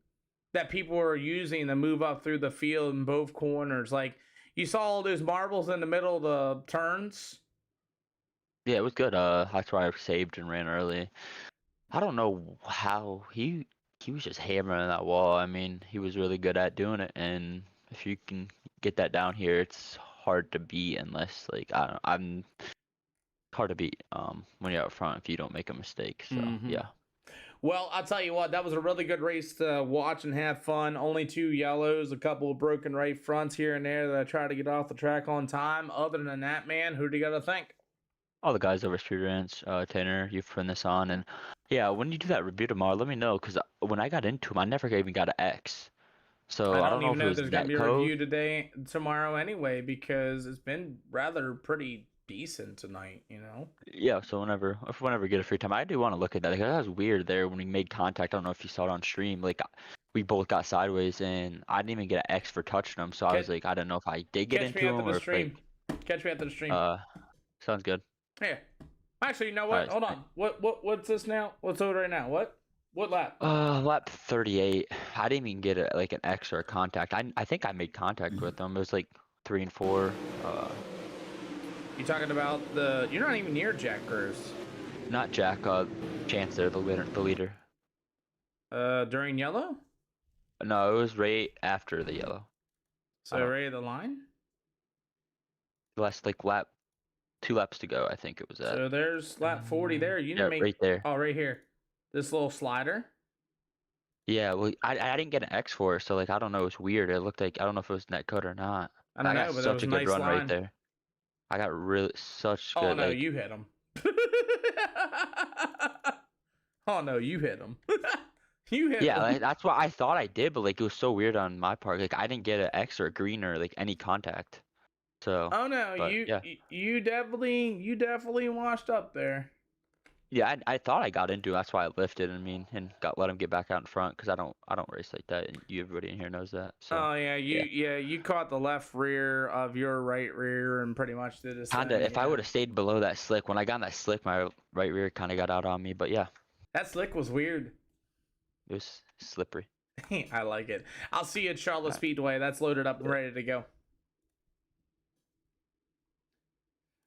that people were using to move up through the field in both corners. Like, you saw all those marbles in the middle of the turns. Yeah, it was good. That's why I saved and ran early. I don't know how he was just hammering that wall. I mean, he was really good at doing it, and if you can get that down here, it's hard to beat unless like I'm hard to beat when you're out front if you don't make a mistake. So yeah. Well, I'll tell you what, that was a really good race to watch and have fun. Only 2 yellows, a couple of broken right fronts here and there that I tried to get off the track on time. Other than that, man, who do you got to thank? All the guys over Street Rants, Tanner, you've put this on, and yeah, when you do that review tomorrow, let me know, because when I got into him, I never even got an X. So I don't know even if it know was there's going to be a netcode. review tomorrow anyway, because it's been rather pretty decent tonight, you know? Yeah, so whenever we get a free time, I do want to look at that. Like, that was weird there when we made contact. I don't know if you saw it on stream. Like, we both got sideways, and I didn't even get an X for touching him. So I was like, I don't know if I did get into him or if, like, Catch me after the stream. sounds good. Yeah. Actually, you know what? Right. Hold on. What's this now? What's over right now? What lap? Lap 38. I didn't even get an X or a contact. I think I made contact with him. It was like 3 and 4. You talking about you're not even near Jack Gross. Not Jack. Chance there, the leader. During yellow? No, it was right after the yellow. So right at the line? Last like lap. 2 laps to go, I think it was at. So there's lap 40 there. You didn't make right there. Oh, right here. This little slider. Yeah, well, I didn't get an X for it, so like I don't know. It's weird. It looked like I don't know if it was netcode or not. I don't know, got but such it was a a good nice run line. right there. I got really such good. Oh no, like, you hit him. Oh no, you hit him. You hit yeah, him. like, that's what I thought I did, but like it was so weird on my part. Like I didn't get an X or a green or like any contact. So. Oh no, but, you yeah. you definitely washed up there. Yeah, I thought I got into it. That's why I lifted. I mean, and let him get back out in front because I don't race like that. And everybody in here knows that. So. Oh yeah, you caught the left rear of your right rear and pretty much did the same. Kinda. If I would have stayed below that slick, when I got in that slick, my right rear kind of got out on me. But yeah, that slick was weird. it was slippery. I like it. I'll see you at Charlotte Speedway. That's loaded up and ready to go.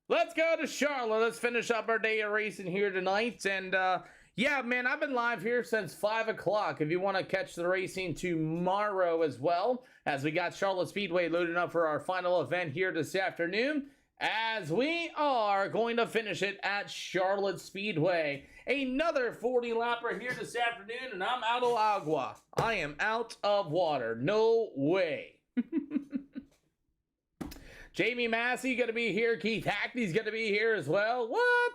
Let's go to Charlotte. Let's finish up our day of racing here tonight. And yeah, man, I've been live here since 5 o'clock. If you want to catch the racing tomorrow as well, as we got Charlotte Speedway loaded up for our final event here this afternoon, as we are going to finish it at Charlotte Speedway. Another 40 lapper here this afternoon, and I'm out of agua. I am out of water. No way. Jamie Massey going to be here. Keith Hackney's going to be here as well. What?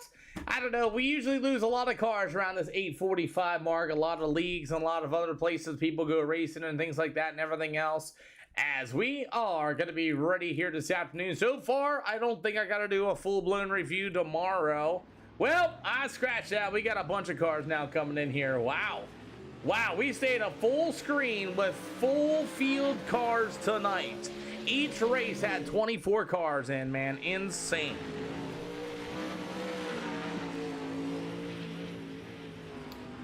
I don't know. We usually lose a lot of cars around this 8:45 mark. A lot of leagues and a lot of other places people go racing and things like that and everything else. As we are going to be ready here this afternoon. So far, I don't think I got to do a full-blown review tomorrow. Well, I scratched that. We got a bunch of cars now coming in here. Wow. Wow, we stayed a full screen with full field cars tonight. Each race had 24 cars in, man. Insane.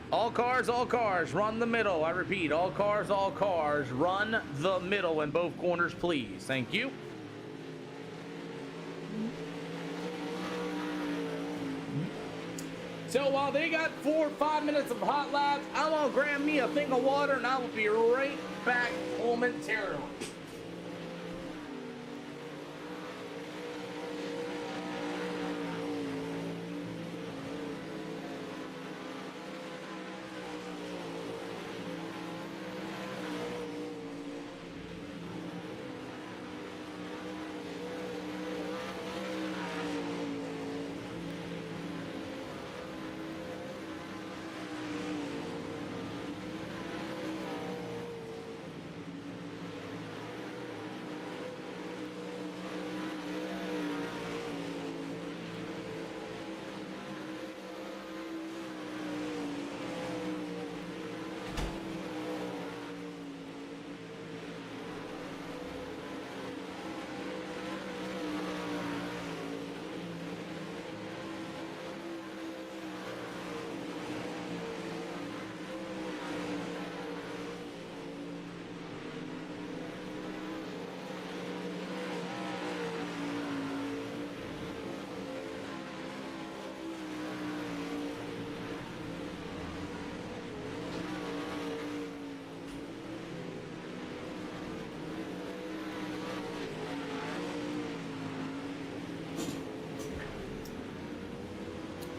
All cars, run the middle. I repeat, all cars, run the middle in both corners, please. Thank you. So while they got 4 or 5 minutes of hot laps, I'm gonna grab me a thing of water and I will be right back momentarily.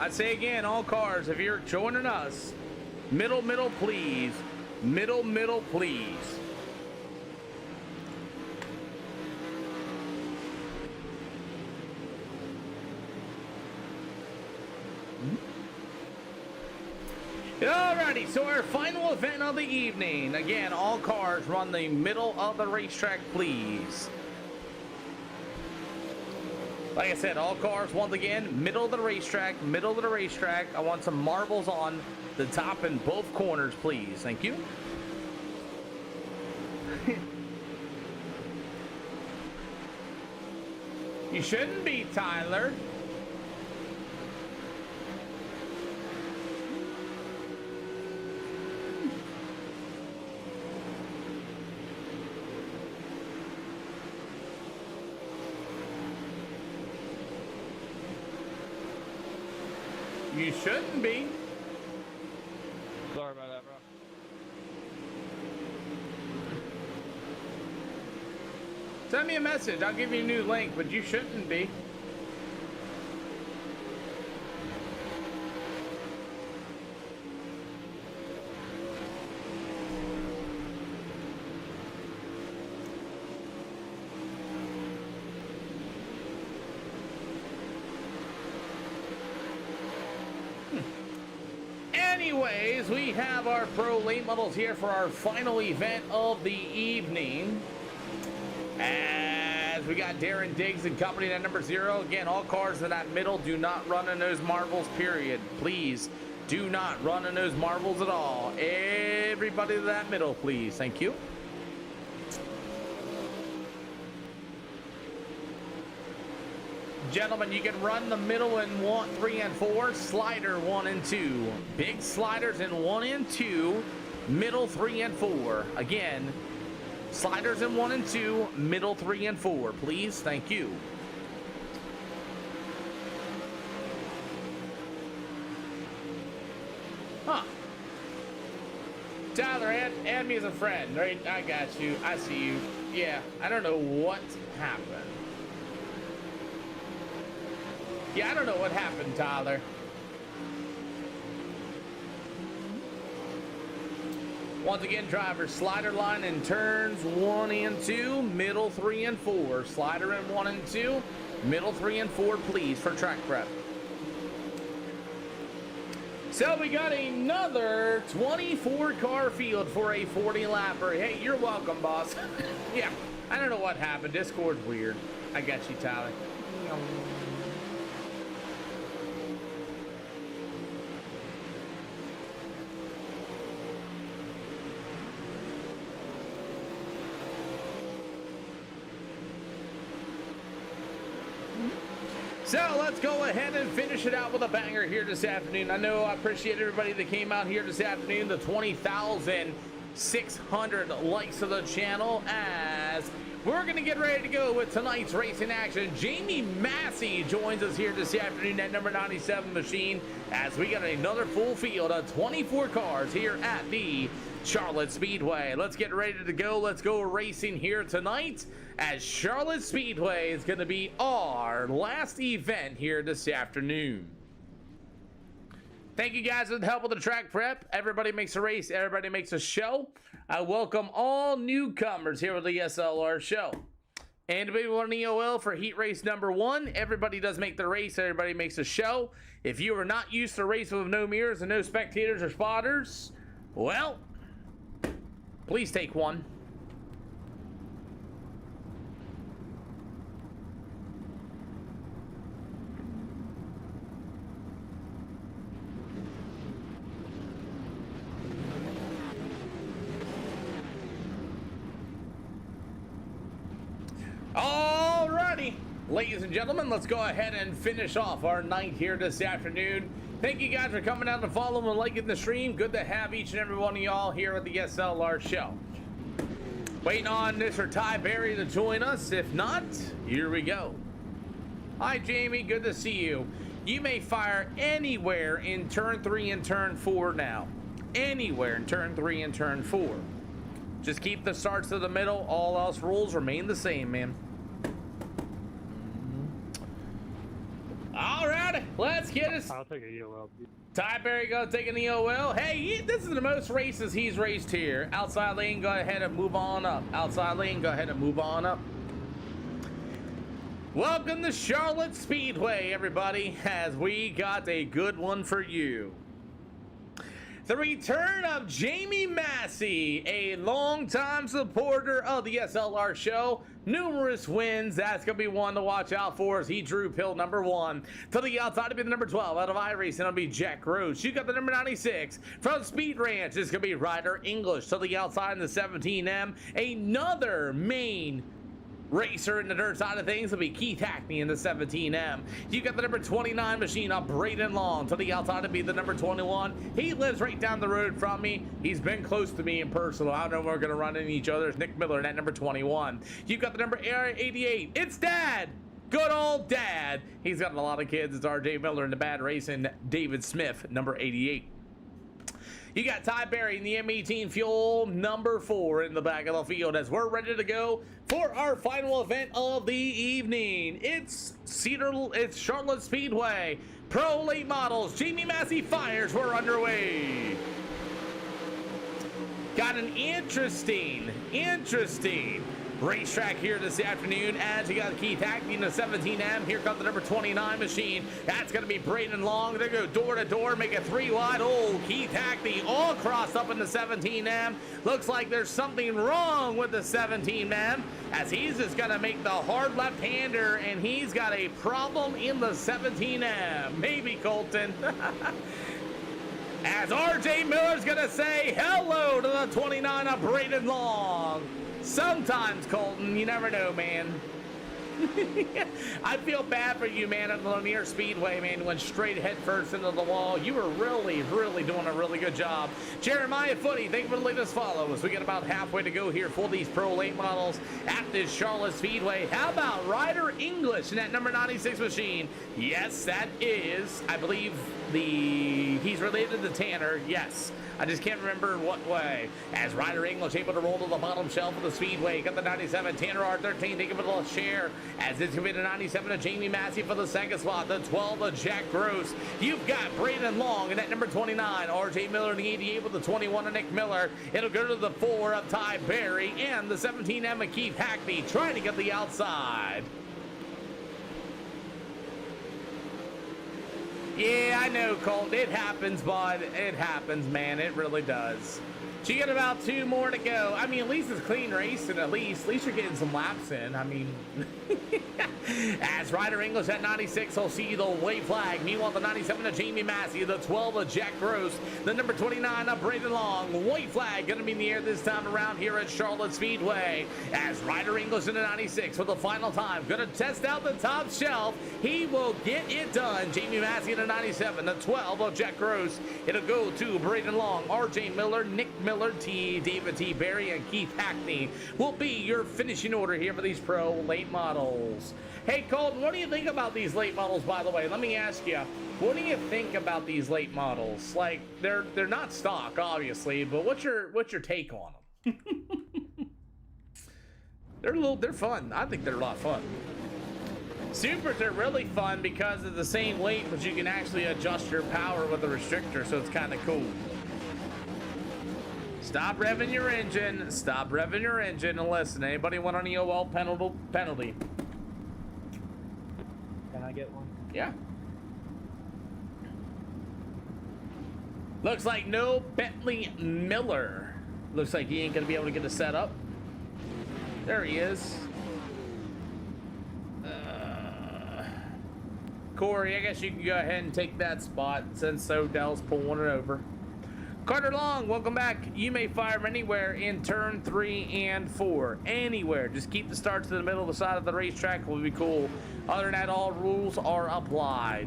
I say again, all cars, if you're joining us, middle, please. Middle, please. Alrighty, so our final event of the evening. Again, all cars run the middle of the racetrack, please. Like I said, all cars, once again, middle of the racetrack. I want some marbles on the top and both corners, please. Thank you. You shouldn't be, Tyler. You shouldn't be. Sorry about that, bro. Send me a message. I'll give you a new link, but you shouldn't be. Anyways, we have our pro late models here for our final event of the evening. As we got Darren Diggs and company at number 0. Again, all cars in that middle do not run in those marbles, period. Please do not run in those marbles at all. Everybody to that middle, please. Thank you. Gentlemen, you can run the middle in 1, 3, and 4. Slider 1 and 2. Big sliders in 1 and 2. Middle 3 and 4. Again, sliders in 1 and 2. Middle 3 and 4. Please, thank you. Huh. Tyler, add me as a friend. Right? I got you. I see you. Yeah, I don't know what happened. Yeah, I don't know what happened, Tyler. Once again, drivers, slider line in turns 1 and 2, middle 3 and 4. Slider in 1 and 2, middle 3 and 4, please, for track prep. So we got another 24 car field for a 40 lapper. Hey, you're welcome, boss. Yeah, I don't know what happened. Discord's weird. I got you, Tyler. So let's go ahead and finish it out with a banger here this afternoon. I know I appreciate everybody that came out here this afternoon, the 20,600 likes of the channel, as we're going to get ready to go with tonight's racing action. Jamie Massey joins us here this afternoon at number 97 machine, as we got another full field of 24 cars here at the Charlotte Speedway. Let's get ready to go. Let's go racing here tonight, as Charlotte Speedway is going to be our last event here this afternoon. Thank you guys for the help with the track prep. Everybody makes a race, everybody makes a show. I welcome all newcomers here with the SLR show. Anybody want an EOL for heat race number 1? Everybody does make the race, everybody makes a show. If you are not used to racing with no mirrors and no spectators or spotters, well, please take one. Alrighty, ladies and gentlemen, let's go ahead and finish off our night here this afternoon. Thank you guys for coming out and following and liking the stream. Good to have each and every one of y'all here at the SLR show. Waiting on Mr. Ty Berry to join us. If not, here we go. Hi, Jamie. Good to see you. You may fire anywhere in turn 3 and turn 4 now. Anywhere in turn 3 and turn 4. Just keep the starts to the middle. All else rules remain the same, man. All right, let's get it. I'll take a EOL. Ty Berry gonna take an EOL. Hey, this is the most races he's raced here. Outside lane, go ahead and move on up. Outside lane, go ahead and move on up. Welcome to Charlotte Speedway, everybody, as we got a good one for you. The return of Jamie Massey, a longtime supporter of the SLR show. Numerous wins. That's going to be one to watch out for, as he drew pill number 1. To the outside to be the number 12 out of iRacing. It'll be Jack Roach. You got the number 96 from Speed Ranch. It's going to be Ryder English. To the outside in the 17M. Another main racer in the dirt side of things will be Keith Hackney in the 17M. You got the number 29 machine on Braden Long. To the outside to be the number 21. He lives right down the road from me. He's been close to me in personal. I don't know if we're going to run into each other. It's Nick Miller at number 21. You got the number 88. It's Dad. Good old Dad. He's got a lot of kids. It's RJ Miller in the bad racing. David Smith, number 88. You got Ty Berry in the M18 Fuel, number 4 in the back of the field, as we're ready to go for our final event of the evening. It's Charlotte Speedway Pro Late Models. Jamie Massey fires. We're underway. Got an interesting racetrack here this afternoon, as you got Keith Hackney in the 17M. Here comes the number 29 machine. That's going to be Braden Long. They go door to door, make it 3 wide. Oh, Keith Hackney all crossed up in the 17M. Looks like there's something wrong with the 17M, as he's just going to make the hard left-hander, and he's got a problem in the 17M. Maybe Colton. As RJ Miller's going to say hello to the 29 of Braden Long. Sometimes, Colton, you never know, man. I feel bad for you, man, at the Lanier Speedway, man. Went straight head first into the wall. You were really doing a really good job. Jeremiah Footy, thank you for the latest follow. As we get about halfway to go here for these Pro Late Models at this Charlotte Speedway. How about Ryder English in that number 96 machine? Yes, that is, I believe, he's related to Tanner. Yes. I just can't remember what way. As Ryder English able to roll to the bottom shelf of the Speedway. Got the 97, Tanner R13, taking a little share. As it's going to be the 97 of Jamie Massey for the second spot. The 12 of Jack Gross. You've got Braden Long in that number 29. RJ Miller in the 88 with the 21 of Nick Miller. It'll go to the 4 of Ty Berry. And the 17 Emma Keith Hackney trying to get the outside. Yeah, I know, Colt. It happens, bud. It happens, man. It really does. So you got about 2 more to go. I mean, at least it's clean racing. At least you're getting some laps in. I mean, as Ryder English at 96, he'll see the white flag. Meanwhile, the 97 of Jamie Massey, the 12 of Jack Gross, the number 29 of Braden Long. White flag going to be in the air this time around here at Charlotte Speedway. As Ryder English in the 96 for the final time, going to test out the top shelf. He will get it done. Jamie Massey in the 97, the 12 of Jack Gross. It'll go to Braden Long, RJ Miller, Nick Miller, David T. Berry, and Keith Hackney will be your finishing order here for these pro late models. Hey, Colton, what do you think about these late models, by the way? Let me ask you, what do you think about these late models? Like, they're not stock, obviously, but what's your take on them? They're fun. I think they're a lot of fun. Supers are really fun because of the same weight, but you can actually adjust your power with the restrictor, so it's kind of cool. Stop revving your engine. Stop revving your engine and listen. Anybody want an EOL penalty? Can I get one? Yeah. Looks like no Bentley Miller. Looks like he ain't gonna be able to get a setup. There he is. Corey, I guess you can go ahead and take that spot since Odell's pulling it over. Carter Long, welcome back. You may fire anywhere in turn 3 and 4. Anywhere. Just keep the starts to the middle of the side of the racetrack. Will be cool. Other than that, all rules are applied.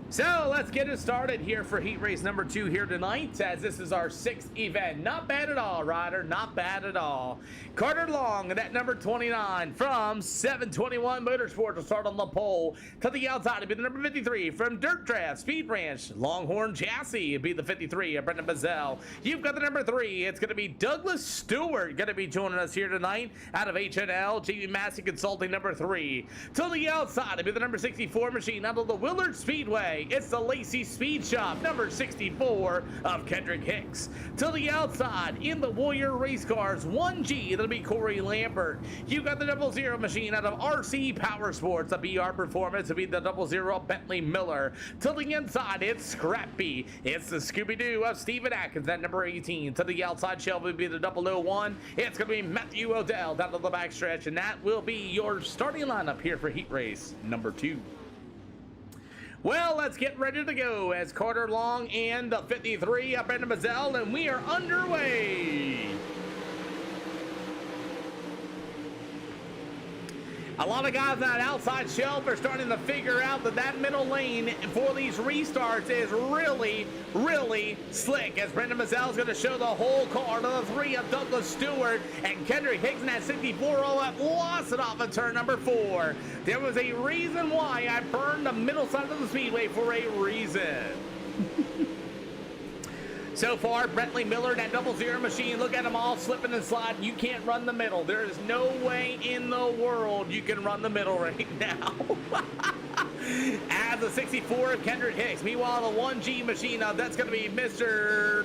So let's get it started here for heat race number 2 here tonight, as this is our 6th event. Not bad at all, Ryder. Not bad at all. Carter Long at number 29 from 721 Motorsports will start on the pole. To the outside, it'll be the number 53 from Dirt Draft Speed Ranch Longhorn Chassis. It'll be the 53 of Brendan Bazell. You've got the number 3. It's going to be Douglas Stewart going to be joining us here tonight out of HNL. Jamie Massey Consulting, number 3. To the outside, it'll be the number 64 machine out of the Willard Speedway. It's the Lacey Speed Shop, number 64 of Kendrick Hicks. To the outside, in the Warrior Race Cars 1G, that'll be Corey Lambert. You got the 00 machine out of RC Power Sports, the BR Performance, it'll be the 00 Bentley Miller. To the inside, it's Scrappy. It's the Scooby-Doo of Steven Atkins at number 18. To the outside shelf, it'll be the 001. It's going to be Matthew Odell down to the backstretch, and that will be your starting lineup here for heat race number 2. Well, let's get ready to go as Carter Long and the 53 of Brendan Bazell, and we are underway. A lot of guys on that outside shelf are starting to figure out that middle lane for these restarts is really, really slick, as Brendan Bazell is going to show the whole car to the 3 of Douglas Stewart, and Kendrick Higgs in that 64 lost it off of turn number 4. There was a reason why I burned the middle side of the speedway for a reason. So far, Bentley Miller, that 00 machine, look at them all slipping and sliding. You can't run the middle. There is no way in the world you can run the middle right now. As the 64 of Kendrick Hicks. Meanwhile, the 1G machine, that's going to be Mr.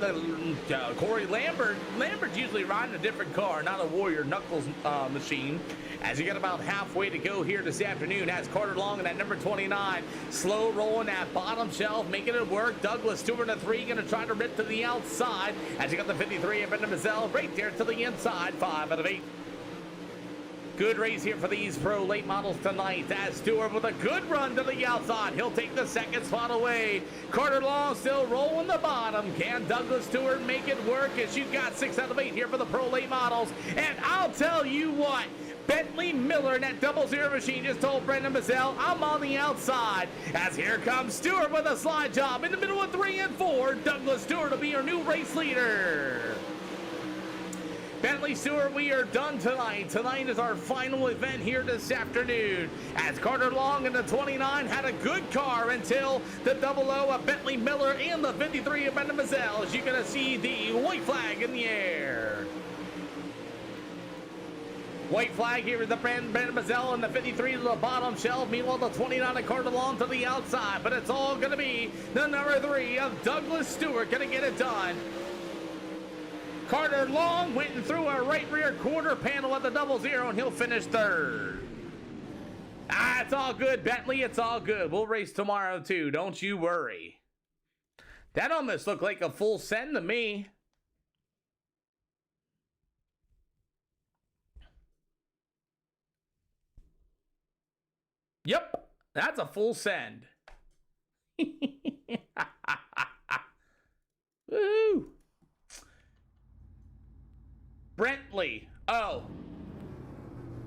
Corey Lambert. Lambert's usually riding a different car, not a Warrior Knuckles machine. As you get about halfway to go here this afternoon, as Carter Long in that number 29, slow rolling that bottom shelf, making it work. Douglas Stewart at 3, going to try to rip to the outside. As you got the 53 of Brendan Bazell right there to the inside, 5 out of 8. Good race here for these pro late models tonight, as Stewart with a good run to the outside. He'll take the second spot away. Carter Long still rolling the bottom. Can Douglas Stewart make it work, as you got 6 out of 8 here for the pro late models? And I'll tell you what, Bentley Miller in that 00 machine just told Brendan Bazell, I'm on the outside. As here comes Stewart with a slide job in the middle of 3 and 4. Douglas Stewart will be your new race leader. Bentley Stewart, we are done tonight. Tonight is our final event here this afternoon, as Carter Long in the 29 had a good car until the 00 of Bentley Miller and the 53 of Brendan Bazell. As you're going to see the white flag in the air. White flag here is the Brendan Bazell and the 53 to the bottom shelf. Meanwhile, the 29 of Carter Long to the outside. But it's all going to be the number 3 of Douglas Stewart going to get it done. Carter Long went through a right rear quarter panel at the 00, and he'll finish 3rd. Ah, it's all good, Bentley. It's all good. We'll race tomorrow, too. Don't you worry. That almost looked like a full send to me. Yep, that's a full send. Woo! Brentley. Oh.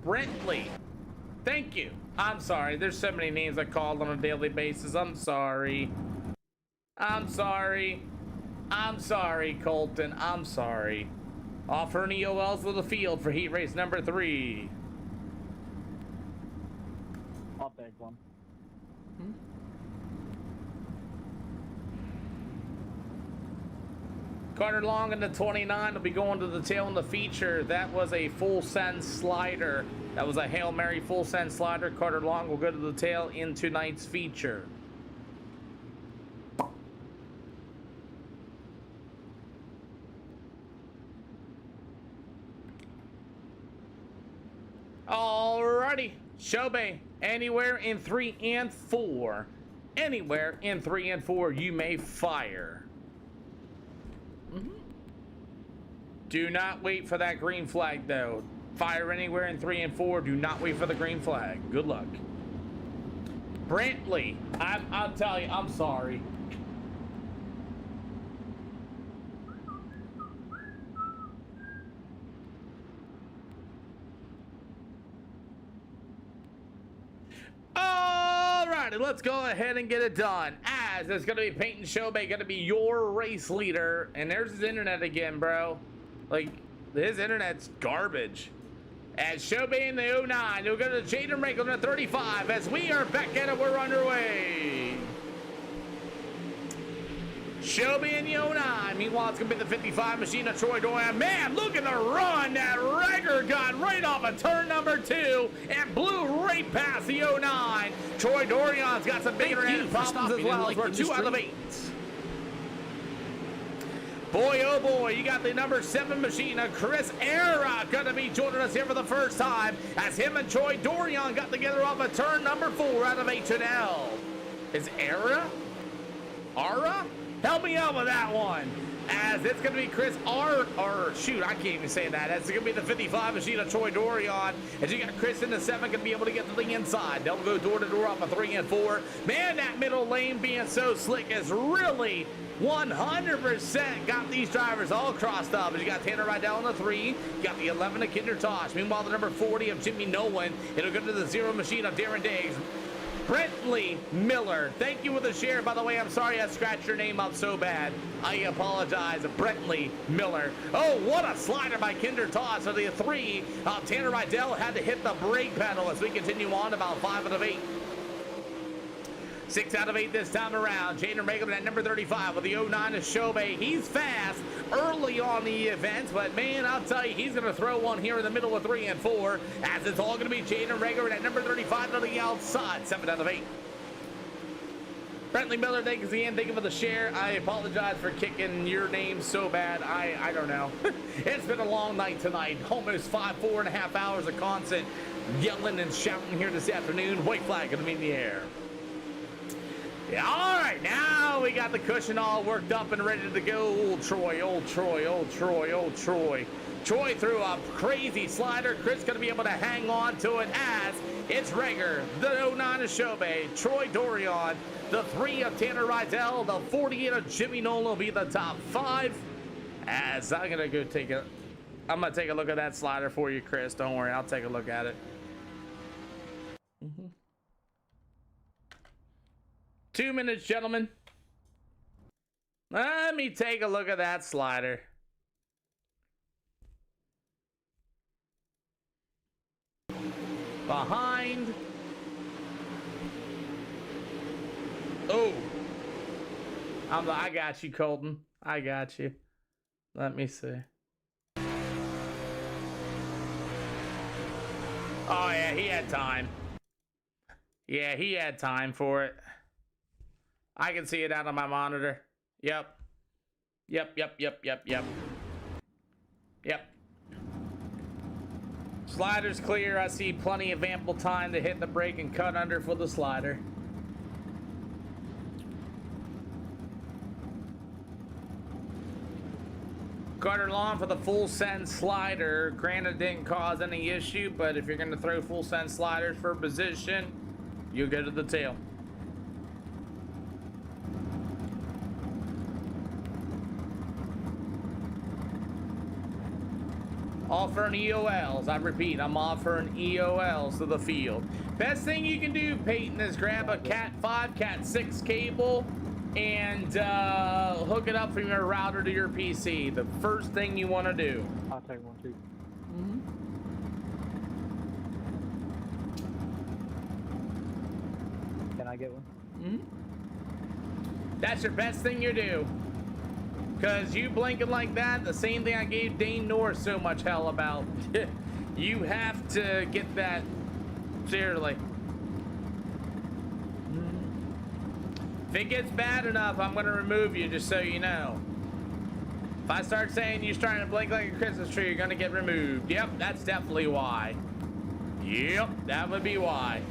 Brentley. Thank you. I'm sorry. There's so many names I called on a daily basis. I'm sorry. I'm sorry. I'm sorry, Colton. I'm sorry. Offer an EOLs to the field for heat race number 3. I'll take one. Carter Long in the 29 will be going to the tail in the feature. That was a full send slider. That was a Hail Mary full send slider. Carter Long will go to the tail in tonight's feature. Alrighty. Shobe, anywhere in 3 and 4. Anywhere in 3 and 4, you may fire. Do not wait for that green flag, though. Fire anywhere in 3 and 4. Do not wait for the green flag. Good luck. Brantley, I'll tell you, I'm sorry. Alrighty, let's go ahead and get it done. As it's going to be Peyton Shobe, going to be your race leader. And there's his internet again, bro. Like, his internet's garbage. As Shobe in the 09, you'll go to Jaden Rankle in the 35. As we are back at it, we're underway. Shobe in the 09. Meanwhile, it's going to be the 55 machine of Troy Dorian. Man, look at the run that Rager got right off of turn number 2 and blew right past the 09. Troy Dorian's got some big internet problems as well. We're 2 out of 8. Boy, oh boy, you got the number 7 machine of Chris Era going to be joining us here for the first time as him and Troy Dorian got together off of turn number 4 out of H&L. Is Era? Ara? Help me out with that one. As it's going to be Chris shoot, I can't even say that. It's going to be the 55 machine of Troy Dorian. As you got Chris in the 7, going to be able to get to the inside. They'll go door to door off of 3 and 4. Man, that middle lane being so slick is really 100% got these drivers all crossed up. As you got Tanner Rydell on the 3, you got the 11 of Kinder Tosh. Meanwhile, the number 40 of Jimmy Nolan. It'll go to the 0 machine of Darren Diggs. Brentley Miller, thank you for the share. By the way, I'm sorry I scratched your name up so bad. I apologize. Brentley Miller. Oh, what a slider by Kinder Toss for the 3. Tanner Rydell had to hit the brake pedal as we continue on about 5 out of 8. 6 out of 8 this time around. Jaden Reagan at number 35 with the 09 of Shobe. He's fast early on the event, but man, I'll tell you, he's going to throw one here in the middle of 3 and 4, as it's all going to be Jaden Reagan at number 35 on the outside. 7 out of 8. Brentley Miller, thank you again. Thank you for the share. I apologize for kicking your name so bad. I don't know. It's been a long night tonight. Almost 4.5 hours of constant yelling and shouting here this afternoon. White flag going to be in the air. Yeah, all right, now we got the cushion all worked up and ready to go. Old Troy, old Troy, old Troy, old Troy. Troy threw a crazy slider. Chris going to be able to hang on to it as it's Rager, the 09 of Shobe, Troy Dorian, the 3 of Tanner Rydell, the 48 of Jimmy Nolan will be the top 5. As I'm going to go take a look at that slider for you, Chris. Don't worry, I'll take a look at it. 2 minutes, gentlemen. Let me take a look at that slider. Behind. Oh. I got you, Colton. I got you. Let me see. Oh, yeah, he had time. Yeah, he had time for it. I can see it out on my monitor. Yep. Yep. Slider's clear. I see plenty of ample time to hit the brake and cut under for the slider. Carter Long for the full send slider. Granted, didn't cause any issue, but if you're going to throw full send sliders for position, you'll go to the tail. Offering EOLs. I repeat, I'm offering EOLs to the field. Best thing you can do, Peyton, is grab a Cat 5, Cat 6 cable and hook it up from your router to your PC. The first thing you want to do. I'll take one too. Can I get one? That's your best thing you do. Because you blinking like that, the same thing I gave Dane Norris so much hell about. You have to get that seriously. If it gets bad enough, I'm going to remove you, just so you know. If I start saying you're starting to blink like a Christmas tree, you're going to get removed. Yep, that's definitely why. Yep, that would be why.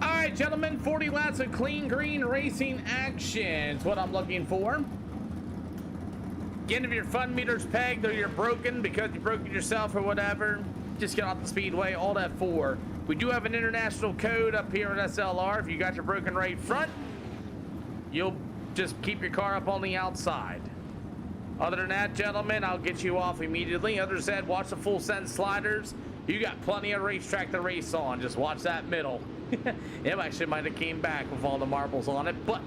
All right, gentlemen, 40 laps of clean green racing action is what I'm looking for. Again, if your fun meter's pegged or you're broken because you broke it yourself or whatever, just get off the speedway, Alt F4. We do have an international code up here at SLR. If you got your broken right front, you'll just keep your car up on the outside. Other than that, gentlemen, I'll get you off immediately. Others said, watch the full send sliders. You got plenty of racetrack to race on. Just watch that middle. It actually might have came back with all the marbles on it, but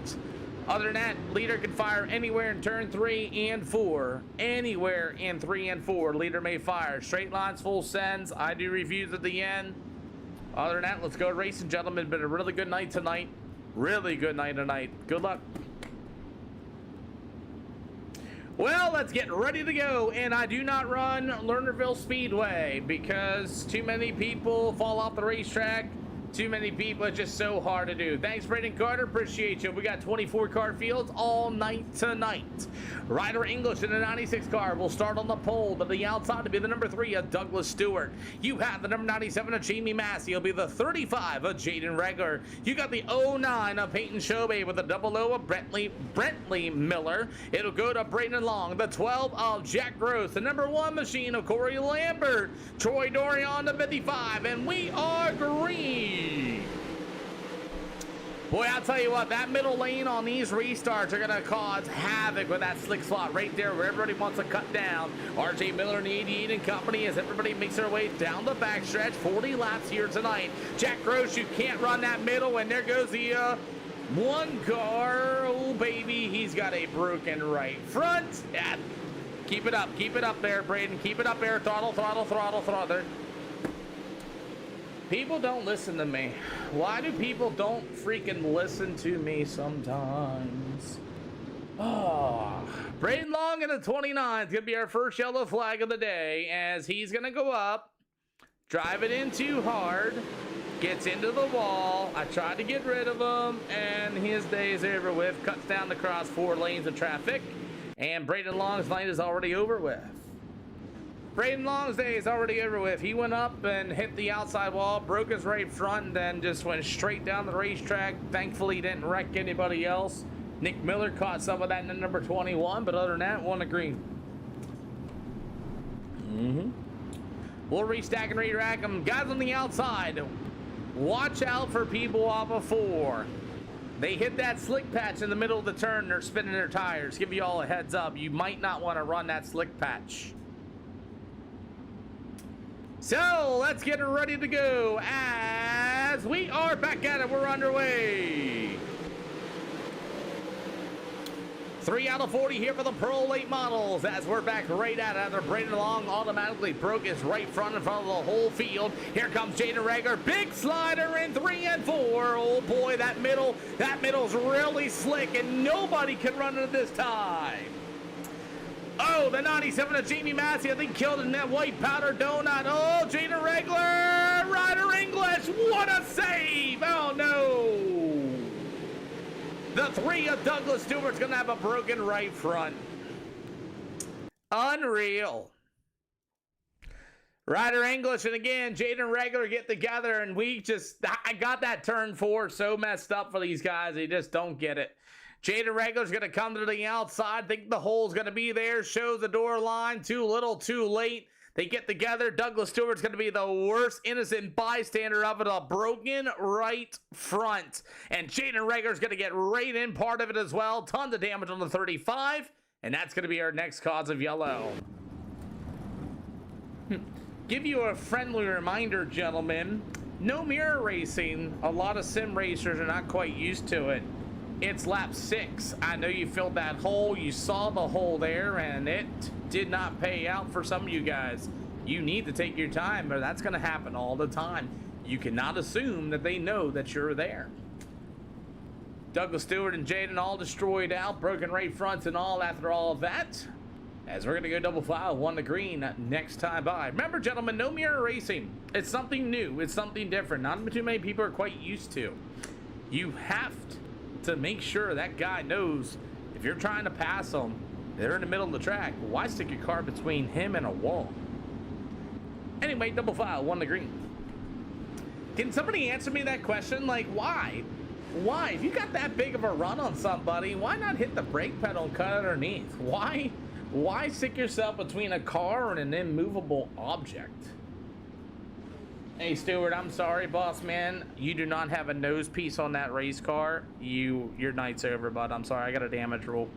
other than that, leader can fire anywhere in turn 3 and 4. Anywhere in 3 and 4, leader may fire. Straight lines, full sends. I do reviews at the end. Other than that, let's go racing, gentlemen. Been a really good night tonight. Really good night tonight. Good luck. Well, let's get ready to go. And I do not run Lernerville Speedway because too many people fall off the racetrack. Too many people, it's just so hard to do. Thanks, Braden Carter. Appreciate you. We got 24 car fields all night tonight. Ryder English in the 96 car will start on the pole, but the outside to be the number 3 of Douglas Stewart. You have the number 97 of Jamie Massey. It'll be the 35 of Jaden Regler. You got the 09 of Peyton Shobey with the 00 of Brentley Miller. It'll go to Braden Long. The 12 of Jack Gross. The number 1 machine of Corey Lambert. Troy Dorian the 55. And we are green. Boy, I'll tell you what, that middle lane on these restarts are going to cause havoc with that slick slot right there where everybody wants to cut down. RJ Miller and 88 and company as everybody makes their way down the backstretch. 40 laps here tonight. Jack Gross, you can't run that middle, and there goes the one car. Oh, baby, he's got a broken right front. Yeah. Keep it up there, Braden. Keep it up there. Throttle, throttle, throttle, throttle. People don't listen to me. Why do people don't freaking listen to me sometimes? Oh, Braden Long in the 29 is going to be our first yellow flag of the day as he's going to go up, drive it in too hard, gets into the wall. I tried to get rid of him, and his day is over with. Cuts down across 4 lanes of traffic, and Braden Long's lane is already over with. Braden Long's day is already over with. He went up and hit the outside wall, broke his right front, and then just went straight down the racetrack. Thankfully, he didn't wreck anybody else. Nick Miller caught some of that in the number 21, but other than that, won the green. We'll restack and re-rack them. Guys on the outside, watch out for people off of 4. They hit that slick patch in the middle of the turn, and they're spinning their tires. Give you all a heads up. You might not want to run that slick patch. So let's get ready to go as we are back at it. We're underway. 3 out of 40 here for the Pro Late models as we're back right at it after Braden Long automatically broke his right front in front of the whole field. Here comes Jaden Regler. Big slider in 3 and 4. Oh boy, that middle's really slick and nobody can run it this time. Oh, the 97 of Jamie Massey, I think, killed in that white powder donut. Oh, Jaden Regler, Ryder English, what a save! Oh, no! The 3 of Douglas Stewart's going to have a broken right front. Unreal. Ryder English and again, Jaden Regular get together, and I got that turn 4 so messed up for these guys. They just don't get it. Jaden Regular's going to come to the outside, think the hole's going to be there, shows the door line, too little, too late. They get together. Douglas Stewart's going to be the worst innocent bystander of it, a broken right front. And Jaden Regular's going to get right in part of it as well. Tons of damage on the 35, and that's going to be our next cause of yellow. Give you a friendly reminder, gentlemen, no mirror racing. A lot of sim racers are not quite used to it. It's lap 6. I know you filled that hole. You saw the hole there, and it did not pay out for some of you guys. You need to take your time, or that's going to happen all the time. You cannot assume that they know that you're there. Douglas Stewart and Jaden all destroyed out, broken right fronts and all after all of that. As we're going to go double file, 1 to green next time by. Remember, gentlemen, no mirror racing. It's something new. It's something different. Not too many people are quite used to. You have to make sure that guy knows if you're trying to pass them, they're in the middle of the track. Why stick your car between him and a wall? Anyway, double file, 1 to green. Can somebody answer me that question? Like, why? Why? If you got that big of a run on somebody, why not hit the brake pedal and cut underneath? Why stick yourself between a car and an immovable object? Hey, Stewart, I'm sorry, boss man. You do not have a nose piece on that race car. Your night's over, bud. I'm sorry, I got a damage rule.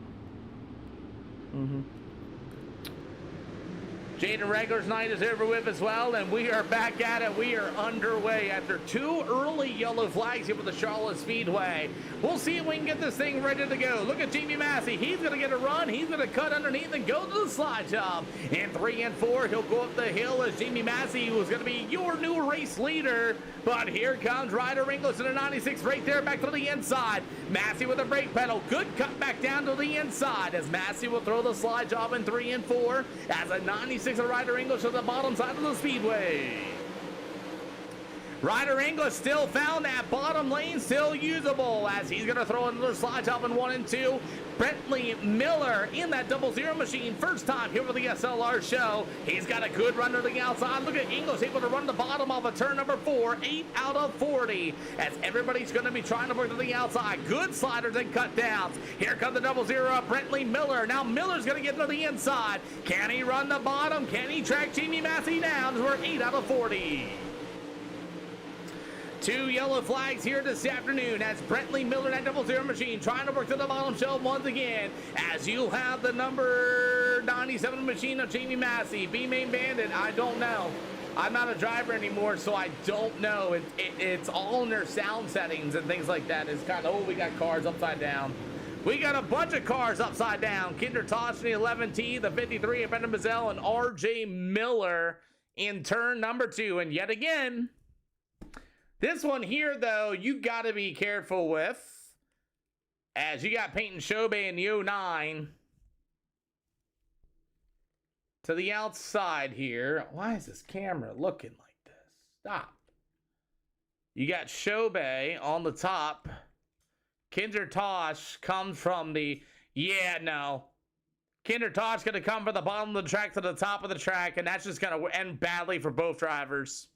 Jaden Regular's night is over with as well, and we are back at it. We are underway after 2 early yellow flags here with the Charlotte Speedway. We'll see if we can get this thing ready to go. Look at Jamie Massey. He's going to get a run. He's going to cut underneath and go to the slide job. In 3 and 4, he'll go up the hill as Jamie Massey, who's going to be your new race leader. But here comes Ryder English in a 96 right there back to the inside. Massey with a brake pedal. Good cut back down to the inside as Massey will throw the slide job in 3 and 4 as a 96 of Ryder English to the bottom side of the speedway. Ryder English still found that bottom lane still usable as he's going to throw another slide job in 1 and 2. Bentley Miller in that 00 machine. First time here with the SLR show. He's got a good run to the outside. Look at English able to run the bottom off of turn number 4. 8 out of 40 as everybody's going to be trying to work to the outside. Good sliders and cut downs. Here comes the 00 up Bentley Miller. Now Miller's going to get to the inside. Can he run the bottom? Can he track Jamie Massey down? We're 8 out of 40. 2 yellow flags here this afternoon as Bentley Miller in that 00 machine trying to work to the bottom shelf once again as you'll have the number 97 machine of Jamie Massey. B-Main Bandit, I don't know. I'm not a driver anymore, so I don't know. It's all in their sound settings and things like that. It's kind of, oh, we got cars upside down. We got a bunch of cars upside down. Kinder Tosh in the 11T, the 53 of Brendan Mazzell, and RJ Miller in turn number 2. And yet again, this one here, though, you got to be careful with, as you got Peyton Shobey in the 09 to the outside here. Why is this camera looking like this? Stop. You got Shobey on the top. Kinder Tosh comes from the, Kinder Tosh going to come from the bottom of the track to the top of the track, and that's just going to end badly for both drivers.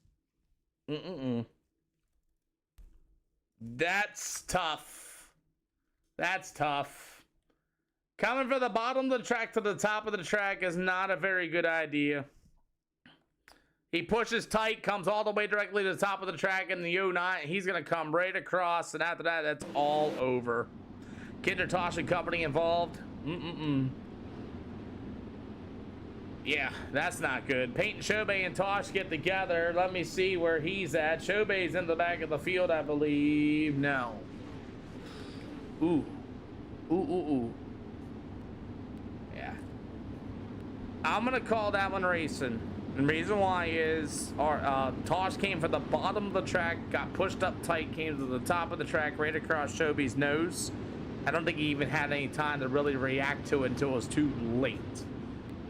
That's tough. That's tough. Coming from the bottom of the track to the top of the track is not a very good idea. He pushes tight, comes all the way directly to the top of the track in the 09. He's going to come right across, and after that, that's all over. Kinder Tosh and company involved. Yeah, that's not good. Peyton Shobey and Tosh get together. Let me see where he's at. Shobey's in the back of the field, I believe. No. Ooh. Yeah. I'm going to call that one racing. And the reason why is Tosh came from the bottom of the track, got pushed up tight, came to the top of the track, right across Shobey's nose. I don't think he even had any time to really react to it until it was too late.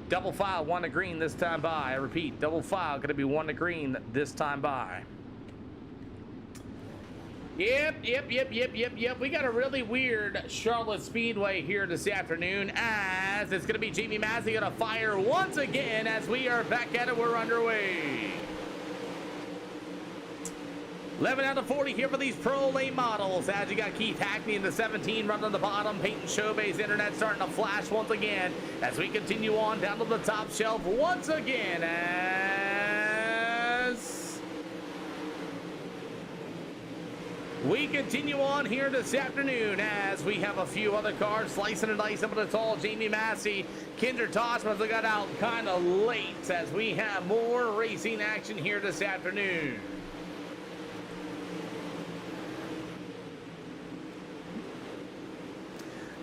Double file, 1 to green this time by. I repeat, double file, going to be 1 to green this time by. Yep. We got a really weird Charlotte Speedway here this afternoon, as it's going to be Jamie Massey going to fire once again as we are back at it. We're underway. 11 out of 40 here for these pro lane models, as you got Keith Hackney in the 17 running on the bottom. Peyton Showbay's internet starting to flash once again as we continue on down to the top shelf once again, as we continue on here this afternoon, as we have a few other cars slicing and dicing, but it's all Jamie Massey. Kinder Toshmans got out kind of late as we have more racing action here this afternoon.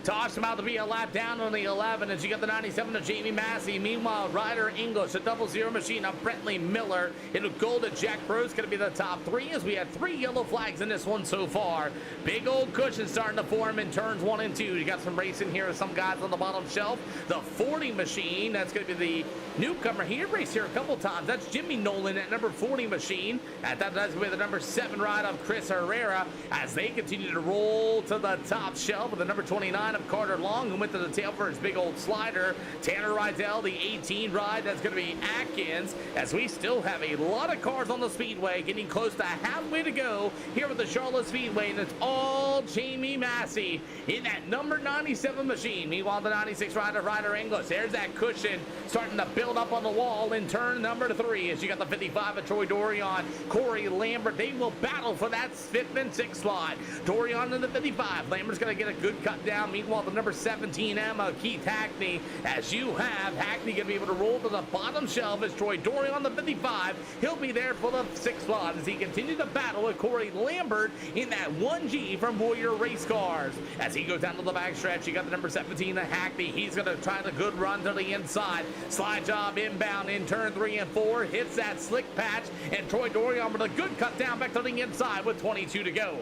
Tosh about to be a lap down on the 11 as you got the 97 of Jamie Massey. Meanwhile, Ryder English, a 00 machine of Brentley Miller. It'll go to Jack Rose, going to be the top three, as we have 3 yellow flags in this one so far. Big old cushion starting to form in turns 1 and 2. You got some racing here with some guys on the bottom shelf. The 40 machine, that's going to be the newcomer. He raced here a couple times. That's Jimmy Nolan at number 40 machine. And that's going to be the number 7 ride of Chris Herrera as they continue to roll to the top shelf with the number 29 of Carter Long, who went to the tail for his big old slider. Tanner Rydell, the 18 ride, that's going to be Atkins, as we still have a lot of cars on the speedway, getting close to halfway to go here with the Charlotte Speedway, and it's all Jamie Massey in that number 97 machine. Meanwhile, the 96 rider, Ryder English, there's that cushion starting to build up on the wall in turn number 3, as you got the 55 of Troy Dorion, Corey Lambert. They will battle for that 5th and 6th slot. Dorion in the 55. Lambert's going to get a good cut down. Meanwhile, the number 17 Emma Keith Hackney, as you have Hackney going to be able to roll to the bottom shelf as Troy Dorion on the 55. He'll be there for the 6th slot as he continues to battle with Corey Lambert in that 1G from Warrior Race Cars. As he goes down to the back stretch, you got the number 17 of Hackney. He's going to try the good run to the inside. Slide job inbound in turn 3 and 4. Hits that slick patch, and Troy Dorion with a good cut down back to the inside with 22 to go.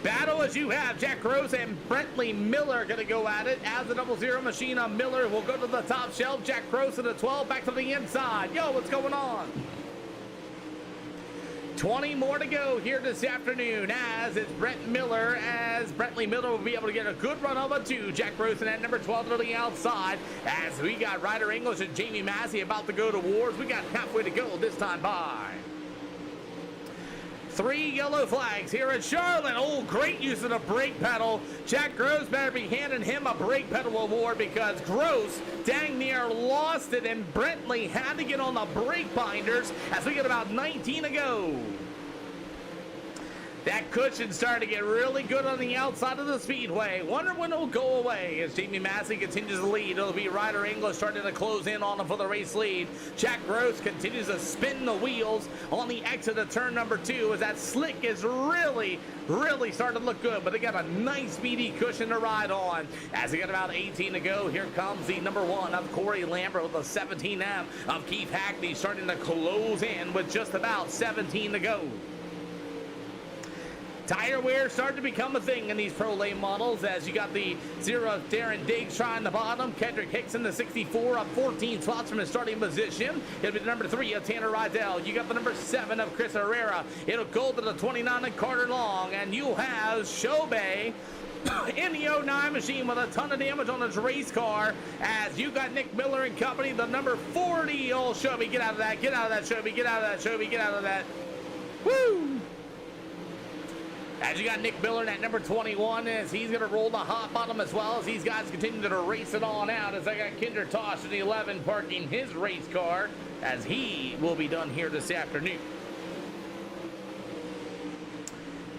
Battle as you have Jack Rose and Brentley Miller going to go at it as the 00 machine on Miller will go to the top shelf. Jack Rose to the 12 back to the inside. Yo, what's going on? 20 more to go here this afternoon, as it's Brent Miller, as Brentley Miller will be able to get a good run over to Jack Rose and at number 12 to the outside, as we got Ryder English and Jamie Massey about to go to wars. We got halfway to go this time by. 3 yellow flags here at Charlotte. Oh, great use of the brake pedal. Jack Gross better be handing him a brake pedal award, because Gross dang near lost it, and Brentley had to get on the brake binders as we get about 19 to go. That cushion started to get really good on the outside of the speedway. Wonder when it'll go away as Jamie Massey continues to lead. It'll be Ryder English starting to close in on him for the race lead. Jack Gross continues to spin the wheels on the exit of turn number 2 as that slick is really starting to look good. But they got a nice speedy cushion to ride on. As they got about 18 to go, here comes the number 1 of Corey Lambert with the 17M of Keith Hackney starting to close in with just about 17 to go. Tire wear starting to become a thing in these pro lane models, as you got the 0 of Darren Diggs trying the bottom. Kendrick Hicks in the 64 up 14 spots from his starting position. It'll be the number 3 of Tanner Rydell. You got the number 7 of Chris Herrera. It'll go to the 29 of Carter Long, and you have Showbay in the 09 machine with a ton of damage on his race car, as you got Nick Miller and company, the number 40. Oh, Shelby, get out of that, Shelby, get out of that, Shelby, get out of that. Woo! As you got Nick Miller at number 21, as he's going to roll the hot bottom, as well as these guys continue to race it on out, as I got Kinder Tosh in the 11 parking his race car, as he will be done here this afternoon.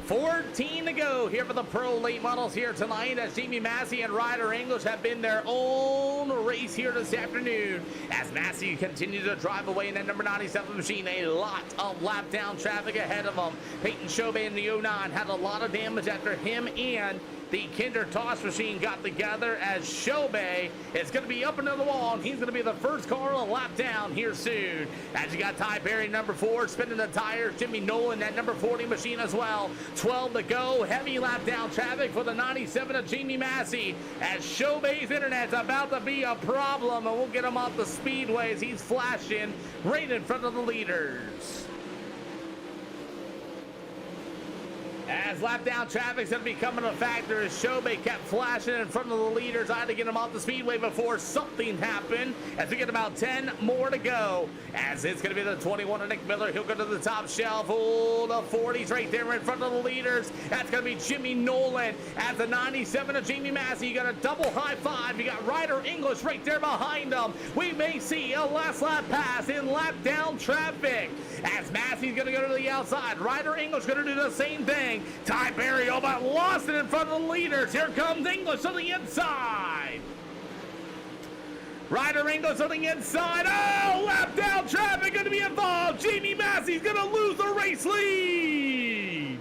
14 to go here for the pro late models here tonight, as Jamie Massey and Ryder English have been their own race here this afternoon, as Massey continues to drive away in that number 97 machine. A lot of lap down traffic ahead of him. Peyton Showbay in the 09 had a lot of damage after him and the Kinder Toss machine got together, as Showbay is going to be up into the wall, and he's going to be the first car on a lap down here soon. As you got Ty Berry, number 4, spinning the tires. Jimmy Nolan, that number 40 machine as well. 12 to go. Heavy lap down traffic for the 97 of Jamie Massey, as Showbay's internet's about to be a problem, and we'll get him off the speedway as he's flashing right in front of the leaders. As lap down traffic's going to be coming a factor as Shobe kept flashing in front of the leaders. I had to get him off the speedway before something happened. As we get about 10 more to go. As it's going to be the 21 of Nick Miller. He'll go to the top shelf. Oh, the 40s right there in front of the leaders. That's going to be Jimmy Nolan. At the 97 of Jamie Massey. You got a double high five. You got Ryder English right there behind him. We may see a last lap pass in lap down traffic. As Massey's going to go to the outside. Ryder English going to do the same thing. Ty Berry about lost it in front of the leaders. Here comes English on the inside. Ryder English on the inside. Oh, lap down traffic going to be involved. Jamie Massey's going to lose the race lead.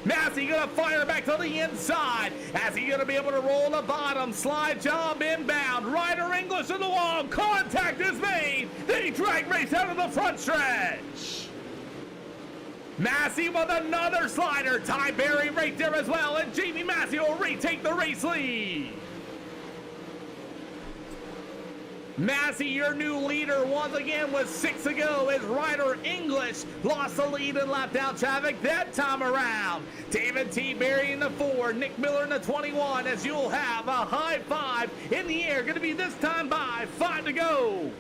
Massey gonna fire back to the inside. As he gonna be able to roll the bottom. Slide job inbound. Ryder English to the wall. Contact is made. They drag race out of the front stretch. Massey with another slider. Ty Berry right there as well. And Jamie Massey will retake the race lead. Massey, your new leader, once again with 6 to go as Ryder English lost the lead in lap down traffic that time around. David T. Berry in the 4, Nick Miller in the 21, as you'll have a high five in the air. Going to be this time by 5 to go.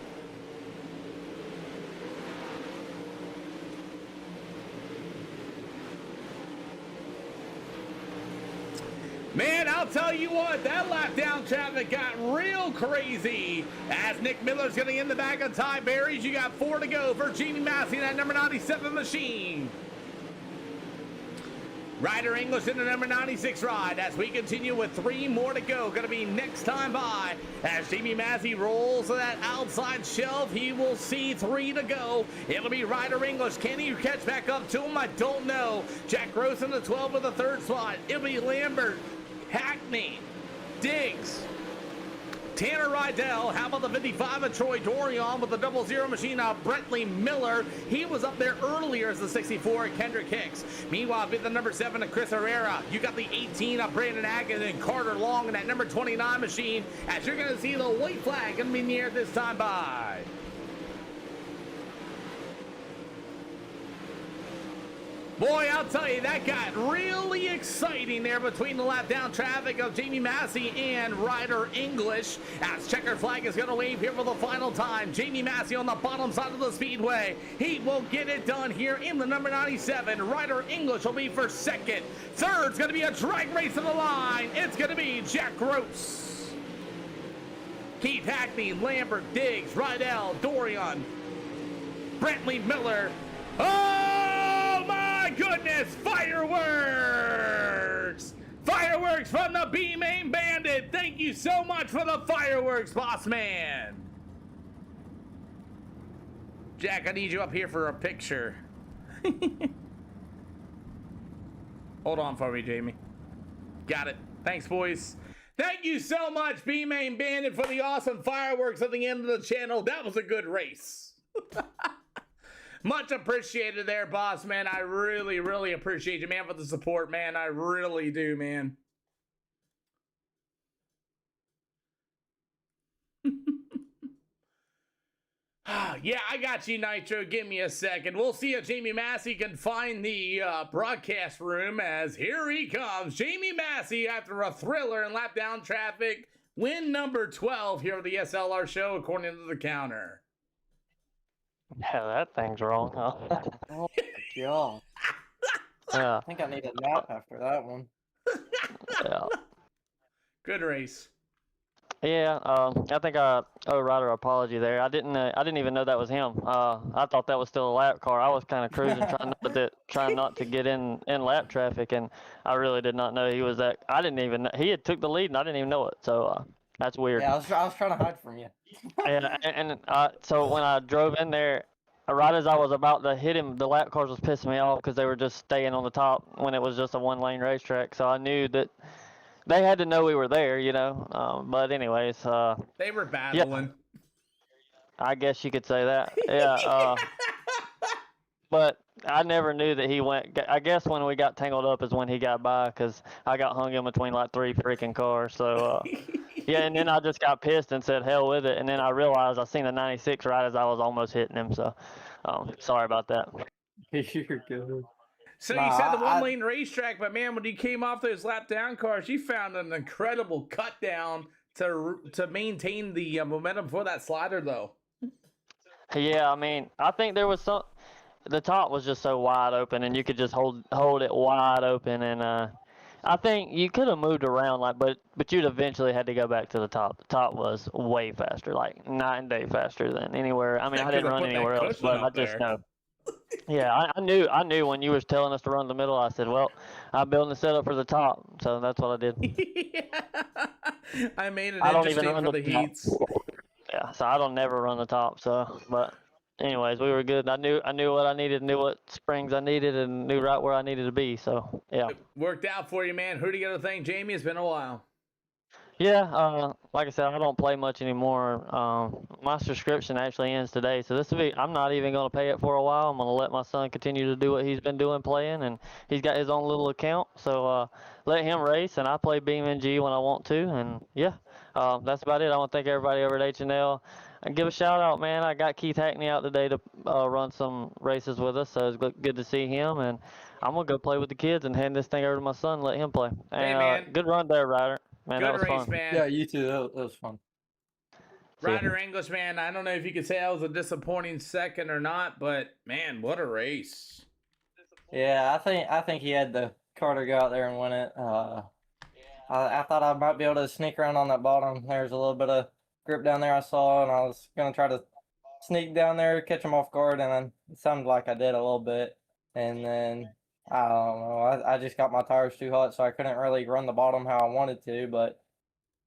Man, I'll tell you what, that lap down traffic got real crazy. As Nick Miller's getting in the back of Ty Berry's, you got 4 to go for Jamie Massey in that number 97 machine. Ryder English in the number 96 ride as we continue with 3 more to go. Going to be next time by. As Jamie Massey rolls to that outside shelf, he will see 3 to go. It'll be Ryder English. Can he catch back up to him? I don't know. Jack Gross in the 12 with the 3rd spot. It'll be Lambert, Hackney, Diggs, Tanner Rydell. How about the 55 of Troy Dorion with the 00 machine of Brentley Miller? He was up there earlier as the 64 of Kendrick Hicks. Meanwhile, with the number 7 of Chris Herrera. You got the 18 of Brandon Atkins and Carter Long in that number 29 machine. As you're going to see the white flag going to be near this time by. Boy, I'll tell you, that got really exciting there between the lap down traffic of Jamie Massey and Ryder English. As checkered flag is going to wave here for the final time. Jamie Massey on the bottom side of the speedway. He will get it done here in the number 97. Ryder English will be for 2nd. 3rd's going to be a drag race to the line. It's going to be Jack Gross, Keith Hackney, Lambert, Diggs, Rydell, Dorian, Brentley Miller. Oh my goodness, fireworks! Fireworks from the B-Main Bandit. Thank you so much for the fireworks, boss man. Jack, I need you up here for a picture. Hold on for me, Jamie. Got it. Thanks, boys. Thank you so much, B-Main Bandit, for the awesome fireworks at the end of the channel. That was a good race. Much appreciated there, boss, man. I really, really appreciate you, man, for the support, man. I really do, man. Yeah, I got you, Nitro. Give me a second. We'll see if Jamie Massey can find the broadcast room, as here he comes. Jamie Massey, after a thriller and lap down traffic, win number 12 here at the SLR show, according to the counter. Yeah, that thing's wrong, huh? Oh my god. Yeah. I think I need a nap after that one. Yeah. Good race. Yeah, I think I owe Ryder an apology there. I didn't even know that was him. I thought that was still a lap car. I was kind of cruising, trying not to get in lap traffic, and I really did not know he was that. I didn't even know he had took the lead, and I didn't even know it. So that's weird. Yeah, I was trying to hide from you. and so when I drove in there, right as I was about to hit him, the lap cars was pissing me off because they were just staying on the top when it was just a 1-lane racetrack. So I knew that they had to know we were there, you know. But anyways, they were battling. Yeah, I guess you could say that. Yeah. But I never knew that he went. I guess when we got tangled up is when he got by, because I got hung in between like 3 freaking cars. So yeah, and then I just got pissed and said hell with it. And then I realized I seen the 96 right as I was almost hitting him. So sorry about that. You're good. So Nah, you said the I- one-lane racetrack, but man, when you came off those lap down cars, you found an incredible cut down to maintain the momentum for that slider, though. Yeah, I mean, I think there was some. The top was just so wide open, and you could just hold it wide open, and I think you could have moved around, but you'd eventually had to go back to the top. The top was way faster, like night and day faster than anywhere. I mean, I didn't run anywhere else, but I just know. Yeah, I knew when you was telling us to run the middle. I said, well, I'm building the setup for the top, so that's what I did. I made it I don't even interesting run for the the top. heats. Yeah, so I don't never run the top. So, but anyways, we were good. I knew what I needed, knew what springs I needed, and knew right where I needed to be. So yeah. It worked out for you, man. Who do you got to thank, Jamie? It's been a while. Yeah, like I said, I don't play much anymore. My subscription actually ends today, so I'm not even going to pay it for a while. I'm going to let my son continue to do what he's been doing playing, and he's got his own little account, so let him race, and I play BeamNG when I want to, and yeah, that's about it. I want to thank everybody over at H&L, and give a shout out, man. I got Keith Hackney out today to run some races with us, so it's good to see him, and I'm going to go play with the kids and hand this thing over to my son and let him play. And, Hey, man. Good run there, Ryder. Man, Good that was race, fun. man. Yeah, you too. That was fun. Ryder English, man. I don't know if you could say that was a disappointing second or not, but man, what a race. Yeah, I think he had the car to go out there and win it. I thought I might be able to sneak around on that bottom. There's a little bit of grip down there I saw, and I was gonna try to sneak down there, catch him off guard, and then it sounded like I did a little bit. And then I don't know. I just got my tires too hot, so I couldn't really run the bottom how I wanted to. But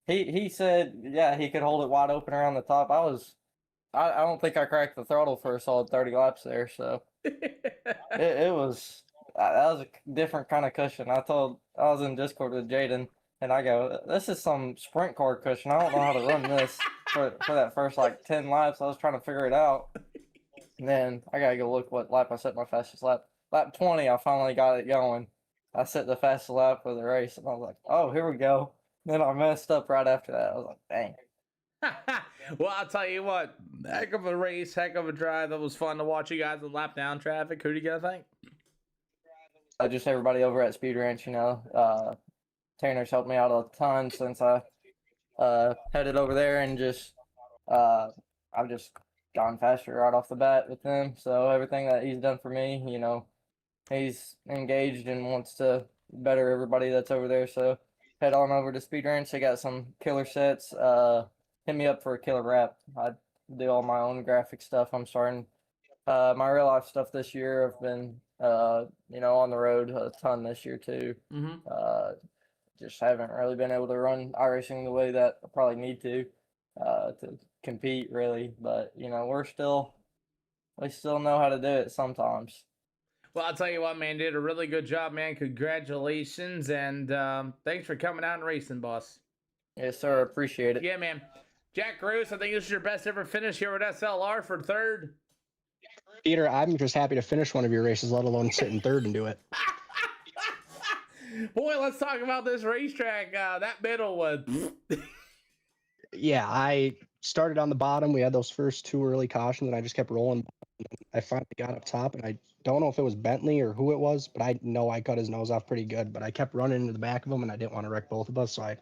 he said, yeah, he could hold it wide open around the top. I don't think I cracked the throttle for a solid 30 laps there. So it was that was a different kind of cushion. I was in Discord with Jaden, and I go, this is some sprint car cushion. I don't know how to run this for that first like 10 laps. I was trying to figure it out. And then I gotta go look what lap I set my fastest lap. Lap 20, I finally got it going. I set the fastest lap of the race, and I was like, oh, here we go. Then I messed up right after that. I was like, dang. Well, I'll tell you what, heck of a race, heck of a drive. That was fun to watch you guys in lap down traffic. Who do you got to thank? Just everybody over at Speed Ranch, you know. Tanner's helped me out a ton since I headed over there, and just I've just gone faster right off the bat with him. So everything that he's done for me, you know, he's engaged and wants to better everybody that's over there. So head on over to Speed Ranch. They got some killer sets. Hit me up for a killer wrap. I do all my own graphic stuff. I'm starting my real life stuff this year. I've been you know, on the road a ton this year too. Just haven't really been able to run iRacing the way that I probably need to compete really. But you know, we still know how to do it sometimes. Well, I'll tell you what, man, did a really good job, man. Congratulations, and thanks for coming out and racing, boss. Yes, sir. Appreciate it. Yeah, man. Jack Bruce, I think this is your best ever finish here at SLR for third. Peter, I'm just happy to finish one of your races, let alone sit in third and do it. Boy, let's talk about this racetrack. That middle was. Yeah, I started on the bottom. We had those first two early cautions, and I just kept rolling. I finally got up top, and I don't know if it was Bentley or who it was, but I know I cut his nose off pretty good. But I kept running into the back of him, and I didn't want to wreck both of us, so I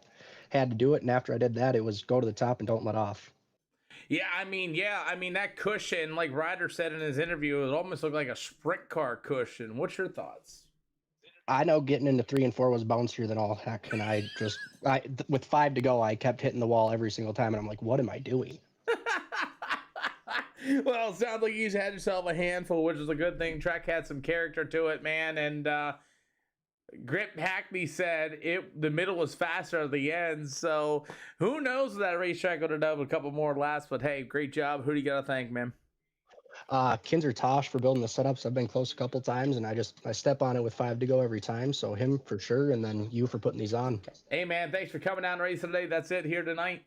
had to do it. And after I did that, it was go to the top and don't let off. Yeah, I mean, that cushion, like Ryder said in his interview, it almost looked like a sprint car cushion. What's your thoughts? I know getting into 3 and 4 was bouncier than all heck, and with 5 to go, I kept hitting the wall every single time, and I'm like, what am I doing? Well, it sounds like you had yourself a handful, which is a good thing. Track had some character to it, man, and Grip Hackney said the middle was faster at the end, so who knows if that racetrack would have done a couple more laps, but hey, great job. Who do you got to thank, man? Kinzer Tosh for building the setups. I've been close a couple times, and I step on it with 5 to go every time, so him for sure, and then you for putting these on. Hey, man, thanks for coming down and racing today. That's it here tonight.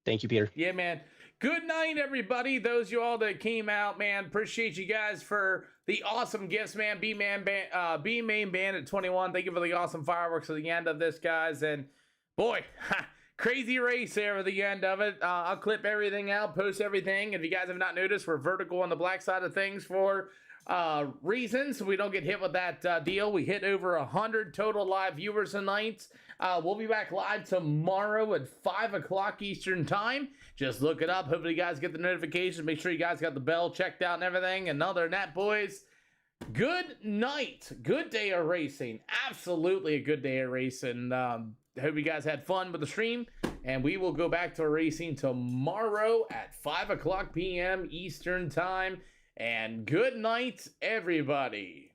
Thank you, Peter. Yeah, man. Good night, everybody. Those of you all that came out, man, appreciate you guys for the awesome gifts, man. B-Main Band at 21. Thank you for the awesome fireworks at the end of this, guys. And boy, crazy race there at the end of it. I'll clip everything out, post everything. If you guys have not noticed, we're vertical on the black side of things for reasons we don't get hit with that deal. We hit over 100 total live viewers tonight. We'll be back live tomorrow at 5 o'clock Eastern time. Just look it up. Hopefully you guys get the notifications. Make sure you guys got the bell checked out and everything. And other than that, boys, good night. Good day of racing. Absolutely a good day of racing. Hope you guys had fun with the stream. And we will go back to racing tomorrow at 5 o'clock p.m. Eastern time. And good night, everybody.